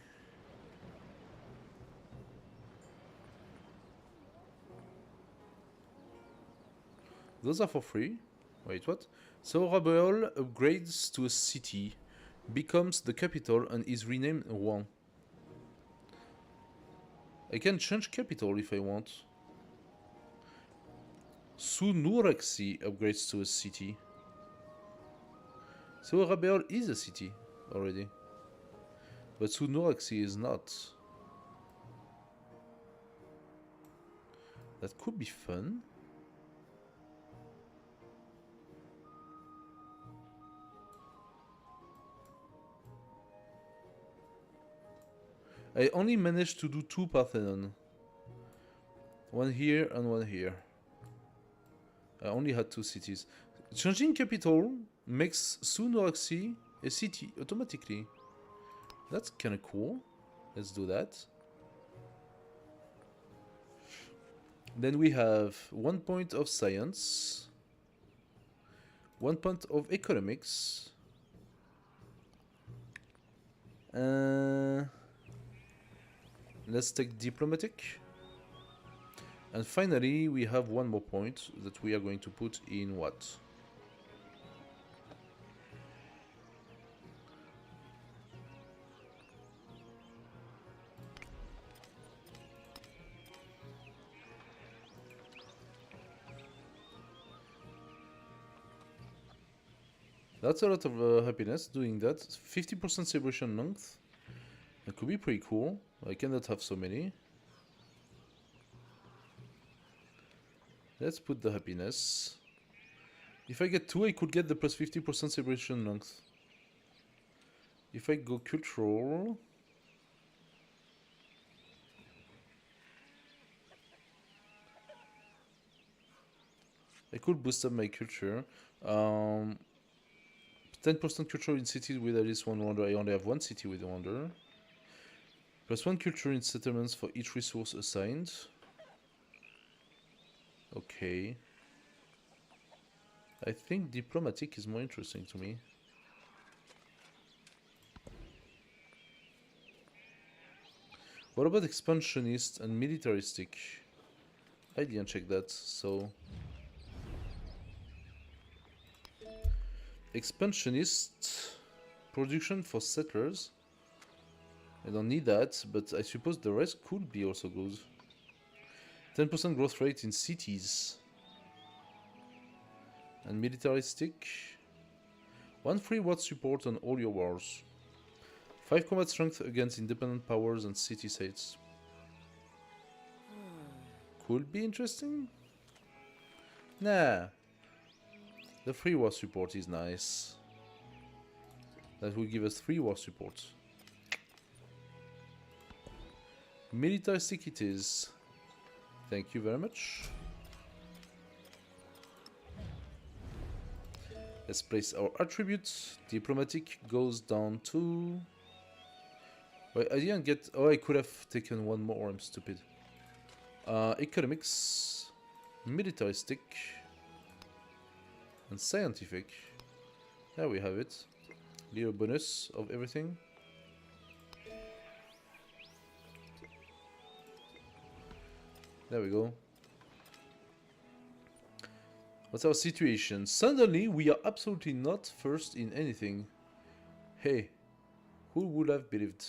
Those are for free. Wait, what? So Rabeol upgrades to a city, becomes the capital, and is renamed Rouen. I can change capital if I want. Sunuraxi upgrades to a city. So Rabeol is a city already. But Sunuraxi is not. That could be fun. I only managed to do 2 Parthenon. One here and one here. I only had 2 cities. Changing capital makes Sunuraxi a city automatically. That's kinda cool. Let's do that. Then we have 1 point of science, 1 point of economics, let's take diplomatic, and finally we have 1 more point that we are going to put in what? That's a lot of happiness doing that. 50% celebration length. That could be pretty cool. I cannot have so many. Let's put the happiness. If I get 2, I could get the plus 50% celebration length. If I go cultural... I could boost up my culture. 10% culture in cities with at least 1 wonder. I only have 1 city with a wonder. Plus 1 culture in settlements for each resource assigned. Okay. I think diplomatic is more interesting to me. What about expansionist and militaristic? I didn't check that, so... Expansionist production for settlers. I don't need that, but I suppose the rest could be also good. 10% growth rate in cities. And militaristic. 1 free ward support on all your wars. 5 combat strength against independent powers and city states. Could be interesting? Nah. The free war support is nice. That will give us 3 war support. Militaristic it is. Thank you very much. Let's place our attributes. Diplomatic goes down to... Wait, I didn't get... Oh, I could have taken 1 more, I'm stupid. Economics. Militaristic. And scientific. There we have it. Little bonus of everything. There we go. What's our situation? Suddenly we are absolutely not first in anything. Hey, who would have believed?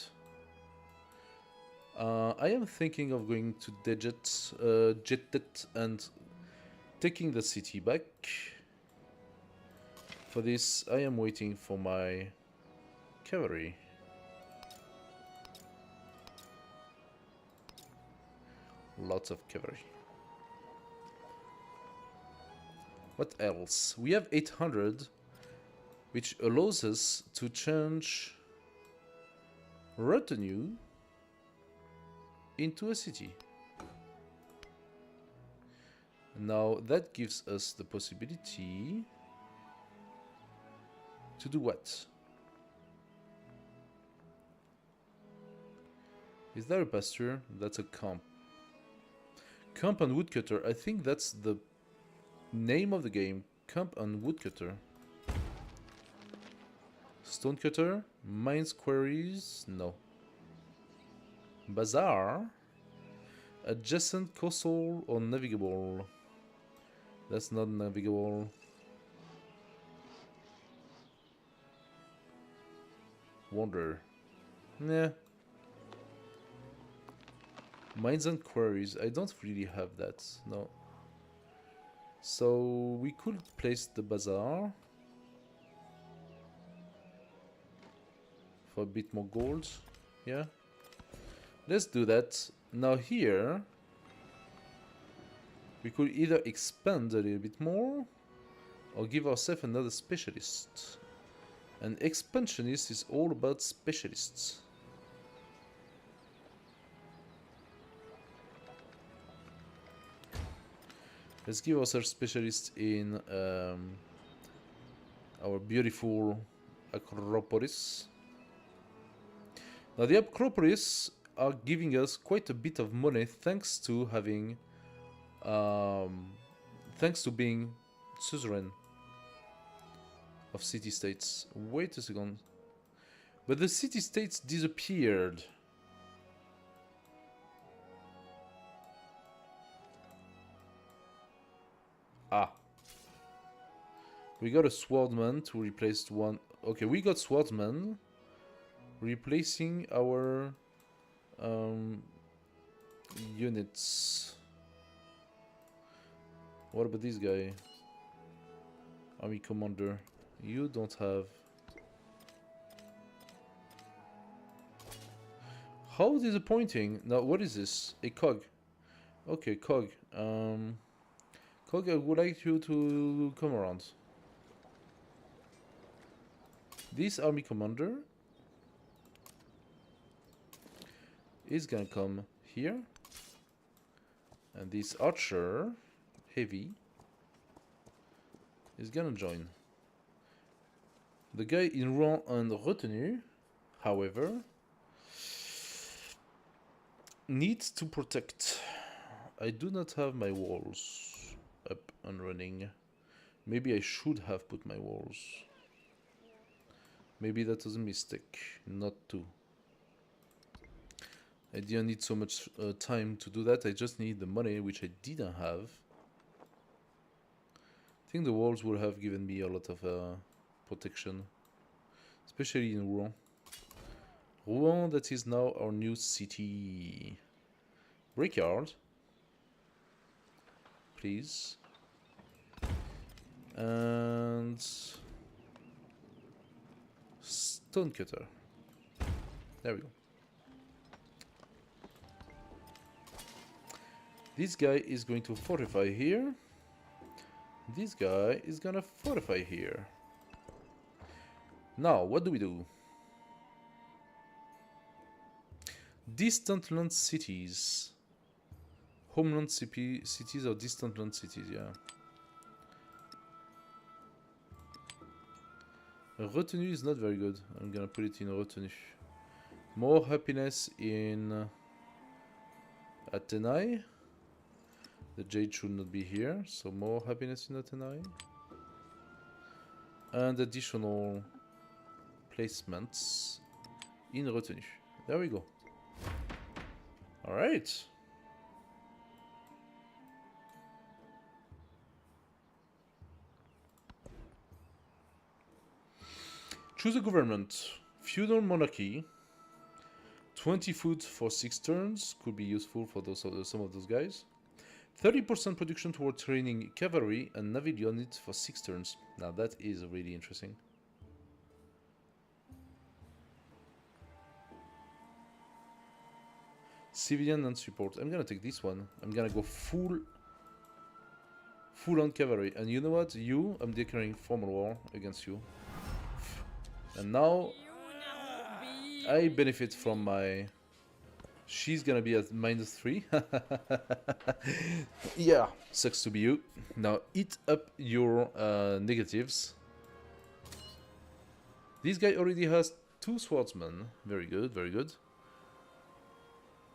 I am thinking of going to Jettet and taking the city back. For this, I am waiting for my cavalry. Lots of cavalry. What else? We have 800, which allows us to change retinue into a city. Now that gives us the possibility to do what? Is there a pasture? That's a camp. Camp and woodcutter. I think that's the name of the game. Camp and woodcutter. Stonecutter. Mines quarries. No. Bazaar. Adjacent coastal or navigable. That's not navigable. Wonder. Nah. Mines and quarries. I don't really have that. No. So we could place the bazaar for a bit more gold. Yeah. Let's do that. Now here we could either expand a little bit more or give ourselves another specialist. An expansionist is all about specialists. Let's give ourselves specialists in our beautiful Acropolis. Now the Acropolis are giving us quite a bit of money thanks to having, thanks to being suzerain of city-states. Wait a second. But the city-states disappeared. Ah. We got a swordsman to replace one. Okay, we got swordsman replacing our units. What about this guy? Army commander. You don't have. How disappointing. Now, what is this? A cog. Okay, cog. Cog, I would like you to come around. This army commander is gonna come here. And this archer, heavy, is gonna join. The guy in Rouen and Retenue, however, needs to protect. I do not have my walls up and running. Maybe I should have put my walls. Maybe that was a mistake, not to. I didn't need so much time to do that. I just need the money, which I didn't have. I think the walls would have given me a lot of protection, especially in Rouen. Rouen, that is now our new city. Brickyard, please. And stonecutter. There we go. This guy is going to fortify here. This guy is gonna fortify here. Now, what do we do? Distant land cities. Homeland cities or distant land cities, yeah. Retenue is not very good. I'm gonna put it in retenue. More happiness in Athenai. The jade should not be here, so more happiness in Athenai. And additional placements in retenue. There we go. Alright. Choose a government. Feudal monarchy. 20 food for 6 turns. Could be useful for those some of those guys. 30% production toward training cavalry and naval units for 6 turns. Now that is really interesting. Civilian and support. I'm gonna take this one. I'm gonna go full on cavalry. And you know what? I'm declaring formal war against you. And now I benefit from my. She's gonna be at -3. Yeah, sucks to be you. Now eat up your negatives. This guy already has 2 swordsmen. Very good, very good.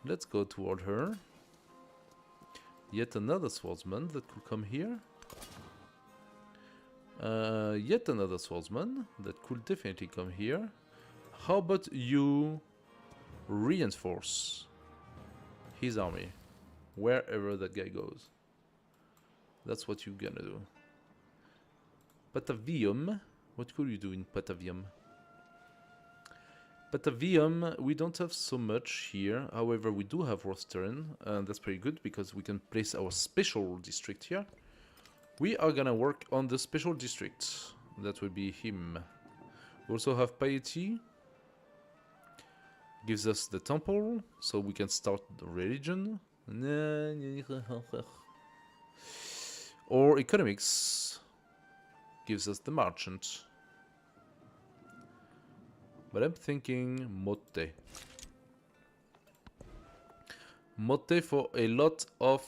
Let's go toward her. Yet another swordsman that could come here. Yet another swordsman that could definitely come here. How about you reinforce his army wherever that guy goes? That's what you're gonna do. Patavium. What could you do in Patavium? Batavium, we don't have so much here. However, we do have Rosteren, and that's pretty good because we can place our special district here. We are gonna work on the special district. That will be him. We also have Piety. Gives us the temple, so we can start the religion. Or economics. Gives us the merchant. But I'm thinking Motte. Motte for a lot of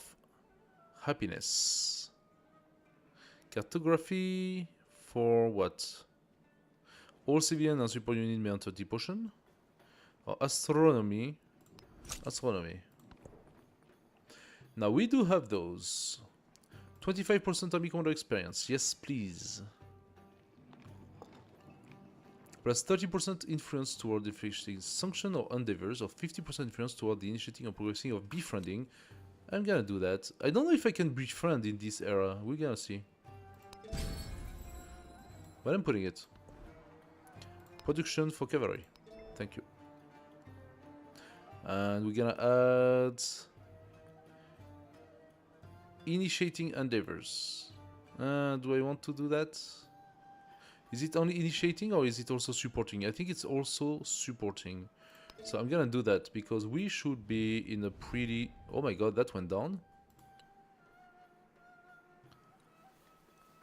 happiness. Cartography for what? All civilian and support unit may enter the potion. Or astronomy. Astronomy. Now we do have those. 25% army commander experience. Yes, please. Plus 30% influence toward deflecting sanction or endeavors, or 50% influence toward the initiating or progressing of befriending. I'm gonna do that. I don't know if I can befriend in this era. We're gonna see. But I'm putting it. Production for cavalry. Thank you. And we're gonna add initiating endeavors. Do I want to do that? Is it only initiating or is it also supporting? I think it's also supporting. So I'm gonna do that because we should be in a pretty... Oh my god, that went down.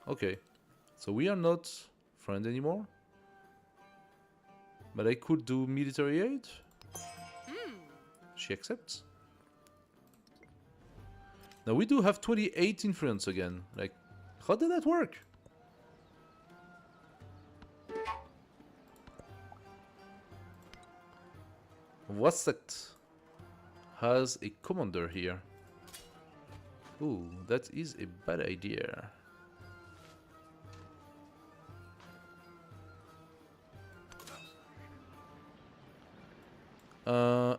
Okay. So we are not friend anymore. But I could do military aid. She accepts. Now we do have 28 influence again. Like, how did that work? Wasat has a commander here. Ooh, that is a bad idea.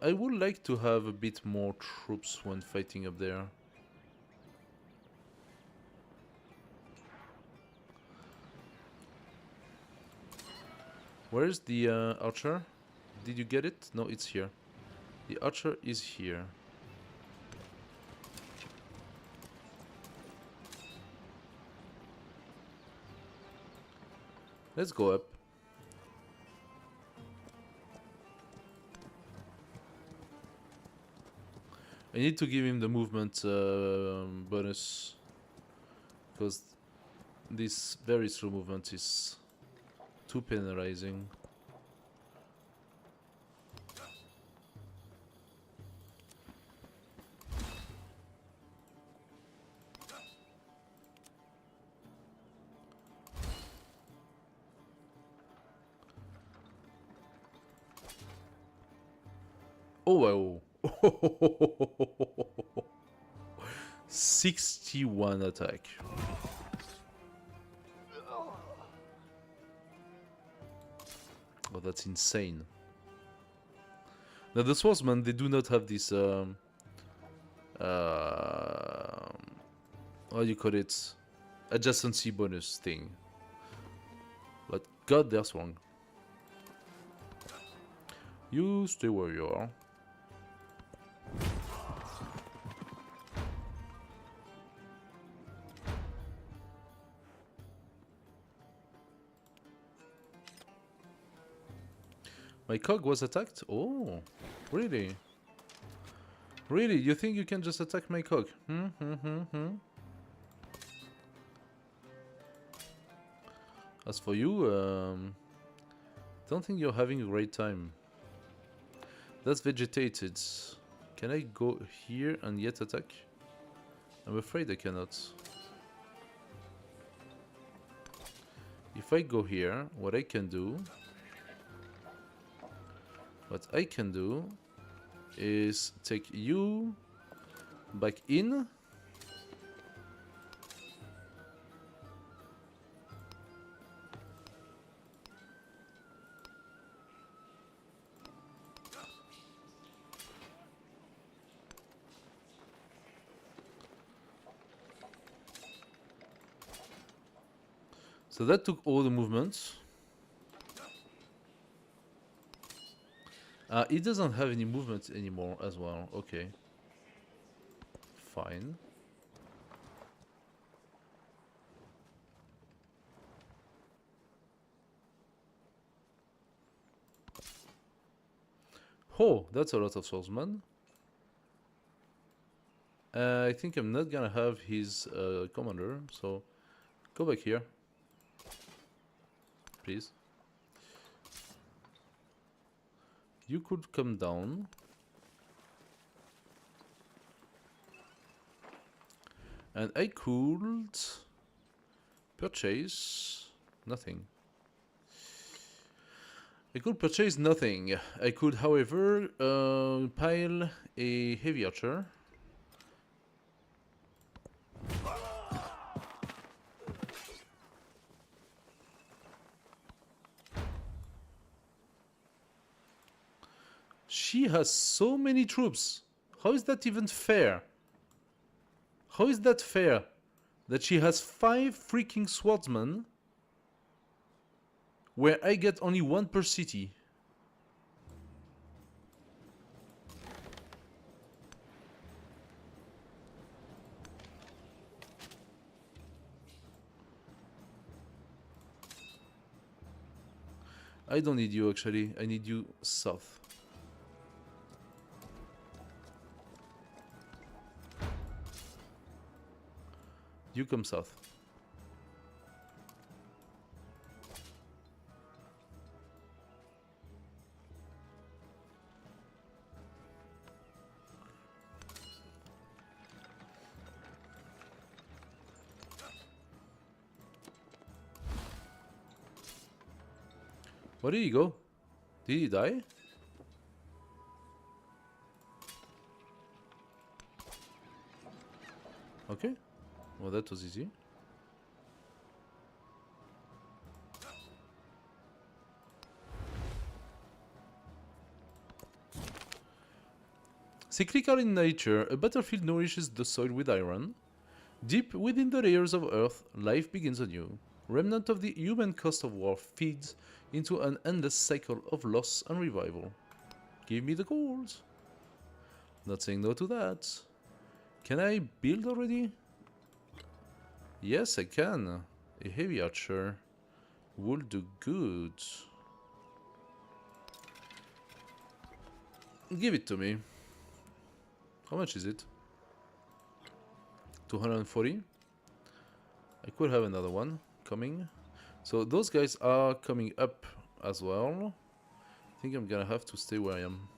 I would like to have a bit more troops when fighting up there. Where is the archer? Did you get it? No, it's here. The archer is here. Let's go up. I need to give him the movement bonus because this very slow movement is too penalizing. Oh wow. 61 attack. Oh, that's insane. Now the swordsmen, they do not have this how do you call it, adjacency bonus thing. But god, they're strong. You stay where you are. My cog was attacked? Oh, really? Really? You think you can just attack my cog? As for you, don't think you're having a great time. That's vegetated. Can I go here and yet attack? I'm afraid I cannot. If I go here, what I can do is take you back in. So that took all the movements. It doesn't have any movement anymore as well. Okay. Fine. Oh, that's a lot of swordsmen. I think I'm not gonna have his commander, so go back here. Please. You could come down. And I could purchase nothing. I could purchase nothing. I could, however, pile a heavy archer. She has so many troops. How is that even fair? How is that fair? That she has 5 freaking swordsmen, where I get only 1 per city. I don't need you actually, I need you south. You come south. Where did he go? Did he die? Okay. Well, that was easy. Cyclical in nature, a battlefield nourishes the soil with iron. Deep within the layers of earth, life begins anew. Remnant of the human cost of war feeds into an endless cycle of loss and revival. Give me the gold. Not saying no to that. Can I build already? Yes, I can. A heavy archer will do good. Give it to me. How much is it? 240. I could have another one coming. So those guys are coming up as well. I think I'm gonna have to stay where I am.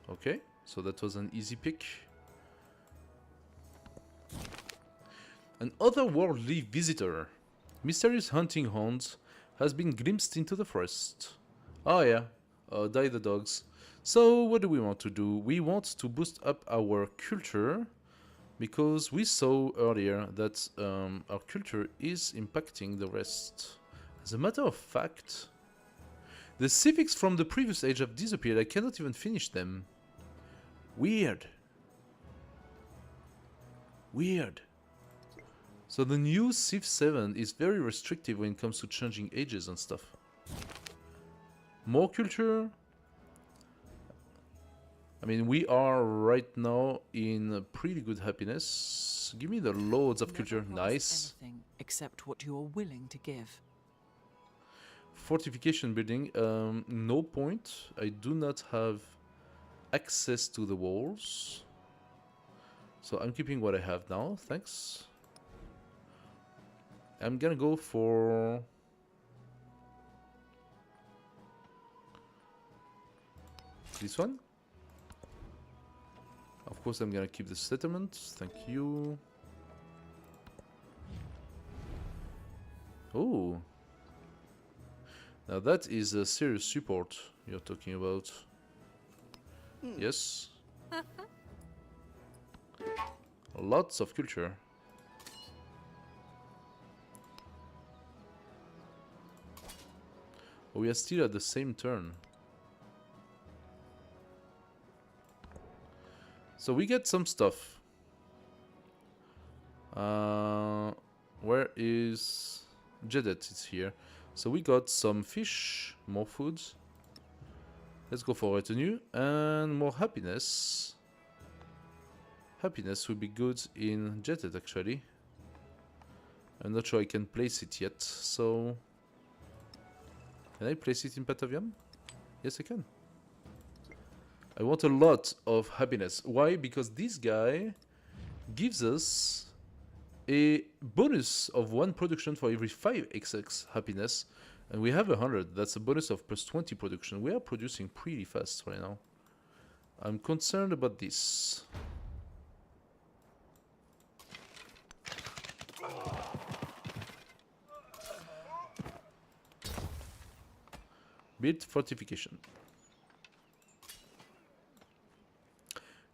Okay, so that was an easy pick. An otherworldly visitor. Mysterious hunting hound has been glimpsed into the forest. Oh yeah, die the dogs. So what do we want to do? We want to boost up our culture, because we saw earlier that our culture is impacting the rest. As a matter of fact, the civics from the previous age have disappeared. I cannot even finish them. Weird. Weird. So the new Civ 7 is very restrictive when it comes to changing ages and stuff. More culture. I mean, we are right now in pretty good happiness. Give me the loads of Never culture. promise Nice. anything except what you are willing to give. Fortification building. No point. I do not have access to the walls. So I'm keeping what I have now. Thanks. I'm gonna go for this one. Of course, I'm gonna keep the settlement. Thank you. Oh, now that is a serious support you're talking about. Yes. Lots of culture. We are still at the same turn. So we get some stuff. Where is Jedet? It's here. So we got some fish, more food. Let's go for retinue and more happiness. Happiness will be good in Jedet actually. I'm not sure I can place it yet, so... Can I place it in Patavium? Yes, I can. I want a lot of happiness. Why? Because this guy gives us a bonus of 1 production for every 5 XX happiness. And we have 100. That's a bonus of plus 20 production. We are producing pretty fast right now. I'm concerned about this. Build fortification.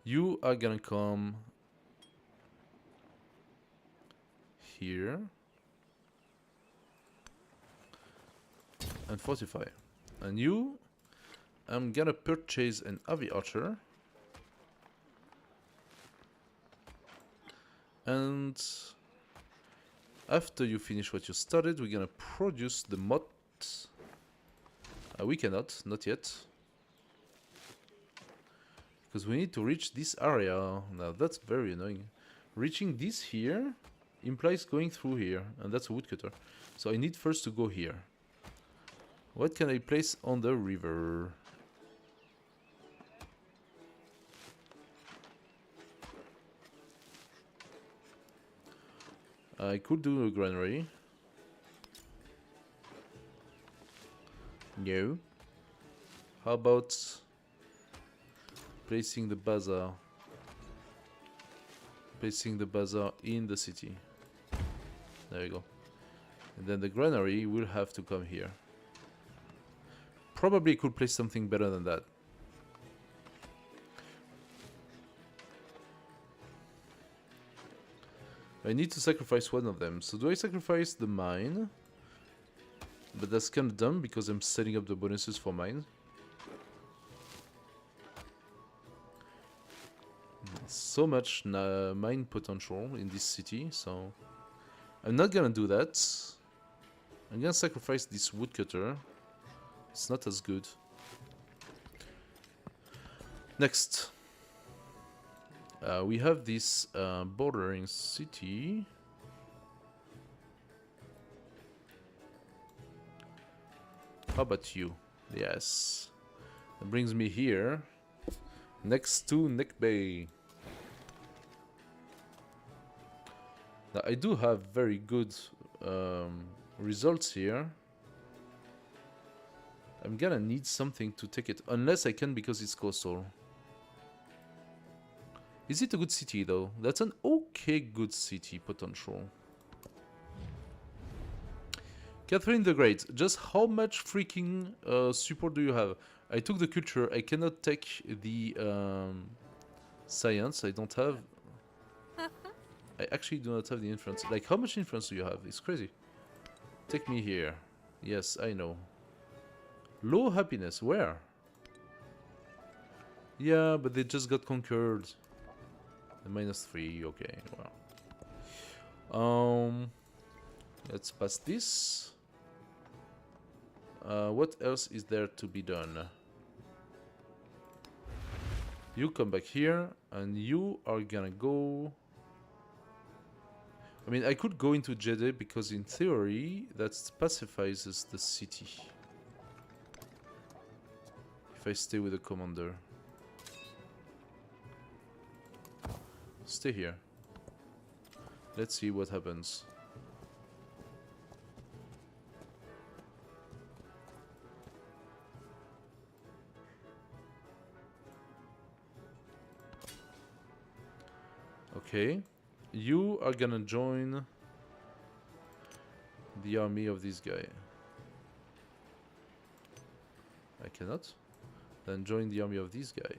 You are gonna come here and fortify. And you, I'm gonna purchase an heavy archer. And after you finish what you started, we're gonna produce the mod. We cannot, not yet. Because we need to reach this area. Now that's very annoying. Reaching this here implies going through here, and that's a woodcutter. So I need first to go here. What can I place on the river? I could do a granary. No. How about placing the bazaar? Placing the bazaar in the city. There you go. And then the granary will have to come here. Probably could place something better than that. I need to sacrifice one of them. So do I sacrifice the mine? But that's kind of dumb because I'm setting up the bonuses for mine. So much mine potential in this city, so I'm not gonna do that. I'm gonna sacrifice this woodcutter. It's not as good. Next, we have this bordering city. How about you? Yes. That brings me here, next to Neck Bay. Now, I do have very good results here. I'm gonna need something to take it, unless I can because it's coastal. Is it a good city though? That's an okay good city potential. Catherine the Great, just how much freaking support do you have? I took the culture, I cannot take the science, I don't have... I actually do not have the influence. Like, how much influence do you have? It's crazy. Take me here. Yes, I know. Low happiness, where? Yeah, but they just got conquered. -3, okay, well. Let's pass this. What else is there to be done? You come back here, and you are gonna go... I mean, I could go into Jeddah because in theory, that pacifies the city. If I stay with the commander. Stay here. Let's see what happens. Okay. You are gonna join the army of this guy. I cannot. Then join the army of this guy.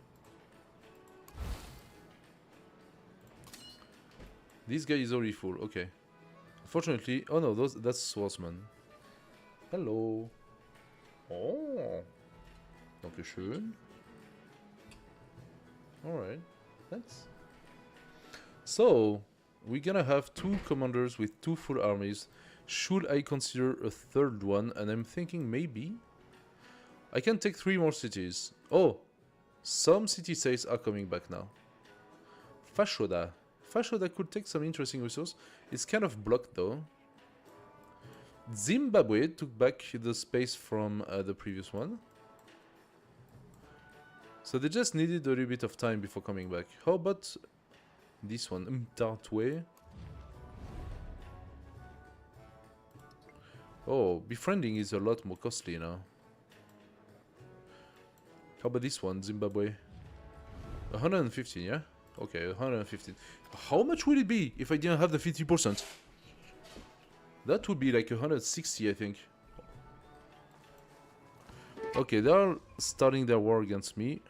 This guy is already full. Okay. Fortunately, oh no, that's swordsman. Hello. Oh. Dankeschön. All right. Thanks. So, we're gonna have 2 commanders with 2 full armies. Should I consider a third one? And I'm thinking maybe I can take 3 more cities. Oh, some city states are coming back now. Fashoda. Fashoda could take some interesting resource. It's kind of blocked though. Zimbabwe took back the space from the previous one. So they just needed a little bit of time before coming back. How about this one? Mtartwe. Oh, befriending is a lot more costly now. How about this one, Zimbabwe? 115, yeah? Okay, 115. How much would it be if I didn't have the 50%? That would be like 160, I think. Okay, they are starting their war against me.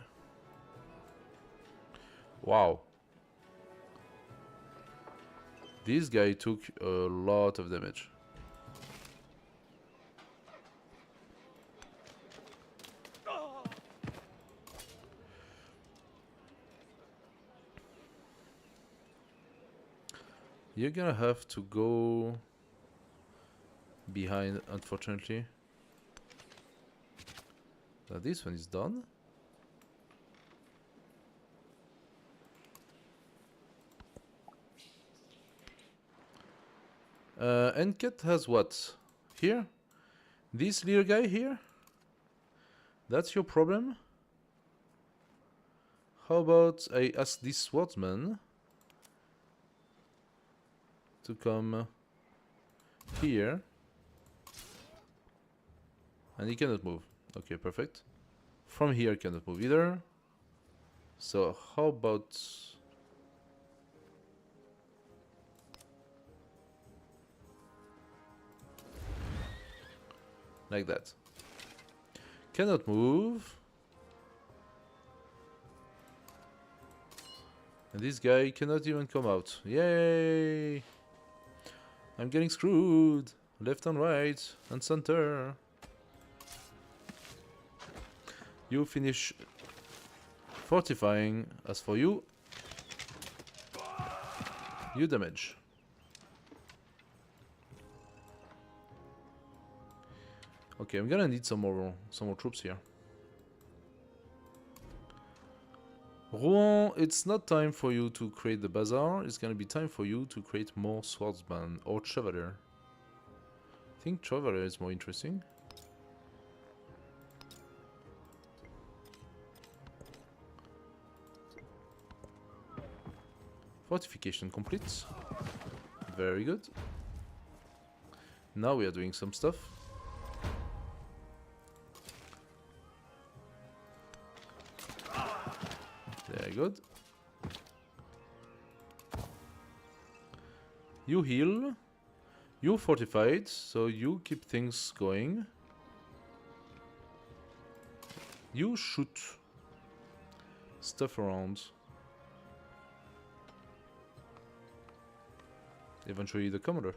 Wow. This guy took a lot of damage. You're gonna have to go behind, unfortunately. Now this one is done. Enket has what? Here? This little guy here? That's your problem? How about I ask this swordsman to come here, and he cannot move. Okay, perfect. From here cannot move either. So how about like that? Cannot move. And this guy cannot even come out. Yay! I'm getting screwed. Left and right and center. You finish fortifying. As for you, you damage. Okay, I'm gonna need some more troops here. Rouen, it's not time for you to create the bazaar. It's gonna be time for you to create more swordsman or chevalier. I think chevalier is more interesting. Fortification complete. Very good. Now we are doing some stuff. Very good. You heal. You fortified, so you keep things going. You shoot stuff around. Eventually the commander.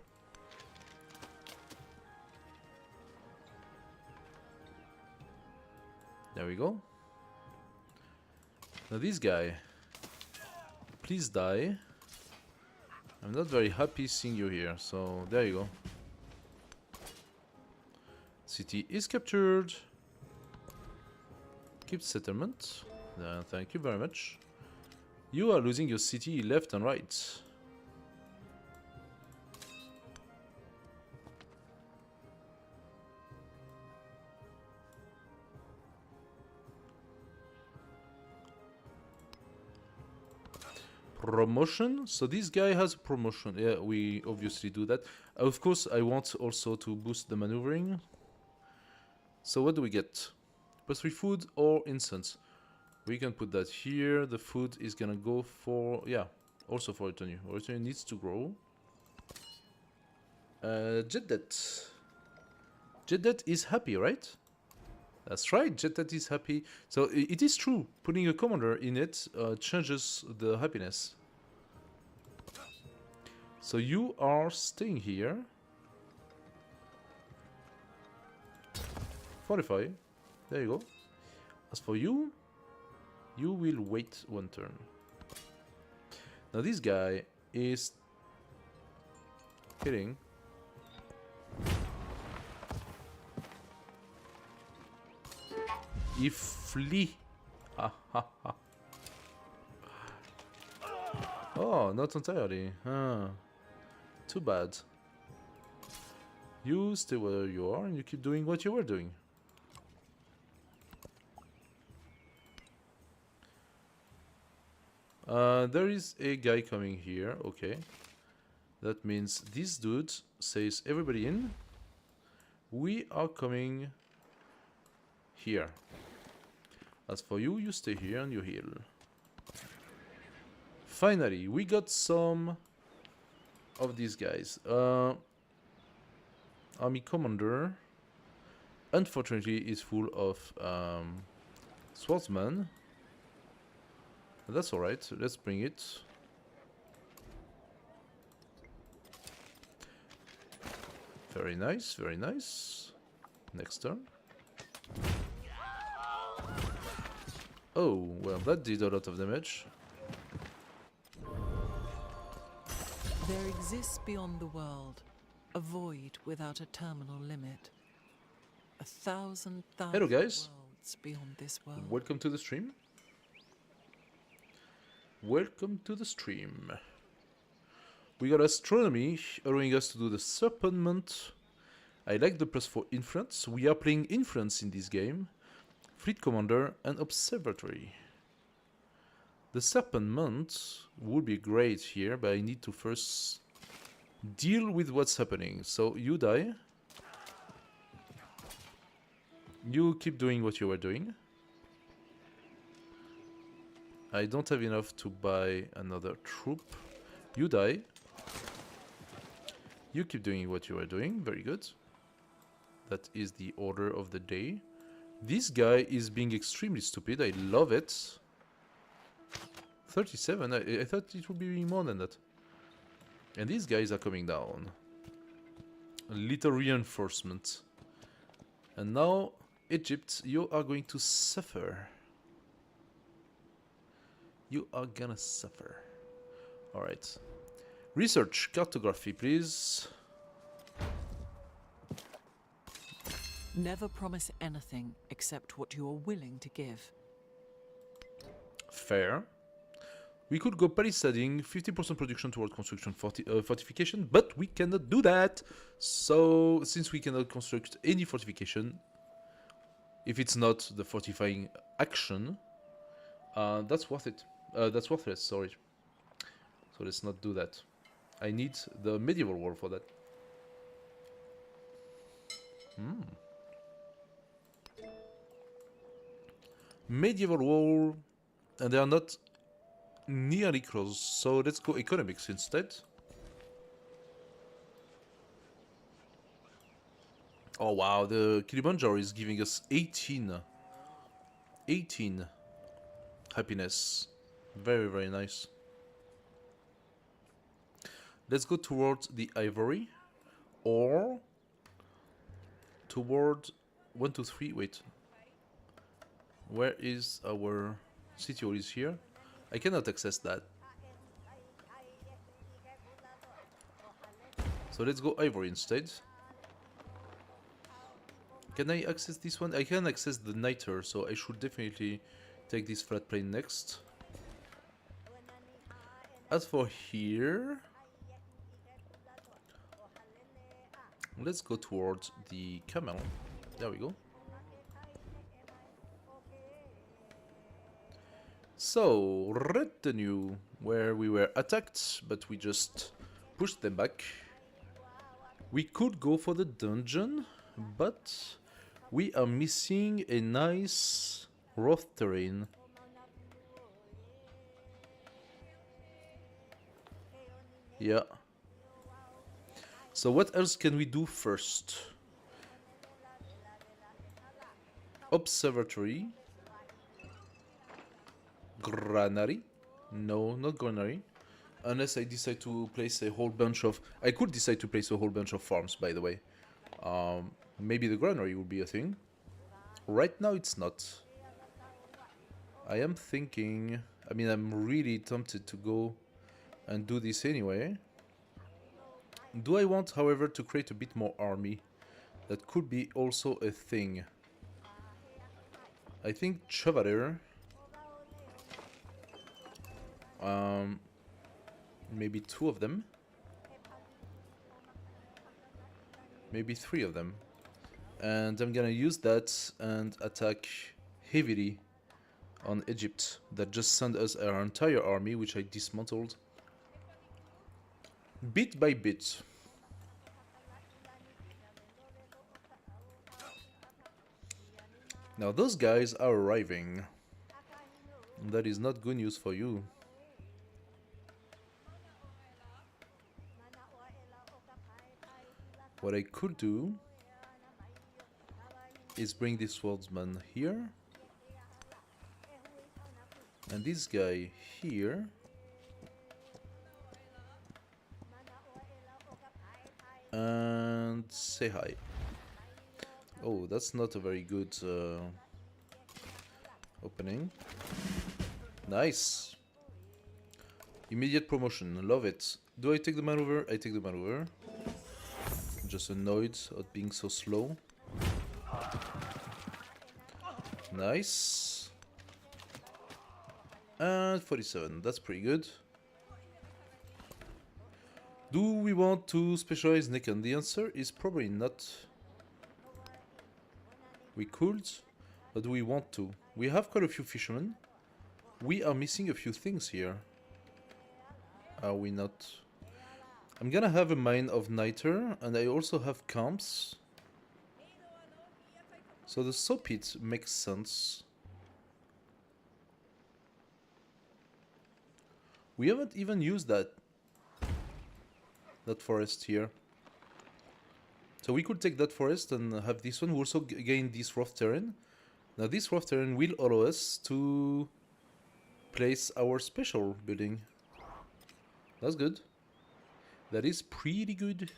There we go. Now this guy, please die. I'm not very happy seeing you here, so there you go. City is captured. Keep settlement. Thank you very much. You are losing your city left and right. Promotion. So this guy has a promotion. Yeah, we obviously do that. Of course, I want also to boost the maneuvering. So what do we get? +3 food or incense? We can put that here. The food is gonna go for, yeah, also for Etonu. Etonu needs to grow. Jeddet. Jeddet is happy, right? That's right, Jeddet is happy. So it is true, putting a commander in it changes the happiness. So you are staying here. Fortify. There you go. As for you, you will wait one turn. Now this guy is Kidding. Ifli. Ha ha ha. Oh, not entirely. Too bad. You stay where you are and you keep doing what you were doing. There is a guy coming here. Okay. That means this dude says everybody in. We are coming here. As for you, you stay here and you heal. Finally, we got some of these guys. Army commander, unfortunately, is full of swordsmen. That's alright, let's bring it. Very nice, very nice. Next turn. Oh, well, that did a lot of damage. There exists beyond the world a void without a terminal limit. 1,000 Hello, guys. worlds beyond this world. Welcome to the stream. Welcome to the stream. We got astronomy, allowing us to do the serpentment. I like the +4 influence. We are playing influence in this game. Fleet commander and observatory. The serpentment would be great here, but I need to first deal with what's happening. So you die. You keep doing what you were doing. I don't have enough to buy another troop. You die. You keep doing what you are doing. Very good. That is the order of the day. This guy is being extremely stupid. I love it. 37? I thought it would be more than that. And these guys are coming down. A little reinforcement. And now, Egypt, you are going to suffer. You are gonna suffer. Alright. Research, cartography, please. Never promise anything except what you are willing to give. Fair. We could go palisading, 50% production toward construction fortification, but we cannot do that. So, since we cannot construct any fortification, if it's not the fortifying action, that's worth it. That's worthless, sorry. So let's not do that. I need the medieval wall for that. Medieval wall, and they are not nearly close, so let's go economics instead. Oh wow, the Kilimanjaro is giving us 18 happiness. Very, very nice. Let's go towards the ivory, or toward 1, 2, 3. Wait, where is our city hall? Is here. I cannot access that. So let's go ivory instead. Can I access this one? I can access the niter, so I should definitely take this flat plane next. As for here, let's go towards the camel. There we go. So, retinue, where we were attacked, but we just pushed them back. We could go for the dungeon, but we are missing a nice rough terrain. Yeah. So what else can we do first? Observatory. Granary? No, not granary. Unless I decide to place a whole bunch of... I could decide to place a whole bunch of farms, by the way. Maybe the granary would be a thing. Right now it's not. I am thinking... I mean, I'm really tempted to go and do this anyway. Do I want, however, to create a bit more army? That could be also a thing. I think Chevalier. Maybe 2 of them. Maybe 3 of them. And I'm gonna use that and attack heavily on Egypt. That just sent us our entire army, which I dismantled. Bit by bit. Now those guys are arriving. That is not good news for you. What I could do is bring this swordsman here. And this guy here. And say hi. Oh, that's not a very good opening. Nice. Immediate promotion. Love it. Do I take the maneuver? I take the maneuver. Just annoyed at being so slow. Nice. And 47. That's pretty good. Do we want to specialize Nikan? The answer is probably not. We could, but do we want to? We have quite a few fishermen. We are missing a few things here. Are we not? I'm gonna have a mine of niter, and I also have camps. So the soap pit makes sense. We haven't even used that forest here. So we could take that forest and have this one. We also gain this rough terrain. Now this rough terrain will allow us to place our special building. That's good. That is pretty good.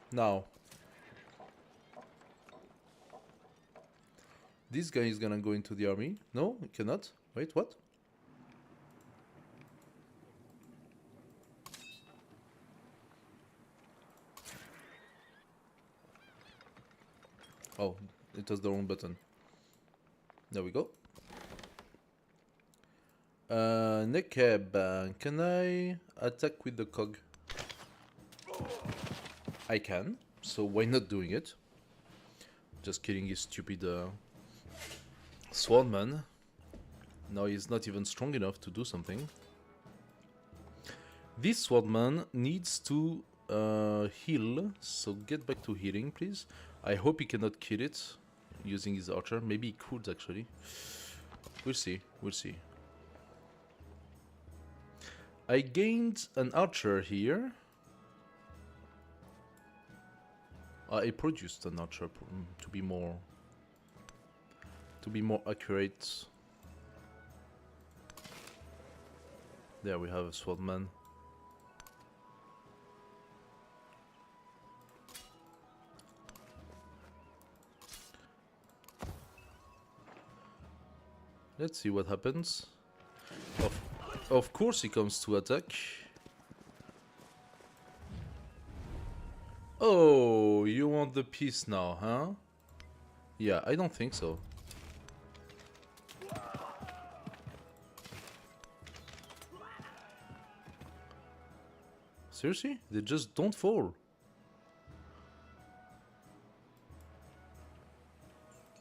Now, this guy is gonna go into the army. No, he cannot. Wait, what? Oh, it was the wrong button. There we go. Nekeb, can I attack with the cog? I can, so why not doing it? Just killing his stupid swordman. Now he's not even strong enough to do something. This swordman needs to heal, so get back to healing, please. I hope he cannot kill it using his archer. Maybe he could, actually. We'll see, we'll see. I gained an archer here. I produced an archer to be more accurate. There we have a swordman. Let's see what happens. Of course he comes to attack. Oh, you want the peace now, huh? Yeah, I don't think so. Seriously? They just don't fall.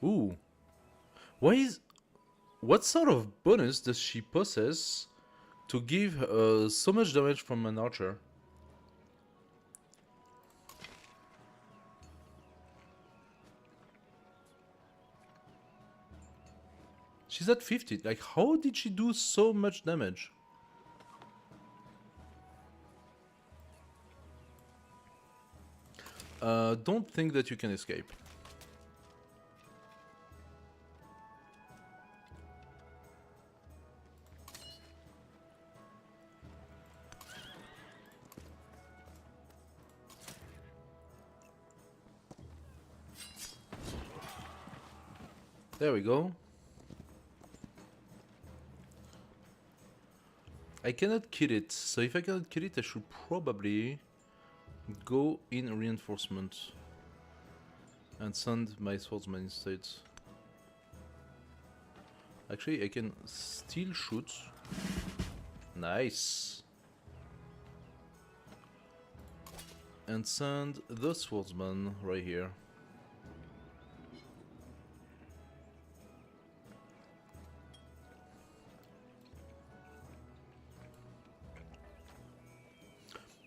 Ooh. What sort of bonus does she possess to give so much damage from an archer? She's at 50. Like, how did she do so much damage? Don't think that you can escape. There we go. I cannot kill it, so if I cannot kill it, I should probably go in reinforcement and send my swordsman instead. Actually, I can still shoot. Nice. And send the swordsman right here.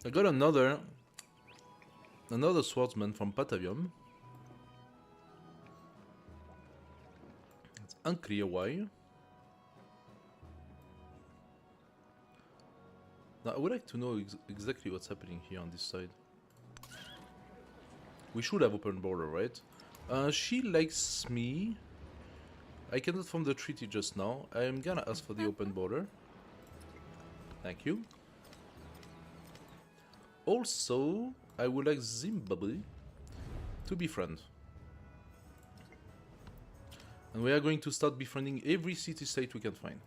I got another swordsman from Patavium. It's unclear why. Now, I would like to know exactly what's happening here on this side. We should have open border, right? She likes me. I cannot form the treaty just now. I am gonna ask for the open border. Thank you. Also, I would like Zimbabwe to befriend. And we are going to start befriending every city-state we can find.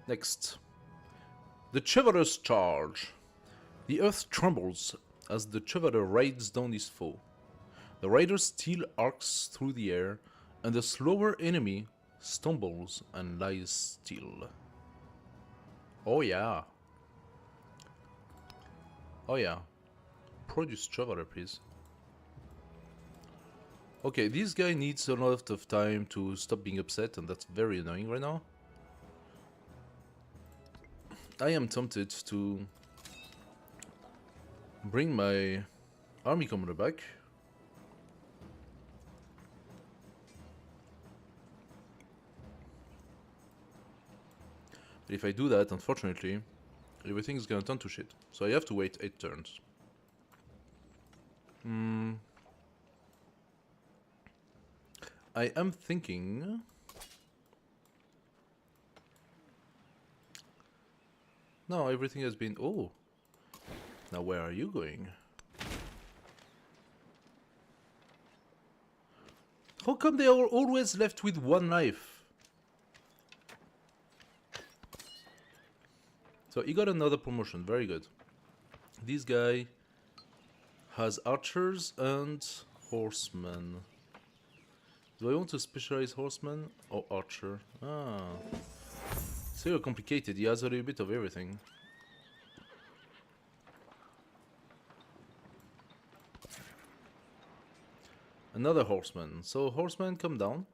Next. The Chevalier's Charge. The earth trembles as the Chevalier rides down his foe. The rider's steel arcs through the air, and the slower enemy stumbles and lies still. Oh yeah. Oh yeah. Produce Chevalier, please. Okay, this guy needs a lot of time to stop being upset, and that's very annoying right now. I am tempted to bring my army commander back. But if I do that, unfortunately, everything is gonna turn to shit. So I have to wait 8 turns. I am thinking... No, everything has been... Oh! Now where are you going? How come they are always left with one life? So he got another promotion, very good. This guy has archers and horsemen. Do I want to specialize horseman or archer? Ah. It's very complicated, he has a little bit of everything. Another horseman. So horseman, come down.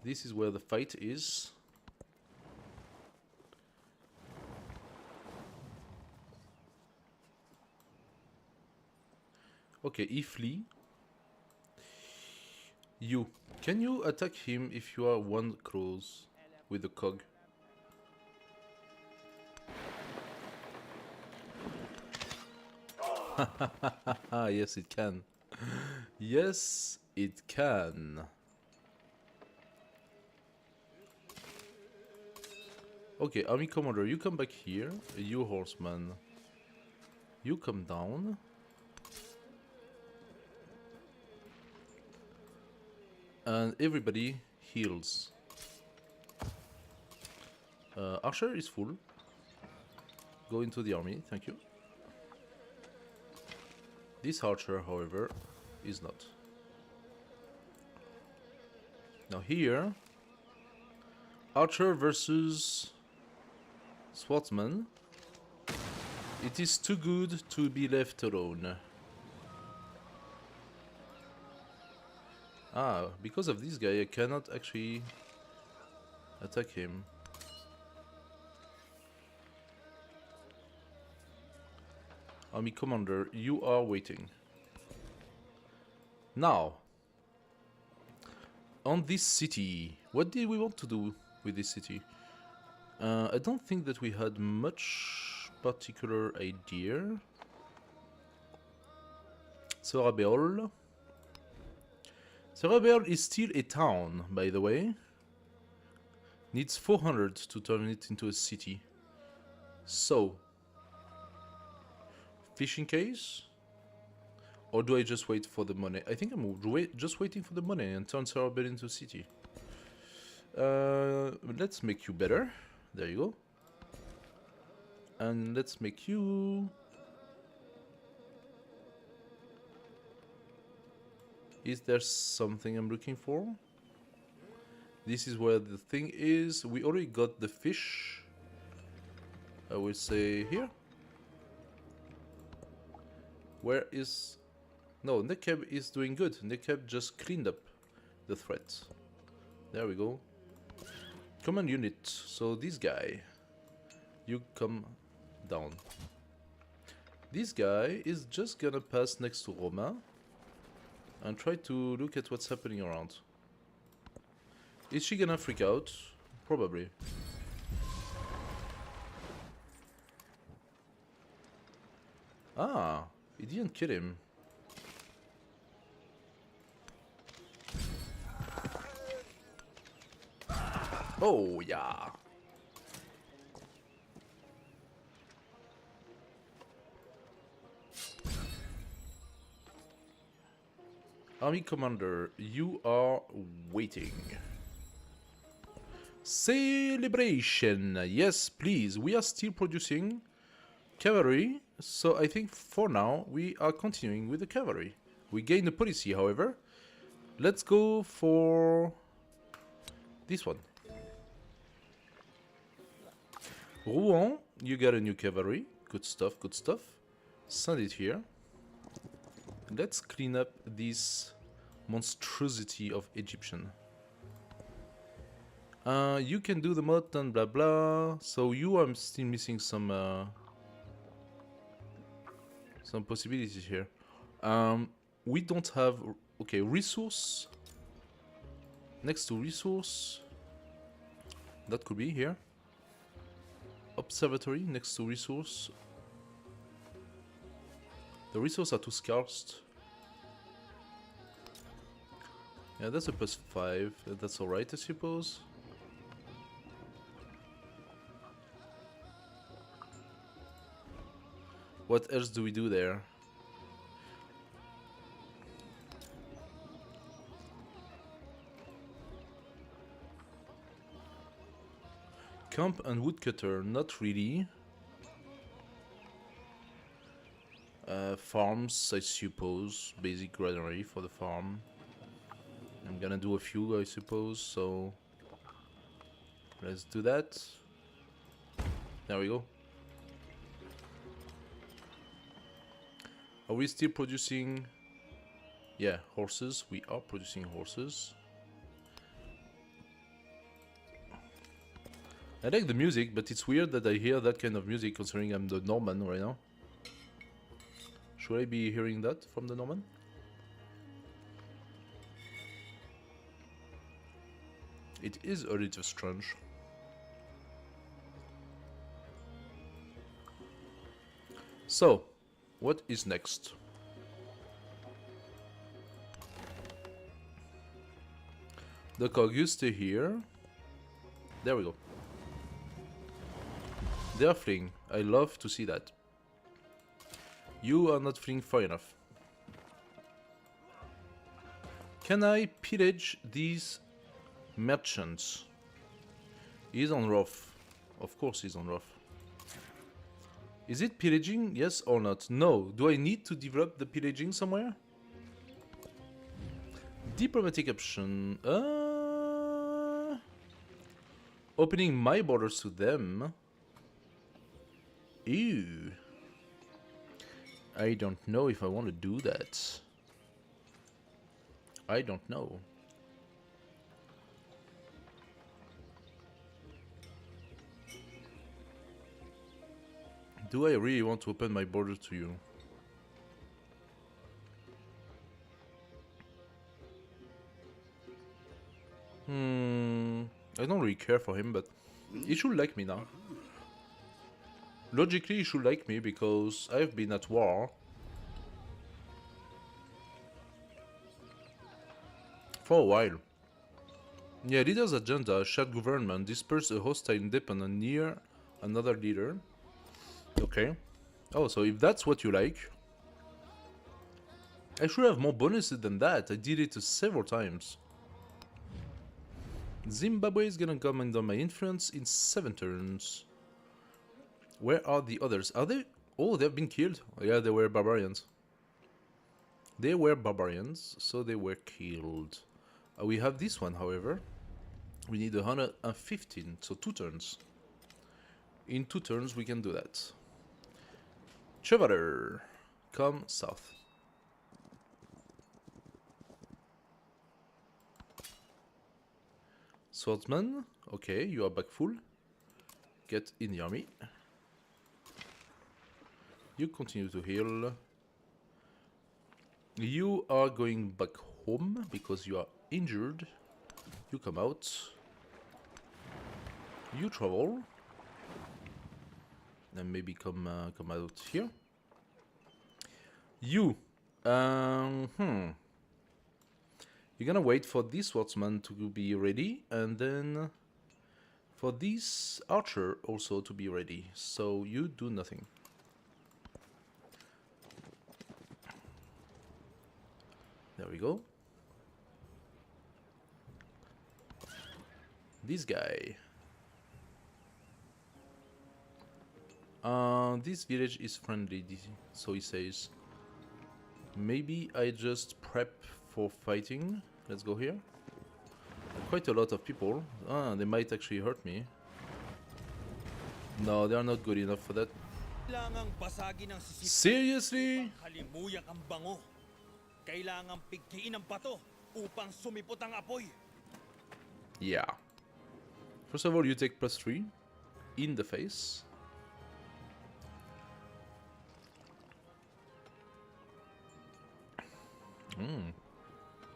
This is where the fight is. Okay, he flee. You. Can you attack him if you are one close with the cog? Yes, it can. Yes, it can. Okay, army commander, you come back here. You horseman, you come down. And everybody heals. Archer is full. Go into the army, thank you. This archer, however, is not. Now here, archer versus swordsman. It is too good to be left alone. Ah, because of this guy, I cannot actually attack him. Army commander, you are waiting. Now, on this city, what did we want to do with this city? I don't think that we had much particular idea. Sorabéol. Sorabéol is still a town, by the way. Needs 400 to turn it into a city. So, fishing case Or do I just wait for the money? I think I'm just waiting for the money and turn Sarabel into city. Let's make you better. There you go. And let's make you... Is there something I'm looking for? This is where the thing is. We already got the fish. I will say here. Where is... No, Nekeb is doing good. Nekeb just cleaned up the threat. There we go. Command unit. So this guy, you come down. This guy is just gonna pass next to Roma and try to look at what's happening around. Is she gonna freak out? Probably. Ah, he didn't kill him. Oh, yeah. Army commander, you are waiting. Celebration. Yes, please. We are still producing cavalry, so I think for now we are continuing with the cavalry. We gain a policy, however. Let's go for this one. Rouen, you got a new cavalry. Good stuff, good stuff. Send it here. Let's clean up this monstrosity of Egyptian. You can do the mod and blah blah. So you are still missing some possibilities here. We don't have... Okay, resource. Next to resource. That could be here. Observatory next to resource. The resources are too scarce. Yeah, that's a +5. That's alright, I suppose. What else do we do there? Camp and woodcutter, not really. Farms, I suppose. Basic granary for the farm. I'm gonna do a few, I suppose, so... Let's do that. There we go. Are we still producing... Yeah, horses. We are producing horses. I like the music, but it's weird that I hear that kind of music considering I'm the Norman right now. Should I be hearing that from the Norman? It is a little strange. So, what is next? The Cogus stay here. There we go. They are fleeing. I love to see that. You are not fleeing far enough. Can I pillage these merchants? He's on rough. Of course he's on rough. Is it pillaging? Yes or not? No. Do I need to develop the pillaging somewhere? Diplomatic option. Opening my borders to them. Ew. I don't know if I want to do that. I don't know. Do I really want to open my border to you? I don't really care for him, but he should like me now. Logically, he should like me because I've been at war for a while. Yeah, leader's agenda, shared government, disperse a hostile independent near another leader. Okay. Oh, so if that's what you like, I should have more bonuses than that. I did it several times. Zimbabwe is gonna come under my influence in 7 turns. Where are the others? Are they? Oh, they've been killed. Yeah, they were barbarians. They were barbarians, so they were killed. We have this one, however. We need 115, so 2 turns. In 2 turns, we can do that. Chevalier, come south. Swordsman, okay, you are back full. Get in the army. You continue to heal. You are going back home because you are injured. You come out. You travel. And maybe come out here. You. You're gonna wait for this swordsman to be ready, and then for this archer also to be ready. So you do nothing. There we go. This guy. This village is friendly, so he says. Maybe I just prep for fighting. Let's go here. Quite a lot of people. They might actually hurt me. No, they are not good enough for that. Kailangang basagin ang sisip Seriously? upang halimuyak ang bango. Kailangang pigtiin ang bato upang sumipot ang apoy. Yeah. First of all, you take +3 in the face.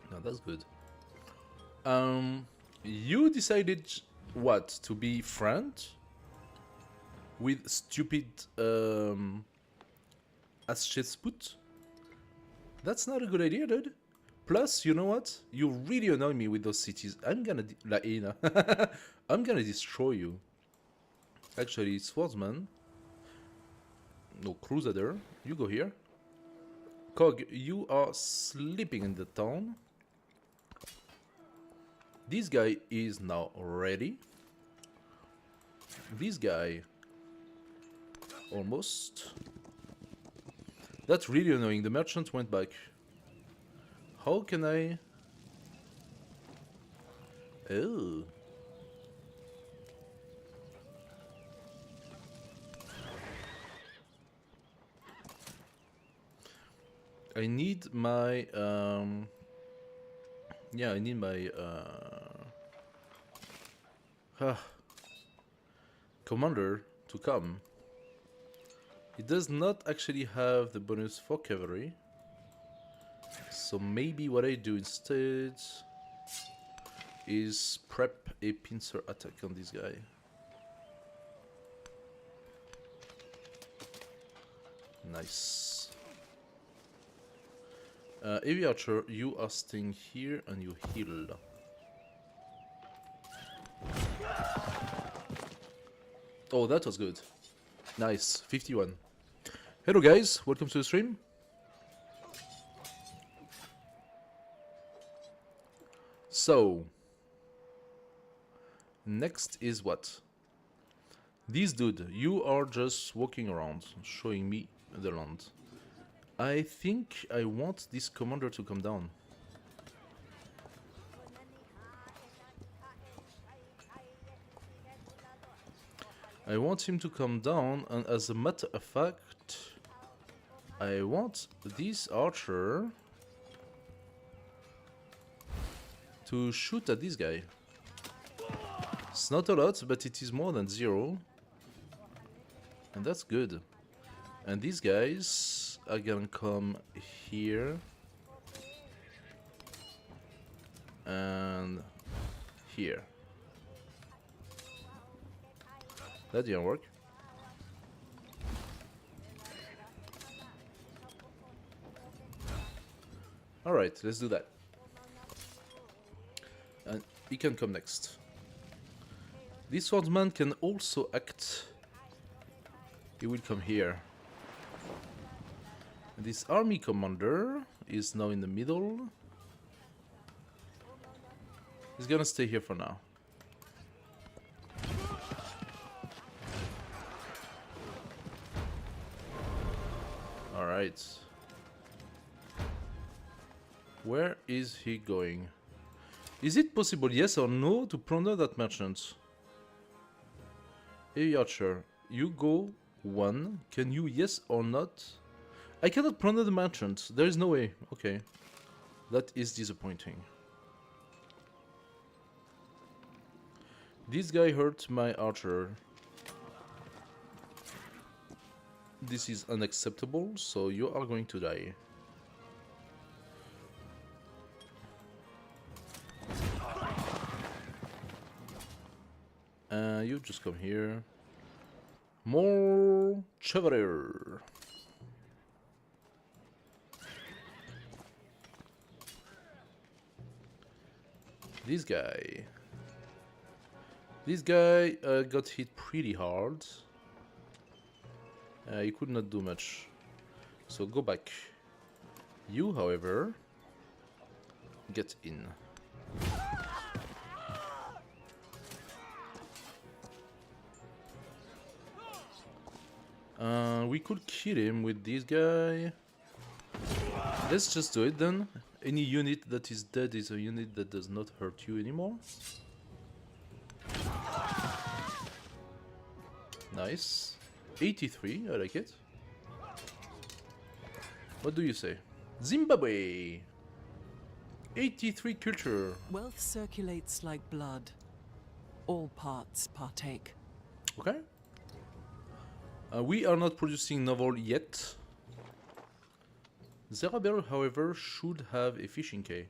Now that's good. You decided what, to be friend with stupid Hatshepsut? That's not a good idea, dude. Plus, you know what? You really annoy me with those cities. I'm gonna Laena. I'm gonna destroy you. Actually, swordsman. No, crusader. You go here. Cog, you are sleeping in the town. This guy is now ready. This guy almost. That's really annoying. The merchant went back. How can I? Oh. I need my yeah, I need my commander to come. It does not actually have the bonus for cavalry. So maybe what I do instead is prep a pincer attack on this guy. Nice. Heavy archer, you are staying here and you heal. Oh, that was good. Nice, 51. Hello guys, welcome to the stream. So, next is what? This dude, you are just walking around, showing me the land. I think I want this commander to come down. I want him to come down, and as a matter of fact, I want this archer to shoot at this guy. It's not a lot, but it is more than 0. And that's good. And these guys are gonna come here. And here. That didn't work. Alright, let's do that. And he can come next. This swordsman can also act. He will come here. And this army commander is now in the middle. He's gonna stay here for now. Alright. Where is he going? Is it possible, yes or no, to plunder that merchant? Hey Archer, you go 1. Can you yes or not? I cannot plunder the merchant. There is no way. Okay. That is disappointing. This guy hurt my archer. This is unacceptable, so you are going to die. You just come here. More Chevalier. This guy. This guy got hit pretty hard. He could not do much. So go back. You, however, get in. We could kill him with this guy. Let's just do it then. Any unit that is dead is a unit that does not hurt you anymore. Nice. 83, I like it. What do you say? Zimbabwe! 83 culture. Wealth circulates like blood. All parts partake. Okay. We are not producing novel yet. Zerabel, however, should have a fishing quay.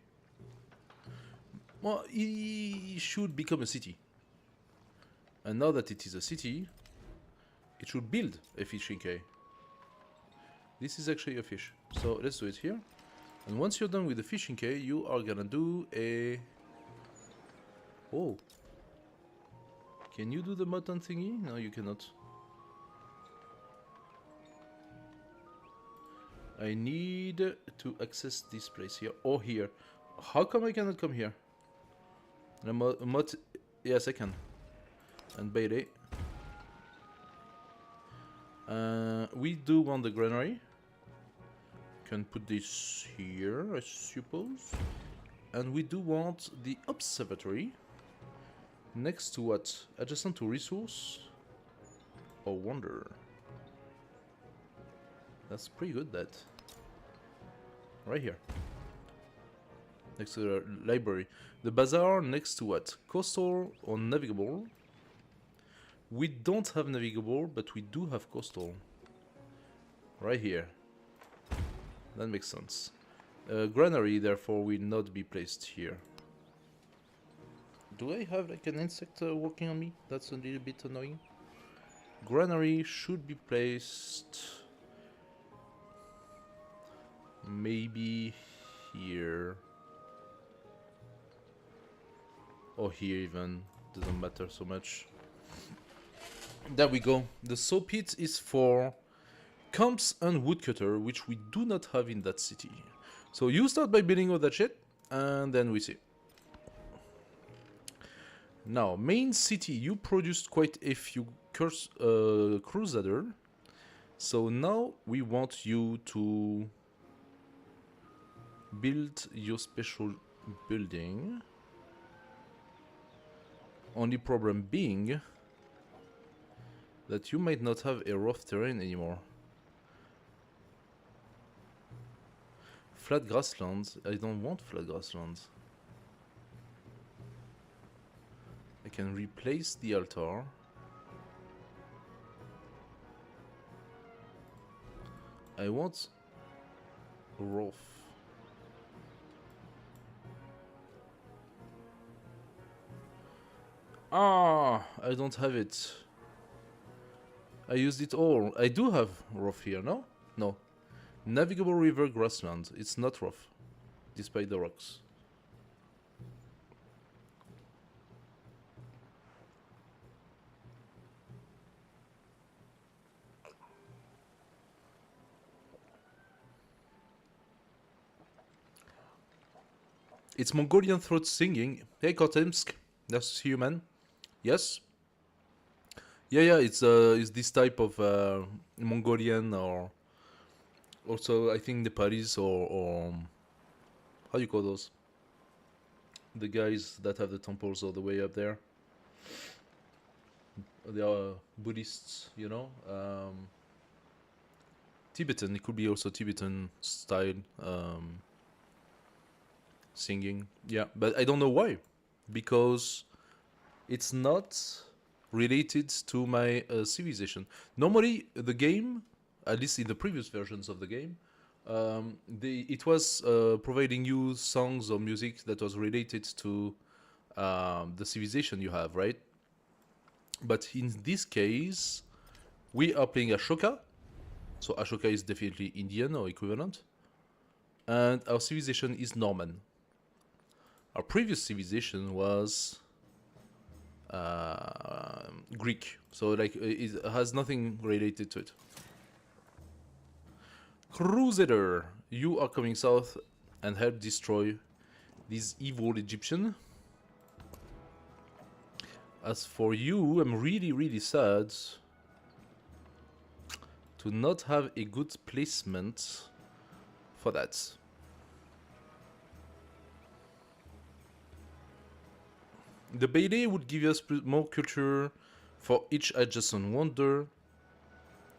Well, he should become a city. And now that it is a city, it should build a fishing quay. This is actually a fish. So let's do it here. And once you're done with the fishing quay, you are gonna do a... Oh. Can you do the mutton thingy? No, you cannot. I need to access this place here. Or here. How come I cannot come here? Yes, I can. And Bailey. We do want the granary. Can put this here, I suppose. And we do want the observatory. Next to what? Adjacent to resource? Or wonder? That's pretty good, that. Right here. Next to the library. The bazaar next to what? Coastal or navigable? We don't have navigable, but we do have coastal. Right here. That makes sense. Granary, therefore, will not be placed here. Do I have like an insect working on me? That's a little bit annoying. Granary should be placed... maybe here. Or here even. Doesn't matter so much. There we go. The saw pit is for camps and woodcutter, which we do not have in that city. So you start by building all that shit, and then we see. Now, main city, you produced quite a few crusader. So now we want you to build your special building. Only problem being that you might not have a rough terrain anymore. Flat grasslands? I don't want flat grasslands. I can replace the altar. I want rough. Ah, I don't have it. I used it all. I do have rough here, no? No. Navigable river grassland. It's not rough, despite the rocks. It's Mongolian throat singing. Hey, Kotemsk. Nice to see you, man. Yes? Yeah, it's this type of Mongolian, or also I think Nepalis, or how do you call those? The guys that have the temples all the way up there. They are Buddhists, you know. Tibetan. It could be also Tibetan style singing. Yeah, but I don't know why, because it's not related to my civilization. Normally, the game, at least in the previous versions of the game, it was providing you songs or music that was related to the civilization you have, right? But in this case, we are playing Ashoka. So Ashoka is definitely Indian or equivalent. And our civilization is Norman. Our previous civilization was Greek. So like it has nothing related to it. Crusader, you are coming south and help destroy these evil Egyptian. As for you, I'm really sad to not have a good placement for that. The Bailey would give us more culture for each adjacent wonder.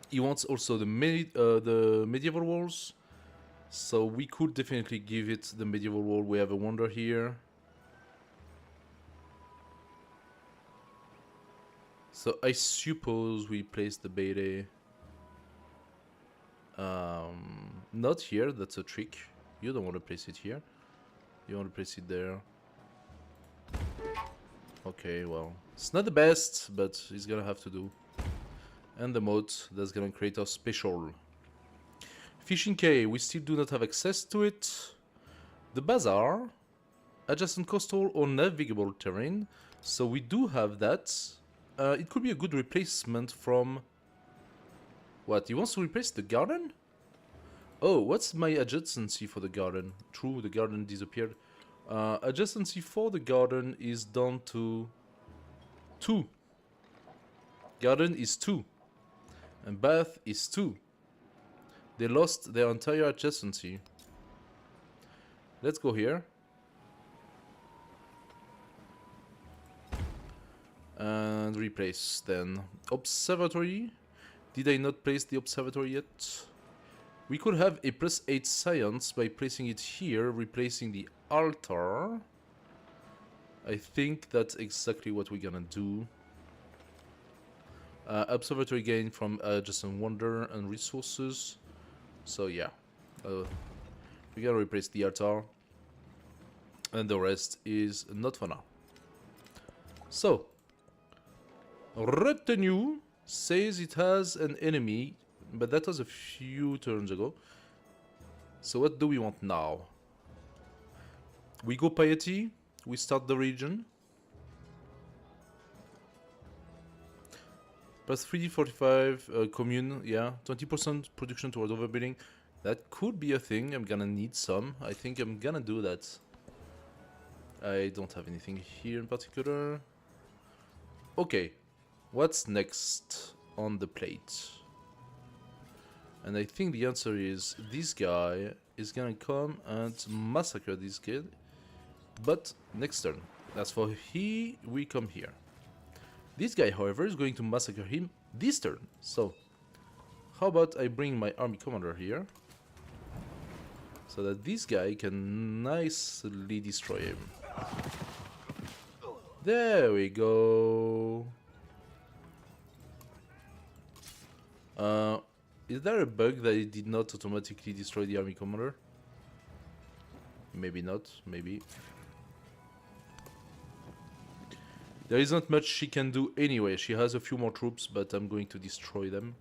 He wants also the medieval walls, so we could definitely give it the medieval wall. We have a wonder here. So I suppose we place the Bailey not here. That's a trick. You don't want to place it here. You want to place it there. Okay, well, it's not the best, but it's gonna have to do. And the moat, that's gonna create a special. Fishing Cay, we still do not have access to it. The bazaar, adjacent coastal or navigable terrain. So we do have that. It could be a good replacement from... What, he wants to replace the garden? Oh, what's my adjacency for the garden? True, the garden disappeared. Adjacency for the garden is down to 2. Garden is 2. And bath is 2. They lost their entire adjacency. Let's go here. And replace then. Observatory. Did I not place the observatory yet? We could have a +8 science by placing it here, replacing the altar. I think that's exactly what we're gonna do. Observatory gain from just some wonder and resources. So yeah, we gotta replace the altar. And the rest is not for now. So, retinue says it has an enemy, but that was a few turns ago. So what do we want now? We go piety, we start the region. +3, 45, commune, yeah. 20% production toward overbuilding. That could be a thing, I'm gonna need some. I think I'm gonna do that. I don't have anything here in particular. Okay, what's next on the plate? And I think the answer is this guy is gonna come and massacre this kid. But next turn. As for we come here. This guy, however, is going to massacre him this turn. So, how about I bring my army commander here, so that this guy can nicely destroy him. There we go. Is there a bug that it did not automatically destroy the army commander? Maybe not, maybe. There isn't much she can do anyway. She has a few more troops, but I'm going to destroy them.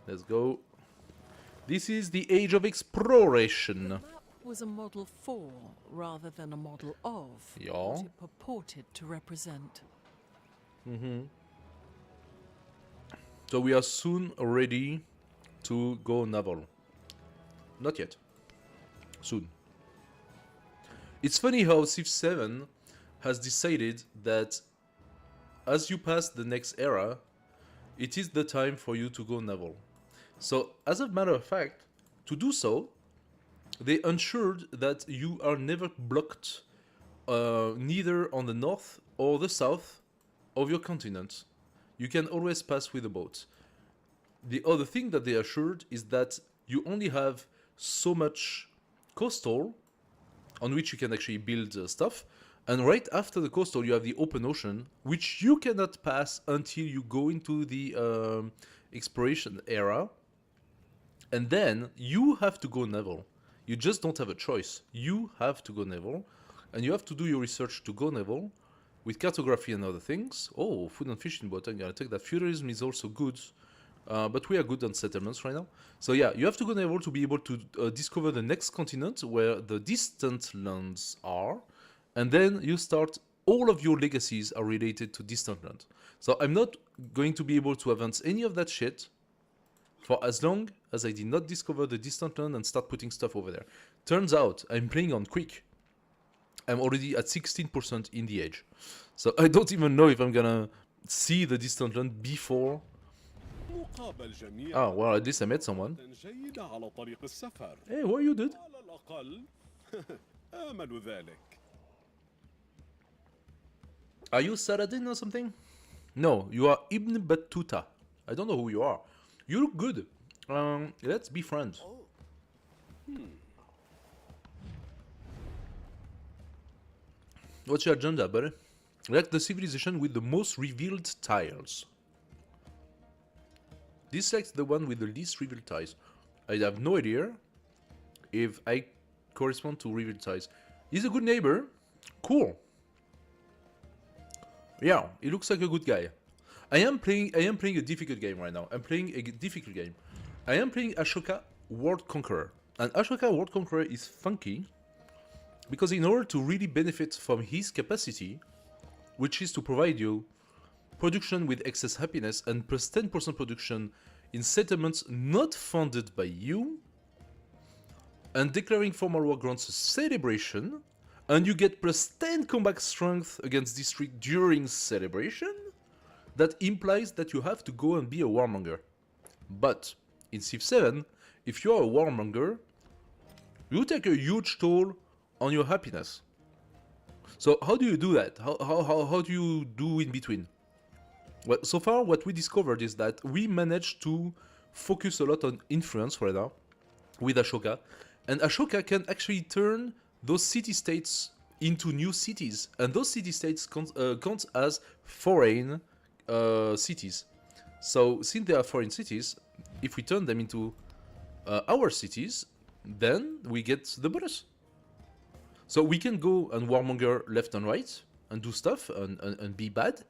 Let's go. This is the age of exploration. That was a model for rather than a model of Yeah. what it purported to represent. So we are soon ready to go naval. Not yet. Soon. It's funny how Civ 7 has decided that as you pass the next era, it is the time for you to go naval. So, as a matter of fact, to do so, they ensured that you are never blocked neither on the north or the south of your continent. You can always pass with a boat. The other thing that they assured is that you only have so much coastal on which you can actually build stuff, and right after the coastal you have the open ocean, which you cannot pass until you go into the exploration era, and then you have to go naval. You just don't have a choice. You have to go naval, and you have to do your research to go naval with cartography and other things. Oh, food and fishing boat, I'm gonna take that. Feudalism is also good, but we are good on settlements right now. So yeah, you have to go naval to be able to discover the next continent where the distant lands are, and then you start, all of your legacies are related to distant land. So I'm not going to be able to advance any of that shit for as long as I did not discover the distant land and start putting stuff over there. Turns out I'm playing on quick. I'm already at 16% in the age. So I don't even know if I'm gonna see the distant land before. مقابل جميع Ah, well, at least I met someone. جيدة على طريق السفر. Hey, who are you, dude? على الأقل آمل ذلك. Are you Saladin or something? No, you are Ibn Battuta. I don't know who you are. You look good. Let's be friends. What's your agenda, buddy? Like the civilization with the most revealed tiles. This selects the one with the least revealed tiles. I have no idea if I correspond to revealed tiles. He's a good neighbor. Cool. Yeah, he looks like a good guy. I am playing a difficult game right now. I'm playing a difficult game. I am playing Ashoka World Conqueror. And Ashoka World Conqueror is funky because in order to really benefit from his capacity, which is to provide you production with excess happiness and plus 10% production in settlements not funded by you, and declaring formal war grants a celebration, and you get plus 10 combat strength against district during celebration, that implies that you have to go and be a warmonger. But in Civ 7, if you are a warmonger, you take a huge toll on your happiness. So how do you do that? How do you do in between? Well, so far what we discovered is that we managed to focus a lot on influence right now with Ashoka, and Ashoka can actually turn those city-states into new cities, and those city-states count as foreign cities. So since they are foreign cities, if we turn them into our cities, then we get the bonus. So we can go and warmonger left and right and do stuff and be bad.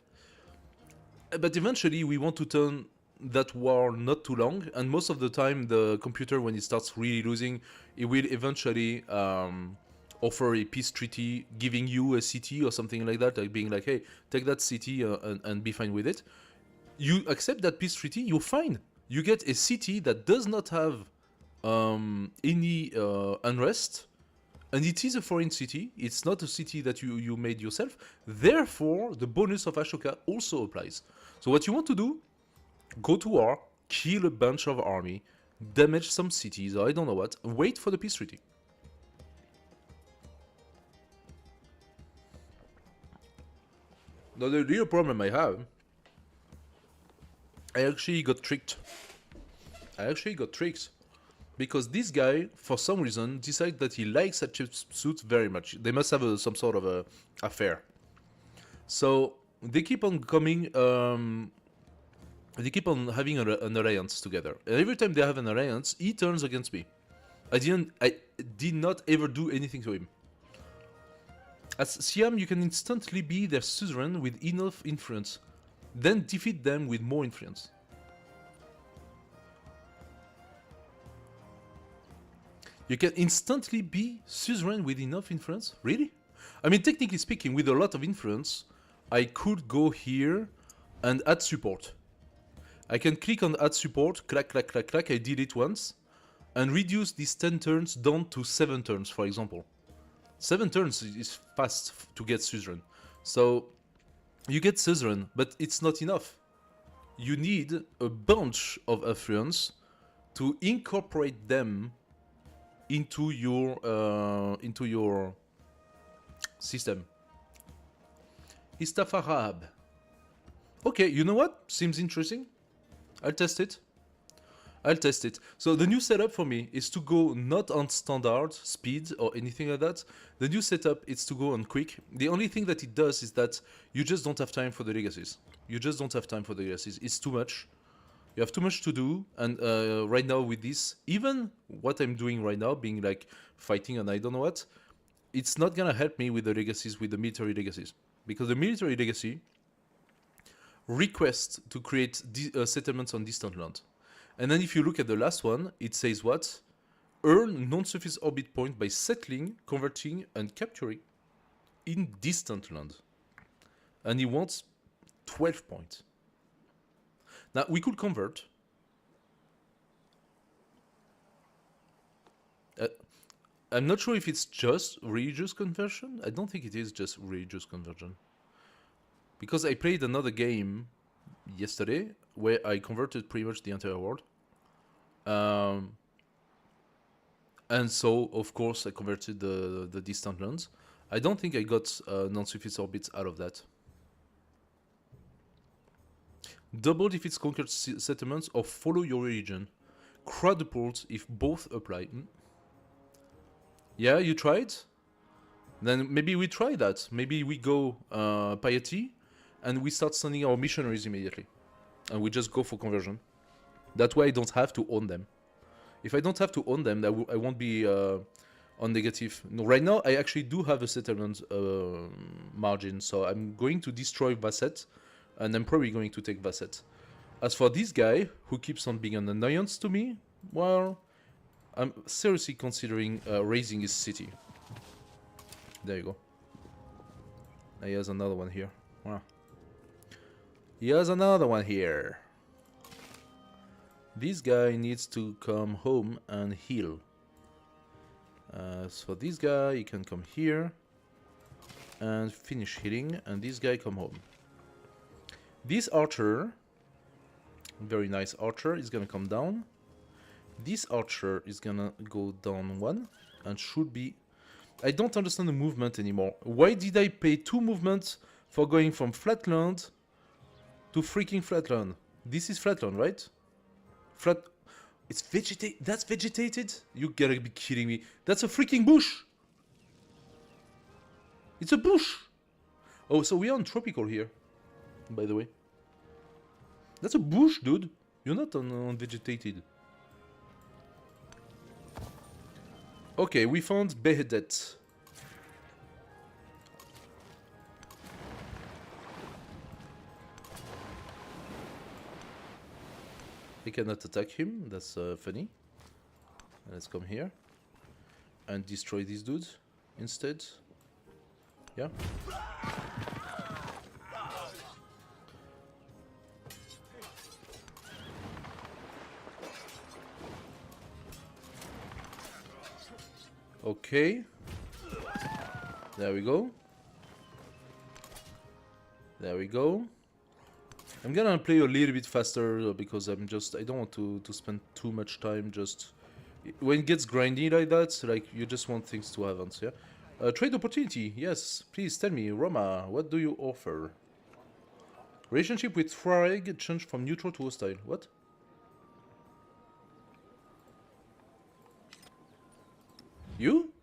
But eventually we want to turn that war not too long, and most of the time the computer, when it starts really losing, it will eventually offer a peace treaty giving you a city or something like that, like being like, hey, take that city and be fine with it. You accept that peace treaty, you're fine. You get a city that does not have any unrest, and it is a foreign city. It's not a city that you made yourself. Therefore, the bonus of Ashoka also applies. So what you want to do, go to war, kill a bunch of army, damage some cities, or I don't know what, wait for the peace treaty. Now the real problem I have, I actually got tricked. Because this guy, for some reason, decided that he likes a chip suit very much. They must have some sort of a affair. So they keep on coming. They keep on having an alliance together. And every time they have an alliance, he turns against me. I did not ever do anything to him. As Siam, you can instantly be their suzerain with enough influence, then defeat them with more influence. You can instantly be suzerain with enough influence? Really? I mean, technically speaking, with a lot of influence, I could go here and add support. I can click on add support, clack, clack, clack, clack, I did it once, and reduce these 10 turns down to 7 turns, for example. 7 turns is fast to get suzerain. So you get suzerain, but it's not enough. You need a bunch of affluence to incorporate them into your system. Istafarab. Okay, you know what? Seems interesting. I'll test it. So the new setup for me is to go not on standard speed or anything like that. The new setup is to go on quick. The only thing that it does is that you just don't have time for the legacies. It's too much. You have too much to do, and right now with this, even what I'm doing right now, being like fighting and I don't know what, it's not gonna help me with the legacies, with the military legacies. Because the military legacy requests to create settlements on distant land. And then if you look at the last one, it says what? Earn non-surface orbit point by settling, converting, and capturing in distant land. And he wants 12 points. Now, we could convert. I'm not sure if it's just religious conversion. I don't think it is just religious conversion. Because I played another game yesterday where I converted pretty much the entire world. And so, of course, I converted the distant lands. I don't think I got non-surface orbits out of that. Doubled if it's conquered settlements or follow your religion. Quadrupled if both apply. Yeah, you tried? Then maybe we try that. Maybe we go piety and we start sending our missionaries immediately. And we just go for conversion. That way I don't have to own them. If I don't have to own them, I won't be on negative. No, right now I actually do have a settlement margin. So I'm going to destroy Vasset. And I'm probably going to take Vasset. As for this guy, who keeps on being an annoyance to me, well, I'm seriously considering raising his city. There you go. He has another one here. Wow. He has another one here. This guy needs to come home and heal. So this guy, he can come here and finish healing. And this guy come home. This archer, very nice archer, is gonna come down. This archer is gonna go down 1 and should be... I don't understand the movement anymore. Why did I pay 2 movements for going from flatland to freaking flatland? This is flatland, right? It's vegetated. That's vegetated? You gotta be kidding me. That's a freaking bush. It's a bush. Oh, so we are on tropical here. By the way, that's a bush, dude. You're not on vegetated. Okay, we found Behedet. I cannot attack him. That's funny. Let's come here and destroy these dudes instead. Yeah. Okay. There we go. There we go. I'm gonna play a little bit faster because I don't want to spend too much time just... When it gets grindy like that, like, you just want things to advance, yeah? Trade opportunity, yes. Please tell me, Roma, what do you offer? Relationship with Tuareg changed from neutral to hostile. What? You?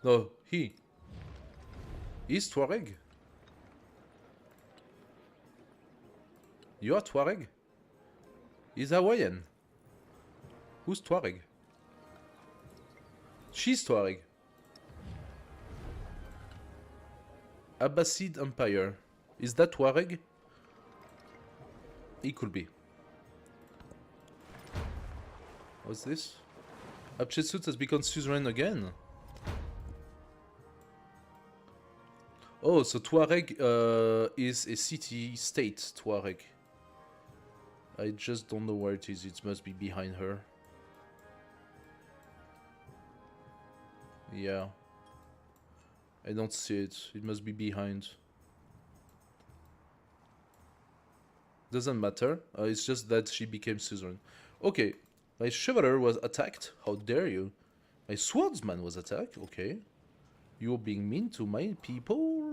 No, he. He's Tuareg. You are Tuareg? He's Hawaiian. Who's Tuareg? She's Tuareg. Abbasid Empire. Is that Tuareg? He could be. What's this? Hatshepsut has become suzerain again. Oh, so Tuareg is a city-state Tuareg. I just don't know where it is. It must be behind her. Yeah. I don't see it. It must be behind. Doesn't matter. It's just that she became suzerain. Okay. My chevalier was attacked. How dare you? My swordsman was attacked. Okay. You're being mean to my people.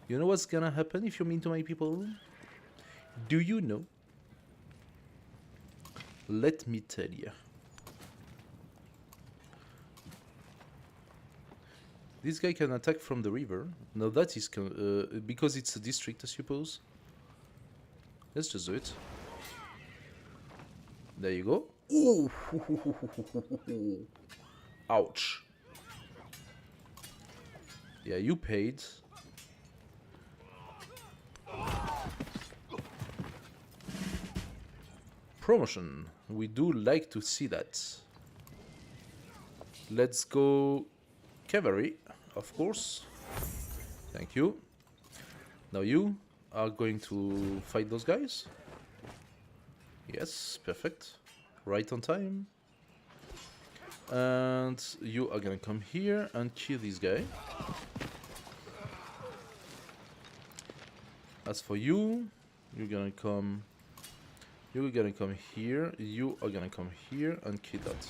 You know what's gonna happen if you're mean to my people? Do you know? Let me tell you. This guy can attack from the river. Now that is because it's a district, I suppose. Let's just do it. There you go. Ooh. Ouch. Yeah, you paid. Promotion. We do like to see that. Let's go cavalry, of course. Thank you. Now you are going to fight those guys. Yes, perfect. Right on time. And you are gonna come here and kill this guy. As for you, you're gonna come here. You are gonna come here and kill that.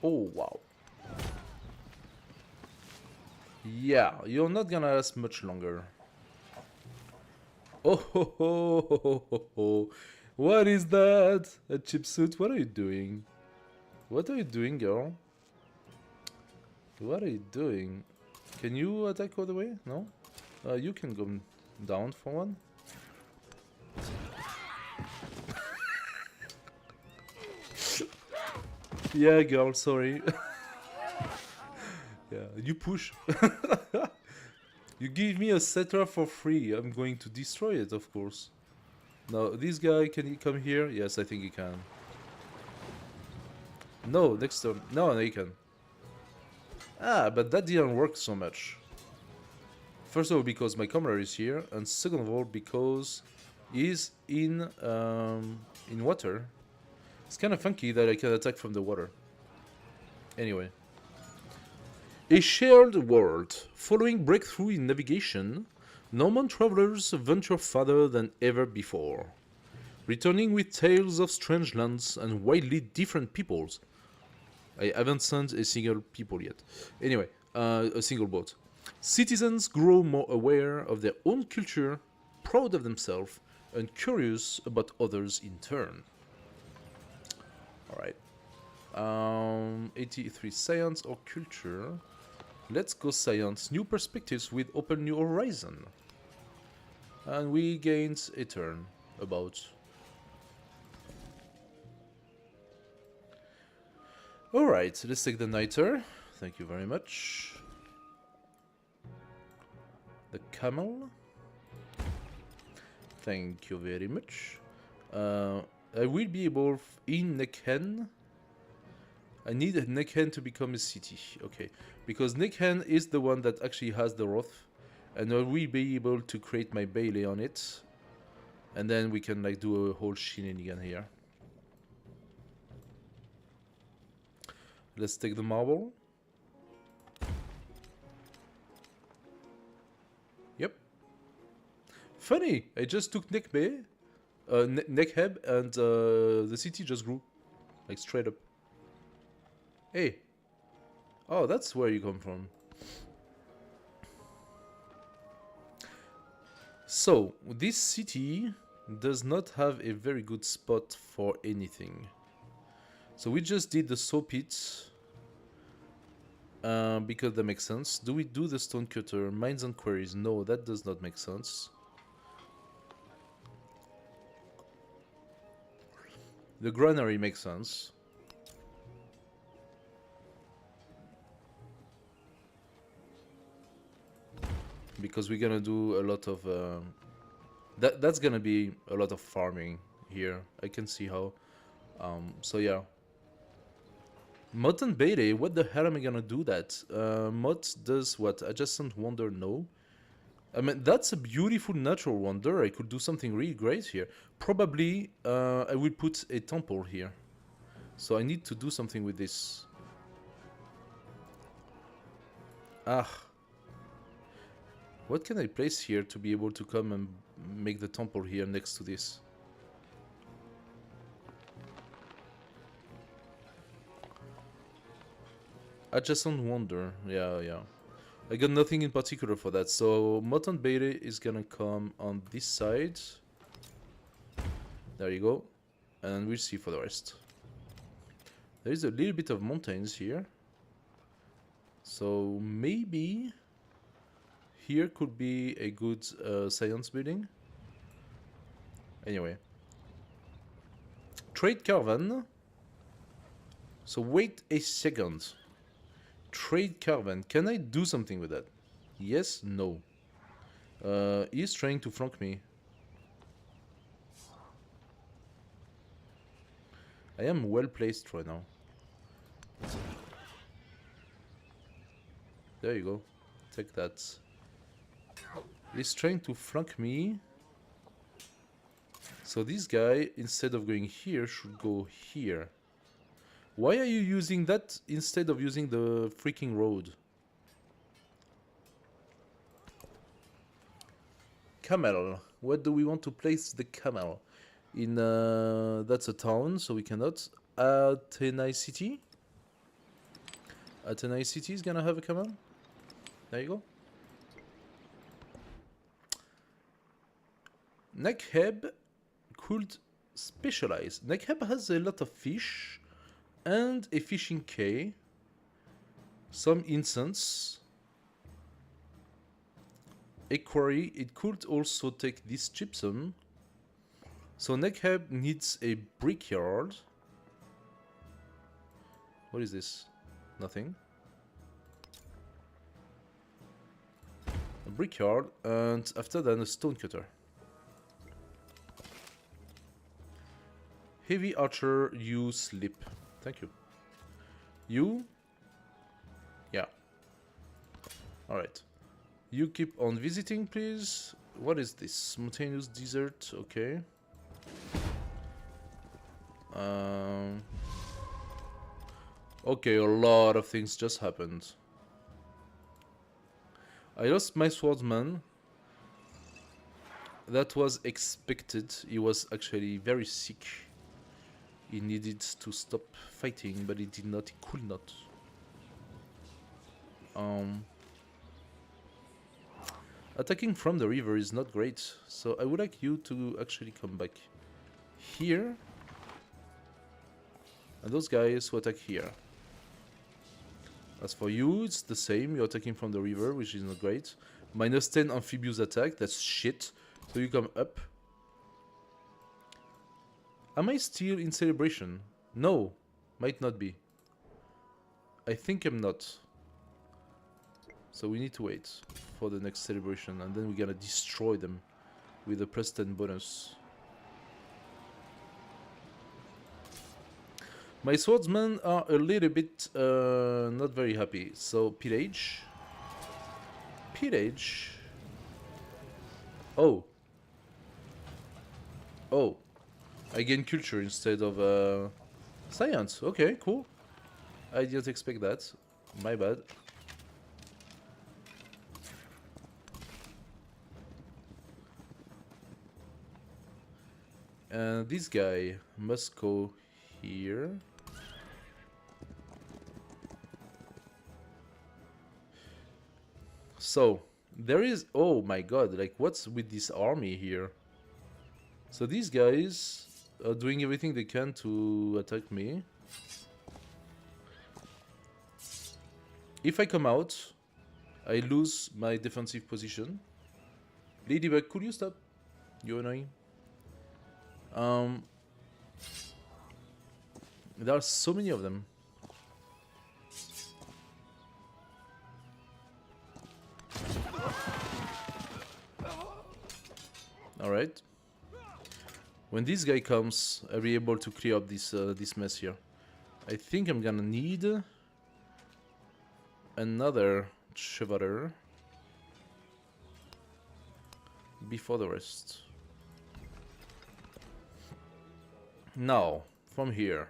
Oh wow. Yeah, you're not gonna last much longer. Oh ho ho ho ho ho ho. What is that? A chip suit? What are you doing? What are you doing, girl? What are you doing? Can you attack all the way? No? You can go down for one. Yeah, girl, sorry. Yeah, you push. You give me a setter for free. I'm going to destroy it, of course. Now, this guy, can he come here? Yes, I think he can. No, next turn. No, he can. Ah, but that didn't work so much. First of all, because my commander is here, and second of all, because he's in water. It's kind of funky that I can attack from the water. Anyway. A shared world. Following breakthrough in navigation, Norman travelers venture farther than ever before, returning with tales of strange lands and widely different peoples. I haven't sent a single people yet. Anyway, a single boat. Citizens grow more aware of their own culture, proud of themselves, and curious about others in turn. Alright. 83 science or culture. Let's go science. New perspectives with open new horizon. And we gained a turn. About. Alright, let's take the niter. Thank you very much. The camel. Thank you very much. I will be able in Nekhen. I need Nekhen to become a city. Okay, because Nekhen is the one that actually has the Roth, and I will be able to create my Bailey on it, and then we can like do a whole shenanigan here. Let's take the marble. Yep. Funny, I just took Nekheb, and the city just grew, like straight up. Hey. Oh, that's where you come from. So, this city does not have a very good spot for anything. So we just did the saw pit. Because that makes sense. Do we do the stone cutter? Mines and quarries? No, that does not make sense. The granary makes sense. Because we're gonna do a lot of that's gonna be a lot of farming here. I can see how. So yeah. Mod and Bailey, what the hell am I gonna do that? Mod does what? Adjacent wonder, no. I mean, that's a beautiful natural wonder. I could do something really great here. Probably I will put a temple here. So I need to do something with this. Ah. What can I place here to be able to come and make the temple here next to this? Adjacent wonder. Yeah. I got nothing in particular for that. So Moton Bere is gonna come on this side. There you go. And we'll see for the rest. There is a little bit of mountains here. So maybe here could be a good science building. Anyway. Trade caravan. So wait a second. Trade caravan. Can I do something with that? Yes, no. He's trying to flank me. I am well placed right now. There you go. Take that. He's trying to flank me. So this guy, instead of going here, should go here. Why are you using that instead of using the freaking road? Camel. Where do we want to place the camel? In that's a town, so we cannot. Athenai City. Athenai City is gonna have a camel. There you go. Nekheb could specialize. Nekheb has a lot of fish and a fishing quay, some incense, a quarry. It could also take this gypsum. So Nekheb needs a brickyard. What is this? Nothing. A brickyard, and after that a stone cutter. Heavy archer, you slip. Thank you. You? Yeah. Alright. You keep on visiting, please. What is this? Mountainous desert, okay. Okay, a lot of things just happened. I lost my swordsman. That was expected. He was actually very sick. He needed to stop fighting, but he did not. He could not. Attacking from the river is not great, so I would like you to actually come back here. And those guys who attack here. As for you, it's the same. You're attacking from the river, which is not great. Minus 10 amphibious attack, that's shit. So you come up. Am I still in celebration? No, might not be. I think I'm not. So we need to wait for the next celebration, and then we're gonna destroy them with a plus 10 bonus. My swordsmen are a little bit not very happy. So pillage. Pillage. Oh. Oh. I gain culture instead of science. Okay, cool. I didn't expect that. My bad. And this guy must go here. So, there is... Oh my god, like what's with this army here? So these guys are doing everything they can to attack me. If I come out, I lose my defensive position. Ladybug, could you stop? You're annoying. There are so many of them. Alright. When this guy comes, I'll be able to clear up this this mess here. I think I'm gonna need another Chevalier before the rest. Now, from here.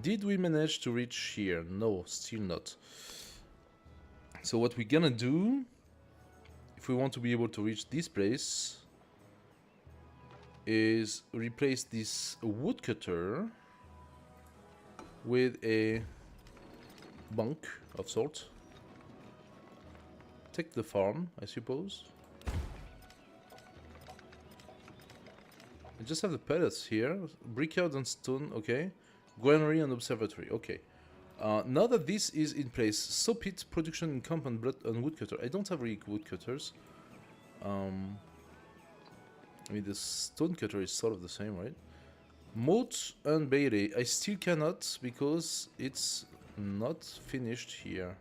Did we manage to reach here? No, still not. So what we're gonna do, if we want to be able to reach this place, is replace this woodcutter with a bunk of sort. Take the farm, I suppose. I just have the pellets here. Brickyard and stone, okay. Granary and observatory, okay. Now that this is in place, saw pit, production in camp and woodcutter. I don't have really woodcutters. I mean, the stone cutter is sort of the same, right? Moat and Bailey. I still cannot because it's not finished here.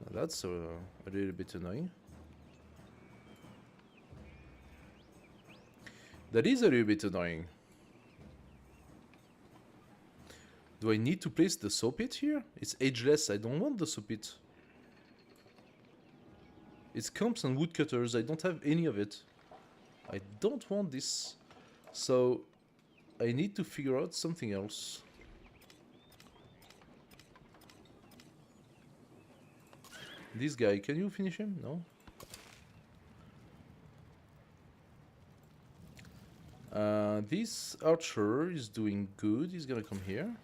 Now that's a little bit annoying. That is a little bit annoying. Do I need to place the saw pit here? It's ageless. I don't want the saw pit. It's camps and woodcutters. I don't have any of it. I don't want this. So I need to figure out something else. This guy, can you finish him? No? This archer is doing good. He's gonna come here.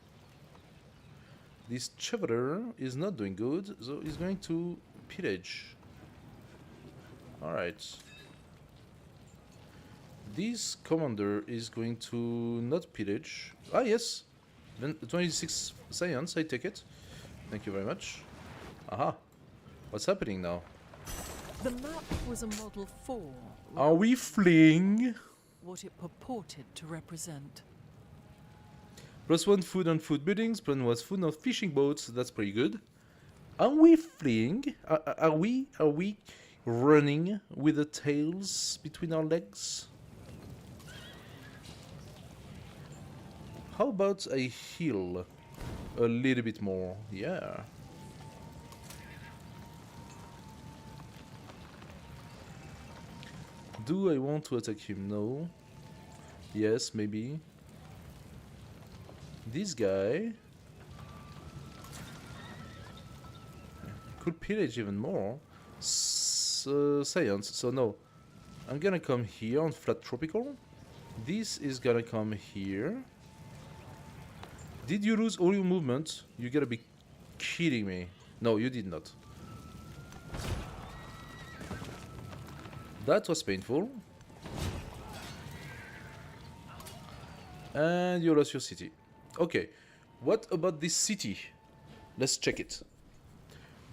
This chevalier is not doing good, so he's going to pillage. Alright. This commander is going to not pillage. Ah, yes! Then 26 science, I take it. Thank you very much. Aha! What's happening now? The map was a model for Are we fleeing? what it purported to represent. +1 food and food buildings, +1 food and fishing boats, that's pretty good. Are we fleeing? Are we running with the tails between our legs? How about I heal a little bit more? Yeah. Do I want to attack him? No. Yes, maybe. This guy could pillage even more. Science, so no. I'm gonna come here on flat tropical. This is gonna come here. Did you lose all your movement? You gotta be kidding me. No, you did not. That was painful. And you lost your city. Okay, what about this city? Let's check it.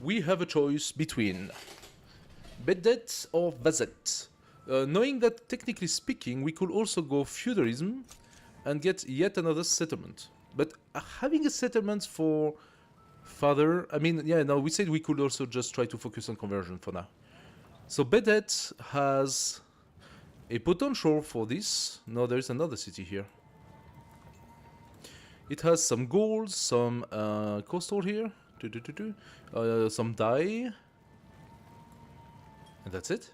We have a choice between Bedet or Vazet. Knowing that, technically speaking, we could also go feudalism and get yet another settlement. But having a settlement for father, I mean, yeah, no, we said we could also just try to focus on conversion for now. So Bedet has a potential for this. No, there's another city here. It has some gold, some coastal here, some dye, and that's it.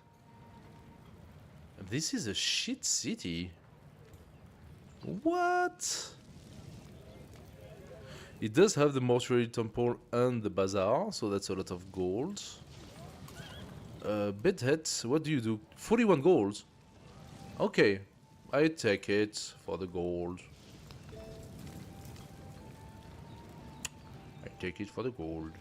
This is a shit city. What? It does have the mortuary temple and the bazaar, so that's a lot of gold. Bedhead, what do you do? 41 gold. Okay, I take it for the gold. Take it for the gold.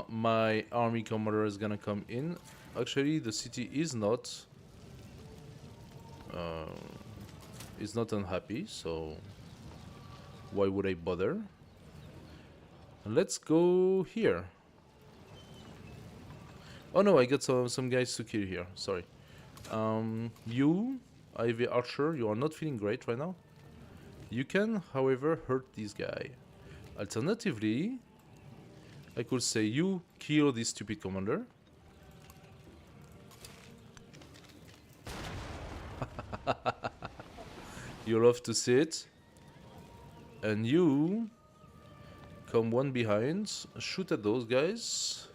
My army commander is gonna come in. Actually, the city is not unhappy, so why would I bother? Let's go here. Oh no, I got some guys to kill here. Sorry. You, Ivy Archer, you are not feeling great right now. You can, however, hurt this guy. Alternatively, I could say you kill this stupid commander. You love to see it. And you come one behind, shoot at those guys.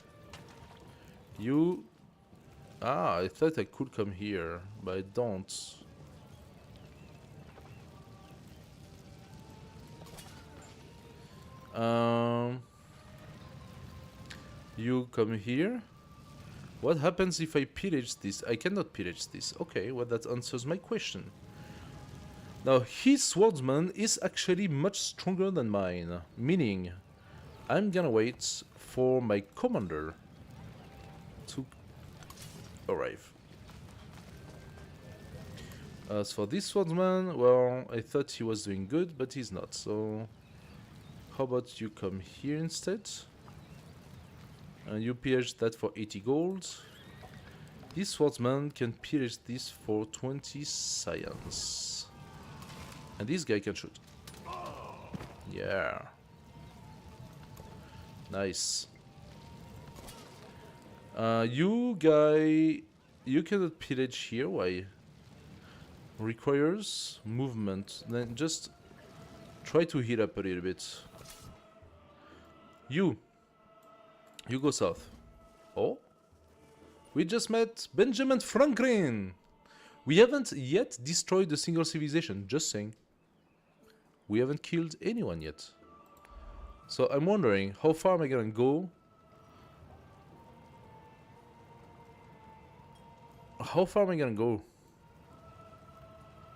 You... Ah, I thought I could come here, but I don't. You come here. What happens if I pillage this? I cannot pillage this. Okay, well that answers my question. Now his swordsman is actually much stronger than mine, meaning I'm gonna wait for my commander to arrive. As for this swordsman, well, I thought he was doing good, but he's not, so how about you come here instead? And you pillage that for 80 gold. This swordsman can pillage this for 20 science. And this guy can shoot. Yeah. Nice. You guy, you cannot pillage here. Why? Requires movement. Then just try to heal up a little bit. You go south. Oh? We just met Benjamin Franklin! We haven't yet destroyed a single civilization, just saying. We haven't killed anyone yet. So I'm wondering, how far am I gonna go? How far am I gonna go?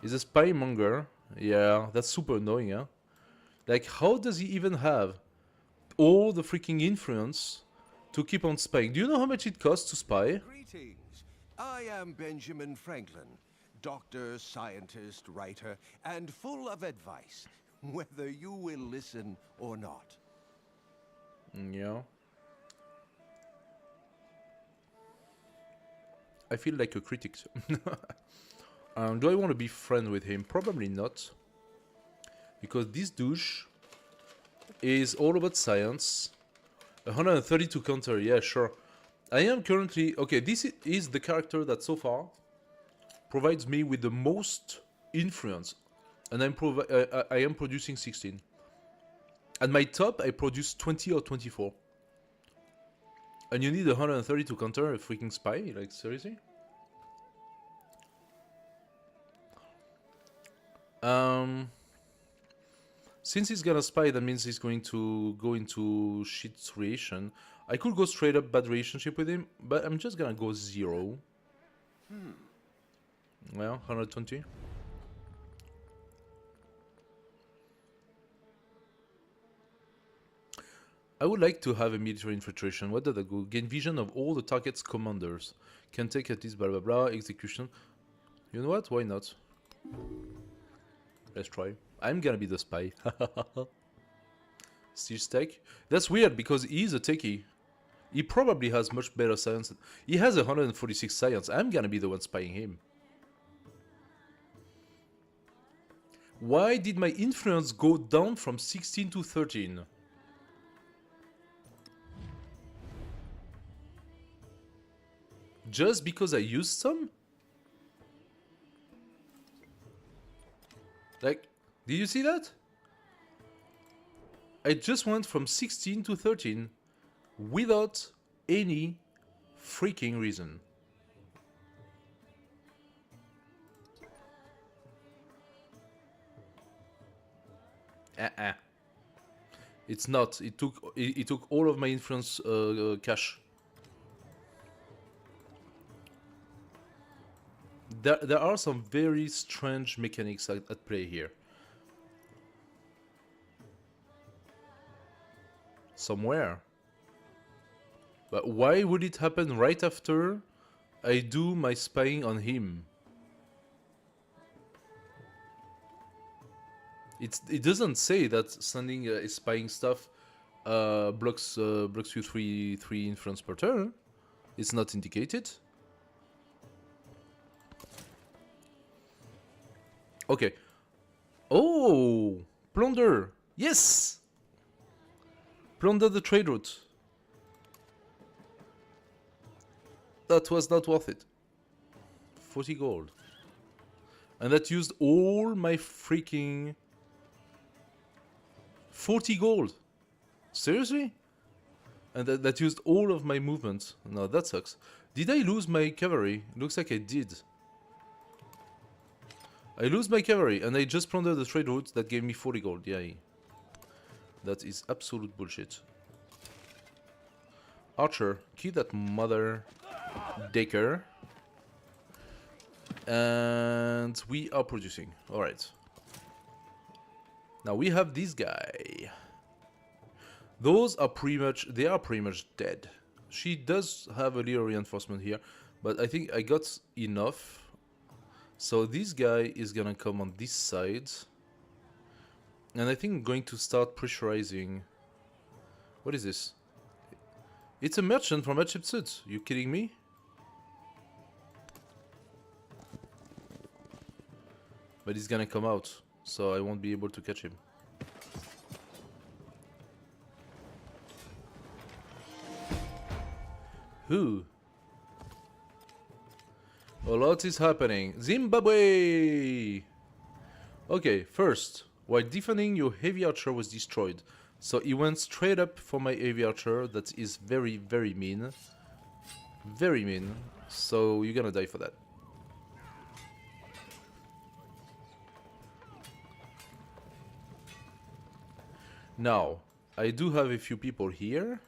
Is a spy monger? Yeah, that's super annoying, huh? Like, how does he even have all the freaking influence to keep on spying? Do you know how much it costs to spy? Greetings. I am Benjamin Franklin, doctor, scientist, writer, and full of advice, whether you will listen or not. Yeah. I feel like a critic. Do I want to be friends with him? Probably not. Because this douche is all about science. 132 counter, yeah, sure. I am currently... Okay, this is the character that so far provides me with the most influence. And I am producing 16. At my top, I produce 20 or 24. And you need 132 counter, a freaking spy? Like, seriously? Since he's gonna spy, that means he's going to go into shit relation. I could go straight up bad relationship with him, but I'm just gonna go 0. Well, 120. I would like to have a military infiltration. What does that go? Gain vision of all the target's commanders. Can take at least blah blah blah. Execution. You know what? Why not? Let's try. I'm gonna be the spy. Siege tech. That's weird because he's a techie. He probably has much better science. He has 146 science. I'm gonna be the one spying him. Why did my influence go down from 16 to 13? Just because I used some? Like, did you see that? I just went from 16 to 13 without any freaking reason. It's not. It took all of my influence cash. There are some very strange mechanics at play here. Somewhere. But why would it happen right after I do my spying on him? It doesn't say that sending spying stuff blocks you 3 influence per turn. It's not indicated. Okay. Oh, plunder. Yes. Plunder the trade route. That was not worth it. 40 gold. And that used all my freaking 40 gold. Seriously? And that used all of my movement. No, that sucks. Did I lose my cavalry? Looks like I did. I lose my cavalry and I just plundered the trade route that gave me 40 gold. Yay. That is absolute bullshit. Archer, kill that mother Decker. And we are producing. Alright. Now we have this guy. Those are pretty much, they are pretty much dead. She does have a little reinforcement here, but I think I got enough. So this guy is gonna come on this side. And I think I'm going to start pressurizing. What is this? It's a merchant from Hatshepsut. You kidding me? But he's gonna come out, so I won't be able to catch him. Who? A lot is happening. Zimbabwe! Okay, first, while defending, your heavy archer was destroyed. So he went straight up for my heavy archer. That is very, very mean. Very mean. So you're gonna die for that. Now, I do have a few people here.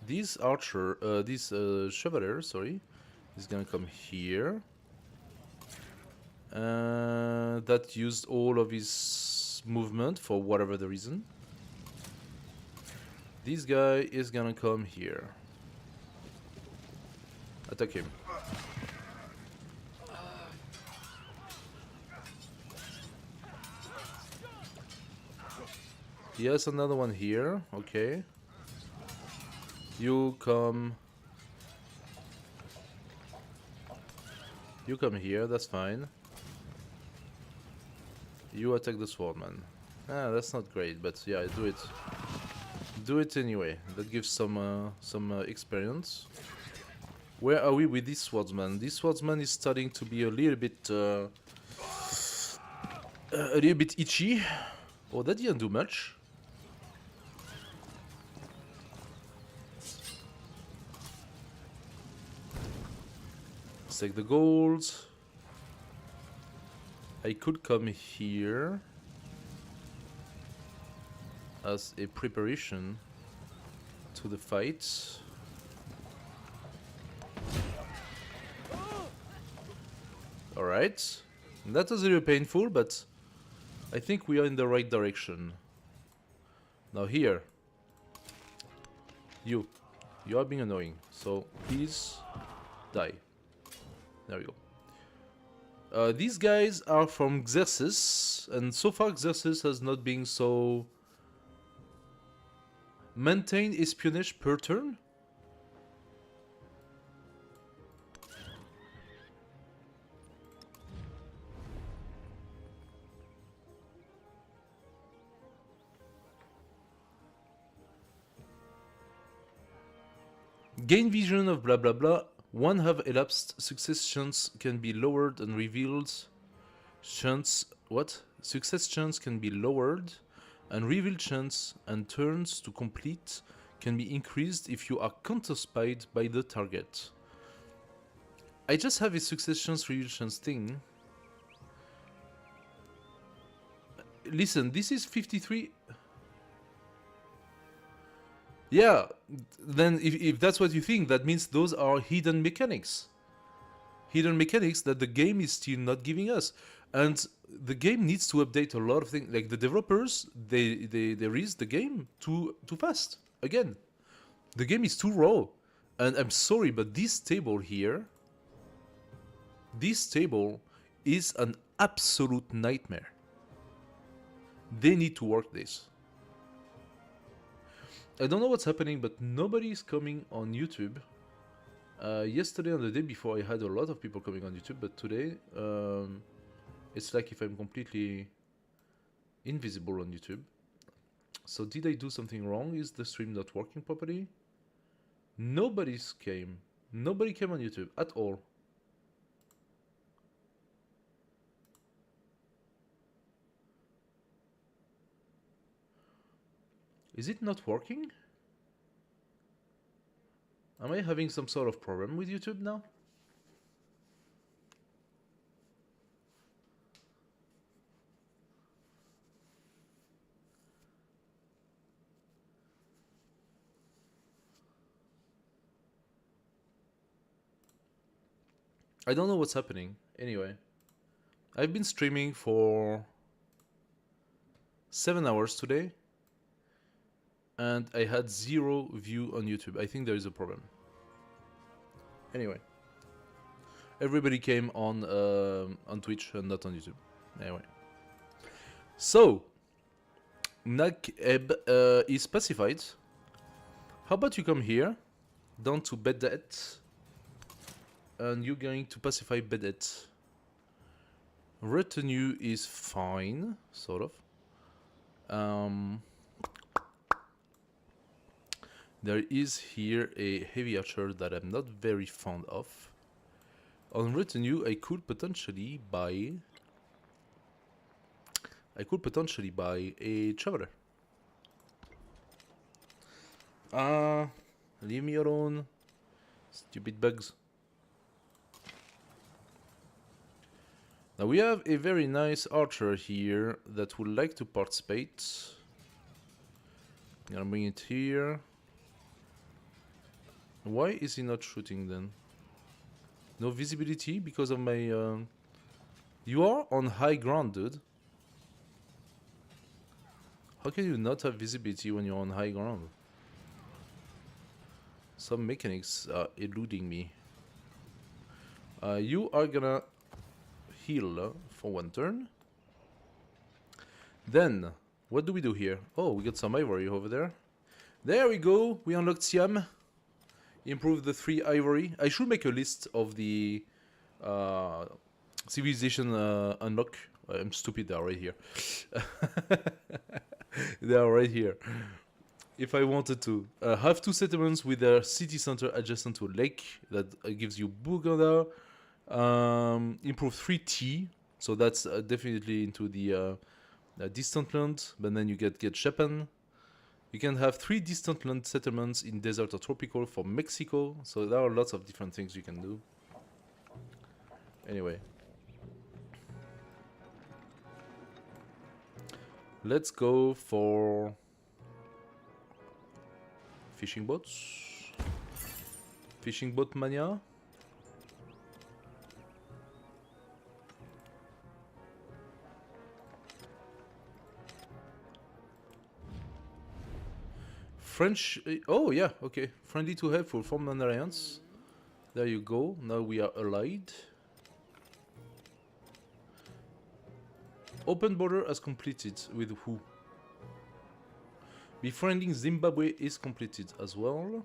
This archer, this chevalier, sorry, is gonna come here. That used all of his movement for whatever the reason. This guy is gonna come here. Attack him. Yes, another one here. Okay. You come. You come here, that's fine. You attack the swordman. Ah, that's not great, but yeah, do it. Do it anyway. That gives some experience. Where are we with this swordsman? This swordsman is starting to be a little bit itchy. Oh, that didn't do much. Let's take the gold. I could come here as a preparation to the fight. Alright. That was a little painful, but I think we are in the right direction. Now here. You are being annoying, so please die. There we go. These guys are from Xerxes, and so far Xerxes has not been so... Maintain espionage per turn? Gain vision of blah blah blah. One have elapsed. Success chance can be lowered and revealed. Chance what? Success chance can be lowered, and reveal chance and turns to complete can be increased if you are counterspied by the target. I just have a success chance reveal chance thing. Listen, this is 53. Yeah, then if that's what you think, that means those are hidden mechanics. Hidden mechanics that the game is still not giving us. And the game needs to update a lot of things. Like the developers, they release the game too fast. Again, the game is too raw. And I'm sorry, but this table here, this table is an absolute nightmare. They need to work this. I don't know what's happening, but nobody is coming on YouTube. Yesterday and the day before I had a lot of people coming on YouTube, but today it's like if I'm completely invisible on YouTube. So did I do something wrong? Is the stream not working properly? Nobody came on YouTube at all. Is it not working? Am I having some sort of problem with YouTube now? I don't know what's happening. Anyway, I've been streaming for 7 hours today, and I had 0 view on YouTube. I think there is a problem. Anyway, everybody came on Twitch and not on YouTube. Anyway, so Nakeb is pacified. How about you come here, down to Bedet, and you're going to pacify Bedet. Retinue is fine, sort of. There is here a heavy archer that I'm not very fond of. On retinue, I could potentially buy a traveler. Leave me alone, stupid bugs. Now we have a very nice archer here that would like to participate. I'm gonna bring it here. Why is he not shooting then? No visibility because of my... You are on high ground, dude. How can you not have visibility when you're on high ground? Some mechanics are eluding me. You are gonna heal for 1 turn. Then, what do we do here? Oh, we got some ivory over there. There we go, we unlocked Siam. Improved the 3 ivory. I should make a list of the civilization unlock. I'm stupid, they are right here. They are right here. If I wanted to. Have 2 settlements with a city center adjacent to a lake. That gives you Burganda. Improve 3 tea. So that's definitely into the distant land. But then you get Japan. You can have 3 distant land settlements in desert or tropical for Mexico. So there are lots of different things you can do. Anyway. Let's go for fishing boats. Fishing boat mania. French, oh yeah, okay. Friendly to helpful, form an alliance. There you go, now we are allied. Open border as completed, with who? Befriending Zimbabwe is completed as well.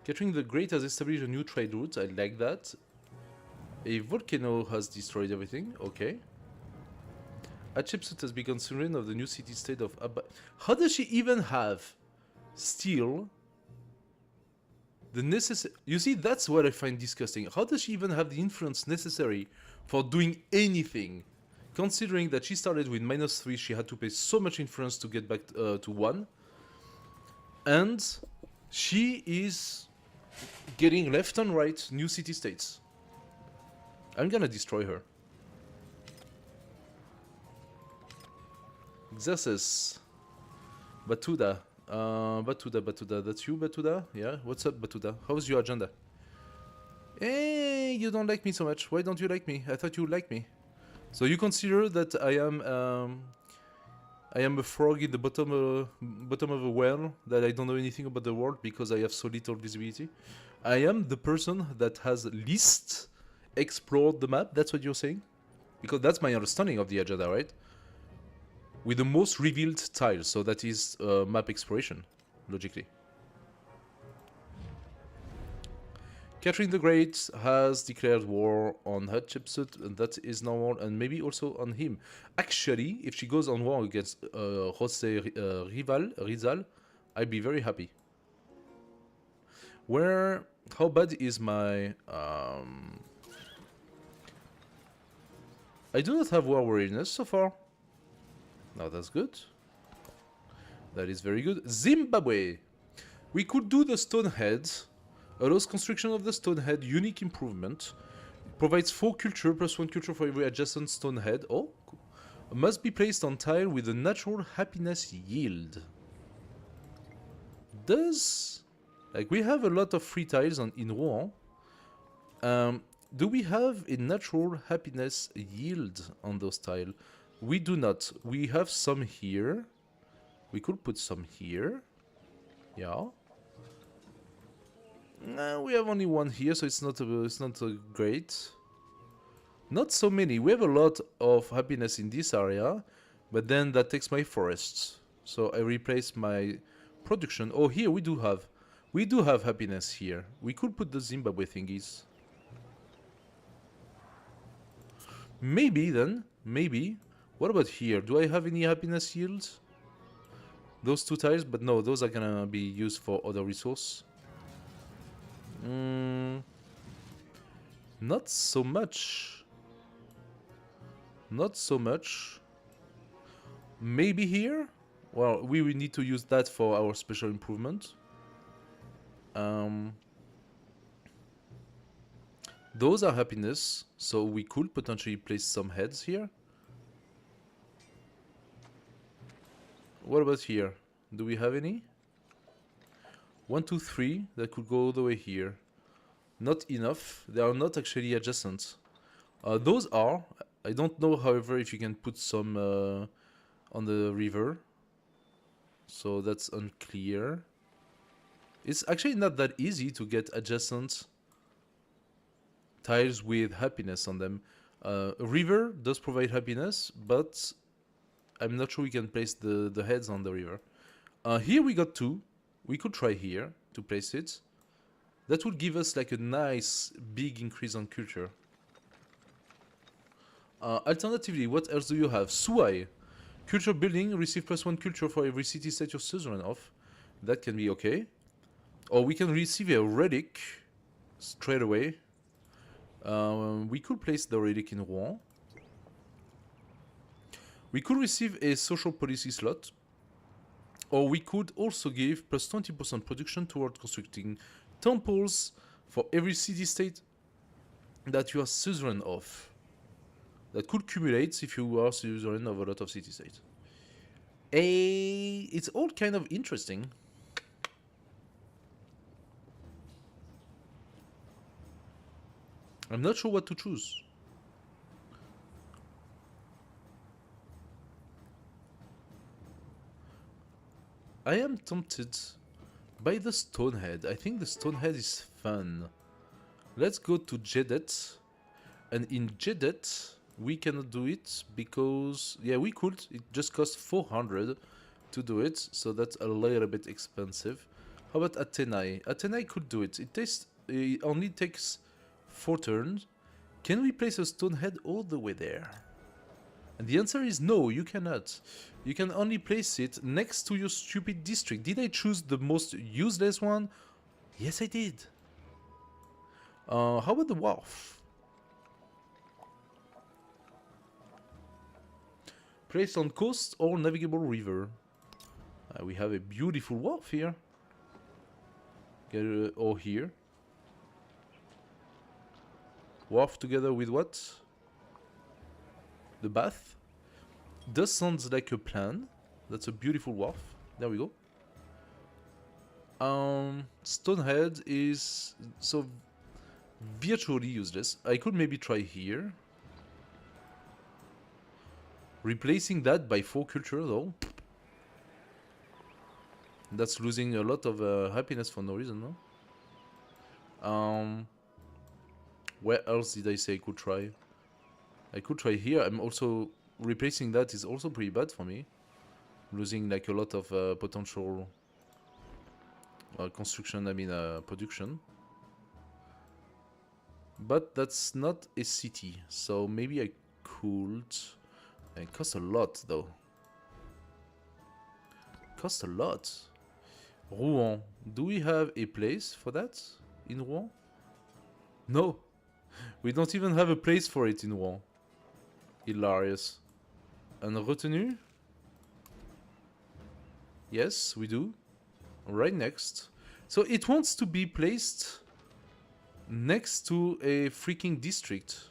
Catherine the Great has established a new trade route, I like that. A volcano has destroyed everything, okay. Hatshepsut has become sovereign of the new city-state of Abba. How does she even have still the necessary... You see, that's what I find disgusting. How does she even have the influence necessary for doing anything? Considering that she started with -3, she had to pay so much influence to get back to 1. And she is getting left and right new city-states. I'm gonna destroy her. Xerxes. Batuda. Batuda, that's you, Batuda? Yeah, what's up, Batuda? How's your agenda? Hey, you don't like me so much. Why don't you like me? I thought you would like me. So you consider that I am a frog in the bottom of a well, that I don't know anything about the world because I have so little visibility. I am the person that has least explored the map, that's what you're saying? Because that's my understanding of the agenda, right? With the most revealed tiles, so that is map exploration, logically. Catherine the Great has declared war on Hatshepsut, and that is normal, and maybe also on him. Actually, if she goes on war against Jose Rizal, I'd be very happy. How bad is my... I do not have war weariness so far. Now that's good. That is very good. Zimbabwe. We could do the Stonehead. Allows construction of the Stonehead. Unique improvement. Provides 4 culture plus 1 culture for every adjacent Stonehead. Oh, cool. Must be placed on tile with a natural happiness yield. Does... Like, we have a lot of free tiles in Rouen. Do we have a natural happiness yield on those tiles? We do not. We have some here. We could put some here. Yeah. We have only one here, so it's not great. Not so many. We have a lot of happiness in this area, but then that takes my forests. So I replace my production. Oh, here we do have happiness here. We could put the Zimbabwe thingies. Maybe then, maybe. What about here? Do I have any happiness yields? Those two tiles, but no, those are gonna be used for other resource. Not so much. Not so much. Maybe here? Well, we will need to use that for our special improvement. Those are happiness, so we could potentially place some heads here. What about here? Do we have any? 1, 2, 3, that could go all the way here. Not enough. They are not actually adjacent. Those are. I don't know, however, if you can put some on the river. So that's unclear. It's actually not that easy to get adjacent tiles with happiness on them. A river does provide happiness, but I'm not sure we can place the heads on the river. Here we got 2. We could try here to place it. That would give us like a nice big increase on culture. Alternatively, what else do you have? Suai. Culture building, receive +1 culture for every city state you're suzerain of. That can be okay. Or we can receive a relic straight away. We could place the relic in Rouen. We could receive a social policy slot. Or we could also give +20% production toward constructing temples for every city-state that you are suzerain of. That could accumulate if you are suzerain of a lot of city-states. It's all kind of interesting. I'm not sure what to choose. I am tempted by the Stonehead. I think the Stonehead is fun. Let's go to Jedet. And in Jedet, we cannot do it because... Yeah, we could. It just costs 400 to do it. So that's a little bit expensive. How about Athenai? Athenai could do it. It only takes 4 turns. Can we place a Stonehead all the way there? And the answer is no, you cannot. You can only place it next to your stupid district. Did I choose the most useless one? Yes, I did. How about the wharf? Place on coast or navigable river. We have a beautiful wharf here. Or here. Wharf together with what? The bath. Does sounds like a plan. That's a beautiful wharf. There we go. Stonehead is so virtually useless. I could maybe try here. Replacing that by 4 culture though. That's losing a lot of happiness for no reason, no? Where else did I say I could try? I could try here. I'm also... Replacing that is also pretty bad for me. Losing like a lot of potential construction, production. But that's not a city. So maybe I could... It costs a lot though. Costs a lot. Rouen. Do we have a place for that in Rouen? No. We don't even have a place for it in Rouen. Hilarious. And retenue? Yes, we do. Right next. So it wants to be placed next to a freaking district.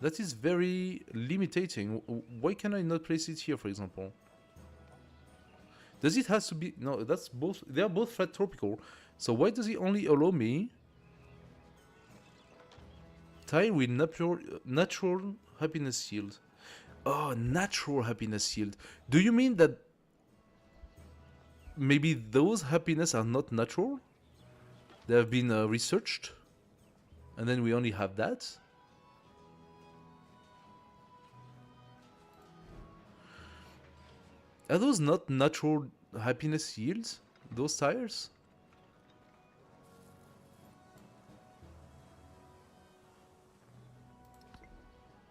That is very limiting. Why can I not place it here, for example? Does it has to be... No, that's both... They are both flat tropical. So why does it only allow me Tile with natural happiness yield. Oh, natural happiness yield. Do you mean that maybe those happiness are not natural? They have been researched, and then we only have that? Are those not natural happiness yields? Those tires?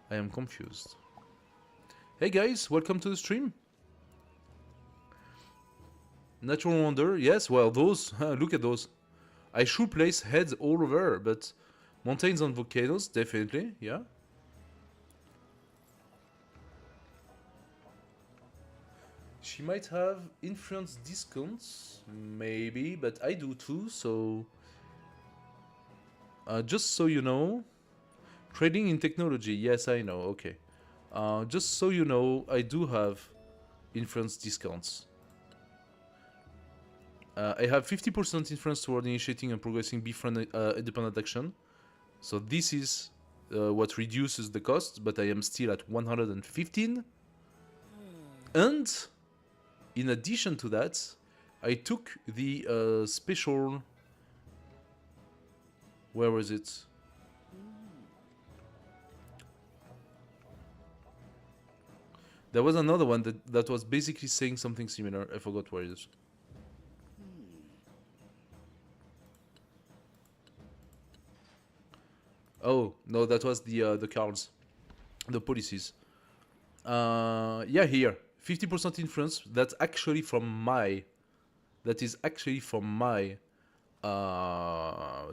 I am confused. Hey guys, welcome to the stream. Natural wonder, yes, well those, look at those. I should place heads all over, but mountains and volcanoes, definitely, yeah. She might have influence discounts, maybe, but I do too, so... just so you know, trading in technology, yes, I know, okay. Just so you know, I do have influence discounts. I have 50% influence toward initiating and progressing befriend independent action. So this is what reduces the cost, but I am still at 115. And in addition to that, I took the special... Where was it? There was another one that was basically saying something similar. I forgot where it is. Oh, no, that was the cards. The policies. Yeah, here. 50% influence. That's actually from my... That is actually from my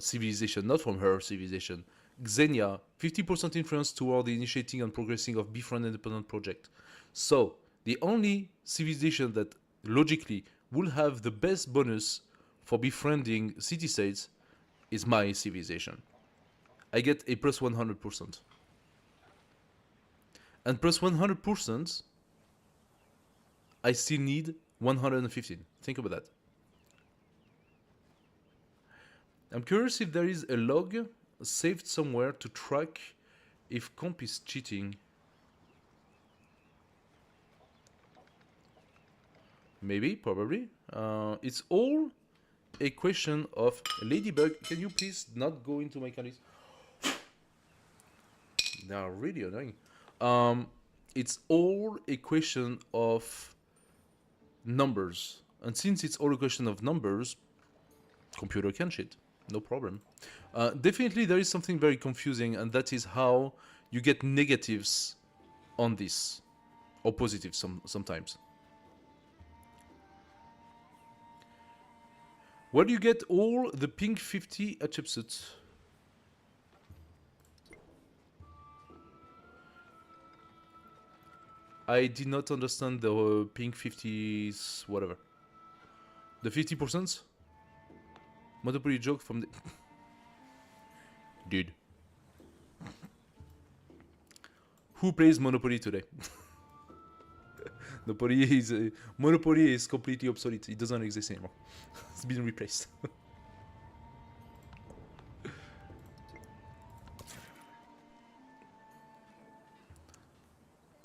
civilization, not from her civilization. Xenia, 50% influence toward the initiating and progressing of befriend independent project. So, the only civilization that logically will have the best bonus for befriending city-states is my civilization. I get a plus 100%. And plus 100%, I still need 115. Think about that. I'm curious if there is a log saved somewhere to track if comp is cheating. Maybe, probably. It's all a question of... Ladybug, can you please not go into my candies? They are really annoying. It's all a question of numbers. And since it's all a question of numbers, computer can cheat. No problem. Definitely there is something very confusing, and that is how you get negatives on this. Or positives sometimes. Where do you get all the pink 50 attributes? I did not understand the pink 50s, whatever. The 50%? Monopoly joke from the... Dude. Who plays Monopoly today? Monopoly is completely obsolete. It doesn't exist anymore. It's been replaced.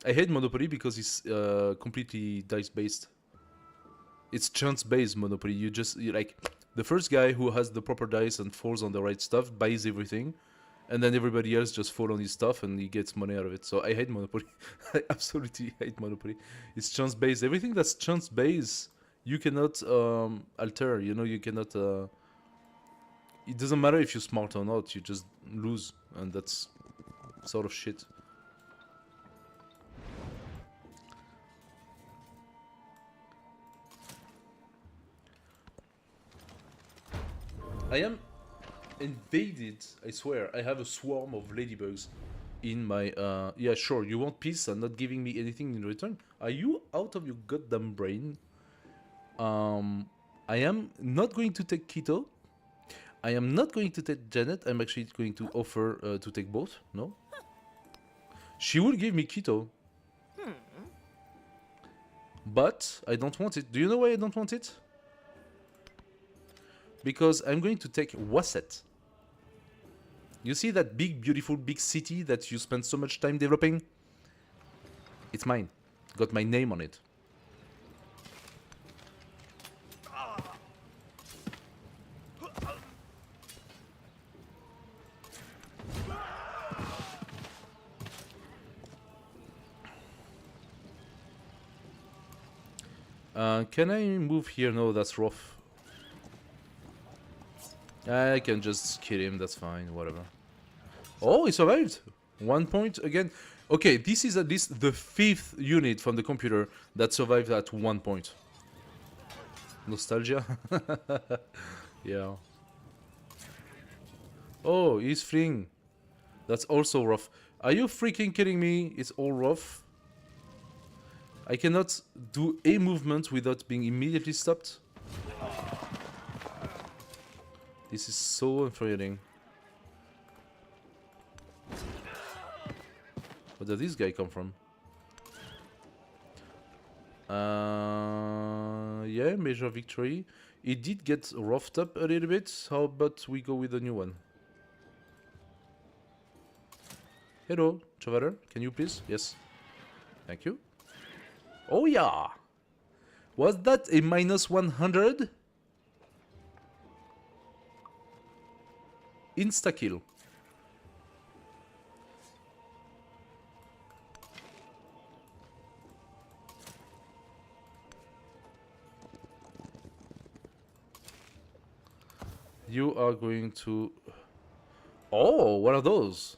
I hate Monopoly because it's completely dice based. It's chance based Monopoly. You like the first guy who has the proper dice and falls on the right stuff buys everything, and then everybody else just fall on his stuff and he gets money out of it. So I hate Monopoly. I absolutely hate Monopoly. It's chance based. Everything that's chance based, you cannot alter. You know, you cannot. It doesn't matter if you're smart or not. You just lose, and that's sort of shit. I am invaded, I swear. I have a swarm of ladybugs in my... yeah, sure, you want peace and not giving me anything in return? Are you out of your goddamn brain? I am not going to take Keto. I am not going to take Janet. I'm actually going to offer to take both. No? She will give me Keto. But I don't want it. Do you know why I don't want it? Because I'm going to take Wasset. You see that big, beautiful, big city that you spent so much time developing? It's mine. Got my name on it. Can I move here? No, that's rough. I can just kill him, that's fine, whatever. Oh, he survived! 1 point again. Okay, this is at least the 5th unit from the computer that survived at 1 point. Nostalgia? Yeah. Oh, he's fleeing. That's also rough. Are you freaking kidding me? It's all rough. I cannot do a movement without being immediately stopped. This is so infuriating. Where did this guy come from? Yeah, major victory. It did get roughed up a little bit. How about we go with a new one? Hello, Chevalier. Can you please? Yes. Thank you. Oh yeah! Was that a minus 100? Insta-kill. You are going to... Oh, what are those?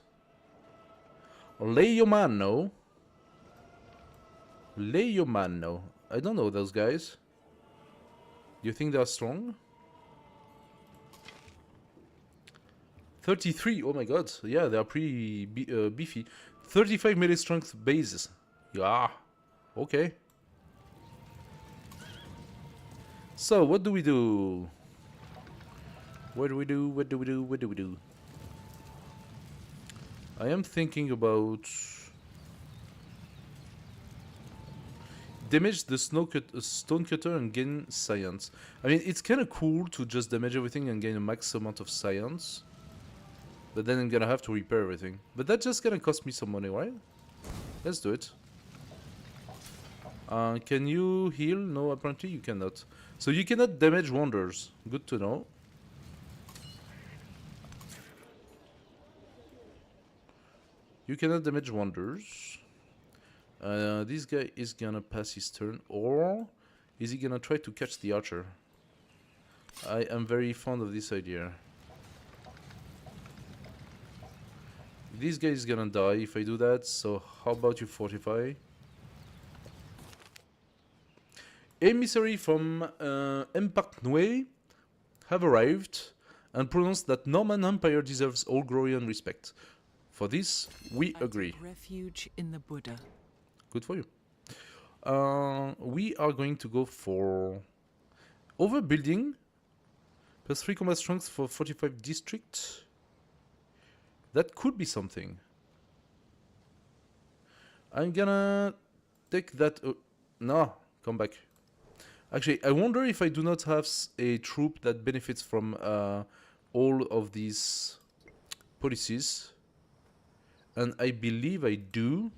Leomano. Leomano. I don't know those guys. Do you think they're strong? 33. Oh my god. Yeah, they are pretty beefy. 35 melee strength bases. Yeah. Okay. So, what do we do? What do we do? What do we do? What do we do? I am thinking about... damage the stone cutter and gain science. I mean, it's kind of cool to just damage everything and gain a max amount of science. But then I'm gonna have to repair everything. But that's just gonna cost me some money, right? Let's do it. Can you heal? No, apparently you cannot. So you cannot damage wonders. Good to know. You cannot damage wonders. This guy is gonna pass his turn, or is he gonna try to catch the archer? I am very fond of this idea. This guy is gonna die if I do that, so how about you fortify? Emissary from Emparknway have arrived and pronounced that Norman Empire deserves all glory and respect. For this, we agree. Refuge in the Buddha. Good for you. We are going to go for overbuilding. Plus 3 combat strength for 45 district. That could be something. I'm gonna take that... no, come back. Actually, I wonder if I do not have a troop that benefits from all of these policies. And I believe I do.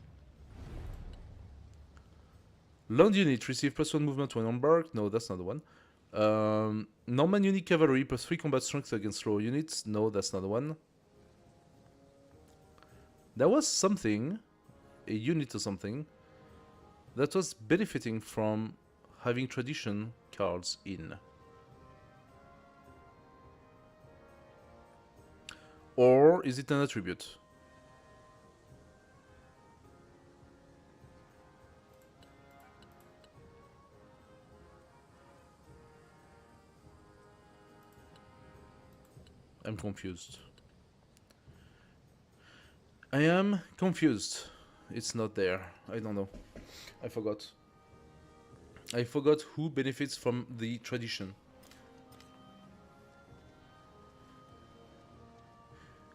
Land unit receive +1 movement when embarked. No, that's not the one. Norman unit cavalry plus 3 combat strength against lower units. No, that's not the one. There was something, a unit or something, that was benefiting from having tradition cards in. Or is it an attribute? I'm confused. I am confused. It's not there. I don't know. I forgot. I forgot who benefits from the tradition.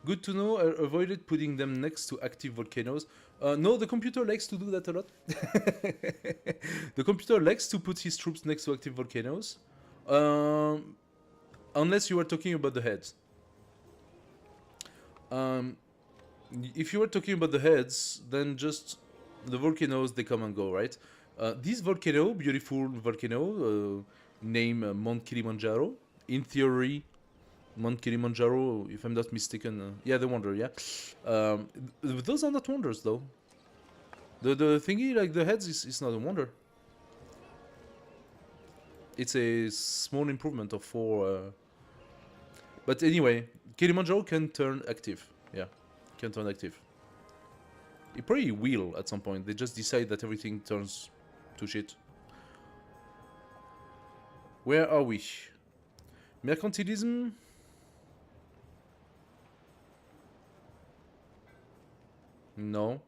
Good to know. I avoided putting them next to active volcanoes. No, the computer likes to do that a lot. The computer likes to put his troops next to active volcanoes. Unless you are talking about the heads. If you were talking about the heads, then just the volcanoes, they come and go, right? This volcano, beautiful volcano, named Mount Kilimanjaro. In theory, Mount Kilimanjaro, if I'm not mistaken, yeah, the wonder, yeah. Those are not wonders, though. The thingy, like the heads, is not a wonder. It's a small improvement of 4. But anyway, Kilimanjaro can turn active. Yeah, can turn active. It probably will at some point. They just decide that everything turns to shit. Where are we? Mercantilism? No.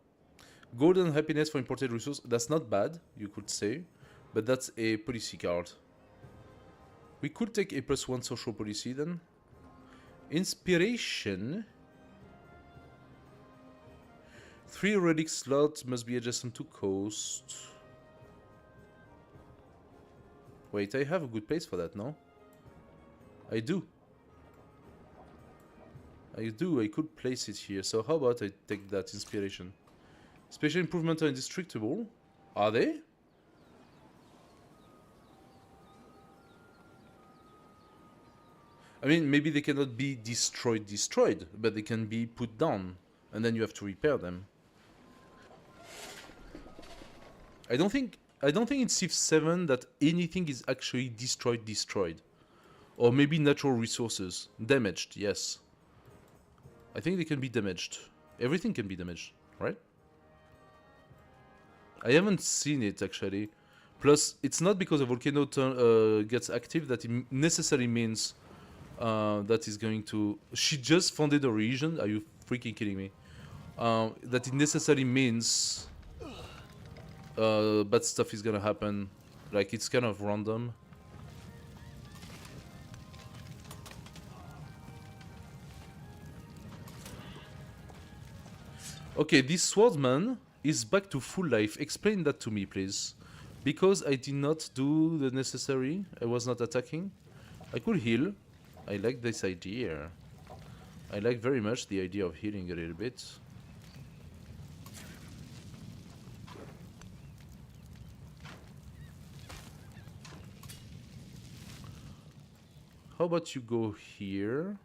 Gold and happiness for imported resources. That's not bad, you could say. But that's a policy card. We could take a +1 social policy then. Inspiration. 3 relic slots must be adjacent to coast. Wait, I have a good place for that, no? I do. I could place it here. So how about I take that inspiration? Special improvement are indestructible. Are they? I mean, maybe they cannot be destroyed, but they can be put down, and then you have to repair them. I don't think in Civ 7 that anything is actually destroyed. Or maybe natural resources. Damaged, yes. I think they can be damaged. Everything can be damaged, right? I haven't seen it, actually. Plus, it's not because a volcano gets active that it necessarily means that is going to... She just founded a region? Are you freaking kidding me? That it necessarily means bad stuff is gonna happen. Like, it's kind of random. Okay, this swordsman is back to full life. Explain that to me, please. Because I did not do the necessary. I was not attacking. I could heal. I like this idea. I like very much the idea of healing a little bit. How about you go here?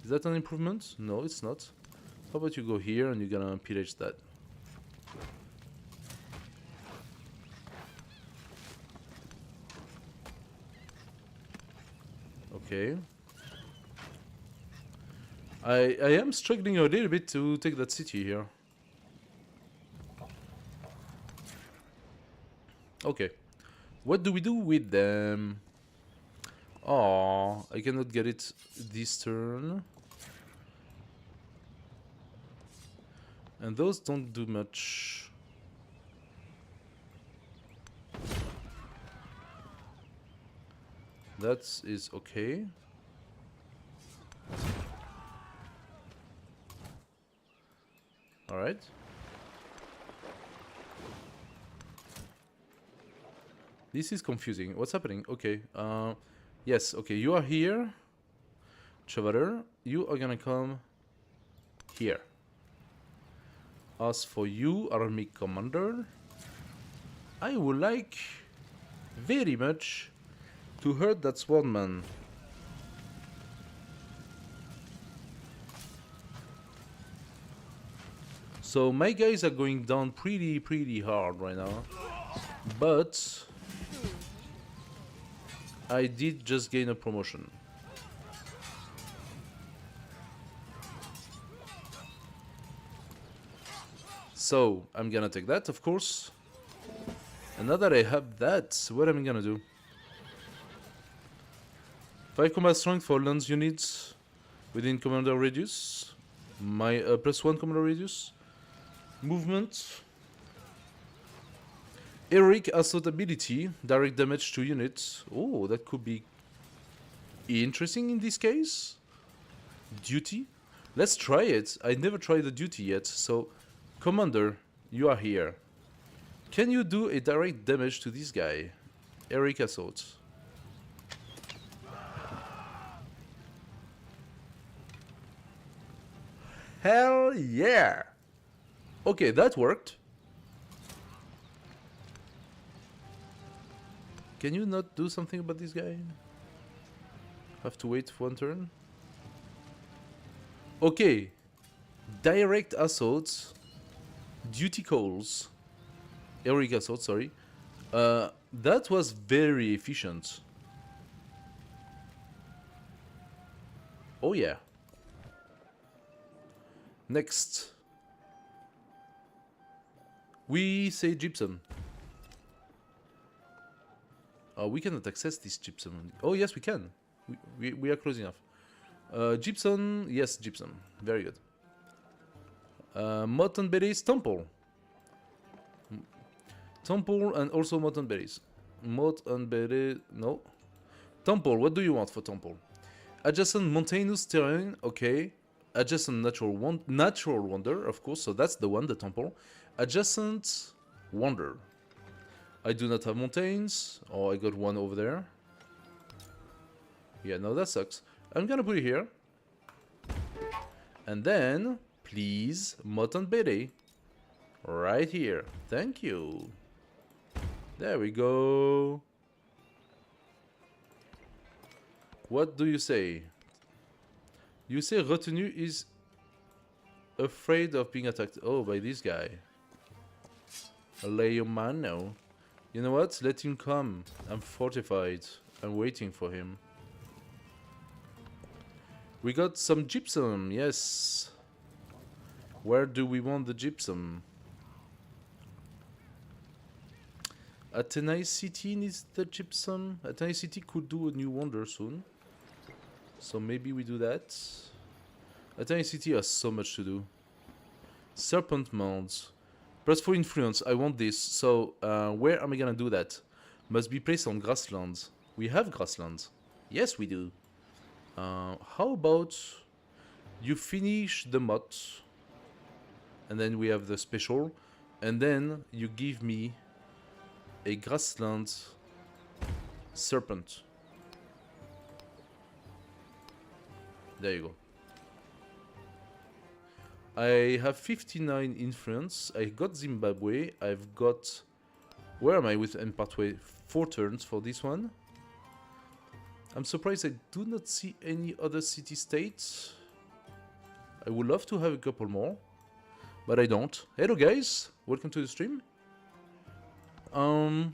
Is that an improvement? No, it's not. How about you go here and you're gonna pillage that? Okay. I am struggling a little bit to take that city here. Okay. What do we do with them? Oh, I cannot get it this turn. And those don't do much. That is okay. All right. This is confusing. What's happening? Okay. Yes. Okay. You are here, Chevalier. You are gonna come here. As for you, Army Commander, I would like very much to hurt that swordman. So my guys are going down pretty hard right now. But I did just gain a promotion. So I'm gonna take that, of course. And now that I have that, what am I gonna do? 5 combat strength for lance units within commander radius. My +1 commander radius. Movement. Heroic assault ability, direct damage to units. Oh, that could be interesting in this case. Duty. Let's try it. I never tried the duty yet, so Commander, you are here. Can you do a direct damage to this guy? Heroic assault. Hell yeah! Okay, that worked. Can you not do something about this guy? Have to wait for one turn? Okay. Direct assaults. Duty calls. Heroic assault, sorry. That was very efficient. Oh yeah. Next. We say gypsum. We cannot access this gypsum. Oh yes, we can. We are close enough. Gypsum, yes, gypsum. Very good. Mutton berries, temple. Temple and also mutton berries. Mutton berry, no. Temple, what do you want for temple? Adjacent mountainous terrain, okay. Adjacent natural wonder, of course, so that's the one, the temple. Adjacent wonder. I do not have mountains. Oh, I got one over there. Yeah, no, that sucks. I'm gonna put it here. And then, please, mutton berry. Right here. Thank you. There we go. What do you say? You say retinue is afraid of being attacked. Oh, by this guy. Leomano. You know what? Let him come. I'm fortified. I'm waiting for him. We got some gypsum, yes. Where do we want the gypsum? Athenai City needs the gypsum. Athenai City could do a new wonder soon. So maybe we do that. Athenai City has so much to do. Serpent Mounds. Plus 4 influence, I want this. So where am I gonna do that? Must be placed on grasslands. We have grasslands. Yes, we do. How about you finish the mod, and then we have the special, and then you give me a grassland serpent. There you go. I have 59 influence. I got Zimbabwe. I've got... Where am I with Empatway? 4 turns for this one. I'm surprised I do not see any other city-states. I would love to have a couple more, but I don't. Hello guys, welcome to the stream. So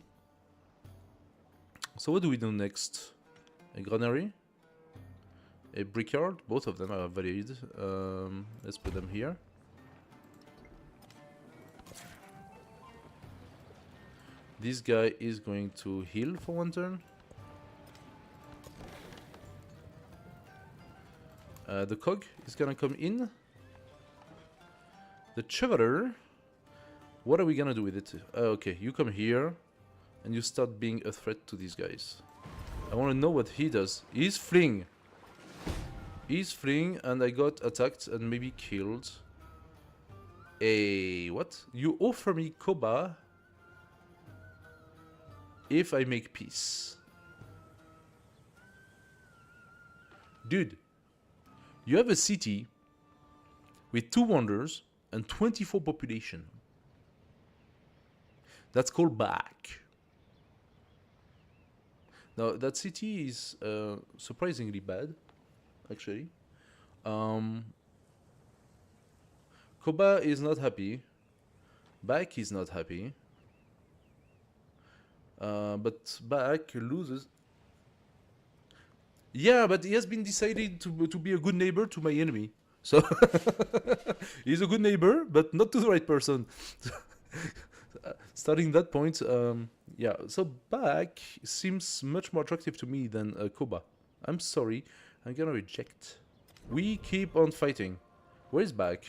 what do we do next? A granary? A brickyard? Both of them are valid. Let's put them here. This guy is going to heal for 1 turn. The cog is gonna come in. The Chevalier. What are we gonna do with it? Okay, you come here and you start being a threat to these guys. I wanna know what he does. He's fleeing. He's fleeing and I got attacked and maybe killed. What? You offer me Koba if I make peace. Dude. You have a city with 2 wonders and 24 population. That's called Back. Now, that city is surprisingly bad, actually. Koba is not happy. Back is not happy. But Back loses. Yeah, but he has been decided to be a good neighbor to my enemy. So he's a good neighbor, but not to the right person. Starting that point, yeah. So Back seems much more attractive to me than Koba. I'm sorry, I'm gonna reject. We keep on fighting. Where is Back?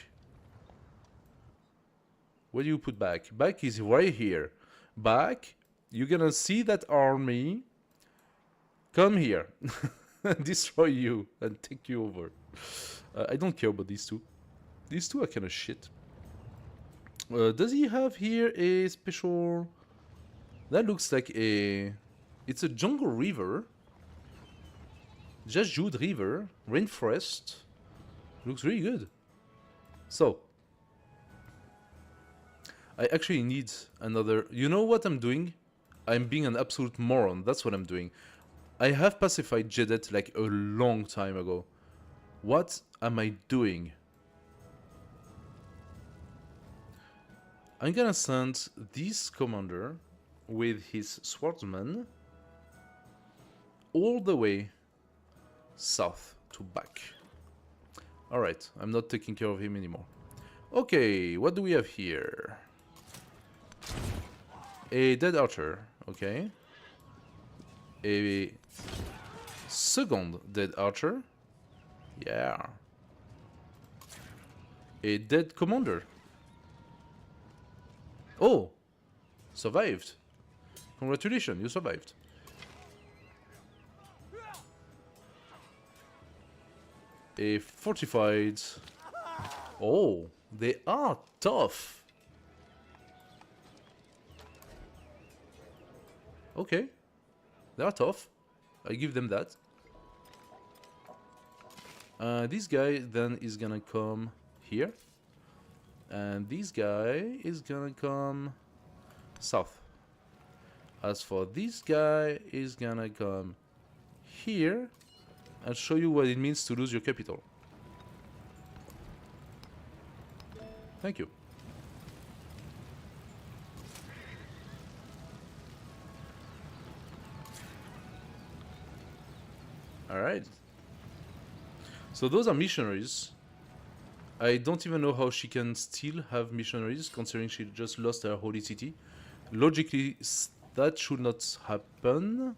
Where do you put Back? Back is right here. Back, you're gonna see that army. Come here. Destroy you and take you over. I don't care about these two. These two are kind of shit. Does he have here a special... That looks like a... It's a jungle river. Just Jude River. Rainforest. Looks really good. So, I actually need another... You know what I'm doing? I'm being an absolute moron. That's what I'm doing. I have pacified Jedet like a long time ago. What am I doing? I'm gonna send this commander with his swordsman all the way south to back. Alright, I'm not taking care of him anymore. Okay, what do we have here? A dead archer, okay. A second dead archer. Yeah. A dead commander. Oh! Survived. Congratulations, you survived. A fortified... Oh, they are tough. Okay. They are tough. I give them that. This guy then is gonna come here. And this guy is gonna come south. As for this guy, is gonna come here and show you what it means to lose your capital. Thank you. Alright. So those are missionaries. I don't even know how she can still have missionaries, considering she just lost her holy city. Logically, that should not happen.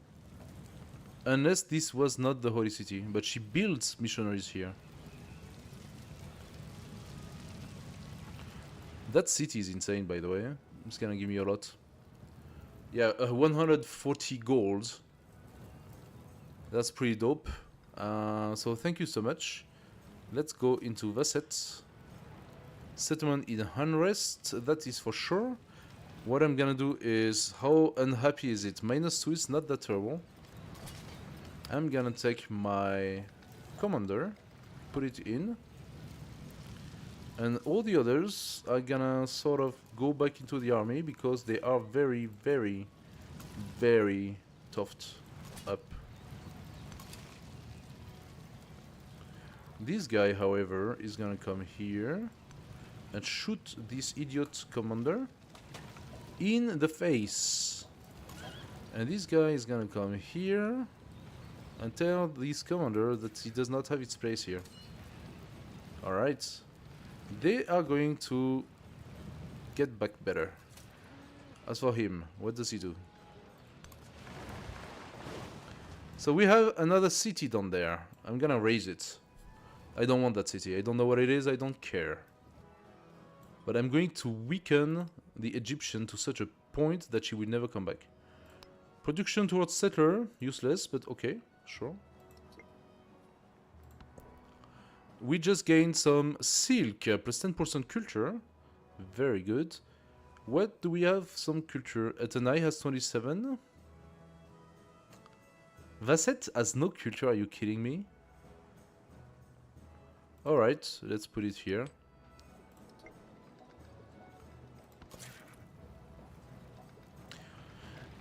Unless this was not the holy city. But she builds missionaries here. That city is insane, by the way. It's gonna give me a lot. Yeah, 140 gold. That's pretty dope. So thank you so much. Let's go into Vasset. Settlement in unrest, that is for sure. What I'm gonna do is, how unhappy is it? -2 is not that terrible. I'm gonna take my commander, put it in. And all the others are gonna sort of go back into the army because they are very, very, very toughed up. This guy, however, is gonna come here and shoot this idiot commander in the face. And this guy is gonna come here and tell this commander that he does not have its place here. Alright. They are going to get back better. As for him, what does he do? So we have another city down there. I'm gonna raise it. I don't want that city. I don't know what it is. I don't care. But I'm going to weaken the Egyptian to such a point that she will never come back. Production towards settler. Useless, but okay. Sure. We just gained some silk. Plus 10% culture. Very good. What do we have? Some culture. Atenai has 27. Vasset has no culture. Are you kidding me? Alright, let's put it here.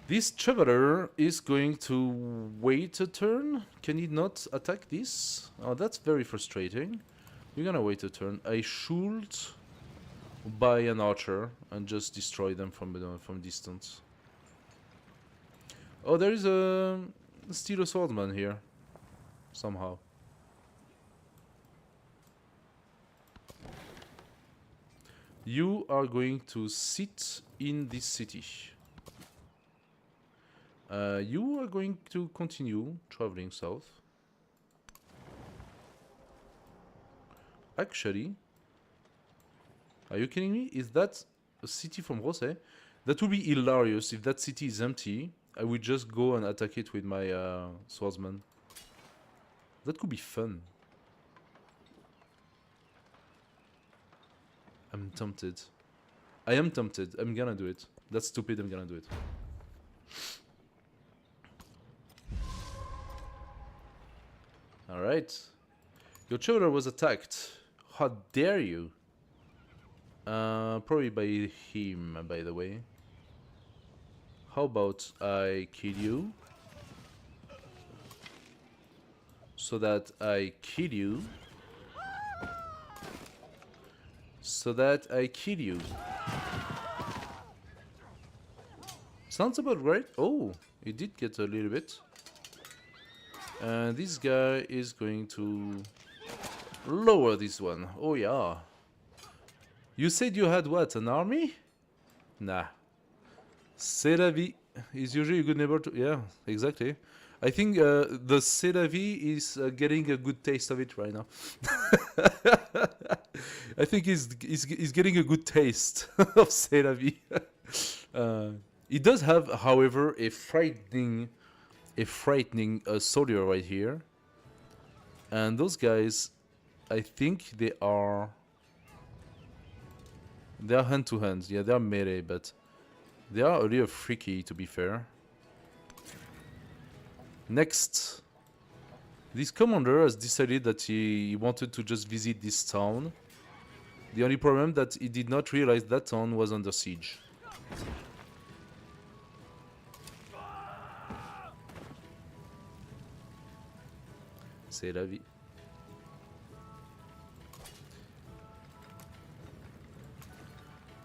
This traveler is going to wait a turn. Can he not attack this? Oh, that's very frustrating. We're gonna wait a turn. I should buy an archer and just destroy them from distance. Oh, there is still a swordman here. Somehow. You are going to sit in this city. You are going to continue traveling south. Actually, are you kidding me? Is that a city from Rosé? That would be hilarious if that city is empty. I would just go and attack it with my swordsman. That could be fun. I'm tempted. I am tempted. I'm gonna do it. That's stupid. I'm gonna do it. Alright. Your traveler was attacked. How dare you? Probably by him, by the way. How about I kill you? So that I kill you. So that I kill you. Sounds about right. Oh, he did get a little bit. And this guy is going to lower this one. Oh yeah. You said you had what? An army? Nah. C'est la vie. Is usually a good neighbor to... Yeah, exactly. I think the C'est la vie is getting a good taste of it right now. I think he's getting a good taste of C'est la vie. It does have, however, a frightening soldier right here. And those guys, I think they are hand to hand. Yeah, they are melee, but they are a little freaky, to be fair. Next, this commander has decided that he wanted to just visit this town. The only problem that he did not realize that town was under siege. C'est la vie.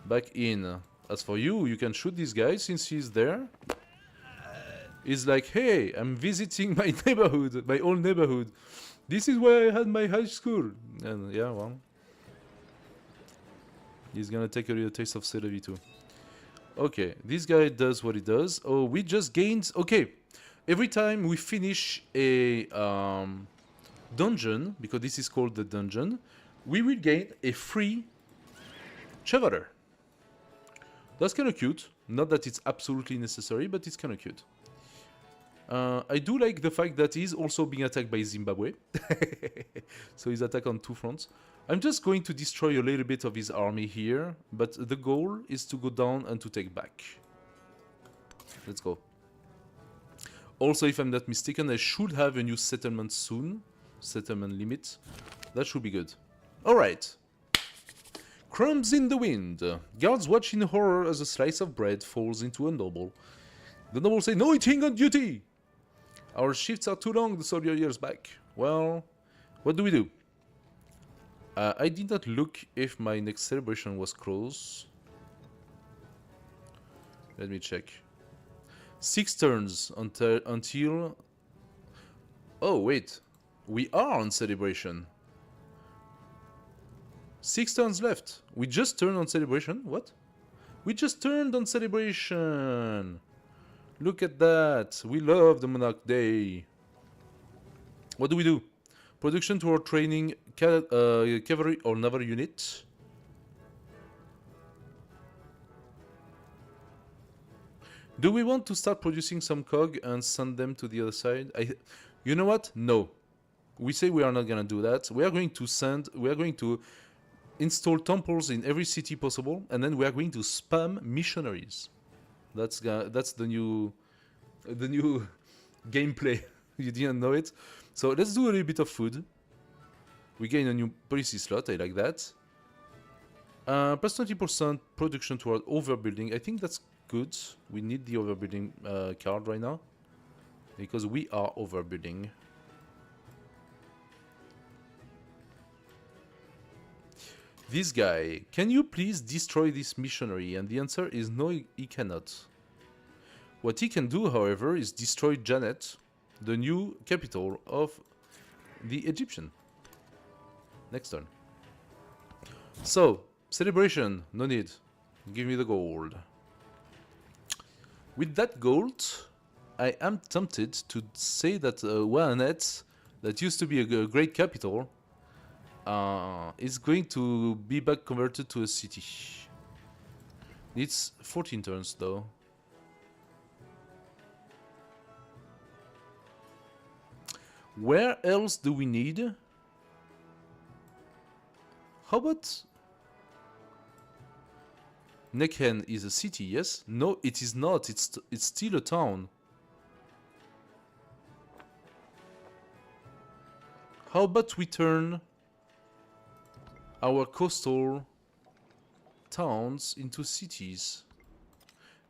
Back in. As for you, you can shoot this guy since he's there. He's like, hey, I'm visiting my neighborhood, my old neighborhood. This is where I had my high school. And yeah, well. He's gonna take a little taste of C'est la vie too. Okay, this guy does what he does. Oh, we just gained... Okay, every time we finish a dungeon, because this is called the dungeon, we will gain a free Chevalier. That's kind of cute. Not that it's absolutely necessary, but it's kind of cute. I do like the fact that he's also being attacked by Zimbabwe. So he's attacked on two fronts. I'm just going to destroy a little bit of his army here, but the goal is to go down and to take back. Let's go. Also, if I'm not mistaken, I should have a new settlement soon. Settlement limit. That should be good. Alright. Crumbs in the wind. Guards watch in horror as a slice of bread falls into a noble. The noble say, no eating on duty! Our shifts are too long, the soldier years back. Well, what do we do? I did not look if my next celebration was close. Let me check. 6 turns until... Oh, wait. We are on celebration. 6 turns left. We just turned on celebration? What? We just turned on celebration! Look at that. We love the Monarch Day. What do we do? Production toward training cavalry or naval unit. Do we want to start producing some cog and send them to the other side? You know what? No. We say we are not gonna do that. We are going to install temples in every city possible, and then we are going to spam missionaries. That's the new gameplay. You didn't know it? So let's do a little bit of food. We gain a new policy slot. I like that. Plus 20% production toward overbuilding. I think that's good. We need the overbuilding card right now because we are overbuilding. This guy, can you please destroy this missionary? And the answer is no, he cannot. What he can do, however, is destroy Janet, the new capital of the Egyptian. Next turn. So, celebration, no need. Give me the gold. With that gold, I am tempted to say that Wahhanet, that used to be a great capital, is going to be back converted to a city. It's 14 turns though. Where else do we need? How about Nekhen is a city, yes? No, it is not. It's still a town. How about we turn our coastal towns into cities.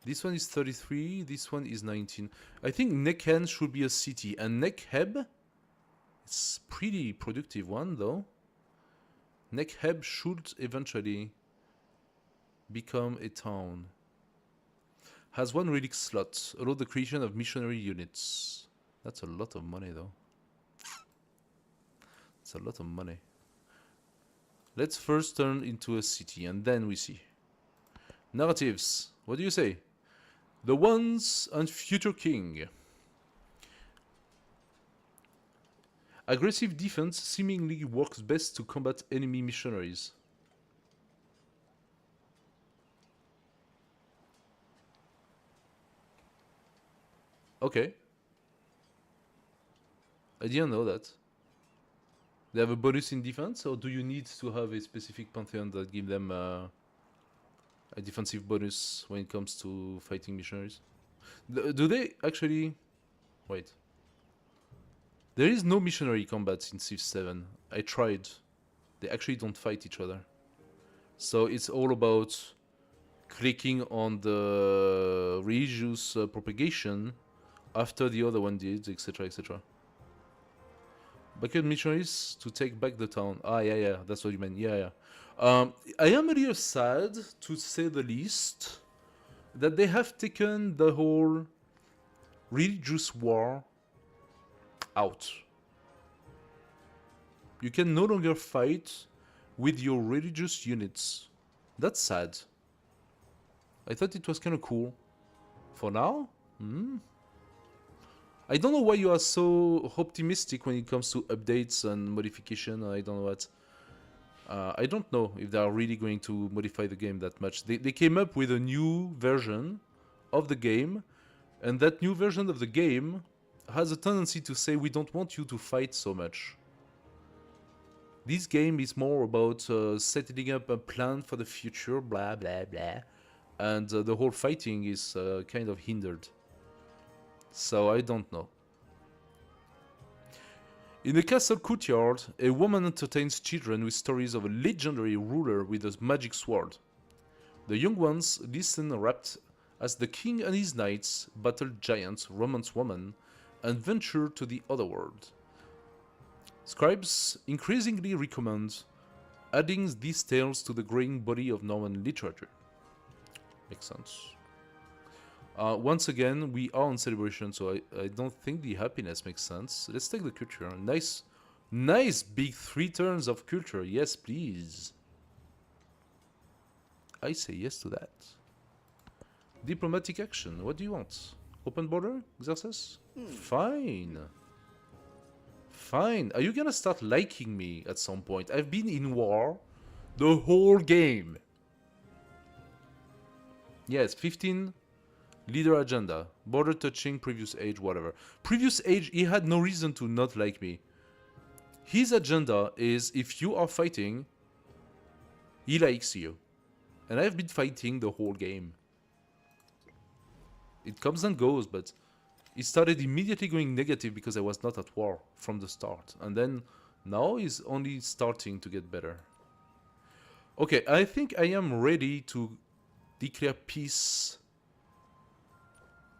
This one is 33, this one is 19. I think Nekhen should be a city, and Nekheb, it's pretty productive one though. Nekheb should eventually become a town. Has one relic slot, allow the creation of missionary units. That's a lot of money though. It's a lot of money. Let's first turn into a city and then we see. Narratives, what do you say? The once and future king. Aggressive defense seemingly works best to combat enemy missionaries. Okay. I didn't know that. They have a bonus in defense, or do you need to have a specific pantheon that give them a defensive bonus when it comes to fighting missionaries? Do they actually... Wait. There is no missionary combat in Civ 7. I tried. They actually don't fight each other. So it's all about clicking on the religious propagation after the other one did, etc, etc. Backup missionaries to take back the town. Ah, yeah, that's what you meant. Yeah. I am a little sad, to say the least, that they have taken the whole religious war out. You can no longer fight with your religious units. That's sad. I thought it was kind of cool. For now? I don't know why you are so optimistic when it comes to updates and modification. I don't know what. I don't know if they are really going to modify the game that much. They came up with a new version of the game, and that new version of the game has a tendency to say we don't want you to fight so much. This game is more about setting up a plan for the future, blah blah blah, and the whole fighting is kind of hindered. So I don't know. In the castle courtyard, a woman entertains children with stories of a legendary ruler with a magic sword. The young ones listen rapt as the king and his knights battle giants, romance women, and venture to the other world. Scribes increasingly recommend adding these tales to the growing body of Norman literature. Makes sense. Once again, we are on celebration, so I don't think the happiness makes sense. Let's take the culture. Nice big 3 turns of culture. Yes, please. I say yes to that. Diplomatic action. What do you want? Open border? Xerxes? Fine. Fine. Are you gonna start liking me at some point? I've been in war the whole game. Yes, 15... Leader agenda. Border touching, previous age, whatever. Previous age, he had no reason to not like me. His agenda is, if you are fighting, he likes you. And I've been fighting the whole game. It comes and goes, but it started immediately going negative because I was not at war from the start. And then, now he's only starting to get better. Okay, I think I am ready to declare peace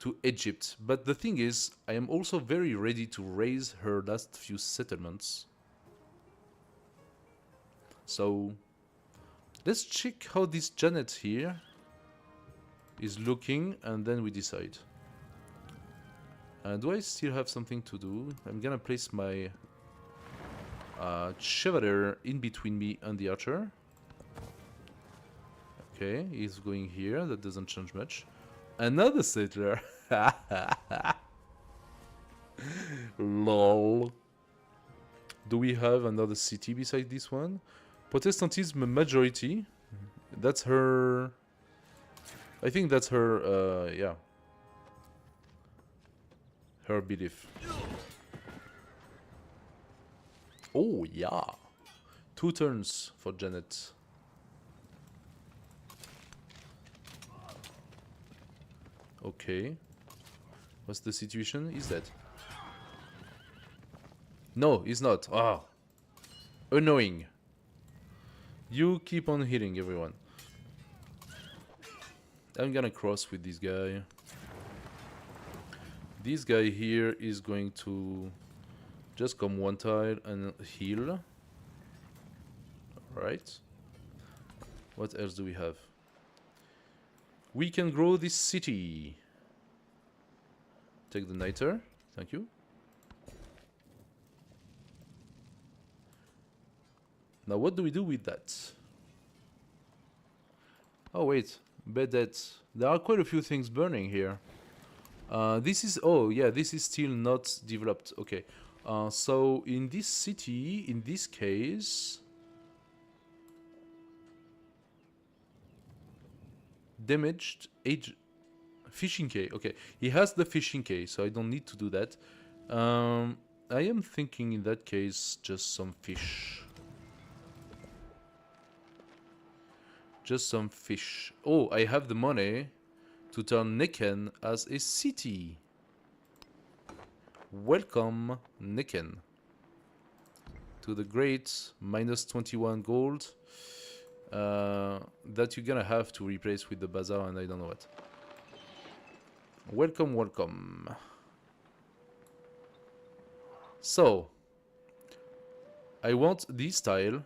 to Egypt, but the thing is, I am also very ready to raise her last few settlements. So, let's check how this Janet here is looking, and then we decide. Do I still have something to do? I'm gonna place my Chevalier in between me and the archer. Okay, he's going here, that doesn't change much. Another settler. Lol. Do we have another city beside this one? Protestantism majority. That's her... I think that's her, yeah. Her belief. Oh, yeah. 2 turns for Janet. Okay. What's the situation? He's dead. No, he's not. Ah. Annoying. You keep on hitting everyone. I'm gonna cross with this guy. This guy here is going to just come one tile and heal. Alright. What else do we have? We can grow this city. Take the niter. Thank you. Now what do we do with that? Oh wait, bet that there are quite a few things burning here. This is, oh yeah, this is still not developed. Okay, so in this city, in this case, damaged age fishing quay. Okay, he has the fishing quay, so I don't need to do that. I am thinking in that case just some fish. Just some fish. Oh, I have the money to turn Necken as a city. Welcome, Necken, to the great minus 21 gold that you're gonna have to replace with the bazaar and I don't know what. Welcome, welcome. So, I want this tile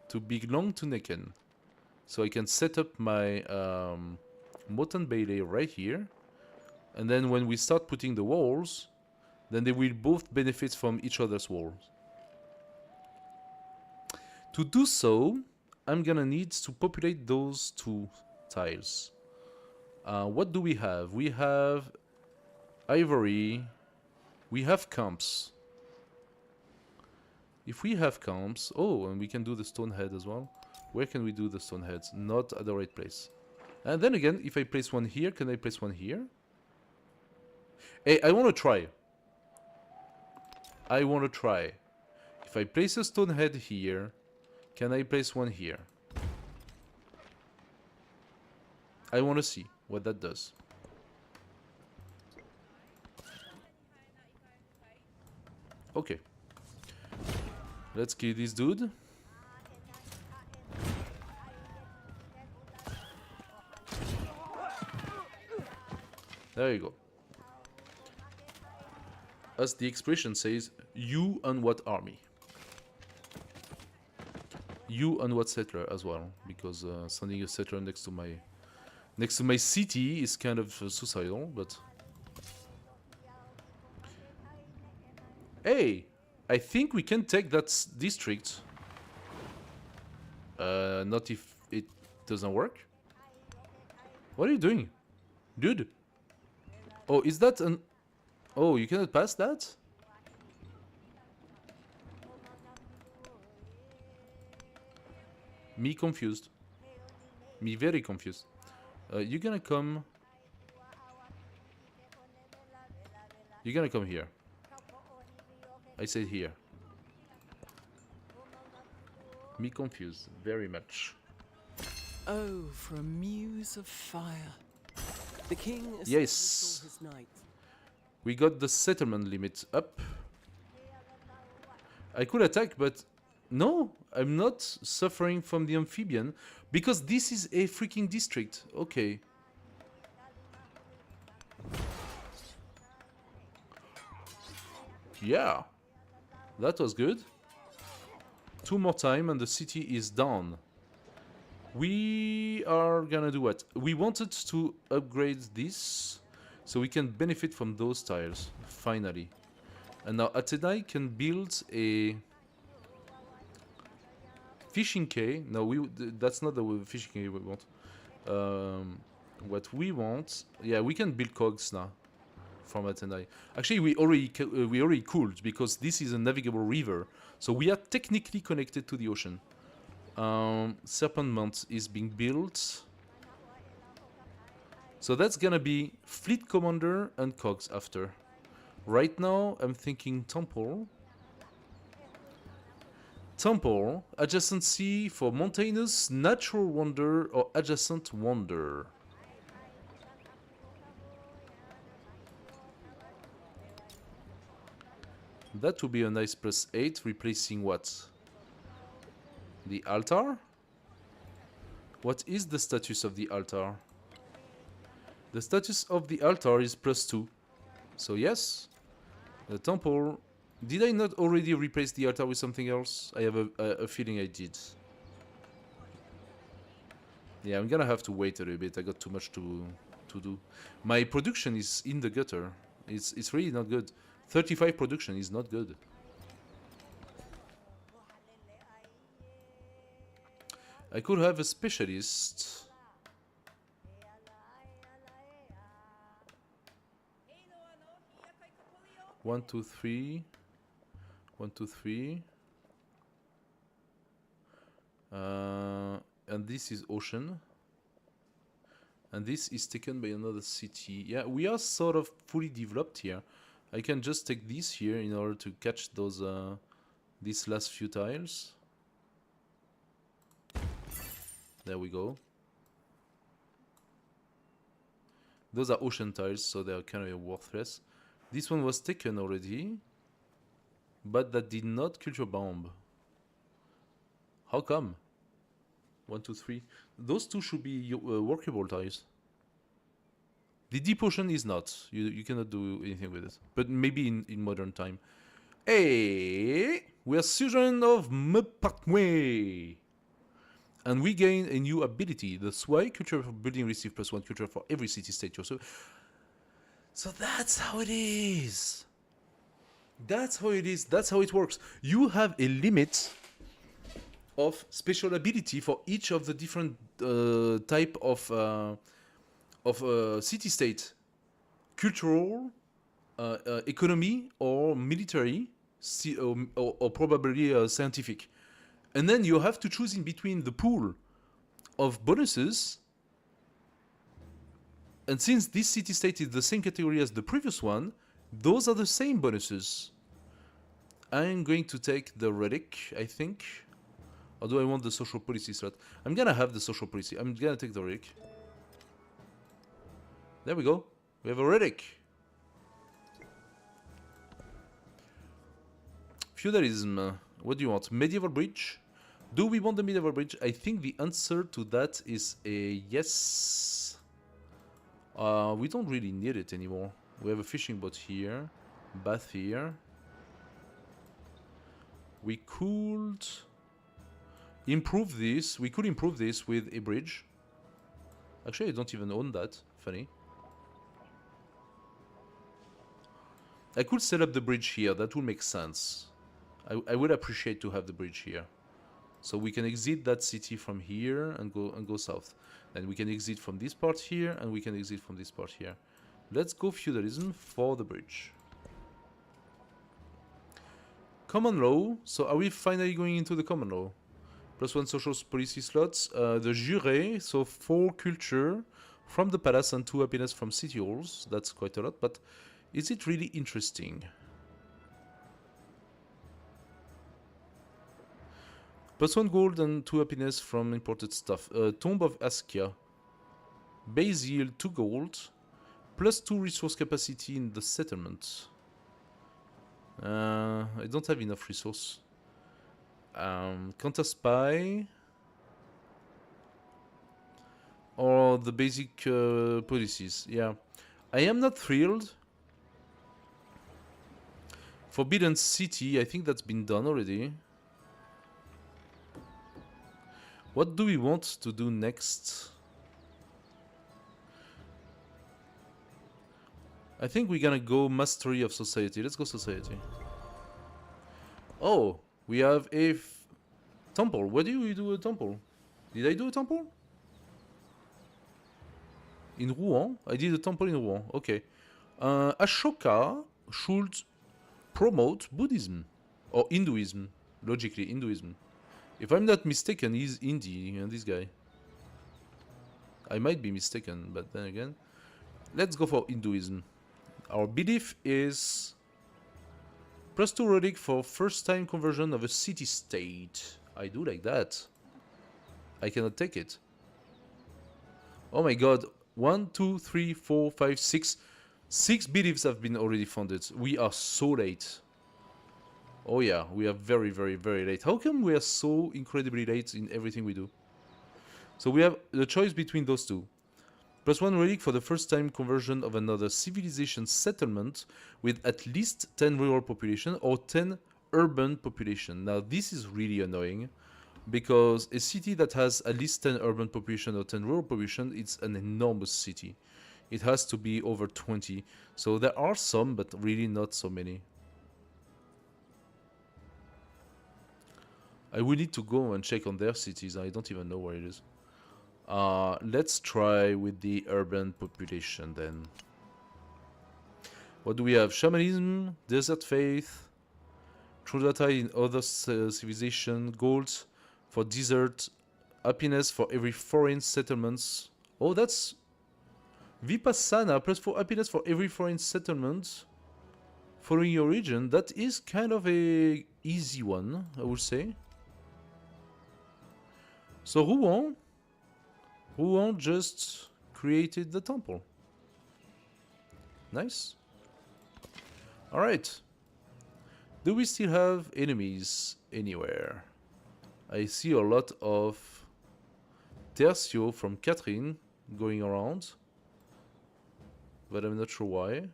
to belong to Necken. So I can set up my moat and bailey right here. And then when we start putting the walls, then they will both benefit from each other's walls. To do so, I'm gonna need to populate those two tiles. What do we have? We have ivory. We have camps. If we have camps... Oh, and we can do the stone head as well. Where can we do the stone heads? Not at the right place. And then again, if I place one here, can I place one here? Hey, I want to try. I want to try. If I place a stone head here, can I place one here? I want to see what that does. Okay. Let's kill this dude. There you go. As the expression says, you and what army? You and what settler as well, because sending a settler next to my city is kind of suicidal, but... Hey! I think we can take that district. Not if it doesn't work. What are you doing? Dude! Oh, is that an... Oh, you cannot pass that? Me confused. Me very confused. You're gonna come... You're gonna come here. I said here. Me confused very much. Oh, for a muse of fire. The king Yes. his knights. We got the settlement limit up. I could attack, but no, I'm not suffering from the amphibian because this is a freaking district. Okay. Yeah. That was good. 2 more time and the city is down. We are gonna do what? We wanted to upgrade this so we can benefit from those tiles, finally. And now Athenai can build a fishing quay. No, that's not the fishing quay we want. What we want... Yeah, we can build cogs now from Athenai. Actually, we already could, because this is a navigable river. So we are technically connected to the ocean. Serpent Mount is being built. So that's gonna be Fleet Commander and cogs after. Right now, I'm thinking Temple. Temple, adjacency for Mountainous, Natural Wonder, or Adjacent Wonder. That would be a nice +8, replacing what? The altar? What is the status of the altar? The status of the altar is +2. So yes, the temple... Did I not already replace the altar with something else? I have a feeling I did. Yeah, I'm gonna have to wait a little bit. I got too much to do. My production is in the gutter. It's really not good. 35 production is not good. I could have a specialist. 1, 2, 3. 1, 2, 3. And this is ocean. And this is taken by another city. Yeah, we are sort of fully developed here. I can just take this here in order to catch those these last few tiles. There we go. Those are ocean tiles, so they are kind of worthless. This one was taken already, but that did not culture bomb. How come? 1, 2, 3. Those two should be workable tiles. The deep ocean is not. You cannot do anything with it. But maybe in modern time. Hey, we are children of Mepakwe. And we gain a new ability. That's why culture for building receive +1 culture for every city-state. So that's how it is. That's how it is. That's how it works. You have a limit of special ability for each of the different type of city-state, cultural, economy, or military, or probably scientific. And then you have to choose in between the pool of bonuses. And since this city-state is the same category as the previous one, those are the same bonuses. I'm going to take the relic, I think. Or do I want the social policy slot? I'm gonna have the social policy. I'm gonna take the relic. There we go. We have a relic. Feudalism. What do you want? Medieval bridge? Do we want the medieval bridge? I think the answer to that is a yes. We don't really need it anymore. We have a fishing boat here. Bath here. We could improve this. We could improve this with a bridge. Actually, I don't even own that. Funny. I could set up the bridge here. That would make sense. I would appreciate to have the bridge here. So we can exit that city from here and go south. Then we can exit from this part here and we can exit from this part here. Let's go feudalism for the bridge. Common law. So are we finally going into the common law? +1 social policy slots. The jure, so 4 culture from the palace and 2 happiness from city halls. That's quite a lot, but is it really interesting? +1 gold and 2 happiness from imported stuff. Tomb of Askia. Base yield 2 gold. +2 resource capacity in the settlement. I don't have enough resource. Counter spy. Or the basic policies. Yeah. I am not thrilled. Forbidden City, I think that's been done already. What do we want to do next? I think we're gonna go Mastery of Society. Let's go Society. Oh, we have a temple. Where do we do a temple? Did I do a temple? In Rouen? I did a temple in Rouen. Okay. Ashoka should promote Buddhism. Or Hinduism. Logically, Hinduism. If I'm not mistaken, he's Indian, this guy. I might be mistaken, but then again. Let's go for Hinduism. Our belief is +2 relic for first time conversion of a city-state. I do like that. I cannot take it. Oh my god. 1, 2, 3, 4, 5, 6. 6 beliefs have been already funded. We are so late. Oh yeah, we are very, very, very late. How come we are so incredibly late in everything we do? So we have the choice between those two. +1 relic for the first time conversion of another civilization settlement with at least 10 rural population or 10 urban population. Now this is really annoying because a city that has at least 10 urban population or 10 rural population, it's an enormous city. It has to be over 20. So there are some, but really not so many. I will need to go and check on their cities. I don't even know where it is. Let's try with the urban population then. What do we have? Shamanism, desert faith, true data in other civilization, gold for desert, happiness for every foreign settlements. Oh, that's Vipassana +4 happiness for every foreign settlement following your region. That is kind of a easy one, I would say. So Rouen just created the temple. Nice. Alright. Do we still have enemies anywhere? I see a lot of Tercio from Catherine going around, but I'm not sure why.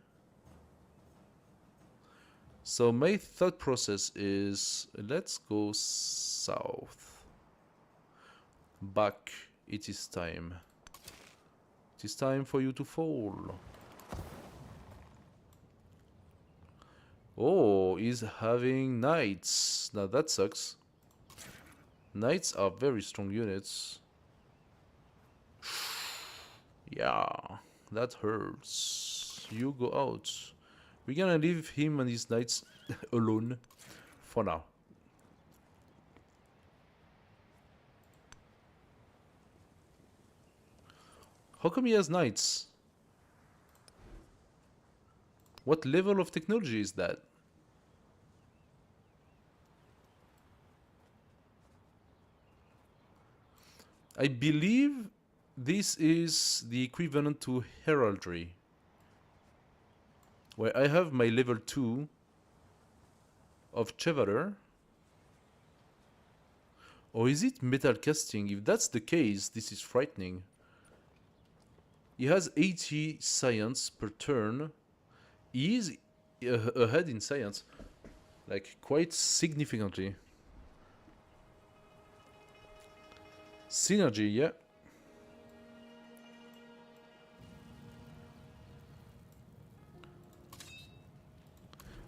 So my thought process is, let's go south. Back. It is time. It is time for you to fall. Oh, he's having knights. Now that sucks. Knights are very strong units. Yeah, that hurts. You go out. We're gonna leave him and his knights alone for now. How come he has knights? What level of technology is that? I believe this is the equivalent to heraldry, where I have my level 2 of Chevalier. Or is it metal casting? If that's the case, this is frightening. He has 80 science per turn. He is ahead in science, like quite significantly. Synergy, yeah.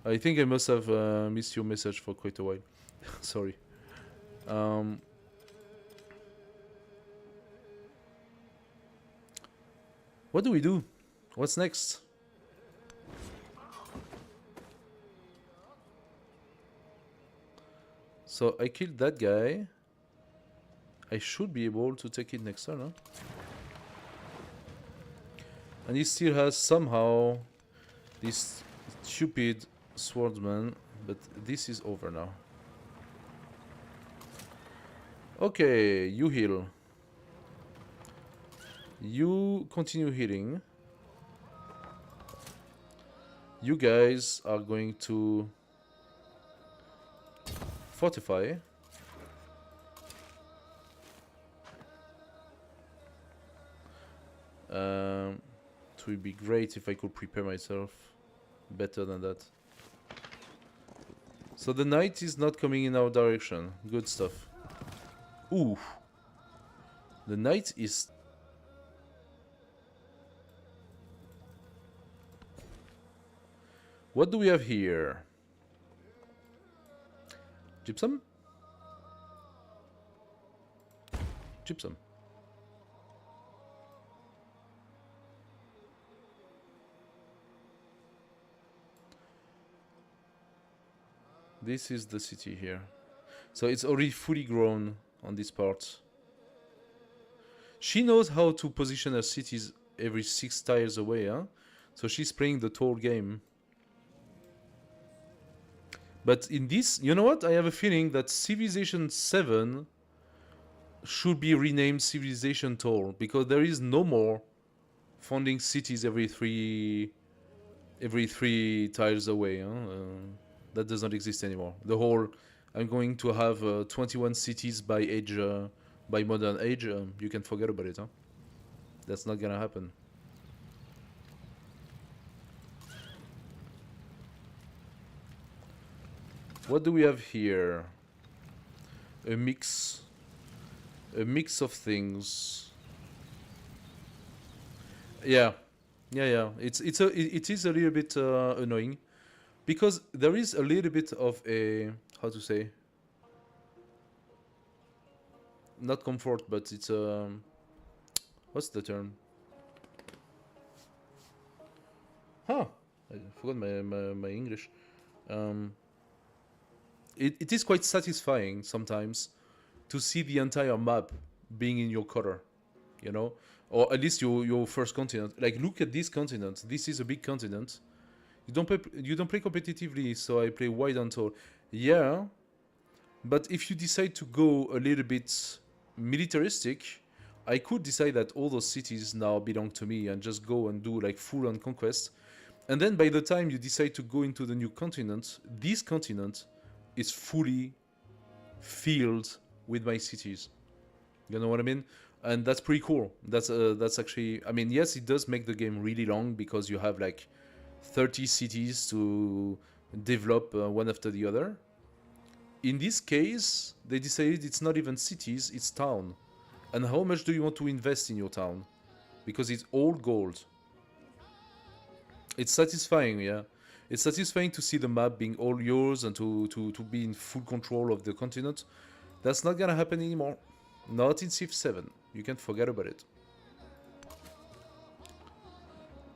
I think I must have missed your message for quite a while. Sorry. What do we do? What's next? So I killed that guy. I should be able to take it next turn, huh? And he still has somehow this stupid swordsman, but this is over now. Okay, you heal. You continue healing. You guys are going to fortify. It would be great if I could prepare myself better than that. So the knight is not coming in our direction. Good stuff. Ooh. The knight is... What do we have here? Gypsum? Gypsum. This is the city here. So it's already fully grown on this part. She knows how to position her cities every 6 tiles away, huh? So she's playing the tall game. But in this, you know what? I have a feeling that Civilization 7 should be renamed Civilization Tall, because there is no more founding cities every three tiles away, huh? That does not exist anymore. The whole, I'm going to have 21 cities by age, by modern age. You can forget about it, huh? That's not gonna happen. What do we have here? A mix of things. Yeah. It is a little bit annoying because there is a little bit of a, how to say, not comfort, but it's what's the term? Huh, I forgot my English. It is quite satisfying sometimes to see the entire map being in your color, you know, or at least your first continent. Like, look at this continent. This is a big continent. You don't play competitively, so I play wide and tall. Yeah, but if you decide to go a little bit militaristic, I could decide that all those cities now belong to me and just go and do like full-on conquest. And then by the time you decide to go into the new continent, this continent is fully filled with my cities. You know what I mean? And that's pretty cool. That's actually, I mean, yes, it does make the game really long because you have like 30 cities to develop one after the other. In this case, they decided it's not even cities, it's town. And how much do you want to invest in your town? Because it's all gold. It's satisfying, yeah. It's satisfying to see the map being all yours and to be in full control of the continent. That's not gonna happen anymore. Not in Civ 7. You can forget about it.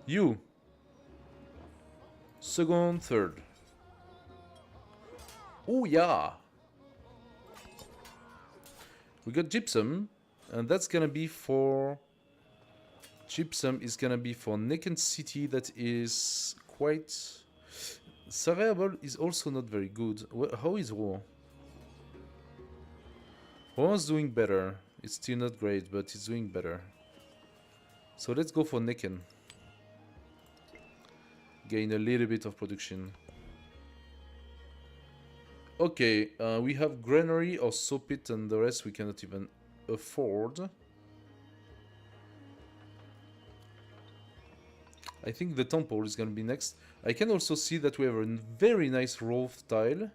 You. Second, third. Oh yeah. We got gypsum, and that's gonna be for... Gypsum is gonna be for Necken City, that is quite... Sarajevo is also not very good. How is Rouen? Rouen's doing better. It's still not great, but it's doing better. So let's go for Necken. Gain a little bit of production. Okay, we have granary or saw pit, and the rest we cannot even afford. I think the temple is gonna be next. I can also see that we have a very nice roof tile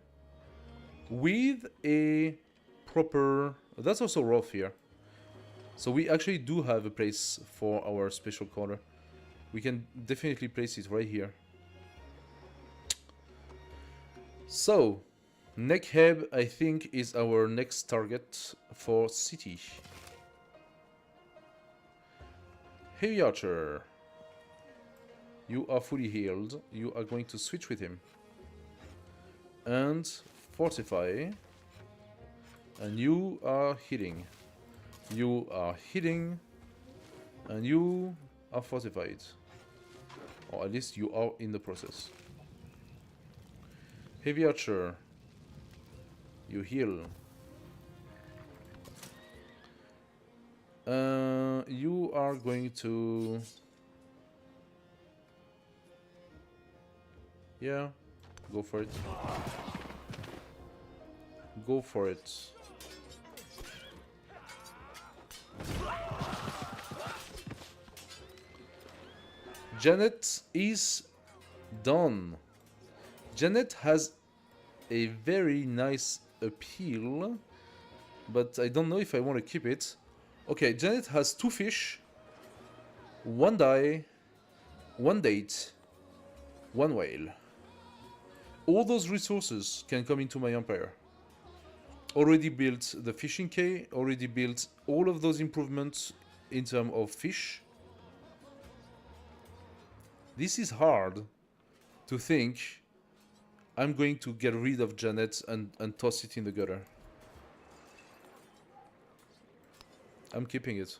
with a proper... That's also roof here. So we actually do have a place for our special corner. We can definitely place it right here. So, Nekheb, I think, is our next target for city. Heavy Archer. You are fully healed. You are going to switch with him. And fortify. And you are hitting. You are hitting. And you are fortified. Or at least you are in the process. Heavy Archer. You heal. You are going to... Yeah, go for it. Go for it. Janet is done. Janet has a very nice appeal, but I don't know if I want to keep it. Okay, Janet has 2 fish, 1 die, 1 date, 1 whale. All those resources can come into my empire. Already built the fishing quay, already built all of those improvements in terms of fish. This is hard to think I'm going to get rid of Janet and toss it in the gutter. I'm keeping it.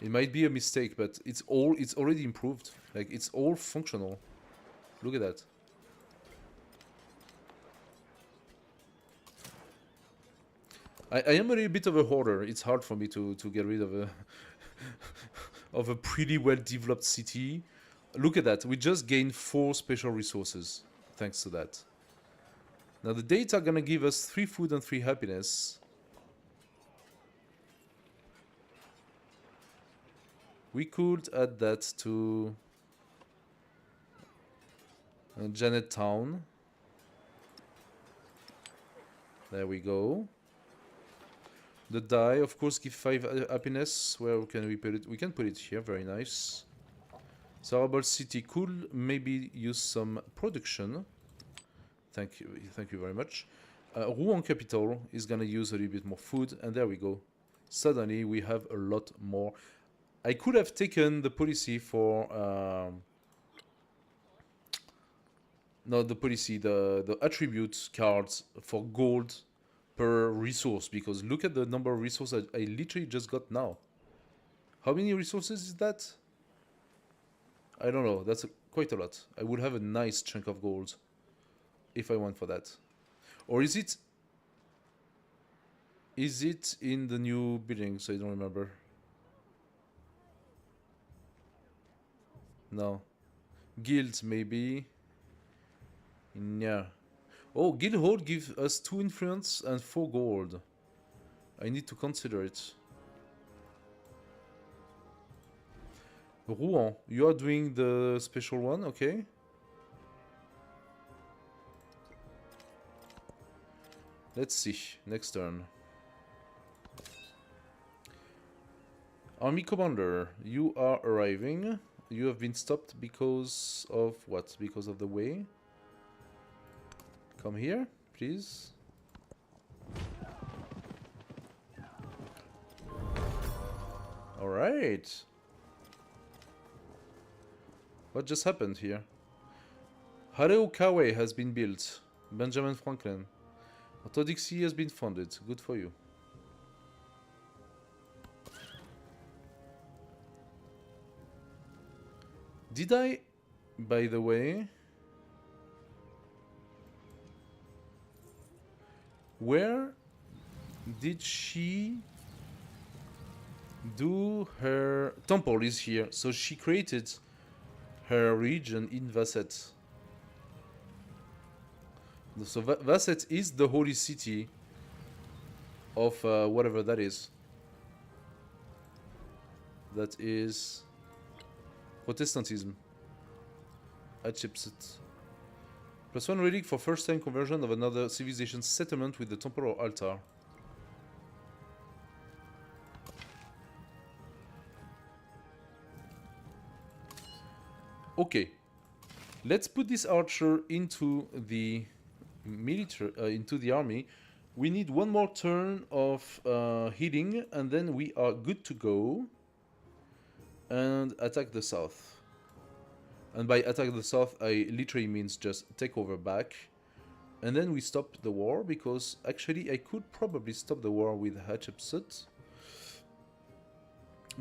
It might be a mistake, but it's already improved. Like, it's all functional. Look at that. I am a little bit of a hoarder. It's hard for me to get rid of a of a pretty well developed city. Look at that. We just gained 4 special resources thanks to that. Now the dates are gonna give us 3 food and 3 happiness. We could add that to Janet Town. There we go. The die, of course, give 5 happiness. Where can we put it? We can put it here. Very nice. Sarabal City could maybe use some production. Thank you very much. Rouen capital is gonna use a little bit more food, and there we go. Suddenly we have a lot more. I could have taken the policy for not the policy, the attribute cards for gold per resource, because look at the number of resources I literally just got now. How many resources is that? I don't know. That's quite a lot. I would have a nice chunk of gold if I went for that. Or is it in the new buildings? I don't remember. No. Guilds, maybe. Yeah. Oh, Guildhall gives us 2 influence and 4 gold. I need to consider it. Rouen, you are doing the special one, okay? Let's see, next turn. Army Commander, you are arriving. You have been stopped because of what? Because of the way? Come here, please. Alright. What just happened here? Hareo Kawe has been built. Benjamin Franklin. Orthodoxy has been founded. Good for you. Did I, by the way, where did she do her temple? Is here. So she created her region in Vasset. So Vasset is the holy city of whatever that is. That is Protestantism. Hatshepsut. +1 relic for first time conversion of another civilization settlement with the temple or altar. Okay, let's put this archer into the military, into the army. We need one more turn of healing, and then we are good to go. And attack the south. And by attack the south, I literally means just take over back. And then we stop the war, because actually I could probably stop the war with Hatshepsut.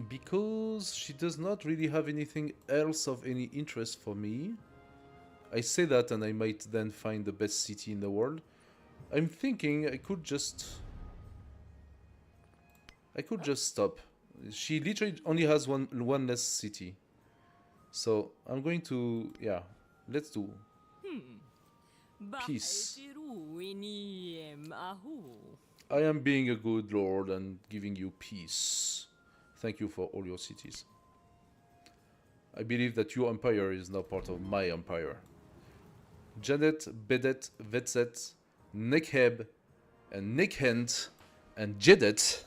Because she does not really have anything else of any interest for me. I say that and I might then find the best city in the world. I'm thinking I could just stop. She literally only has one less city. So I'm going to, yeah, let's do peace. I am being a good lord and giving you peace. Thank you for all your cities. I believe that your empire is now part of my empire. Janet, Bedet, Vetset, Nekheb, and Nekhent, and Jedet.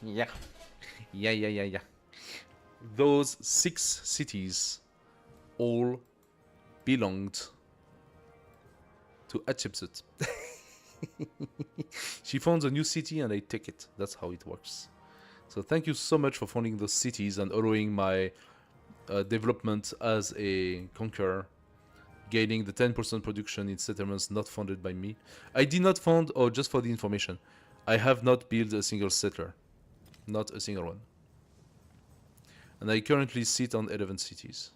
Yeah. Those 6 cities all belonged to Hatshepsut. She founds a new city and I take it. That's how it works. So thank you so much for founding those cities and allowing my development as a conqueror, gaining the 10% production in settlements not funded by me. I did not found, oh, just for the information, I have not built a single settler. Not a single one. And I currently sit on 11 cities.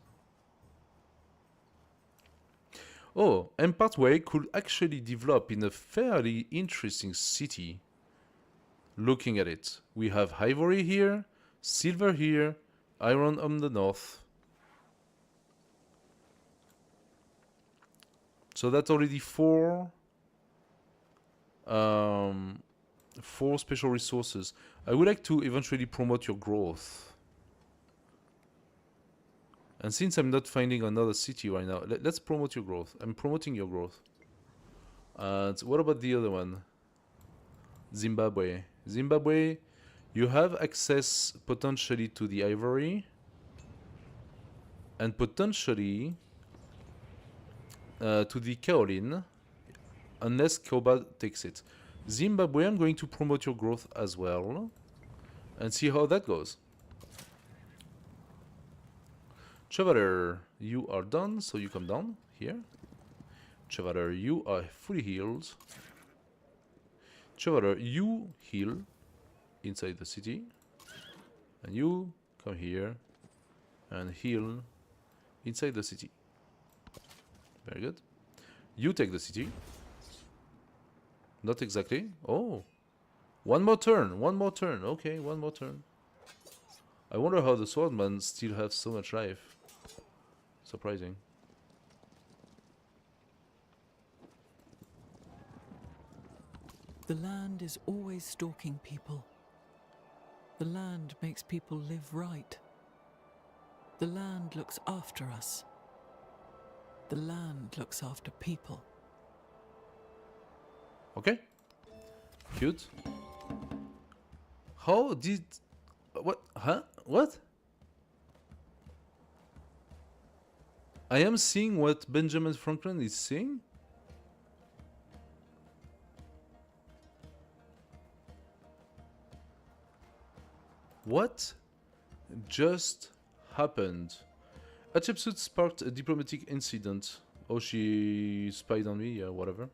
Oh, Empartway could actually develop in a fairly interesting city. Looking at it, we have ivory here, silver here, iron on the north. So that's already 4 special resources. I would like to eventually promote your growth. And since I'm not finding another city right now, let's promote your growth. I'm promoting your growth. And what about the other one? Zimbabwe. Zimbabwe, you have access potentially to the ivory. And potentially to the kaolin. Unless Koba takes it. Zimbabwe, I'm going to promote your growth as well. And see how that goes. Chevalier, you are done, so you come down here. Chevalier, you are fully healed. Chevalier, you heal inside the city. And you come here and heal inside the city. Very good. You take the city. Not exactly. Oh. One more turn. One more turn. Okay, one more turn. I wonder how the swordman still have so much life. Surprising. The land is always stalking people. The land makes people live right. The land looks after us. The land looks after people. Okay. Cute. How did... What? Huh? What? I am seeing what Benjamin Franklin is seeing? What just happened? Hatshepsut sparked a diplomatic incident. Oh, she spied on me? Yeah, whatever.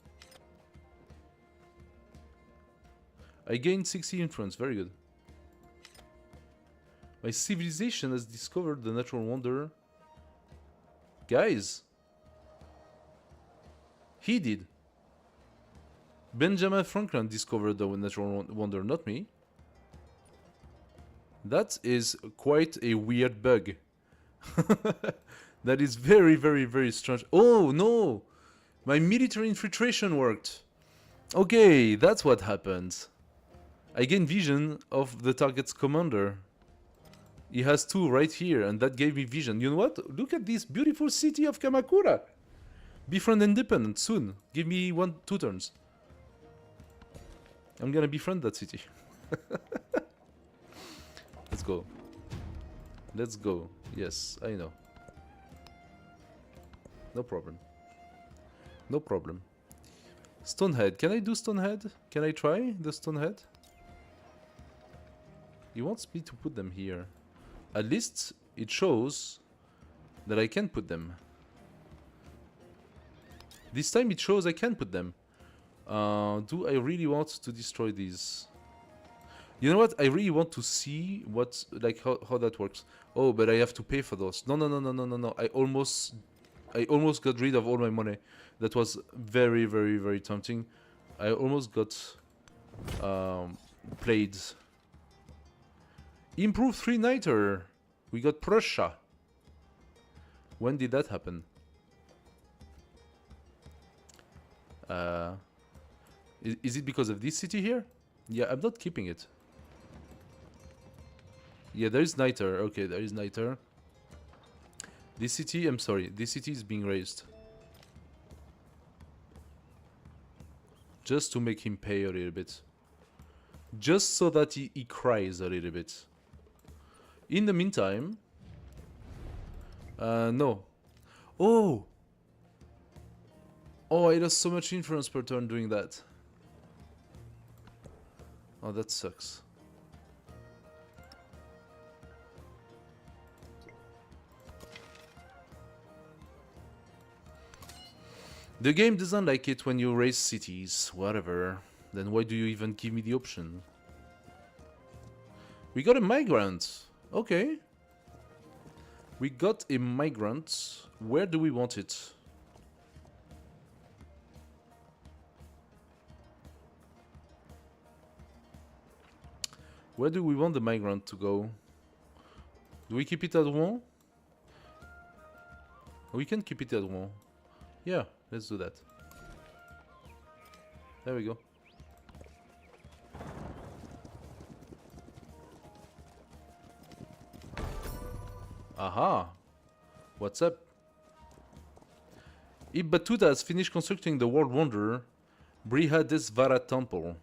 I gained 60 influence. Very good. My civilization has discovered the natural wonder. Guys. He did. Benjamin Franklin discovered the natural wonder, not me. That is quite a weird bug. That is very, very, very strange. Oh, no! My military infiltration worked. Okay, that's what happened. I gained vision of the target's commander. He has two right here, and that gave me vision. You know what? Look at this beautiful city of Kamakura. Befriend independent soon. Give me 2 turns. I'm gonna befriend that city. Let's go. Let's go. Yes, I know. No problem. No problem. Stonehead. Can I do Stonehead? Can I try the Stonehead? He wants me to put them here. At least it shows that I can put them. This time it shows I can put them. Do I really want to destroy these? You know what? I really want to see what, like, how that works. Oh, but I have to pay for those. No, no, no, no, no, no, no. I almost got rid of all my money. That was very, very, very tempting. I almost got played. Improved 3-nighter. We got Prussia. When did that happen? Is it because of this city here? Yeah, I'm not keeping it. Yeah, there is Niter. Okay, there is Niter. This city, I'm sorry, this city is being raised. Just to make him pay a little bit. Just so that he cries a little bit. In the meantime... no. Oh! Oh, I lost so much influence per turn doing that. Oh, that sucks. The game doesn't like it when you raise cities, whatever. Then why do you even give me the option? We got a migrant. Okay. We got a migrant. Where do we want it? Where do we want the migrant to go? Do we keep it at Rouen? We can keep it at Rouen. Yeah, let's do that. There we go. Aha. What's up? Ibn Battuta has finished constructing the world wonder Brihadesvara Temple.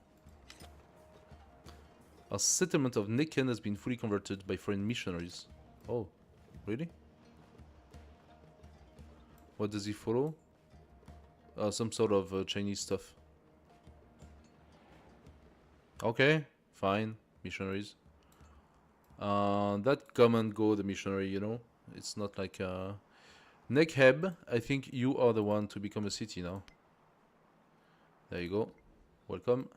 A settlement of Nekhen has been fully converted by foreign missionaries. Oh, really? What does he follow? Some sort of Chinese stuff. Okay, fine, missionaries. That come and go, the missionary, you know? It's not like... Nekheb, I think you are the one to become a city now. There you go. Welcome.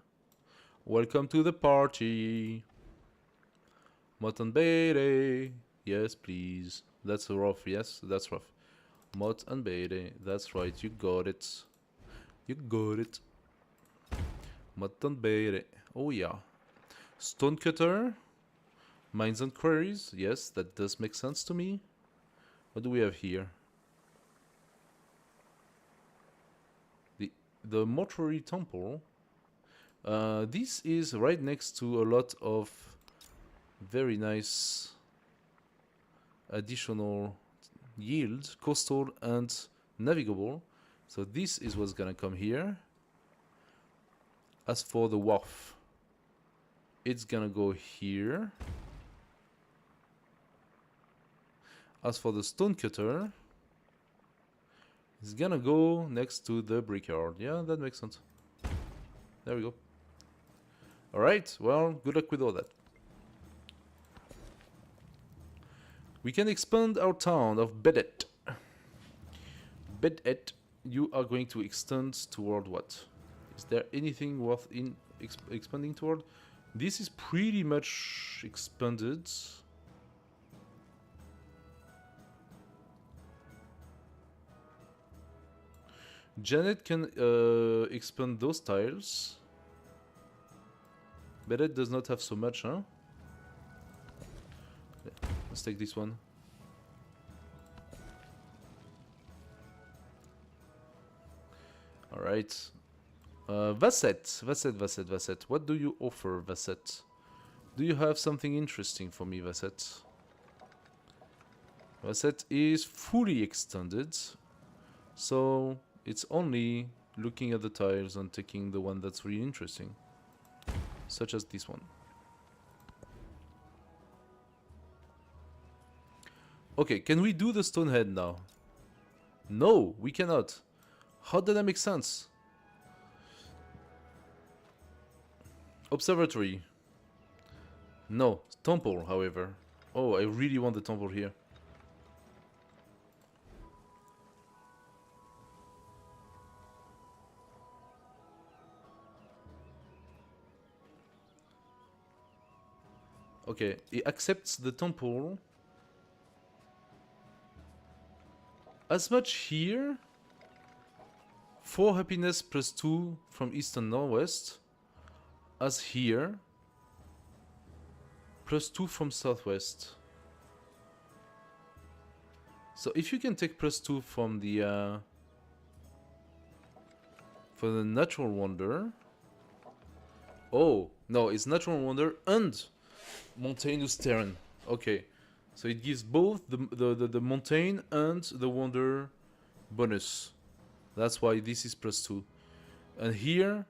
Welcome to the party. Mutton Bede. Yes, please. That's rough, yes? That's rough. Mot and Bede. That's right, you got it. You got it. Mutton Bede. Oh yeah. Stonecutter. Mines and quarries. Yes, that does make sense to me. What do we have here? The mortuary temple. This is right next to a lot of very nice additional yield, coastal and navigable. So this is what's gonna come here. As for the wharf, it's gonna go here. As for the stonecutter, it's gonna go next to the brickyard. Yeah, that makes sense. There we go. Alright, well, good luck with all that. We can expand our town of Bedet. Bedet, you are going to extend toward what? Is there anything worth in expanding toward? This is pretty much expanded. Janet can expand those tiles. Bedet does not have so much, huh? Let's take this one. Alright. Vasset. What do you offer, Vasset? Do you have something interesting for me, Vasset? Vasset is fully extended. So it's only looking at the tiles and taking the one that's really interesting. Such as this one. Okay, can we do the Stonehead now? No, we cannot. How does that make sense? Observatory. No. Temple, however. Oh, I really want the temple here. Okay, he accepts the temple. As much here. 4 happiness plus 2 from east and northwest. As here. Plus 2 from southwest. So if you can take plus 2 from the for the natural wonder. Oh, no, it's natural wonder and mountainous terrain. Okay. So it gives both the mountain and the wonder bonus. That's why this is plus 2. And here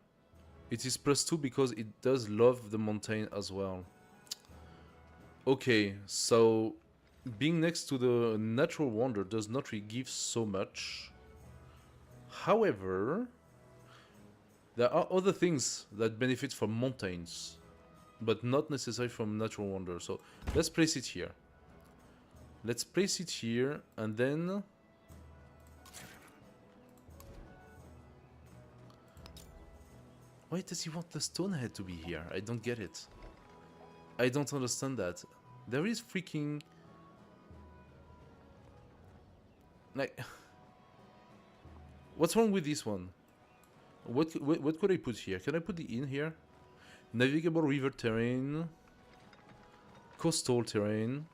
it is plus 2 because it does love the mountain as well. Okay, so being next to the natural wonder does not really give so much. However, there are other things that benefit from mountains, but not necessarily from natural wonder. So let's place it here. Let's place it here and then... Why does he want the Stonehead to be here? I don't get it. I don't understand that. There is freaking... Like... What's wrong with this one? What could I put here? Can I put the inn here? Navigable river terrain. Coastal terrain.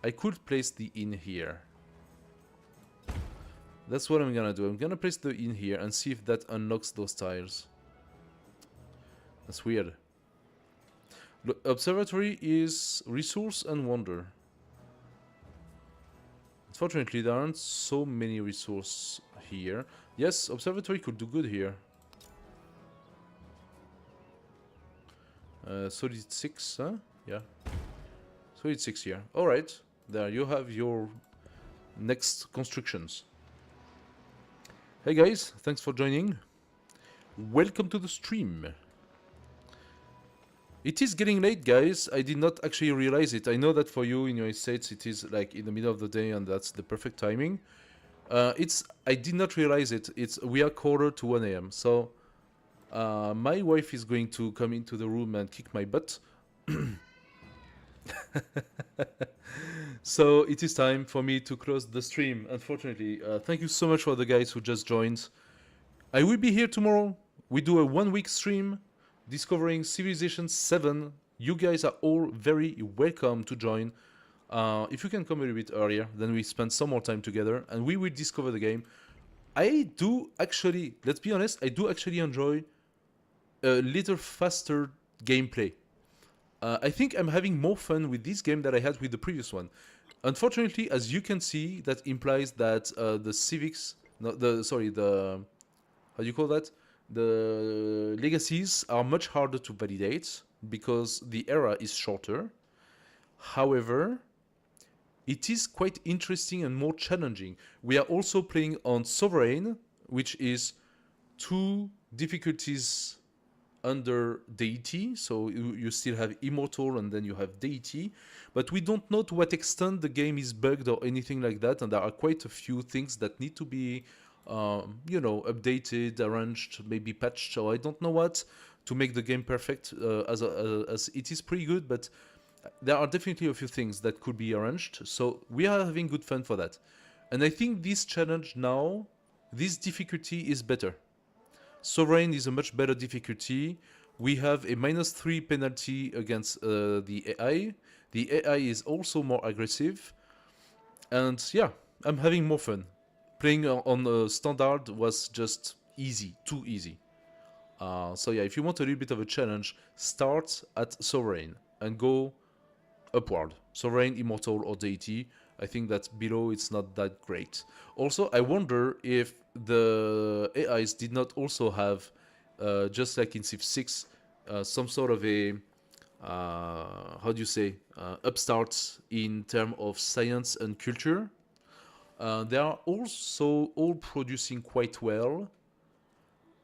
I could place the inn here. That's what I'm gonna do. I'm gonna place the inn here and see if that unlocks those tiles. That's weird. Observatory is resource and wonder. Unfortunately, there aren't so many resources here. Yes, observatory could do good here. Solid 6, huh? Yeah. Solid 6 here. Alright, there you have your next constructions. Hey guys, thanks for joining. Welcome to the stream. It is getting late, guys. I did not actually realize it. I know that for you in your estates it is like in the middle of the day and that's the perfect timing. I did not realize it. We are quarter to 1 AM. So my wife is going to come into the room and kick my butt. So it is time for me to close the stream, unfortunately. Thank you so much for the guys who just joined. I will be here tomorrow. We do a 1-week stream discovering Civilization 7. You guys are all very welcome to join. If you can come a little bit earlier, then we spend some more time together and we will discover the game. I do actually, let's be honest, I do actually enjoy a little faster gameplay. I think I'm having more fun with this game than I had with the previous one. Unfortunately, as you can see, that implies that the civics, no, how do you call that? The legacies are much harder to validate because the era is shorter. However, it is quite interesting and more challenging. We are also playing on Sovereign, which is 2 difficulties under Deity, so you still have Immortal and then you have Deity, but we don't know to what extent the game is bugged or anything like that, and there are quite a few things that need to be, you know, updated, arranged, maybe patched, or I don't know what, to make the game perfect, as it is pretty good, but there are definitely a few things that could be arranged, so we are having good fun for that. And I think this challenge now, this difficulty is better. Sovereign is a much better difficulty. We have a -3 penalty against the AI. The AI is also more aggressive. And yeah, I'm having more fun. Playing on standard was just easy, too easy. So yeah, if you want a little bit of a challenge, start at Sovereign and go upward. Sovereign, Immortal, or Deity. I think that below it's not that great. Also, I wonder if the AIs did not also have, just like in Civ 6, some sort of a, how do you say, upstarts in terms of science and culture. They are also all producing quite well.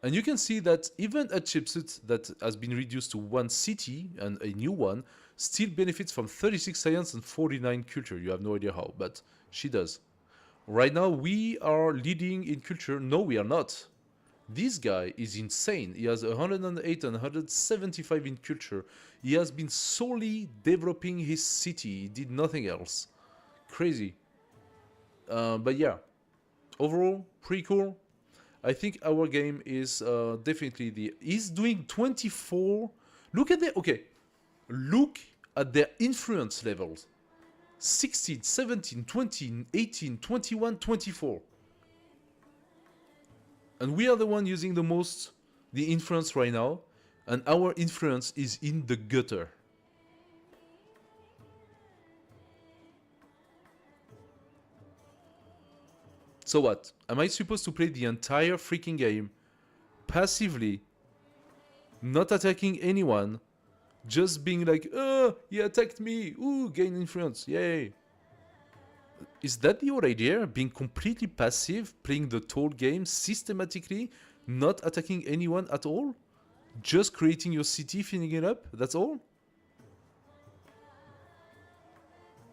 And you can see that even a chipset that has been reduced to 1 city and a new one still benefits from 36 science and 49 culture. You have no idea how, but she does. Right now, we are leading in culture. No, we are not. This guy is insane. He has 108 and 175 in culture. He has been solely developing his city. He did nothing else. Crazy. But yeah, overall, pretty cool. I think our game is definitely he's doing 24. Look at look at their influence levels. 16, 17, 20, 18, 21, 24. And we are the one using the influence right now. And our influence is in the gutter. So what? Am I supposed to play the entire freaking game passively, not attacking anyone, just being like, oh, he attacked me, ooh, gain influence, yay. Is that the old idea? Being completely passive, playing the whole game systematically, not attacking anyone at all? Just creating your city, filling it up, that's all?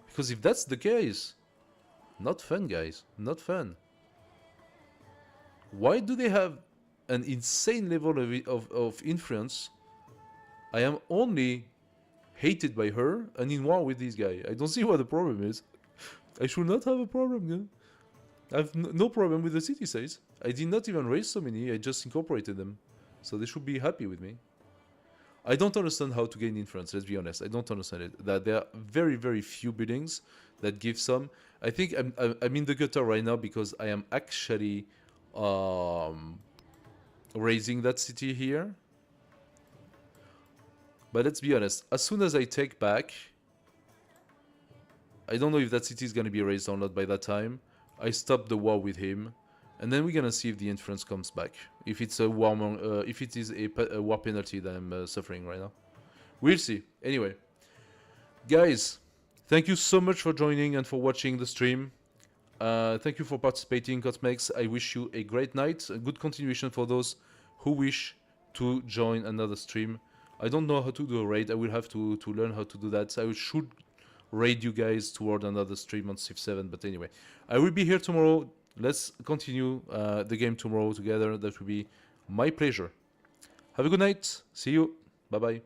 Because if that's the case, not fun, guys, not fun. Why do they have an insane level of influence? I am only hated by her and in war with this guy. I don't see what the problem is. I should not have a problem, yeah? I have no problem with the city size. I did not even raise so many, I just incorporated them. So they should be happy with me. I don't understand how to gain influence, let's be honest. I don't understand it. That there are very, very few buildings that give some. I think I'm in the gutter right now because I am actually raising that city here. But let's be honest, as soon as I take back, I don't know if that city is gonna be raised or not by that time. I stop the war with him, and then we're gonna see if the influence comes back. If it's a war, if it is a war penalty that I'm suffering right now, we'll see. Anyway, guys, thank you so much for joining and for watching the stream. Thank you for participating, Cosmex. I wish you a great night, a good continuation for those who wish to join another stream. I don't know how to do a raid. I will have to learn how to do that. I should raid you guys toward another stream on Civ 7. But anyway, I will be here tomorrow. Let's continue the game tomorrow together. That will be my pleasure. Have a good night. See you. Bye-bye.